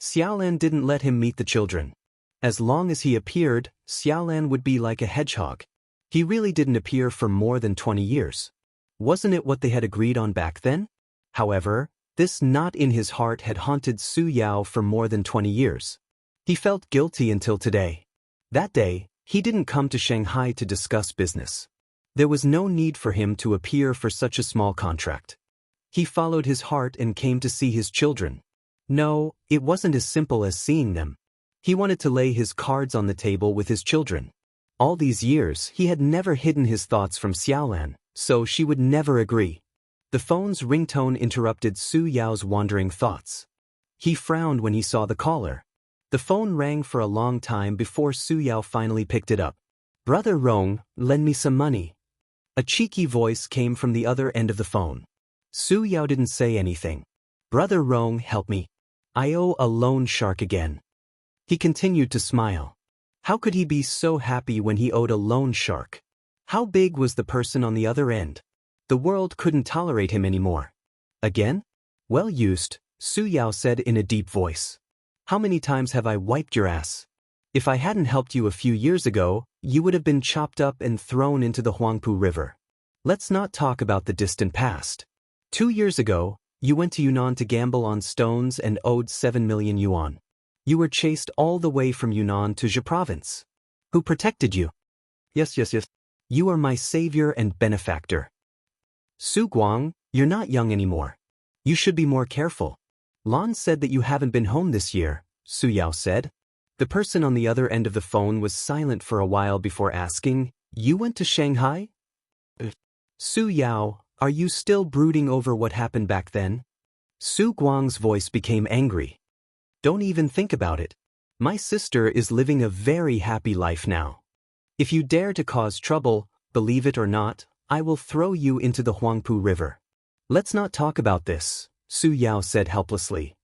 Xiaolan didn't let him meet the children. As long as he appeared, Xiaolan would be like a hedgehog. He really didn't appear for more than 20 years. Wasn't it what they had agreed on back then? However, this knot in his heart had haunted Su Yao for more than 20 years. He felt guilty until today. That day, he didn't come to Shanghai to discuss business. There was no need for him to appear for such a small contract. He followed his heart and came to see his children. No, it wasn't as simple as seeing them. He wanted to lay his cards on the table with his children. All these years, he had never hidden his thoughts from Xiaolan, so she would never agree. The phone's ringtone interrupted Su Yao's wandering thoughts. He frowned when he saw the caller. The phone rang for a long time before Su Yao finally picked it up. "Brother Rong, lend me some money." A cheeky voice came from the other end of the phone. Su Yao didn't say anything. "Brother Rong, help me. I owe a loan shark again." He continued to smile. How could he be so happy when he owed a loan shark? How big was the person on the other end? The world couldn't tolerate him anymore. "Again? Well used," Su Yao said in a deep voice. "How many times have I wiped your ass? If I hadn't helped you a few years ago, you would have been chopped up and thrown into the Huangpu River. Let's not talk about the distant past. 2 years ago, You went to Yunnan to gamble on stones and owed 7 million yuan. You were chased all the way from Yunnan to Zhe province. Who protected you? Yes. You are my savior and benefactor. Su Guang, you're not young anymore. You should be more careful. Lan said that you haven't been home this year, Su Yao said. The person on the other end of the phone was silent for a while before asking, You went to Shanghai? Su Yao, are you still brooding over what happened back then? Su Guang's voice became angry. Don't even think about it. My sister is living a very happy life now. If you dare to cause trouble, believe it or not, I will throw you into the Huangpu River. Let's not talk about this, Su Yao said helplessly.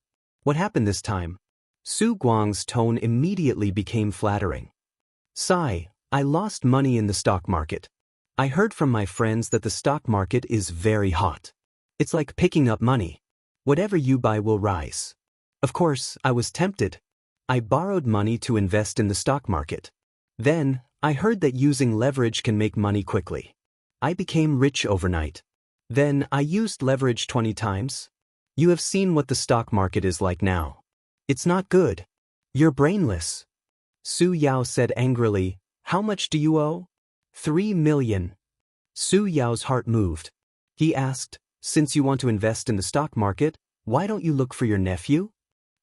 What happened this time? Su Guang's tone immediately became flattering. Sigh, I lost money in the stock market. I heard from my friends that the stock market is very hot. It's like picking up money. Whatever you buy will rise. Of course, I was tempted. I borrowed money to invest in the stock market. Then, I heard that using leverage can make money quickly. I became rich overnight. Then, I used leverage 20 times. You have seen what the stock market is like now. It's not good. You're brainless. Su Yao said angrily, How much do you owe? 3 million. Su Yao's heart moved. He asked, Since you want to invest in the stock market, why don't you look for your nephew?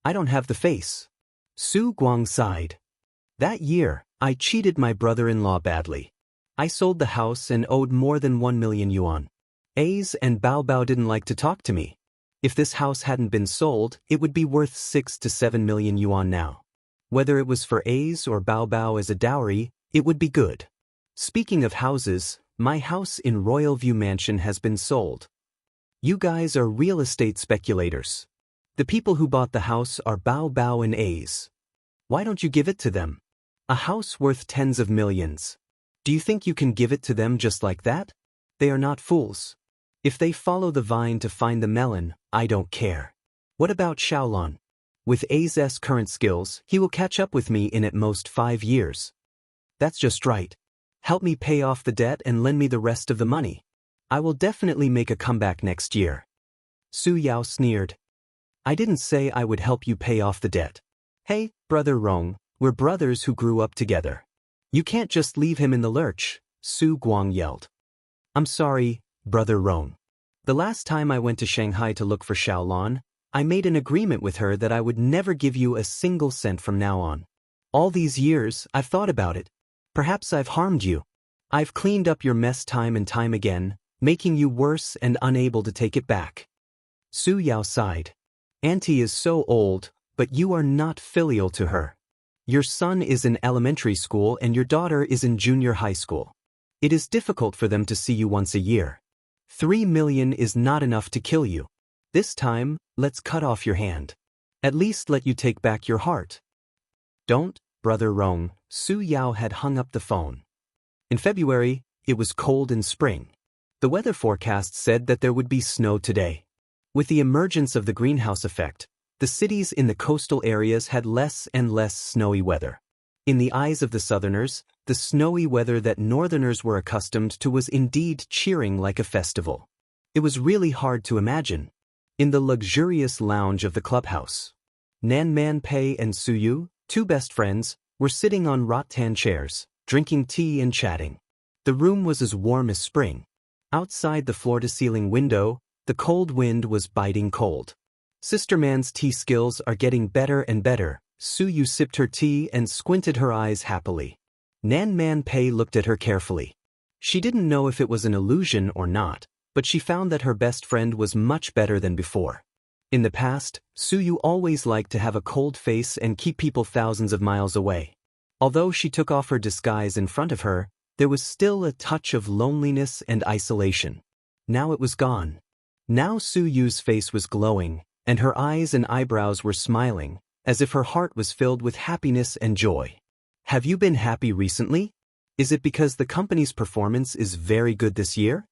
I don't have the face. Su Guang sighed. That year, I cheated my brother-in-law badly. I sold the house and owed more than 1 million yuan. A's and Bao Bao didn't like to talk to me. If this house hadn't been sold, it would be worth 6 to 7 million yuan now. Whether it was for A's or Bao Bao as a dowry, it would be good. Speaking of houses, my house in Royal View Mansion has been sold. You guys are real estate speculators. The people who bought the house are Bao Bao and A's. Why don't you give it to them? A house worth tens of millions. Do you think you can give it to them just like that? They are not fools. If they follow the vine to find the melon, I don't care. What about Xiaolon? With A's current skills, he will catch up with me in at most 5 years. That's just right. Help me pay off the debt and lend me the rest of the money. I will definitely make a comeback next year. Su Yao sneered. I didn't say I would help you pay off the debt. Hey, Brother Rong, we're brothers who grew up together. You can't just leave him in the lurch, Su Guang yelled. I'm sorry, Brother Rong. The last time I went to Shanghai to look for Xiaolon, I made an agreement with her that I would never give you a single cent from now on. All these years, I've thought about it. Perhaps I've harmed you. I've cleaned up your mess time and time again, making you worse and unable to take it back. Su Yao sighed. Auntie is so old, but you are not filial to her. Your son is in elementary school and your daughter is in junior high school. It is difficult for them to see you once a year. 3 million is not enough to kill you. This time, let's cut off your hand. At least let you take back your heart. Don't, Brother Rong, Su Yao had hung up the phone. In February, it was cold in spring. The weather forecast said that there would be snow today. With the emergence of the greenhouse effect, the cities in the coastal areas had less and less snowy weather. In the eyes of the southerners, the snowy weather that northerners were accustomed to was indeed cheering like a festival. It was really hard to imagine. In the luxurious lounge of the clubhouse, Nan Man Pei and Su Yu, 2 best friends, were sitting on rattan chairs, drinking tea and chatting. The room was as warm as spring. Outside the floor-to-ceiling window, the cold wind was biting cold. Sister Man's tea skills are getting better and better. Su Yu sipped her tea and squinted her eyes happily. Nan Man Pei looked at her carefully. She didn't know if it was an illusion or not, but she found that her best friend was much better than before. In the past, Su Yu always liked to have a cold face and keep people thousands of miles away. Although she took off her disguise in front of her, there was still a touch of loneliness and isolation. Now it was gone. Now Su Yu's face was glowing, and her eyes and eyebrows were smiling, as if her heart was filled with happiness and joy. Have you been happy recently? Is it because the company's performance is very good this year?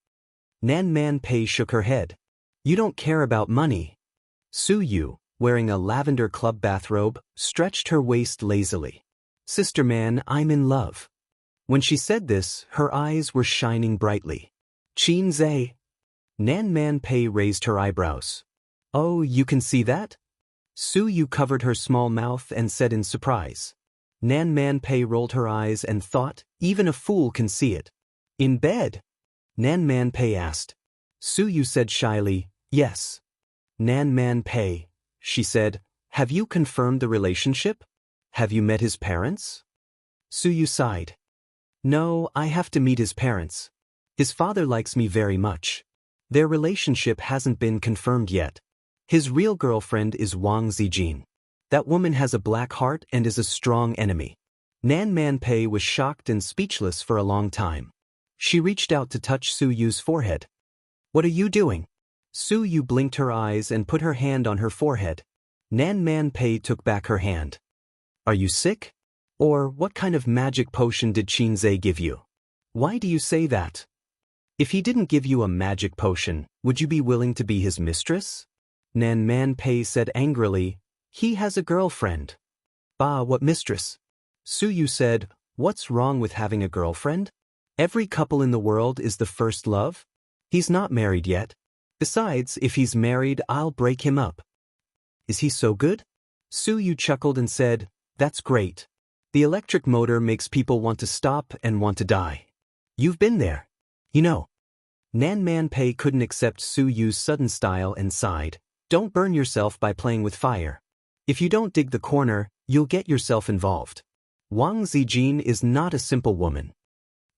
Nan Man Pei shook her head. You don't care about money. Su Yu, wearing a lavender club bathrobe, stretched her waist lazily. Sister Man, I'm in love. When she said this, her eyes were shining brightly. Qin Zhe. Nan Man Pei raised her eyebrows. Oh, you can see that? Su Yu covered her small mouth and said in surprise. Nan Man Pei rolled her eyes and thought, even a fool can see it. In bed? Nan Man Pei asked. Su Yu said shyly, yes. Nan Man Pei, she said, have you confirmed the relationship? Have you met his parents? Su Yu sighed. No, I have to meet his parents. His father likes me very much. Their relationship hasn't been confirmed yet. His real girlfriend is Wang Zijin. That woman has a black heart and is a strong enemy. Nan Man Pei was shocked and speechless for a long time. She reached out to touch Su Yu's forehead. What are you doing? Su Yu blinked her eyes and put her hand on her forehead. Nan Man Pei took back her hand. Are you sick? Or what kind of magic potion did Qin Zhe give you? Why do you say that? If he didn't give you a magic potion, would you be willing to be his mistress? Nan Man Pei said angrily, he has a girlfriend. Bah, what mistress? Su Yu said, what's wrong with having a girlfriend? Every couple in the world is the first love. He's not married yet. Besides, if he's married, I'll break him up. Is he so good? Su Yu chuckled and said, that's great. The electric motor makes people want to stop and want to die. You've been there. You know. Nan Man Pei couldn't accept Su Yu's sudden style and sighed. Don't burn yourself by playing with fire. If you don't dig the corner, you'll get yourself involved. Wang Zijin is not a simple woman.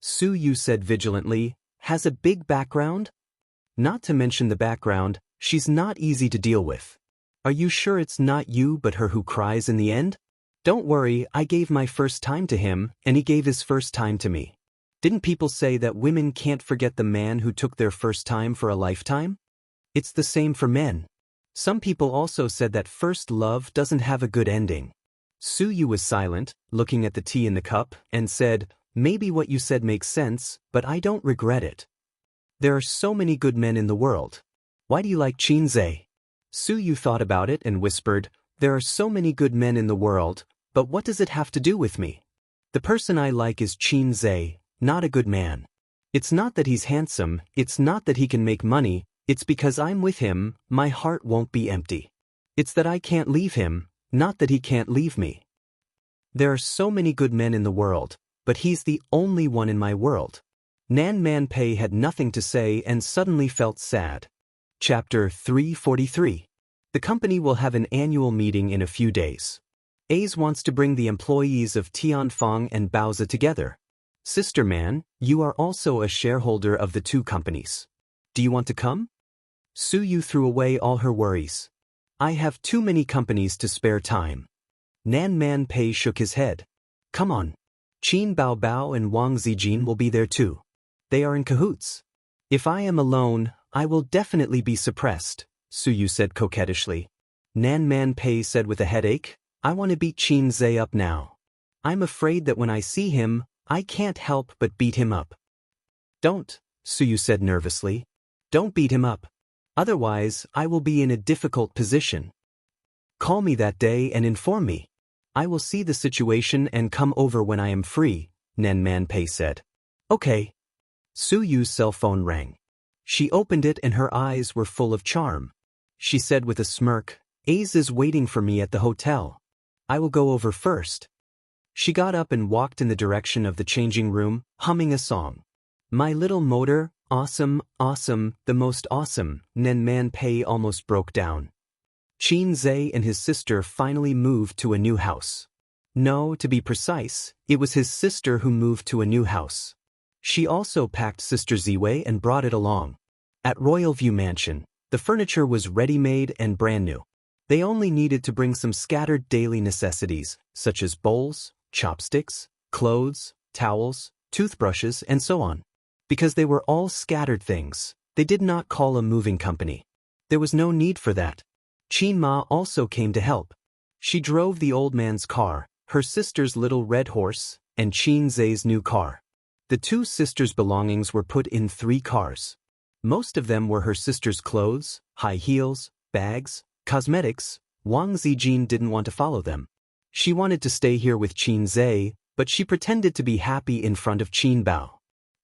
Su Yu said vigilantly, has a big background? Not to mention the background, she's not easy to deal with. Are you sure it's not you but her who cries in the end? Don't worry, I gave my first time to him, and he gave his first time to me. Didn't people say that women can't forget the man who took their first time for a lifetime? It's the same for men. Some people also said that first love doesn't have a good ending. Su Yu was silent, looking at the tea in the cup, and said, maybe what you said makes sense, but I don't regret it. There are so many good men in the world. Why do you like Qin Zhe? Su Yu thought about it and whispered, there are so many good men in the world, but what does it have to do with me? The person I like is Qin Zhe, not a good man. It's not that he's handsome, it's not that he can make money, it's because I'm with him, my heart won't be empty. It's that I can't leave him, not that he can't leave me. There are so many good men in the world, but he's the only one in my world. Nan Man Pei had nothing to say and suddenly felt sad. Chapter 343. The company will have an annual meeting in a few days. A's wants to bring the employees of Tianfang and Baozi together. Sister Man, you are also a shareholder of the two companies. Do you want to come? Su Yu threw away all her worries. I have too many companies to spare time. Nan Man Pei shook his head. Come on. Qin Bao Bao and Wang Zijin will be there too. They are in cahoots. If I am alone, I will definitely be suppressed, Su Yu said coquettishly. Nan Man Pei said with a headache, I want to beat Qin Zhe up now. I'm afraid that when I see him, I can't help but beat him up. Don't, Su Yu said nervously. Don't beat him up. Otherwise, I will be in a difficult position. Call me that day and inform me. I will see the situation and come over when I am free, Nan Man Pei said. Okay. Su Yu's cell phone rang. She opened it and her eyes were full of charm. She said with a smirk, A's is waiting for me at the hotel. I will go over first. She got up and walked in the direction of the changing room, humming a song. My little motor, awesome, awesome, the most awesome, Nan Man Pei almost broke down. Qin Zhe and his sister finally moved to a new house. No, to be precise, it was his sister who moved to a new house. She also packed Sister Ziwei and brought it along. At Royal View Mansion, the furniture was ready-made and brand new. They only needed to bring some scattered daily necessities, such as bowls, chopsticks, clothes, towels, toothbrushes, and so on. Because they were all scattered things, they did not call a moving company. There was no need for that. Qin Ma also came to help. She drove the old man's car, her sister's little red horse, and Qin Zhe's new car. The two sisters' belongings were put in 3 cars. Most of them were her sister's clothes, high heels, bags, cosmetics. Wang Zijin didn't want to follow them. She wanted to stay here with Qin Zhe, but she pretended to be happy in front of Qin Bao.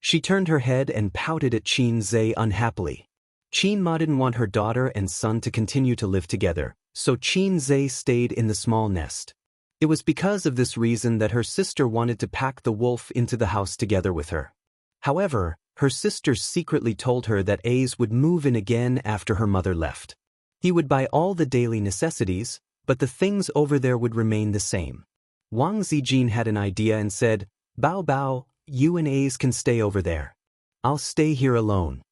She turned her head and pouted at Qin Zhe unhappily. Qin Ma didn't want her daughter and son to continue to live together, so Qin Zhe stayed in the small nest. It was because of this reason that her sister wanted to pack the wolf into the house together with her. However, her sister secretly told her that Ace would move in again after her mother left. He would buy all the daily necessities, but the things over there would remain the same. Wang Zijin had an idea and said, "Bao Bao, you and Ace can stay over there. I'll stay here alone."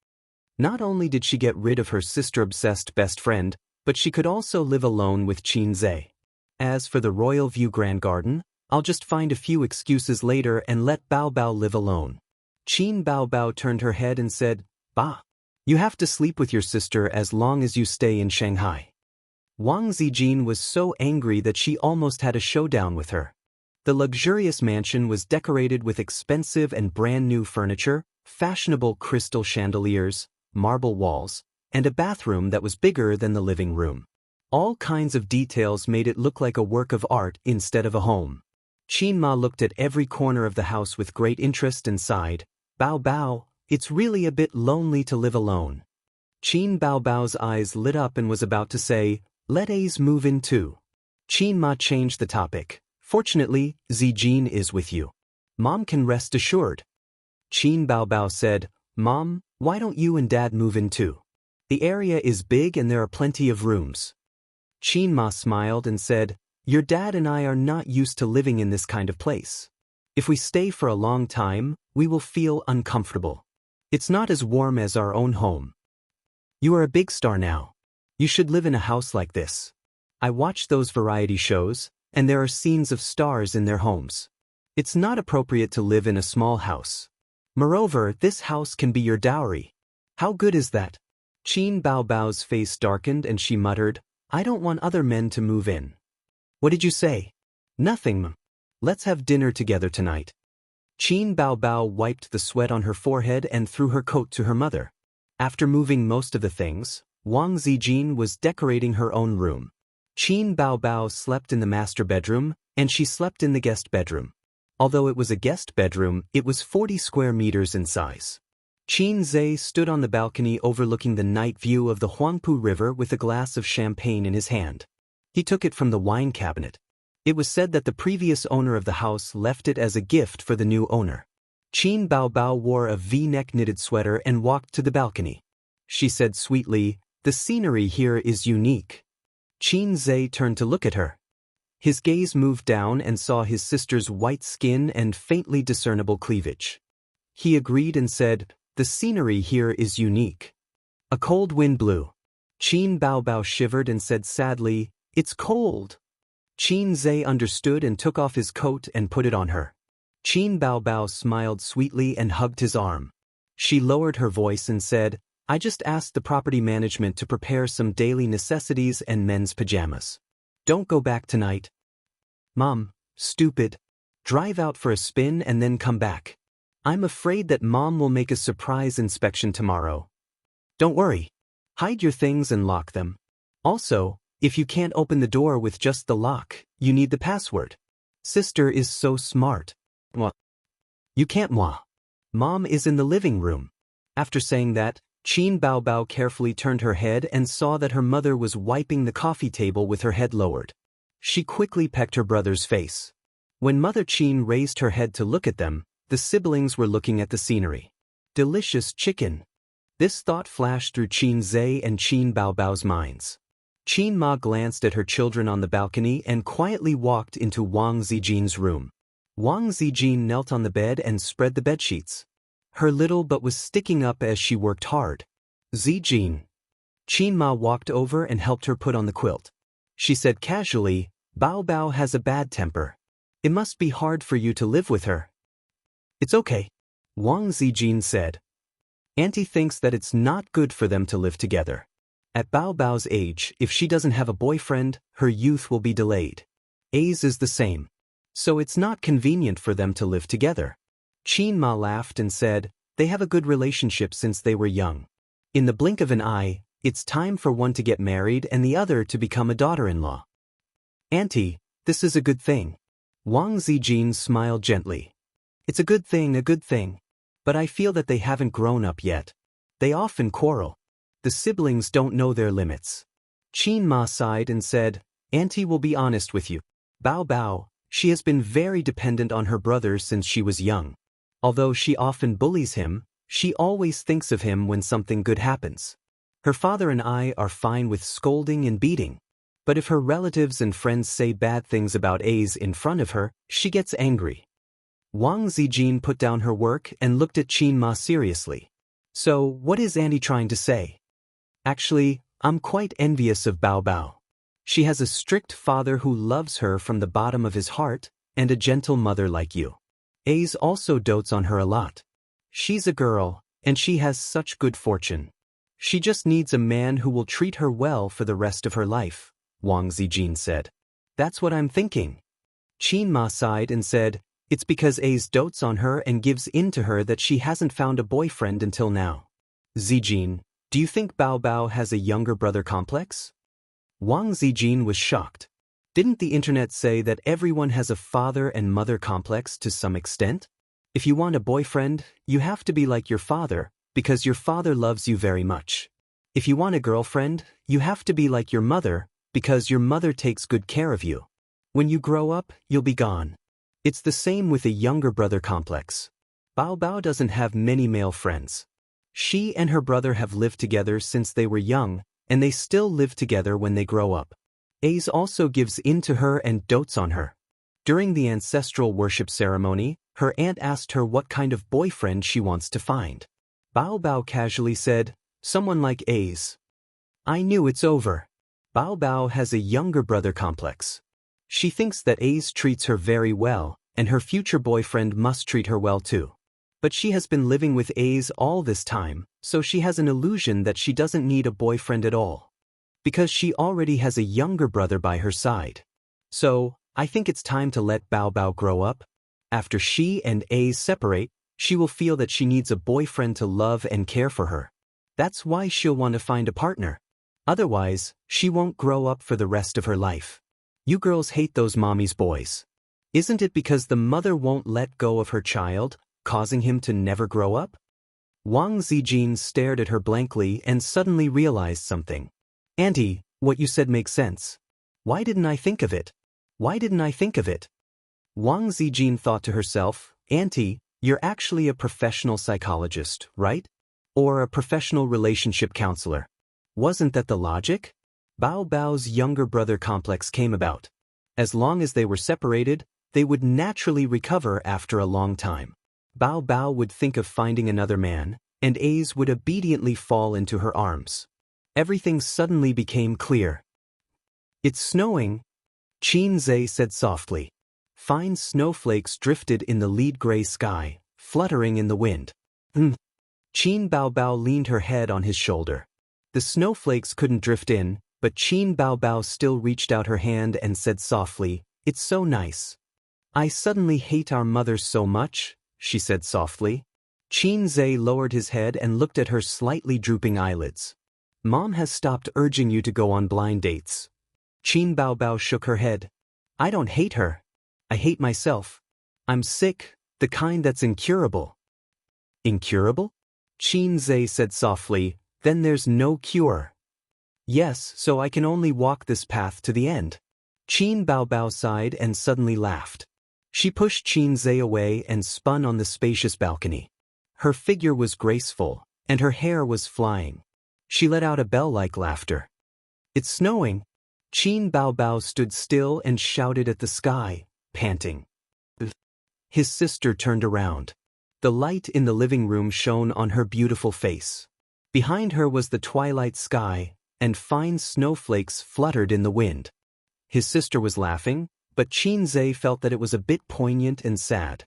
Not only did she get rid of her sister-obsessed best friend, but she could also live alone with Qin Zhe. As for the Royal View Grand Garden, I'll just find a few excuses later and let Bao Bao live alone. Qin Bao Bao turned her head and said, "Bah, you have to sleep with your sister as long as you stay in Shanghai." Wang Zijin was so angry that she almost had a showdown with her. The luxurious mansion was decorated with expensive and brand-new furniture, fashionable crystal chandeliers, marble walls, and a bathroom that was bigger than the living room. All kinds of details made it look like a work of art instead of a home. Qin Ma looked at every corner of the house with great interest and sighed, "Bao Bao, it's really a bit lonely to live alone." Qin Bao Bao's eyes lit up and was about to say, "Let Ace move in too." Qin Ma changed the topic. "Fortunately, Zijin is with you. Mom can rest assured." Qin Bao Bao said, "Mom, why don't you and Dad move in too? The area is big and there are plenty of rooms." Qin Ma smiled and said, "Your dad and I are not used to living in this kind of place. If we stay for a long time, we will feel uncomfortable. It's not as warm as our own home. You are a big star now. You should live in a house like this. I watch those variety shows, and there are scenes of stars in their homes. It's not appropriate to live in a small house. Moreover, this house can be your dowry. How good is that?" Qin Bao Bao's face darkened and she muttered, "I don't want other men to move in." "What did you say?" "Nothing, Mom. Let's have dinner together tonight." Qin Bao Bao wiped the sweat on her forehead and threw her coat to her mother. After moving most of the things, Wang Zijin was decorating her own room. Qin Bao Bao slept in the master bedroom, and she slept in the guest bedroom. Although it was a guest bedroom, it was 40 square meters in size. Qin Zhe stood on the balcony overlooking the night view of the Huangpu River with a glass of champagne in his hand. He took it from the wine cabinet. It was said that the previous owner of the house left it as a gift for the new owner. Qin Bao Bao wore a V-neck knitted sweater and walked to the balcony. She said sweetly, "The scenery here is unique." Qin Zhe turned to look at her. His gaze moved down and saw his sister's white skin and faintly discernible cleavage. He agreed and said, "The scenery here is unique." A cold wind blew. Qin Bao Bao shivered and said sadly, "It's cold." Qin Zhe understood and took off his coat and put it on her. Qin Bao Bao smiled sweetly and hugged his arm. She lowered her voice and said, "I just asked the property management to prepare some daily necessities and men's pajamas. Don't go back tonight." "Mom, stupid. Drive out for a spin and then come back. I'm afraid that Mom will make a surprise inspection tomorrow." "Don't worry. Hide your things and lock them. Also, if you can't open the door with just the lock, you need the password. Sister is so smart." "What? You can't, Moi. Mom is in the living room." After saying that, Qin Bao Bao carefully turned her head and saw that her mother was wiping the coffee table with her head lowered. She quickly pecked her brother's face. When Mother Qin raised her head to look at them, the siblings were looking at the scenery. Delicious chicken. This thought flashed through Qin Zhe and Qin Bao Bao's minds. Qin Ma glanced at her children on the balcony and quietly walked into Wang Zijin's room. Wang Zijin knelt on the bed and spread the bedsheets. Her little butt was sticking up as she worked hard. "Zijin." Qin Ma walked over and helped her put on the quilt. She said casually, "Bao Bao has a bad temper. It must be hard for you to live with her." "It's okay," Wang Zijin said. "Auntie thinks that it's not good for them to live together. At Bao Bao's age, if she doesn't have a boyfriend, her youth will be delayed. A's is the same. So it's not convenient for them to live together." Qin Ma laughed and said, "They have a good relationship since they were young. In the blink of an eye, it's time for one to get married and the other to become a daughter-in-law." "Auntie, this is a good thing." Wang Zijin smiled gently. "It's a good thing, but I feel that they haven't grown up yet. They often quarrel." The siblings don't know their limits. Qin Ma sighed and said, Auntie will be honest with you. Bao Bao, she has been very dependent on her brother since she was young. Although she often bullies him, she always thinks of him when something good happens. Her father and I are fine with scolding and beating. But if her relatives and friends say bad things about A's in front of her, she gets angry. Wang Zijin put down her work and looked at Qin Ma seriously. So, what is Auntie trying to say? Actually, I'm quite envious of Bao Bao. She has a strict father who loves her from the bottom of his heart, and a gentle mother like you. A's also dotes on her a lot. She's a girl, and she has such good fortune. She just needs a man who will treat her well for the rest of her life, Wang Zijin said. That's what I'm thinking. Qin Ma sighed and said, it's because A's dotes on her and gives in to her that she hasn't found a boyfriend until now. Zijin, do you think Bao Bao has a younger brother complex? Wang Zijin was shocked. Didn't the internet say that everyone has a father and mother complex to some extent? If you want a boyfriend, you have to be like your father, because your father loves you very much. If you want a girlfriend, you have to be like your mother, because your mother takes good care of you. When you grow up, you'll be gone. It's the same with a younger brother complex. Bao Bao doesn't have many male friends. She and her brother have lived together since they were young, and they still live together when they grow up. A's also gives in to her and dotes on her. During the ancestral worship ceremony, her aunt asked her what kind of boyfriend she wants to find. Bao Bao casually said, someone like A's. I knew it's over. Bao Bao has a younger brother complex. She thinks that A's treats her very well, and her future boyfriend must treat her well too. But she has been living with A's all this time, so she has an illusion that she doesn't need a boyfriend at all. Because she already has a younger brother by her side. So, I think it's time to let Bao Bao grow up. After she and A's separate, she will feel that she needs a boyfriend to love and care for her. That's why she'll want to find a partner. Otherwise, she won't grow up for the rest of her life. You girls hate those mommy's boys. Isn't it because the mother won't let go of her child, causing him to never grow up? Wang Zijin stared at her blankly and suddenly realized something. Auntie, what you said makes sense. Why didn't I think of it? Why didn't I think of it? Wang Zijin thought to herself, Auntie, you're actually a professional psychologist, right? Or a professional relationship counselor. Wasn't that the logic? Bao Bao's younger brother complex came about. As long as they were separated, they would naturally recover after a long time. Bao Bao would think of finding another man, and A's would obediently fall into her arms. Everything suddenly became clear. It's snowing, Qin Zhe said softly. Fine snowflakes drifted in the lead gray sky, fluttering in the wind. Qin Bao Bao leaned her head on his shoulder. The snowflakes couldn't drift in, but Qin Bao Bao still reached out her hand and said softly, it's so nice. I suddenly hate our mother so much, she said softly. Qin Zhe lowered his head and looked at her slightly drooping eyelids. Mom has stopped urging you to go on blind dates. Qin Bao Bao shook her head. I don't hate her. I hate myself. I'm sick, the kind that's incurable. Incurable? Qin Zhe said softly, then there's no cure. Yes, so I can only walk this path to the end. Qin Bao Bao sighed and suddenly laughed. She pushed Qin Zhe away and spun on the spacious balcony. Her figure was graceful, and her hair was flying. She let out a bell-like laughter. It's snowing. Qin Bao Bao stood still and shouted at the sky, panting. His sister turned around. The light in the living room shone on her beautiful face. Behind her was the twilight sky, and fine snowflakes fluttered in the wind. His sister was laughing, but Qin Zhe felt that it was a bit poignant and sad.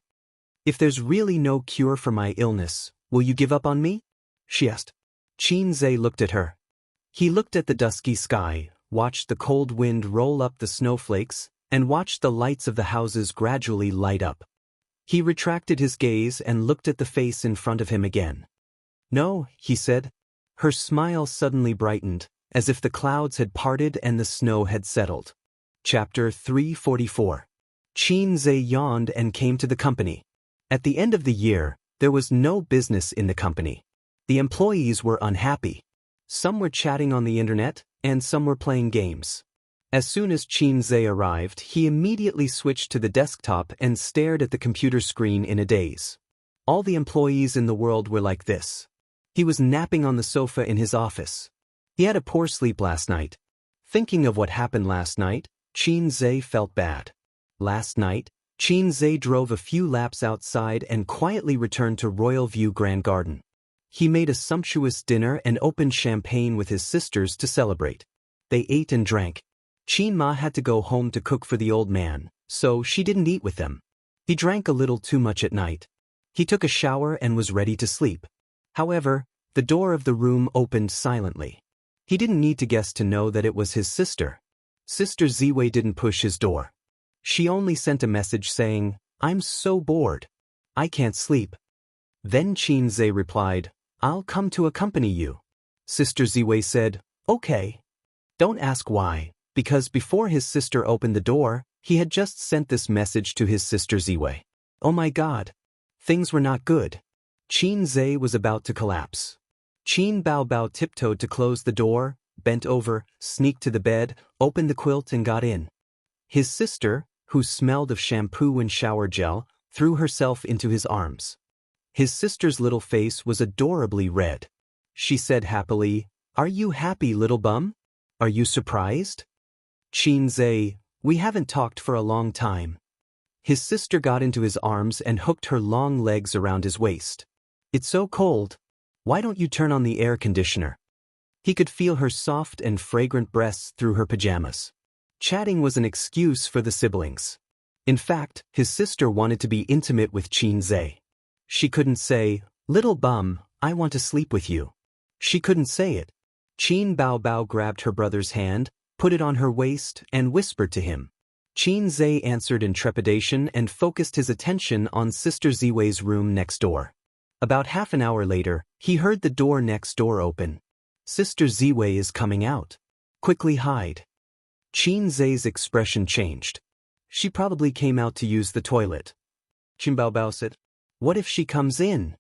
If there's really no cure for my illness, will you give up on me? She asked. Qin Zhe looked at her. He looked at the dusky sky, watched the cold wind roll up the snowflakes, and watched the lights of the houses gradually light up. He retracted his gaze and looked at the face in front of him again. No, he said. Her smile suddenly brightened, as if the clouds had parted and the snow had settled. Chapter 344. Qin Zhe yawned and came to the company. At the end of the year, there was no business in the company. The employees were unhappy. Some were chatting on the internet, and some were playing games. As soon as Qin Zhe arrived, he immediately switched to the desktop and stared at the computer screen in a daze. All the employees in the world were like this. He was napping on the sofa in his office. He had a poor sleep last night. Thinking of what happened last night, Qin Zhe felt bad. Last night, Qin Zhe drove a few laps outside and quietly returned to Royal View Grand Garden. He made a sumptuous dinner and opened champagne with his sisters to celebrate. They ate and drank. Qin Ma had to go home to cook for the old man, so she didn't eat with them. He drank a little too much at night. He took a shower and was ready to sleep. However, the door of the room opened silently. He didn't need to guess to know that it was his sister. Sister Ziwei didn't push his door. She only sent a message saying, "I'm so bored. I can't sleep." Then Qin Zhe replied, "I'll come to accompany you." Sister Ziwei said, "Okay." Don't ask why, because before his sister opened the door, he had just sent this message to his sister Ziwei. Oh my God. Things were not good. Qin Zhe was about to collapse. Qin Baobao tiptoed to close the door, bent over, sneaked to the bed, opened the quilt and got in. His sister, who smelled of shampoo and shower gel, threw herself into his arms. His sister's little face was adorably red. She said happily, "Are you happy, little bum? Are you surprised?" Qin Zhe, "We haven't talked for a long time." His sister got into his arms and hooked her long legs around his waist. "It's so cold. Why don't you turn on the air conditioner?" He could feel her soft and fragrant breasts through her pajamas. Chatting was an excuse for the siblings. In fact, his sister wanted to be intimate with Qin Zhe. She couldn't say, "Little bum, I want to sleep with you." She couldn't say it. Qin Baobao grabbed her brother's hand, put it on her waist, and whispered to him. Qin Zhe answered in trepidation and focused his attention on Sister Ziwei's room next door. About half an hour later, he heard the door next door open. Sister Ziwei is coming out. Quickly hide. Qin Zhe's expression changed. She probably came out to use the toilet. Qin Baobao said, "What if she comes in?"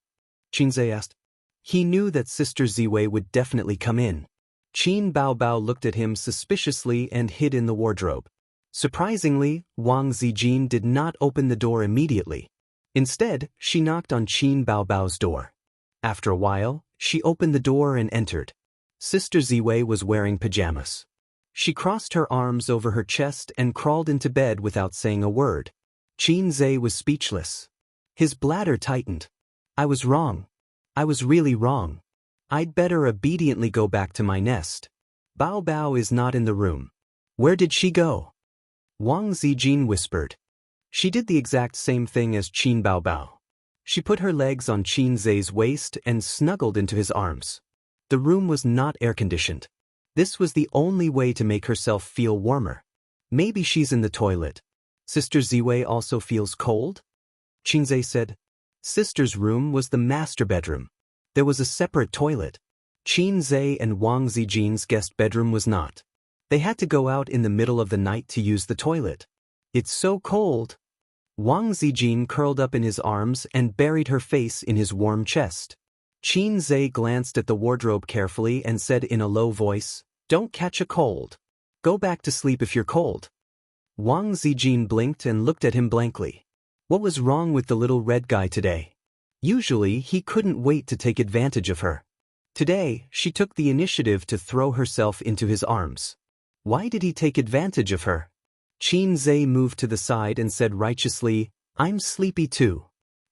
Qin Zhe asked. He knew that Sister Ziwei would definitely come in. Qin Baobao looked at him suspiciously and hid in the wardrobe. Surprisingly, Wang Zijin did not open the door immediately. Instead, she knocked on Qin Baobao's door. After a while, she opened the door and entered. Sister Ziwei was wearing pajamas. She crossed her arms over her chest and crawled into bed without saying a word. Qin Zhe was speechless. His bladder tightened. "I was wrong. I was really wrong. I'd better obediently go back to my nest. Baobao is not in the room. Where did she go?" Wang Zijin whispered. She did the exact same thing as Qin Baobao. She put her legs on Qin Zhe's waist and snuggled into his arms. The room was not air-conditioned. This was the only way to make herself feel warmer. Maybe she's in the toilet. Sister Ziwei also feels cold? Qin Zhe said. Sister's room was the master bedroom. There was a separate toilet. Qin Zhe and Wang Zijin's guest bedroom was not. They had to go out in the middle of the night to use the toilet. "It's so cold." Wang Zijin curled up in his arms and buried her face in his warm chest. Qin Zhe glanced at the wardrobe carefully and said in a low voice, "Don't catch a cold. Go back to sleep if you're cold." Wang Zijin blinked and looked at him blankly. What was wrong with the little red guy today? Usually, he couldn't wait to take advantage of her. Today, she took the initiative to throw herself into his arms. Why did he take advantage of her? Qin Zhe moved to the side and said righteously, "I'm sleepy too.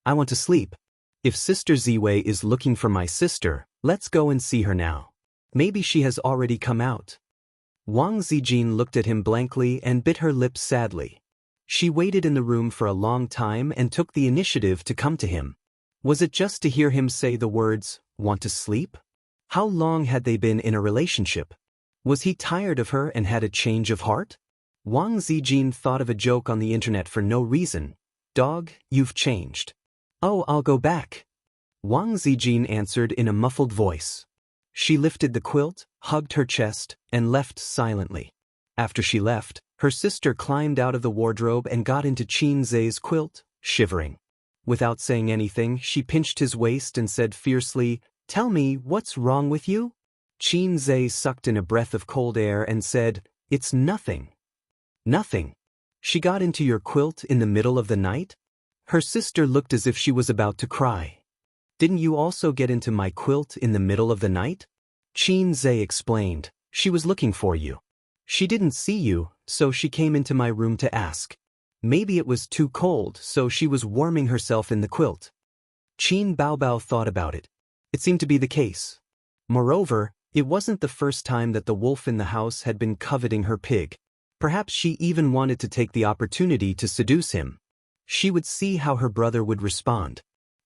I want to sleep. If Sister Ziwei is looking for my sister, let's go and see her now. Maybe she has already come out." Wang Zijin looked at him blankly and bit her lips sadly. She waited in the room for a long time and took the initiative to come to him. Was it just to hear him say the words, "Want to sleep"? How long had they been in a relationship? Was he tired of her and had a change of heart? Wang Zijin thought of a joke on the internet for no reason. "Dog, you've changed." "Oh, I'll go back." Wang Zijin answered in a muffled voice. She lifted the quilt, hugged her chest, and left silently. After she left, her sister climbed out of the wardrobe and got into Qin Zhe's quilt, shivering. Without saying anything, she pinched his waist and said fiercely, "Tell me, what's wrong with you?" Qin Zhe sucked in a breath of cold air and said, "It's nothing." Nothing. She got into your quilt in the middle of the night? Her sister looked as if she was about to cry. Didn't you also get into my quilt in the middle of the night? Qin Zhe explained, she was looking for you. She didn't see you, so she came into my room to ask. Maybe it was too cold, so she was warming herself in the quilt. Qin Baobao thought about it. It seemed to be the case. Moreover, it wasn't the first time that the wolf in the house had been coveting her pig. Perhaps she even wanted to take the opportunity to seduce him. She would see how her brother would respond.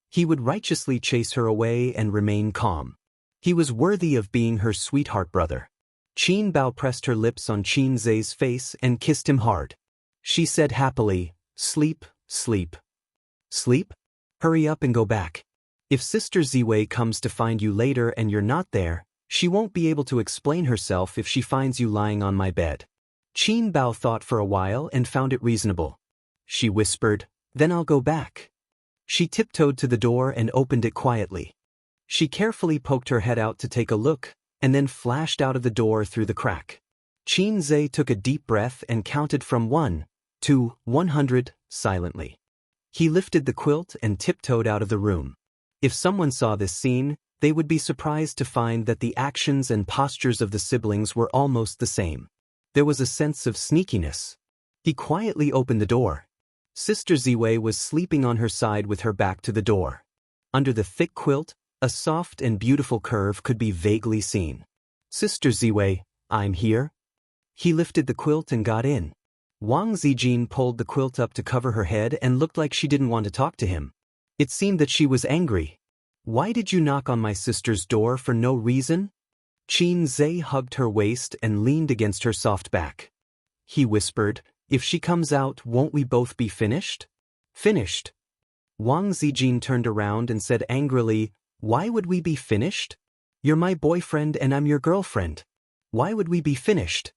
He would righteously chase her away and remain calm. He was worthy of being her sweetheart brother. Qin Bao pressed her lips on Qin Zhe's face and kissed him hard. She said happily, "Sleep, sleep." Sleep? Hurry up and go back. If Sister Ziwei comes to find you later and you're not there, she won't be able to explain herself if she finds you lying on my bed. Qin Bao thought for a while and found it reasonable. She whispered, "Then I'll go back." She tiptoed to the door and opened it quietly. She carefully poked her head out to take a look, and then flashed out of the door through the crack. Qin Zhe took a deep breath and counted from 1 to 100 silently. He lifted the quilt and tiptoed out of the room. If someone saw this scene, they would be surprised to find that the actions and postures of the siblings were almost the same. There was a sense of sneakiness. He quietly opened the door. Sister Ziwei was sleeping on her side with her back to the door. Under the thick quilt, a soft and beautiful curve could be vaguely seen. "Sister Ziwei, I'm here." He lifted the quilt and got in. Wang Zijin pulled the quilt up to cover her head and looked like she didn't want to talk to him. It seemed that she was angry. "Why did you knock on my sister's door for no reason?" Qin Zhe hugged her waist and leaned against her soft back. He whispered, "If she comes out, won't we both be finished?" "Finished?" Wang Zijin turned around and said angrily, "Why would we be finished? You're my boyfriend and I'm your girlfriend. Why would we be finished?"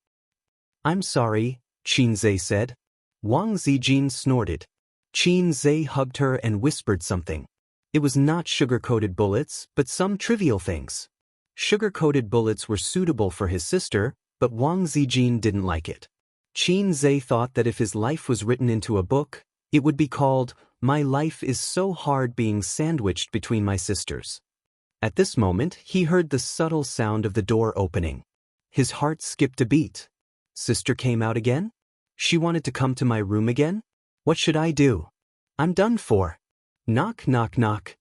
"I'm sorry," Qin Zhe said. Wang Zijin snorted. Qin Zhe hugged her and whispered something. It was not sugar-coated bullets, but some trivial things. Sugar-coated bullets were suitable for his sister, but Wang Zijin didn't like it. Qin Zhe thought that if his life was written into a book, it would be called, "My life is so hard being sandwiched between my sisters." At this moment, he heard the subtle sound of the door opening. His heart skipped a beat. Sister came out again? She wanted to come to my room again? What should I do? I'm done for. Knock, knock, knock.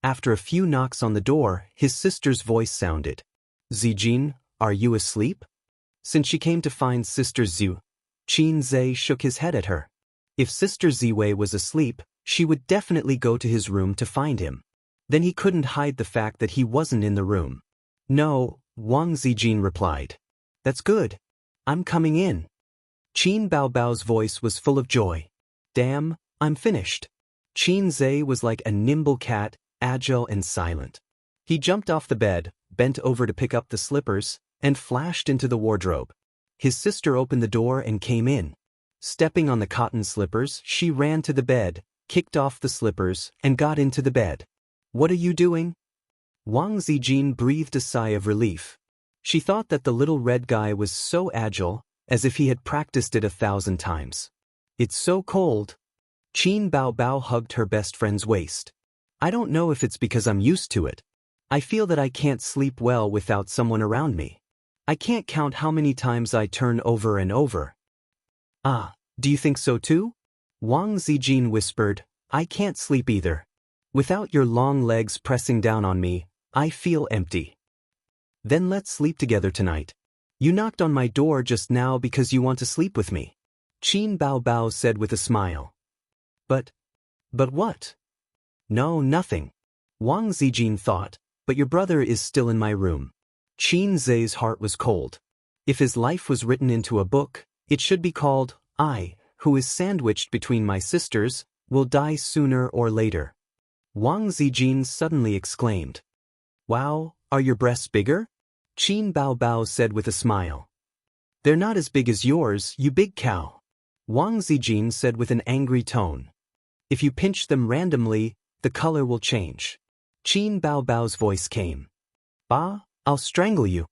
After a few knocks on the door, his sister's voice sounded. "Zijin, are you asleep?" Since she came to find Sister Zhu, Qin Zhe shook his head at her. If Sister Ziwei was asleep, she would definitely go to his room to find him. Then he couldn't hide the fact that he wasn't in the room. "No," Wang Zijin replied. "That's good. I'm coming in." Qin Baobao's voice was full of joy. "Damn, I'm finished." Qin Zhe was like a nimble cat, agile and silent. He jumped off the bed, bent over to pick up the slippers, and flashed into the wardrobe. His sister opened the door and came in. Stepping on the cotton slippers, she ran to the bed, kicked off the slippers, and got into the bed. "What are you doing?" Wang Zijin breathed a sigh of relief. She thought that the little red guy was so agile, as if he had practiced it 1,000 times. "It's so cold." Qin Baobao hugged her best friend's waist. "I don't know if it's because I'm used to it. I feel that I can't sleep well without someone around me. I can't count how many times I turn over and over." "Ah, do you think so too?" Wang Zijin whispered, "I can't sleep either. Without your long legs pressing down on me, I feel empty." "Then let's sleep together tonight. You knocked on my door just now because you want to sleep with me," Qin Baobao said with a smile. But what?" "No, nothing." Wang Zijin thought, "But your brother is still in my room." Qin Zhe's heart was cold. If his life was written into a book, it should be called, "I, who is sandwiched between my sisters, will die sooner or later." Wang Zijin suddenly exclaimed. "Wow, are your breasts bigger?" Qin Baobao said with a smile. "They're not as big as yours, you big cow," Wang Zijin said with an angry tone. "If you pinch them randomly, the color will change." Qin Baobao's voice came. "Bah, I'll strangle you."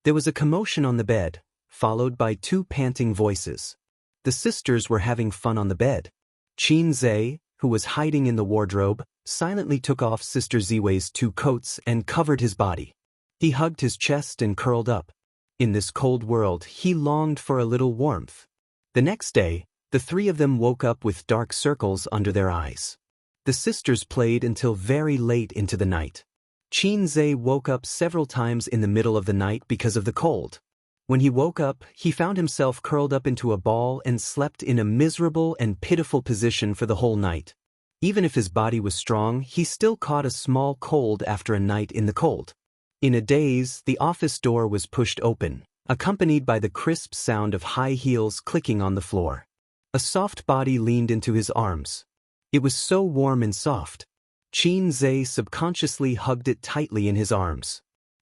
There was a commotion on the bed, followed by two panting voices. The sisters were having fun on the bed. Qin Zhe, who was hiding in the wardrobe, silently took off Sister Ziwei's two coats and covered his body. He hugged his chest and curled up. In this cold world, he longed for a little warmth. The next day, the three of them woke up with dark circles under their eyes. The sisters played until very late into the night. Qin Zhe woke up several times in the middle of the night because of the cold. When he woke up, he found himself curled up into a ball and slept in a miserable and pitiful position for the whole night. Even if his body was strong, he still caught a small cold after a night in the cold. In a daze, the office door was pushed open, accompanied by the crisp sound of high heels clicking on the floor. A soft body leaned into his arms. It was so warm and soft. Qin Zhe subconsciously hugged it tightly in his arms.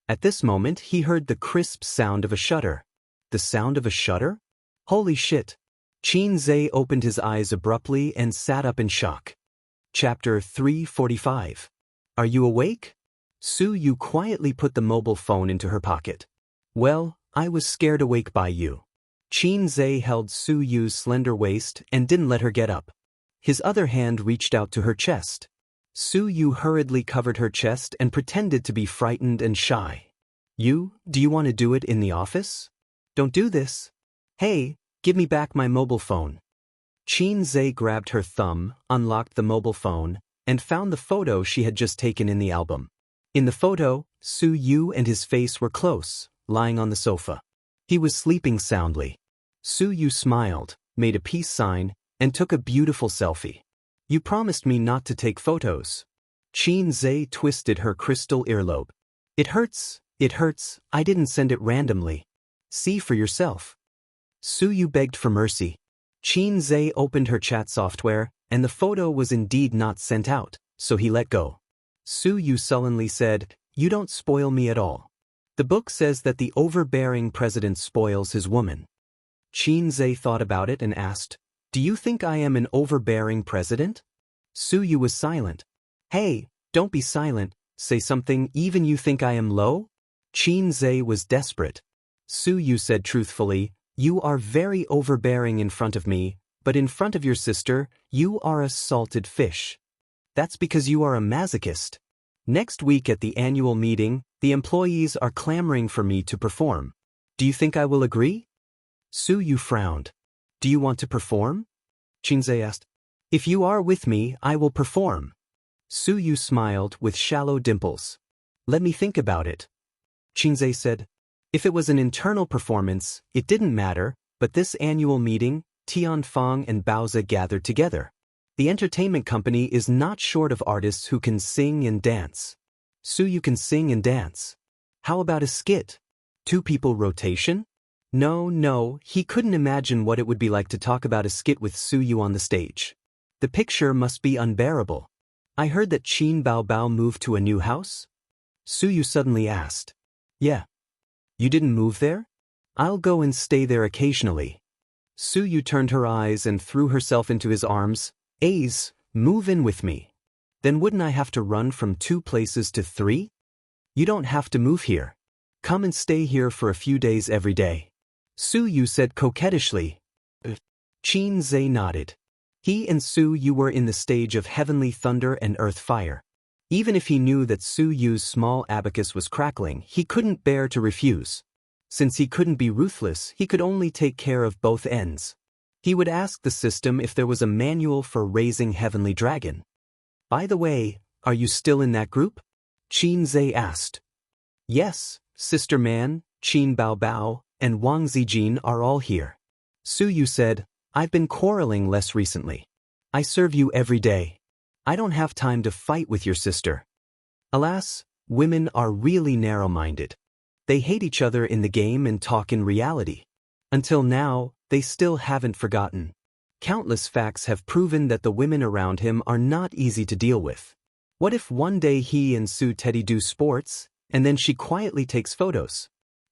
At this moment, he heard the crisp sound of a shutter. The sound of a shutter? Holy shit! Qin Zhe opened his eyes abruptly and sat up in shock. Chapter 345. Are you awake? Su Yu quietly put the mobile phone into her pocket. Well, I was scared awake by you. Qin Zhe held Su Yu's slender waist and didn't let her get up. His other hand reached out to her chest. Su Yu hurriedly covered her chest and pretended to be frightened and shy. Do you want to do it in the office? Don't do this. Hey, give me back my mobile phone. Qin Zhe grabbed her thumb, unlocked the mobile phone, and found the photo she had just taken in the album. In the photo, Su Yu and his face were close, lying on the sofa. He was sleeping soundly. Su Yu smiled, made a peace sign, and took a beautiful selfie. You promised me not to take photos. Qin Zhe twisted her crystal earlobe. It hurts, I didn't send it randomly. See for yourself. Su Yu begged for mercy. Qin Zhe opened her chat software, and the photo was indeed not sent out, so he let go. Su Yu sullenly said, You don't spoil me at all. The book says that the overbearing president spoils his woman. Qin Zhe thought about it and asked, Do you think I am an overbearing president? Su Yu was silent. Hey, don't be silent, say something. Even you think I am low? Qin Zhe was desperate. Su Yu said truthfully, You are very overbearing in front of me, but in front of your sister, you are a salted fish. That's because you are a masochist. Next week at the annual meeting, the employees are clamoring for me to perform. Do you think I will agree? Su Yu frowned. Do you want to perform? Qin Zhe asked. If you are with me, I will perform. Su Yu smiled with shallow dimples. Let me think about it. Qin Zhe said. If it was an internal performance, it didn't matter, but this annual meeting, Tianfang and Baozi gathered together. The entertainment company is not short of artists who can sing and dance. Su Yu can sing and dance. How about a skit? 2 people rotation? No, he couldn't imagine what it would be like to talk about a skit with Su Yu on the stage. The picture must be unbearable. I heard that Qin Baobao moved to a new house? Su Yu suddenly asked. Yeah. You didn't move there? I'll go and stay there occasionally. Su Yu turned her eyes and threw herself into his arms. Ace, move in with me. Then wouldn't I have to run from 2 places to 3? You don't have to move here. Come and stay here for a few days every day. Su Yu said coquettishly. Qin Zhe nodded. He and Su Yu were in the stage of heavenly thunder and earth fire. Even if he knew that Su Yu's small abacus was crackling, he couldn't bear to refuse. Since he couldn't be ruthless, he could only take care of both ends. He would ask the system if there was a manual for raising heavenly dragon. By the way, are you still in that group? Qin Zhe asked. Yes, Sister Man, Qin Baobao, and Wang Zijin are all here. Su Yu said, I've been quarreling less recently. I serve you every day. I don't have time to fight with your sister. Alas, women are really narrow-minded. They hate each other in the game and talk in reality. Until now, they still haven't forgotten. Countless facts have proven that the women around him are not easy to deal with. What if one day he and Su Teddy do sports, and then she quietly takes photos?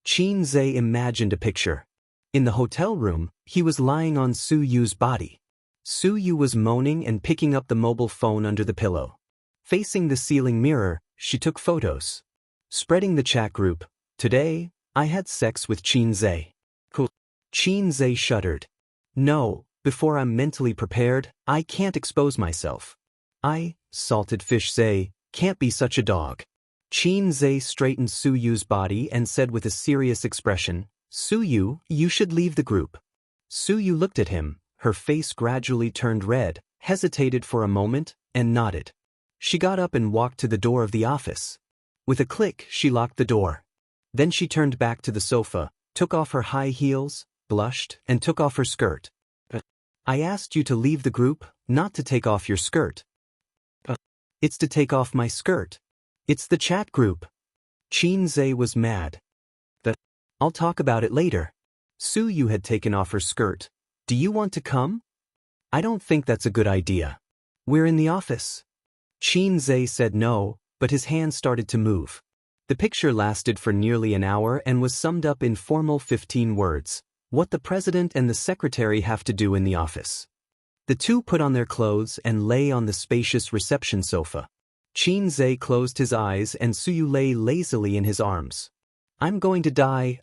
Qin Zhe imagined a picture. In the hotel room, he was lying on Su Yu's body. Su Yu was moaning and picking up the mobile phone under the pillow. Facing the ceiling mirror, she took photos. Spreading the chat group. Today, I had sex with Qin Cool. Qin shuddered. No, before I'm mentally prepared, I can't expose myself. Salted fish Zay, can't be such a dog. Qin straightened Su Yu's body and said with a serious expression, Su Yu, you should leave the group. Su Yu looked at him, her face gradually turned red, hesitated for a moment, and nodded. She got up and walked to the door of the office. With a click, she locked the door. Then she turned back to the sofa, took off her high heels, blushed, and took off her skirt. I asked you to leave the group, not to take off your skirt. It's to take off my skirt. It's the chat group. Qin was mad. I'll talk about it later. Su Yu had taken off her skirt. Do you want to come? I don't think that's a good idea. We're in the office. Qin said no, but his hand started to move. The picture lasted for nearly an hour and was summed up in formal 15 words. What the president and the secretary have to do in the office. The two put on their clothes and lay on the spacious reception sofa. Qin closed his eyes and Su Yu lay lazily in his arms. I'm going to die,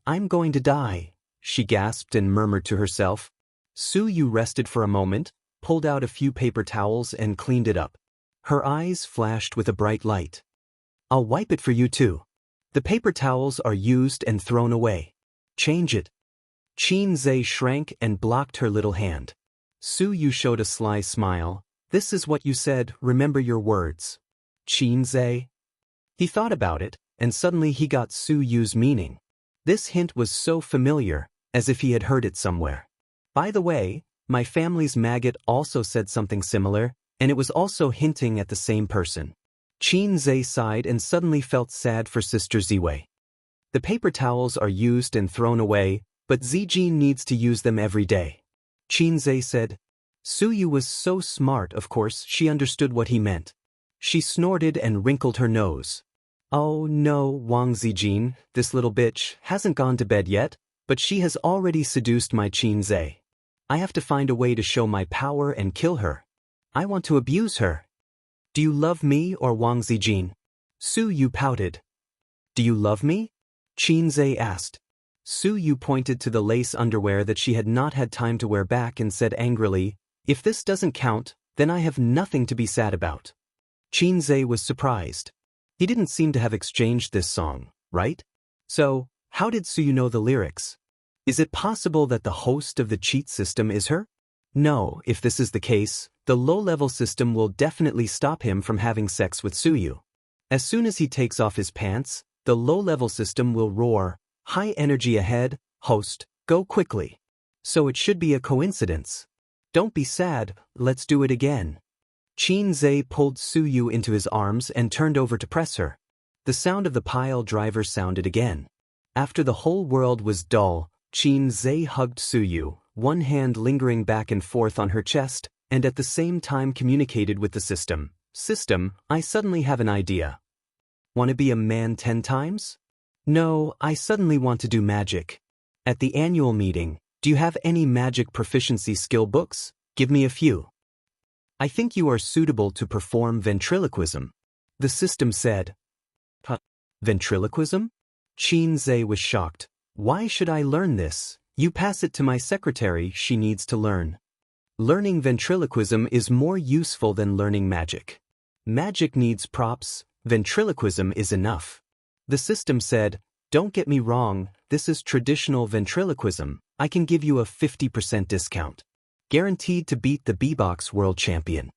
she gasped and murmured to herself. Su Yu rested for a moment, pulled out a few paper towels and cleaned it up. Her eyes flashed with a bright light. I'll wipe it for you too. The paper towels are used and thrown away. Change it. Qin shrank and blocked her little hand. Su Yu showed a sly smile. This is what you said, remember your words. Qin. He thought about it, and suddenly he got Su Yu's meaning. This hint was so familiar, as if he had heard it somewhere. By the way, my family's maggot also said something similar, and it was also hinting at the same person. Qin sighed and suddenly felt sad for Sister Ziwei. The paper towels are used and thrown away, but Zijin needs to use them every day. Qin said. Su Yu was so smart, of course, she understood what he meant. She snorted and wrinkled her nose. Oh no, Wang Zijin, this little bitch, hasn't gone to bed yet, but she has already seduced my Qin. I have to find a way to show my power and kill her. I want to abuse her. Do you love me or Wang Zijin? Su Yu pouted. Do you love me? Qin asked. Su Yu pointed to the lace underwear that she had not had time to wear back and said angrily, if this doesn't count, then I have nothing to be sad about. Qin was surprised. He didn't seem to have exchanged this song, right? So, how did Su Yu know the lyrics? Is it possible that the host of the cheat system is her? No, if this is the case, the low-level system will definitely stop him from having sex with Su Yu. As soon as he takes off his pants, the low-level system will roar, high energy ahead, host, go quickly. So it should be a coincidence. Don't be sad, let's do it again. Qin pulled Su Yu into his arms and turned over to press her. The sound of the pile driver sounded again. After the whole world was dull, Qin hugged Su Yu, one hand lingering back and forth on her chest, and at the same time communicated with the system. System, I suddenly have an idea. Want to be a man 10 times? No, I suddenly want to do magic. At the annual meeting, do you have any magic proficiency skill books? Give me a few. I think you are suitable to perform ventriloquism. The system said. Ventriloquism? Qin was shocked. Why should I learn this? You pass it to my secretary, she needs to learn. Learning ventriloquism is more useful than learning magic. Magic needs props, ventriloquism is enough. The system said, don't get me wrong, this is traditional ventriloquism, I can give you a 50% discount. Guaranteed to beat the beatbox world champion.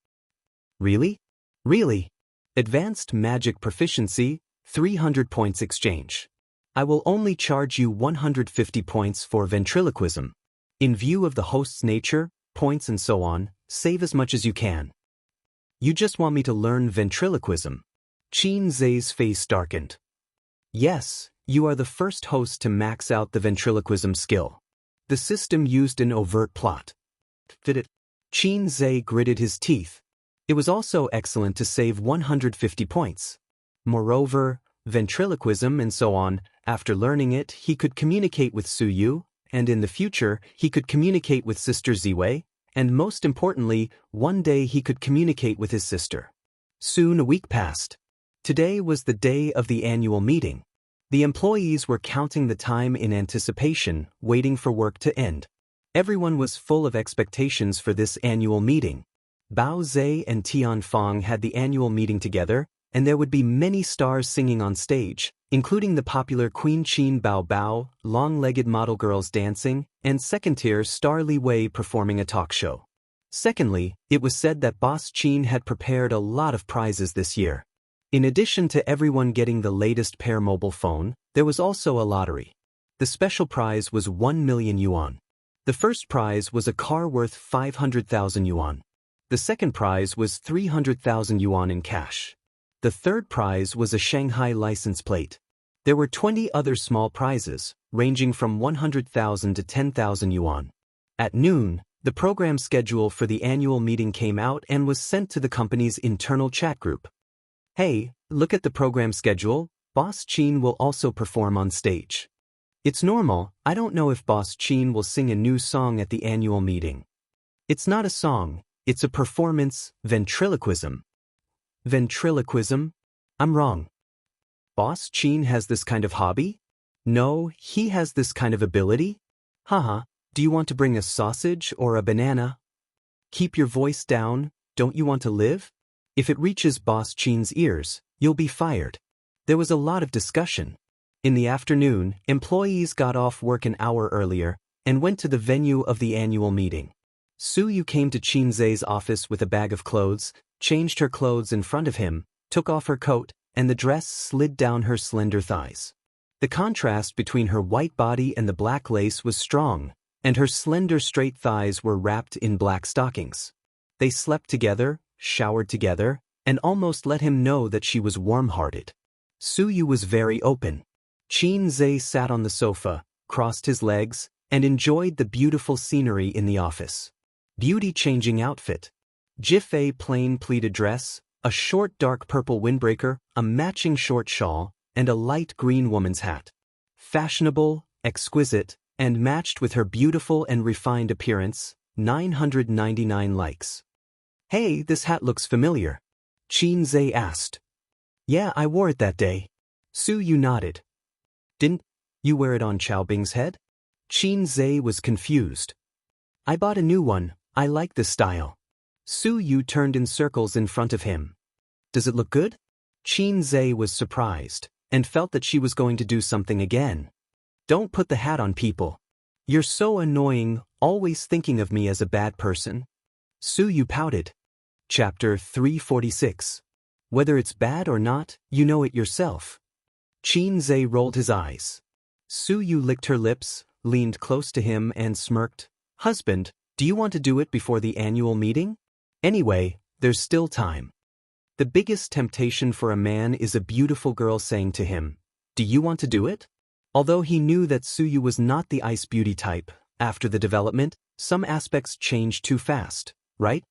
Really? Really? Advanced magic proficiency, 300 points exchange. I will only charge you 150 points for ventriloquism. In view of the host's nature, points and so on, save as much as you can. You just want me to learn ventriloquism. Qin's face darkened. Yes, you are the first host to max out the ventriloquism skill. The system used an overt plot. Did it? Qin gritted his teeth. It was also excellent to save 150 points. Moreover, ventriloquism and so on, after learning it, he could communicate with Su Yu, and in the future, he could communicate with Sister Ziwei, and most importantly, one day he could communicate with his sister. Soon a week passed. Today was the day of the annual meeting. The employees were counting the time in anticipation, waiting for work to end. Everyone was full of expectations for this annual meeting. Bao Zhe and Tian Fong had the annual meeting together, and there would be many stars singing on stage, including the popular Queen Qin Bao Bao, long-legged model girls dancing, and second-tier star Li Wei performing a talk show. Secondly, it was said that Boss Qin had prepared a lot of prizes this year. In addition to everyone getting the latest Pair mobile phone, there was also a lottery. The special prize was 1 million yuan. The first prize was a car worth 500,000 yuan. The second prize was 300,000 yuan in cash. The third prize was a Shanghai license plate. There were 20 other small prizes, ranging from 100,000 to 10,000 yuan. At noon, the program schedule for the annual meeting came out and was sent to the company's internal chat group. Hey, look at the program schedule, Boss Qin will also perform on stage. It's normal, I don't know if Boss Qin will sing a new song at the annual meeting. It's not a song, it's a performance, ventriloquism. Ventriloquism? I'm wrong. Boss Qin has this kind of hobby? No, he has this kind of ability? Haha, do you want to bring a sausage or a banana? Keep your voice down, don't you want to live? If it reaches Boss Qin's ears, you'll be fired. There was a lot of discussion. In the afternoon, employees got off work an hour earlier and went to the venue of the annual meeting. Su Yu came to Qin Zhe's office with a bag of clothes, changed her clothes in front of him, took off her coat, and the dress slid down her slender thighs. The contrast between her white body and the black lace was strong, and her slender straight thighs were wrapped in black stockings. They slept together, showered together, and almost let him know that she was warm-hearted. Su Yu was very open. Qin Zhe sat on the sofa, crossed his legs, and enjoyed the beautiful scenery in the office. Beauty-changing outfit. Jiffei plain pleated dress, a short dark purple windbreaker, a matching short shawl, and a light green woman's hat. Fashionable, exquisite, and matched with her beautiful and refined appearance, 999 likes. Hey, this hat looks familiar. Qin Zhe asked. Yeah, I wore it that day. Su Yu nodded. Didn't you wear it on Chao Bing's head? Qin Zhe was confused. I bought a new one, I like this style. Su Yu turned in circles in front of him. Does it look good? Qin Zhe was surprised, and felt that she was going to do something again. Don't put the hat on people. You're so annoying, always thinking of me as a bad person. Su Yu pouted. Chapter 346. Whether it's bad or not, you know it yourself. Qin Zhe rolled his eyes. Su Yu licked her lips, leaned close to him and smirked. Husband, do you want to do it before the annual meeting? Anyway, there's still time. The biggest temptation for a man is a beautiful girl saying to him, do you want to do it? Although he knew that Su Yu was not the ice beauty type, after the development, some aspects changed too fast, right?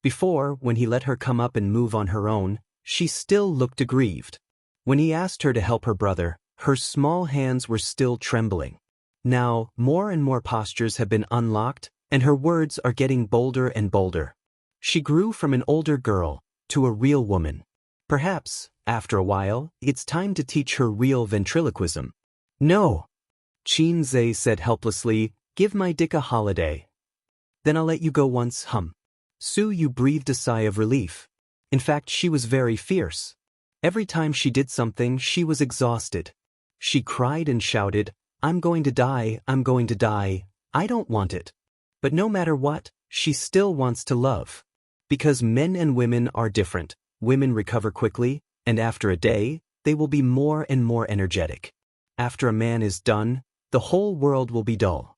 Before, when he let her come up and move on her own, she still looked aggrieved. When he asked her to help her brother, her small hands were still trembling. Now, more and more postures have been unlocked, and her words are getting bolder and bolder. She grew from an older girl to a real woman. Perhaps, after a while, it's time to teach her real ventriloquism. No, Qin Zhe said helplessly, give my dick a holiday. Then I'll let you go once, Su Yu breathed a sigh of relief. In fact, she was very fierce. Every time she did something, she was exhausted. She cried and shouted, I'm going to die, I'm going to die, I don't want it. But no matter what, she still wants to love. Because men and women are different, women recover quickly, and after a day, they will be more and more energetic. After a man is done, the whole world will be dull.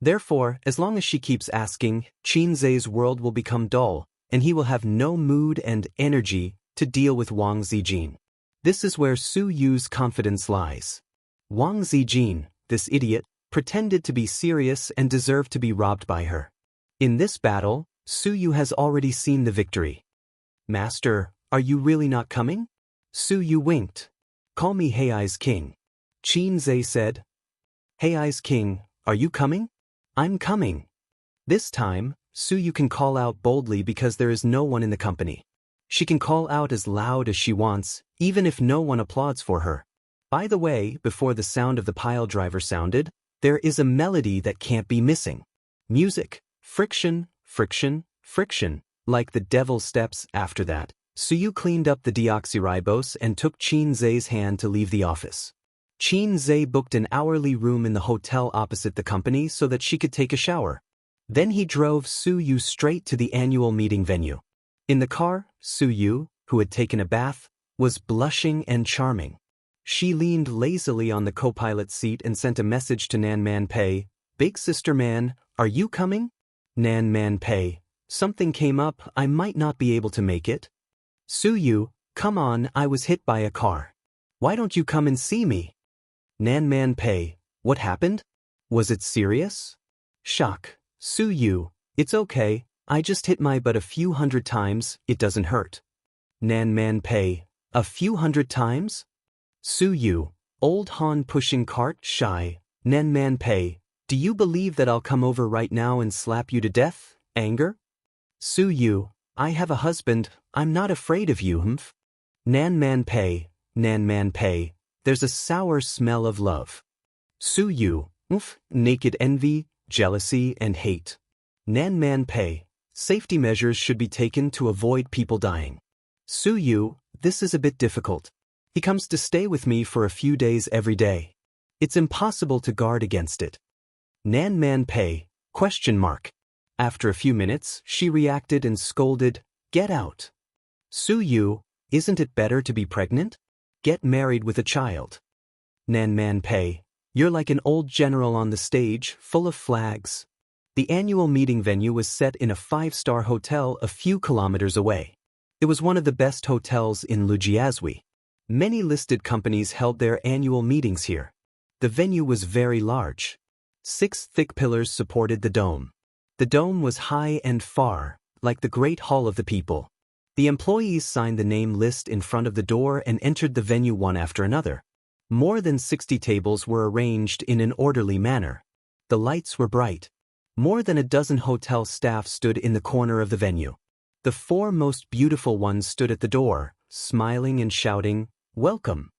Therefore, as long as she keeps asking, Qin Zhe's world will become dull, and he will have no mood and energy to deal with Wang Zijin. This is where Su Yu's confidence lies. Wang Zijin, this idiot, pretended to be serious and deserved to be robbed by her. In this battle, Su Yu has already seen the victory. Master, are you really not coming? Su Yu winked. Call me Hei's King. Qin Zhe said. Hei's King, are you coming? I'm coming. This time, Su Yu can call out boldly because there is no one in the company. She can call out as loud as she wants, even if no one applauds for her. By the way, before the sound of the pile driver sounded, there is a melody that can't be missing. Music, friction, friction, friction, like the devil's steps. After that, Suyu cleaned up the deoxyribose and took Qin Zhe's hand to leave the office. Qin Zhe booked an hourly room in the hotel opposite the company so that she could take a shower. Then he drove Suyu straight to the annual meeting venue. In the car, Suyu, who had taken a bath, was blushing and charming. She leaned lazily on the co-pilot seat and sent a message to Nan Man Pei. "Big sister Man, are you coming?" Nan Man Pei, "Something came up, I might not be able to make it." Suyu, "Come on, I was hit by a car. Why don't you come and see me?" Nan Man Pei, "What happened? Was it serious?" Shock, Suyu, "It's okay, I just hit my butt a few hundred times, it doesn't hurt." Nan Man Pei, "A few hundred times?" Suyu, "Old Han pushing cart." Shy, Nan Man Pei, "Do you believe that I'll come over right now and slap you to death?" Anger. Suyu, "I have a husband, I'm not afraid of you, humph." Nan Man Pei, "There's a sour smell of love." Suyu, naked envy, jealousy, and hate. Nan Man Pei, "Safety measures should be taken to avoid people dying." Suyu, "This is a bit difficult. He comes to stay with me for a few days every day. It's impossible to guard against it." Nan Man Pei, ? After a few minutes, she reacted and scolded, "Get out." Suyu, "Isn't it better to be pregnant? Get married with a child." Nan Man Pei, "You're like an old general on the stage, full of flags." The annual meeting venue was set in a 5-star hotel a few kilometers away. It was one of the best hotels in Lujiazui. Many listed companies held their annual meetings here. The venue was very large. 6 thick pillars supported the dome. The dome was high and far, like the Great Hall of the People. The employees signed the name list in front of the door and entered the venue one after another. More than 60 tables were arranged in an orderly manner. The lights were bright. More than a dozen hotel staff stood in the corner of the venue. The 4 most beautiful ones stood at the door, smiling and shouting, "Welcome."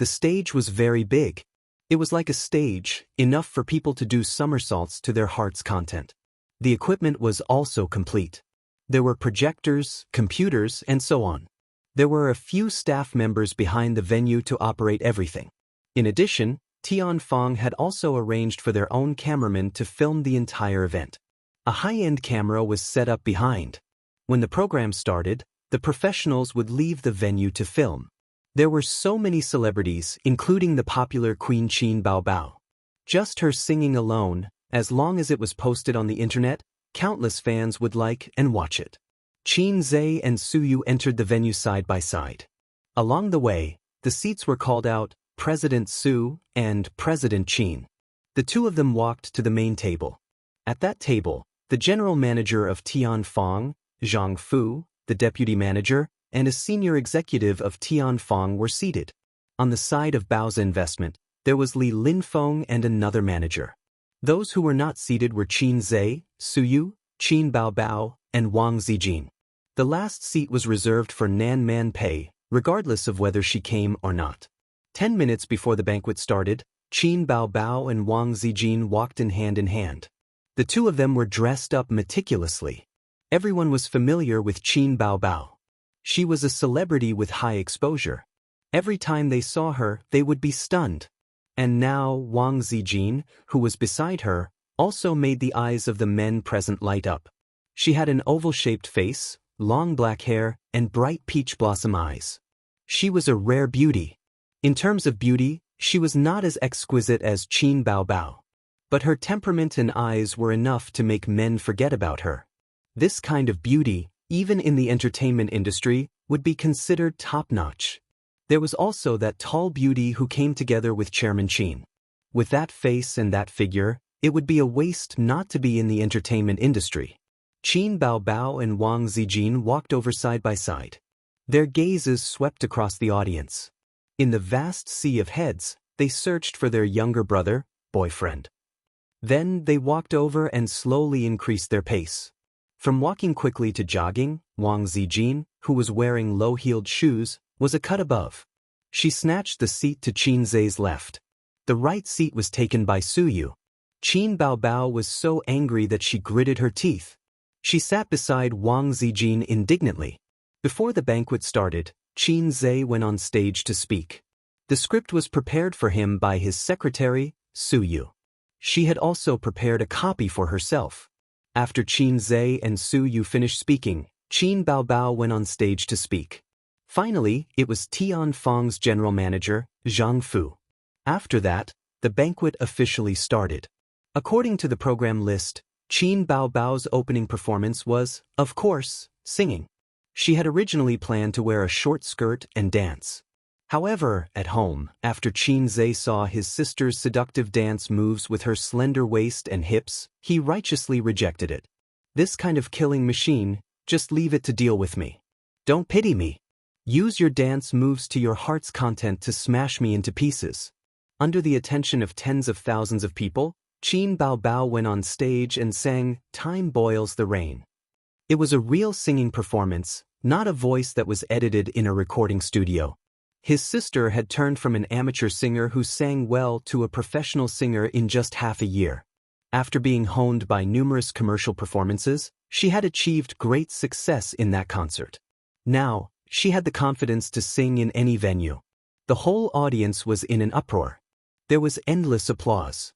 The stage was very big. It was like a stage, enough for people to do somersaults to their heart's content. The equipment was also complete. There were projectors, computers, and so on. There were a few staff members behind the venue to operate everything. In addition, Tianfeng had also arranged for their own cameraman to film the entire event. A high-end camera was set up behind. When the program started, the professionals would leave the venue to film. There were so many celebrities, including the popular Queen Qin Baobao. Just her singing alone, as long as it was posted on the internet, countless fans would like and watch it. Qin Zhe and Suyu entered the venue side by side. Along the way, the seats were called out, President Su and President Qin. The two of them walked to the main table. At that table, the general manager of Tianfeng, Zhang Fu, the deputy manager, and a senior executive of Tianfeng were seated. On the side of Bao's investment, there was Li Linfeng and another manager. Those who were not seated were Qin Zhe, Suyu, Qin Baobao, and Wang Zijin. The last seat was reserved for Nan Man Pei, regardless of whether she came or not. 10 minutes before the banquet started, Qin Baobao and Wang Zijin walked in hand. The two of them were dressed up meticulously. Everyone was familiar with Qin Baobao. She was a celebrity with high exposure. Every time they saw her, they would be stunned. And now Wang Zijin, who was beside her, also made the eyes of the men present light up. She had an oval-shaped face, long black hair, and bright peach blossom eyes. She was a rare beauty. In terms of beauty, she was not as exquisite as Qin Baobao. But her temperament and eyes were enough to make men forget about her. This kind of beauty, even in the entertainment industry, would be considered top-notch. There was also that tall beauty who came together with Chairman Qin. With that face and that figure, it would be a waste not to be in the entertainment industry. Qin Baobao and Wang Zijin walked over side by side. Their gazes swept across the audience. In the vast sea of heads, they searched for their younger brother, boyfriend. Then they walked over and slowly increased their pace. From walking quickly to jogging, Wang Zijin, who was wearing low-heeled shoes, was a cut above. She snatched the seat to Qin Zhe's left. The right seat was taken by Su Yu. Qin Baobao was so angry that she gritted her teeth. She sat beside Wang Zijin indignantly. Before the banquet started, Qin Zhe went on stage to speak. The script was prepared for him by his secretary, Su Yu. She had also prepared a copy for herself. After Qin Zhe and Su Yu finished speaking, Qin Baobao went on stage to speak. Finally, it was Tian Feng's general manager, Zhang Fu. After that, the banquet officially started. According to the program list, Qin Baobao's opening performance was, of course, singing. She had originally planned to wear a short skirt and dance. However, at home, after Qin Zhe saw his sister's seductive dance moves with her slender waist and hips, he righteously rejected it. This kind of killing machine, just leave it to deal with me. Don't pity me. Use your dance moves to your heart's content to smash me into pieces. Under the attention of tens of thousands of people, Qin Baobao went on stage and sang "Time Boils the Rain." It was a real singing performance, not a voice that was edited in a recording studio. His sister had turned from an amateur singer who sang well to a professional singer in just half a year. After being honed by numerous commercial performances, she had achieved great success in that concert. Now, she had the confidence to sing in any venue. The whole audience was in an uproar. There was endless applause.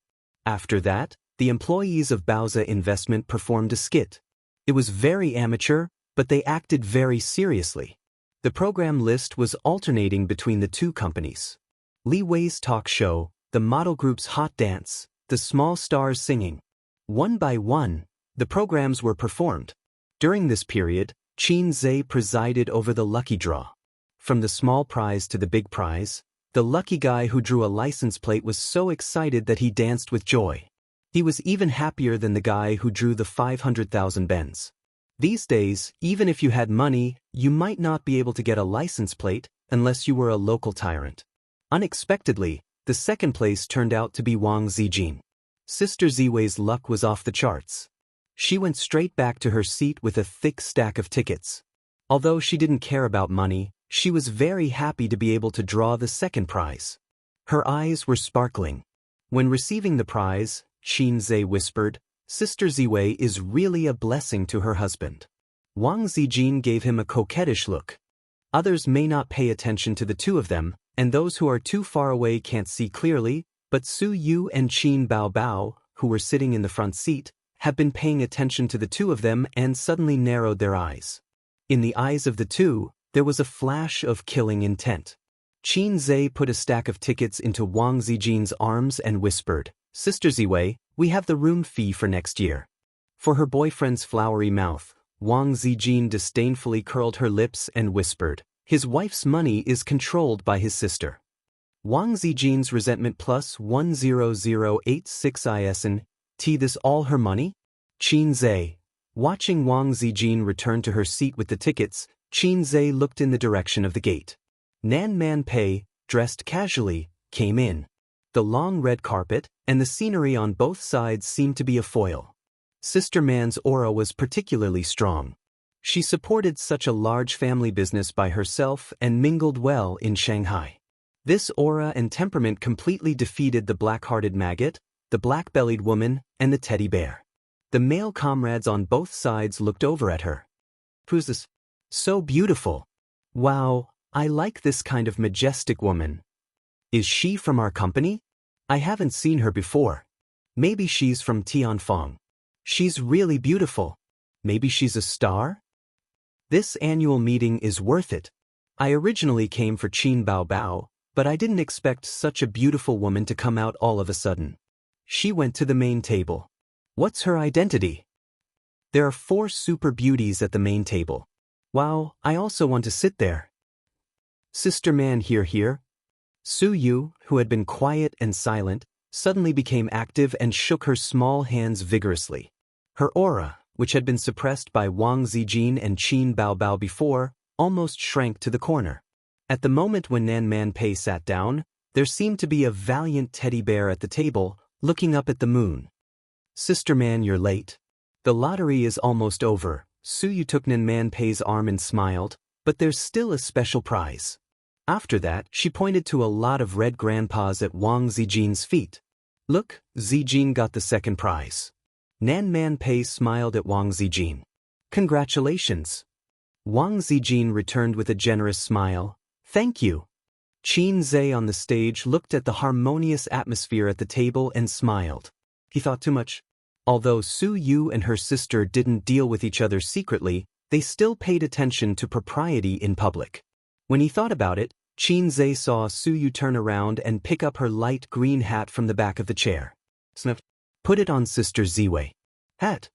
After that, the employees of Baoza Investment performed a skit. It was very amateur, but they acted very seriously. The program list was alternating between the two companies. Li Wei's talk show, the model group's hot dance, the small stars singing. One by one, the programs were performed. During this period, Qin Zhe presided over the lucky draw. From the small prize to the big prize, the lucky guy who drew a license plate was so excited that he danced with joy. He was even happier than the guy who drew the 500,000 bens. These days, even if you had money, you might not be able to get a license plate unless you were a local tyrant. Unexpectedly, the second place turned out to be Wang Zijin. Sister Ziwei's luck was off the charts. She went straight back to her seat with a thick stack of tickets. Although she didn't care about money, she was very happy to be able to draw the second prize. Her eyes were sparkling. When receiving the prize, Qin Zhe whispered, "Sister Ziwei is really a blessing to her husband." Wang Zijin gave him a coquettish look. Others may not pay attention to the two of them, and those who are too far away can't see clearly, but Su Yu and Qin Baobao, who were sitting in the front seat, have been paying attention to the two of them and suddenly narrowed their eyes. In the eyes of the two, there was a flash of killing intent. Qin Zhe put a stack of tickets into Wang Zijin's arms and whispered, "Sister Ziwei, we have the room fee for next year." For her boyfriend's flowery mouth, Wang Zijin disdainfully curled her lips and whispered, "His wife's money is controlled by his sister." Wang Zijin's resentment plus 10086 ISN, this all her money? Qin Zhe. Watching Wang Zijin return to her seat with the tickets, Qin Zhe looked in the direction of the gate. Nan Man Pei, dressed casually, came in. The long red carpet and the scenery on both sides seemed to be a foil. Sister Man's aura was particularly strong. She supported such a large family business by herself and mingled well in Shanghai. This aura and temperament completely defeated the black-hearted maggot, the black-bellied woman, and the teddy bear. The male comrades on both sides looked over at her. "Who's this? So beautiful. Wow, I like this kind of majestic woman. Is she from our company? I haven't seen her before. Maybe she's from Tianfeng. She's really beautiful. Maybe she's a star? This annual meeting is worth it. I originally came for Qin Baobao, but I didn't expect such a beautiful woman to come out all of a sudden." She went to the main table. "What's her identity?" "There are 4 super beauties at the main table. Wow, I also want to sit there." "Sister Man here." Su Yu, who had been quiet and silent, suddenly became active and shook her small hands vigorously. Her aura, which had been suppressed by Wang Zijin and Qin Baobao before, almost shrank to the corner. At the moment when Nan Man Pei sat down, there seemed to be a valiant teddy bear at the table, looking up at the moon. "Sister Man, you're late. The lottery is almost over." Su Yu took Nan Man Pei's arm and smiled, "but there's still a special prize." After that, she pointed to a lot of red grandpas at Wang Zijin's feet. Look, Zijin got the second prize. Nan Man Pei smiled at Wang Zijin. Congratulations. Wang Zijin returned with a generous smile. Thank you. Qin Zhe on the stage looked at the harmonious atmosphere at the table and smiled. He thought too much. Although Su Yu and her sister didn't deal with each other secretly, they still paid attention to propriety in public. When he thought about it, Qin Zhe saw Su Yu turn around and pick up her light green hat from the back of the chair. Sniff. Put it on Sister Ziwei. Hat.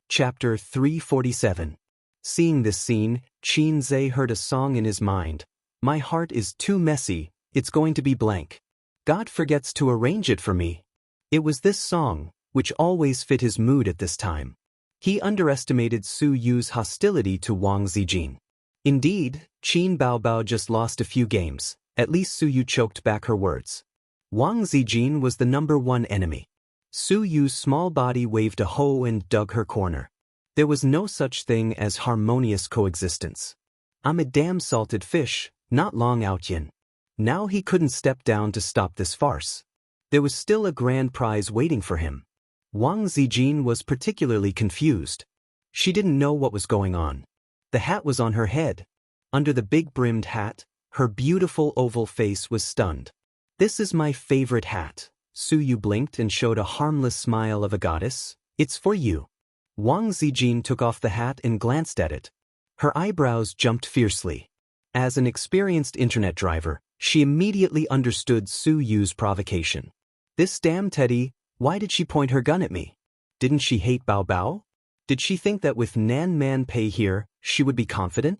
Chapter 347. Seeing this scene, Qin Zhe heard a song in his mind. My heart is too messy, it's going to be blank. God forgets to arrange it for me. It was this song, which always fit his mood at this time. He underestimated Su Yu's hostility to Wang Zijin. Indeed, Qin Baobao just lost a few games. At least Su Yu choked back her words. Wang Zijin was the #1 enemy. Su Yu's small body waved a hoe and dug her corner. There was no such thing as harmonious coexistence. I'm a damn salted fish, not Long Outyin. Now he couldn't step down to stop this farce. There was still a grand prize waiting for him. Wang Zijin was particularly confused. She didn't know what was going on. The hat was on her head. Under the big-brimmed hat, her beautiful oval face was stunned. This is my favorite hat. Su Yu blinked and showed a harmless smile of a goddess. It's for you. Wang Zijin took off the hat and glanced at it. Her eyebrows jumped fiercely. As an experienced internet driver, she immediately understood Su Yu's provocation. This damn Teddy, why did she point her gun at me? Didn't she hate Bao Bao? Did she think that with Nan Man Pei here, she would be confident?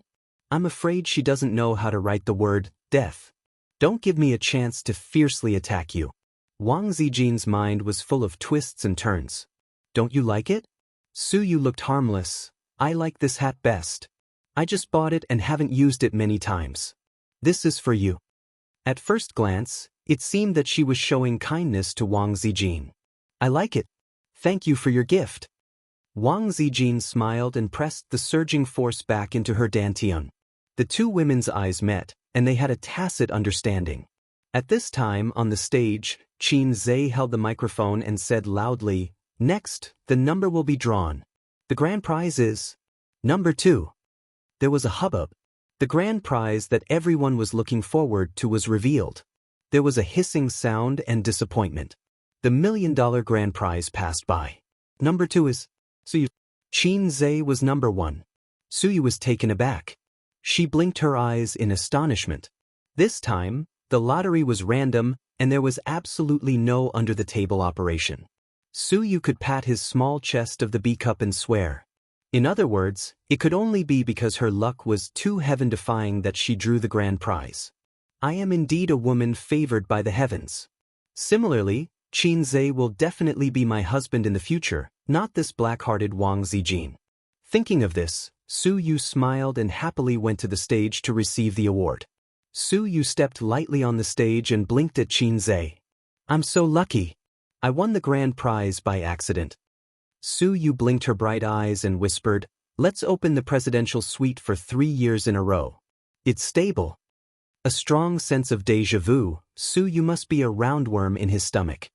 I'm afraid she doesn't know how to write the word death. Don't give me a chance to fiercely attack you. Wang Zijin's mind was full of twists and turns. Don't you like it? Su Yu looked harmless. I like this hat best. I just bought it and haven't used it many times. This is for you. At first glance, it seemed that she was showing kindness to Wang Zijin. I like it. Thank you for your gift. Wang Zijin smiled and pressed the surging force back into her dantian. The two women's eyes met, and they had a tacit understanding. At this time, on the stage, Qin Zhe held the microphone and said loudly, Next, the number will be drawn. The grand prize is number 2. There was a hubbub. The grand prize that everyone was looking forward to was revealed. There was a hissing sound and disappointment. The $1 million grand prize passed by. Number 2 is Su Yu. Qin Zhe was number 1. Su Yu was taken aback. She blinked her eyes in astonishment. This time, the lottery was random, and there was absolutely no under-the-table operation. Su Yu could pat his small chest of the B-cup and swear. In other words, it could only be because her luck was too heaven-defying that she drew the grand prize. I am indeed a woman favored by the heavens. Similarly, Qin Zhe will definitely be my husband in the future, not this black-hearted Wang Zijin. Thinking of this, Su Yu smiled and happily went to the stage to receive the award. Su Yu stepped lightly on the stage and blinked at Qin Zhe. I'm so lucky. I won the grand prize by accident. Su Yu blinked her bright eyes and whispered, Let's open the presidential suite for 3 years in a row. It's stable. A strong sense of déjà vu, Su Yu must be a roundworm in his stomach.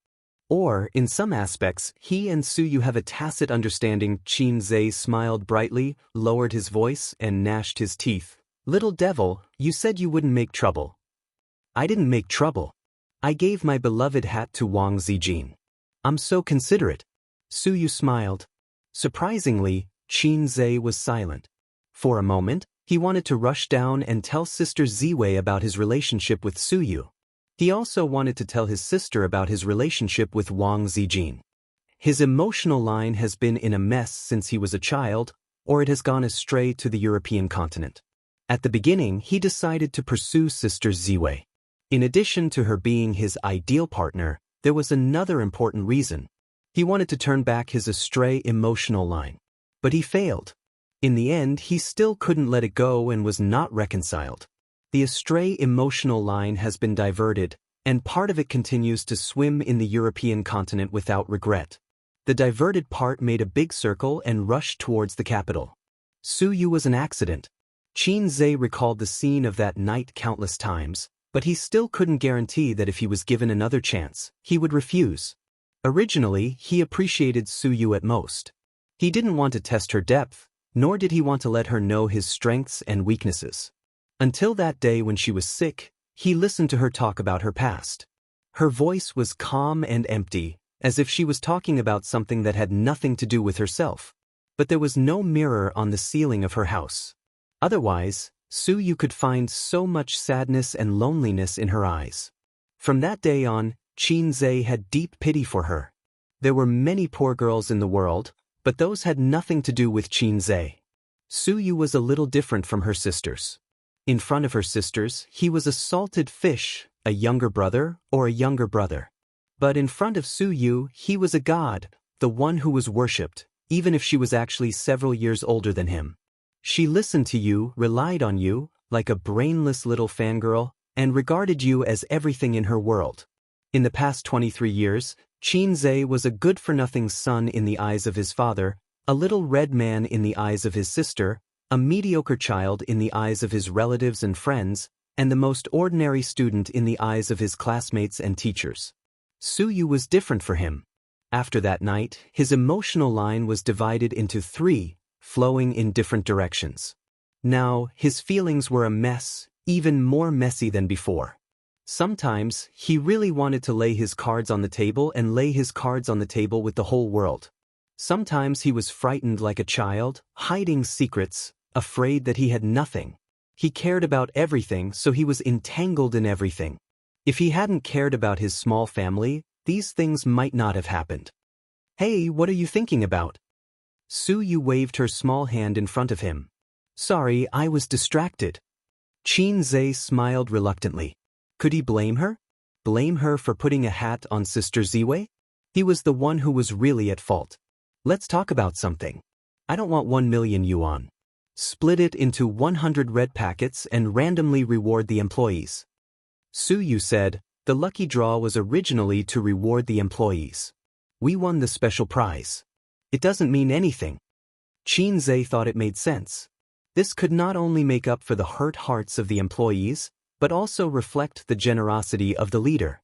Or, in some aspects, he and Su Yu have a tacit understanding. Qin Zhe smiled brightly, lowered his voice, and gnashed his teeth. Little devil, you said you wouldn't make trouble. I didn't make trouble. I gave my beloved hat to Wang Zijin. I'm so considerate. Su Yu smiled. Surprisingly, Qin Zhe was silent. For a moment, he wanted to rush down and tell Sister Ziwei about his relationship with Su Yu. He also wanted to tell his sister about his relationship with Wang Zijin. His emotional line has been in a mess since he was a child, or it has gone astray to the European continent. At the beginning, he decided to pursue Sister Ziwei. In addition to her being his ideal partner, there was another important reason. He wanted to turn back his astray emotional line. But he failed. In the end, he still couldn't let it go and was not reconciled. The astray emotional line has been diverted, and part of it continues to swim in the European continent without regret. The diverted part made a big circle and rushed towards the capital. Su Yu was an accident. Qin Zhe recalled the scene of that night countless times, but he still couldn't guarantee that if he was given another chance, he would refuse. Originally, he appreciated Su Yu at most. He didn't want to test her depth, nor did he want to let her know his strengths and weaknesses. Until that day when she was sick, he listened to her talk about her past. Her voice was calm and empty, as if she was talking about something that had nothing to do with herself. But there was no mirror on the ceiling of her house. Otherwise, Su Yu could find so much sadness and loneliness in her eyes. From that day on, Qin Zhe had deep pity for her. There were many poor girls in the world, but those had nothing to do with Qin Zhe. Su Yu was a little different from her sisters. In front of her sisters, he was a salted fish, a younger brother, or a younger brother. But in front of Su Yu, he was a god, the one who was worshipped, even if she was actually several years older than him. She listened to you, relied on you, like a brainless little fangirl, and regarded you as everything in her world. In the past 23 years, Qin Zhe was a good-for-nothing son in the eyes of his father, a little red man in the eyes of his sister, a mediocre child in the eyes of his relatives and friends, and the most ordinary student in the eyes of his classmates and teachers. Su Yu was different for him. After that night, his emotional line was divided into three, flowing in different directions. Now, his feelings were a mess, even more messy than before. Sometimes, he really wanted to lay his cards on the table and lay his cards on the table with the whole world. Sometimes he was frightened like a child, hiding secrets, afraid that he had nothing. He cared about everything, so he was entangled in everything. If he hadn't cared about his small family, these things might not have happened. "Hey, what are you thinking about?" Su Yu waved her small hand in front of him. "Sorry, I was distracted." Qin Zhe smiled reluctantly. Could he blame her? Blame her for putting a hat on Sister Ziwei? He was the one who was really at fault. "Let's talk about something. I don't want 1 million yuan. Split it into 100 red packets and randomly reward the employees." Su Yu said, the lucky draw was originally to reward the employees. "We won the special prize. It doesn't mean anything." Qin Zhe thought it made sense. This could not only make up for the hurt hearts of the employees, but also reflect the generosity of the leader.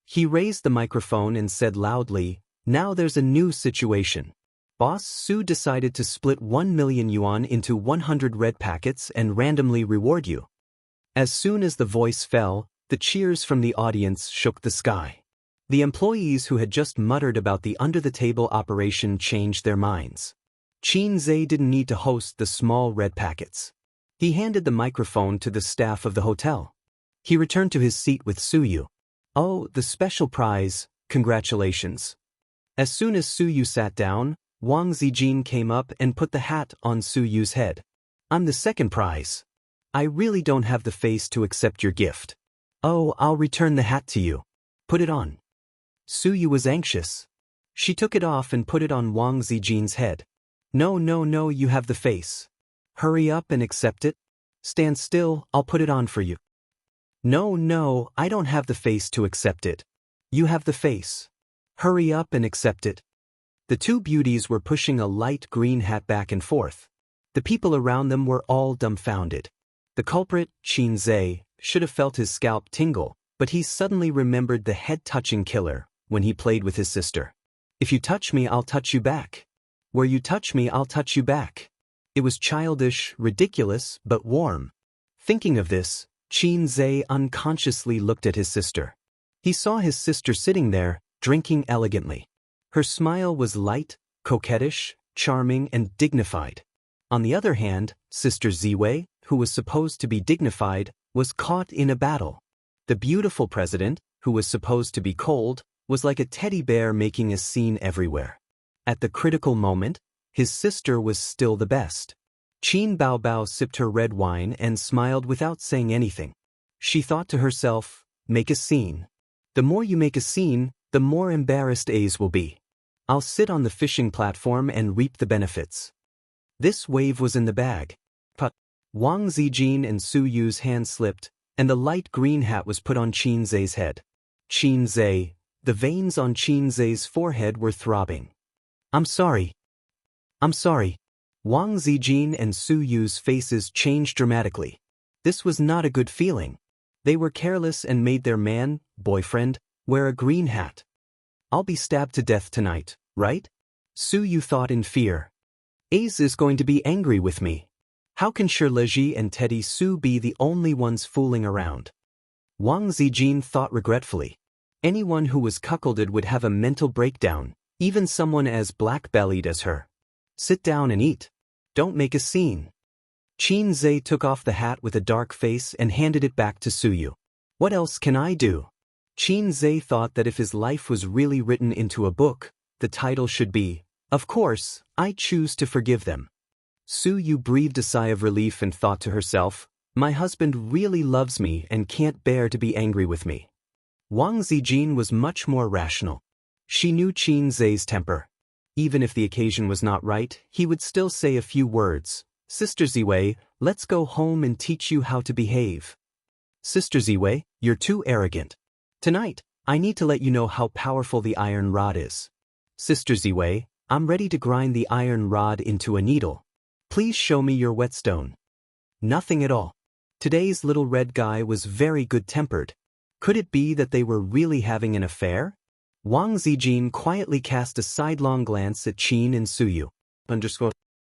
He raised the microphone and said loudly, "Now there's a new situation. Boss Su decided to split 1 million yuan into 100 red packets and randomly reward you." As soon as the voice fell, the cheers from the audience shook the sky. The employees who had just muttered about the under-the-table operation changed their minds. Qin Zhe didn't need to host the small red packets. He handed the microphone to the staff of the hotel. He returned to his seat with Su Yu. "Oh, the special prize, congratulations." As soon as Su Yu sat down, Wang Zijin came up and put the hat on Su Yu's head. "I'm the second prize. I really don't have the face to accept your gift." "Oh, I'll return the hat to you. Put it on." Su Yu was anxious. She took it off and put it on Wang Zijin's head. No, you have the face. Hurry up and accept it." "Stand still, I'll put it on for you." No, I don't have the face to accept it." "You have the face. Hurry up and accept it." The two beauties were pushing a light green hat back and forth. The people around them were all dumbfounded. The culprit, Qin Zhe, should have felt his scalp tingle, but he suddenly remembered the head-touching killer when he played with his sister. "If you touch me, I'll touch you back. Where you touch me, I'll touch you back." It was childish, ridiculous, but warm. Thinking of this, Qin Zhe unconsciously looked at his sister. He saw his sister sitting there, drinking elegantly. Her smile was light, coquettish, charming, and dignified. On the other hand, Sister Ziwei, who was supposed to be dignified, was caught in a battle. The beautiful president, who was supposed to be cold, was like a teddy bear making a scene everywhere. At the critical moment, his sister was still the best. Qin Baobao sipped her red wine and smiled without saying anything. She thought to herself, "Make a scene. The more you make a scene, the more embarrassed A's will be. I'll sit on the fishing platform and reap the benefits." This wave was in the bag. But Wang Zijin and Su Yu's hand slipped, and the light green hat was put on Qin Zhe's head. Qin Zhe, the veins on Qin Zhe's forehead were throbbing. I'm sorry. Wang Zijin and Su Yu's faces changed dramatically. This was not a good feeling. They were careless and made their boyfriend, wear a green hat. I'll be stabbed to death tonight, right? Su Yu thought in fear. Ace is going to be angry with me. How can Shirleji and Teddy Su be the only ones fooling around? Wang Zijin thought regretfully. Anyone who was cuckolded would have a mental breakdown, even someone as black-bellied as her. Sit down and eat. Don't make a scene. Qin Zhe took off the hat with a dark face and handed it back to Su Yu. What else can I do? Qin Zhe thought that if his life was really written into a book, the title should be, "Of course, I choose to forgive them." Su Yu breathed a sigh of relief and thought to herself, my husband really loves me and can't bear to be angry with me. Wang Zijin was much more rational. She knew Qin Zhe's temper. Even if the occasion was not right, he would still say a few words. Sister Ziwei, let's go home and teach you how to behave. Sister Ziwei, you're too arrogant. Tonight, I need to let you know how powerful the iron rod is. Sister Ziwei, I'm ready to grind the iron rod into a needle. Please show me your whetstone. Nothing at all. Today's little red guy was very good-tempered. Could it be that they were really having an affair? Wang Zijin quietly cast a sidelong glance at Qin and Su Yu.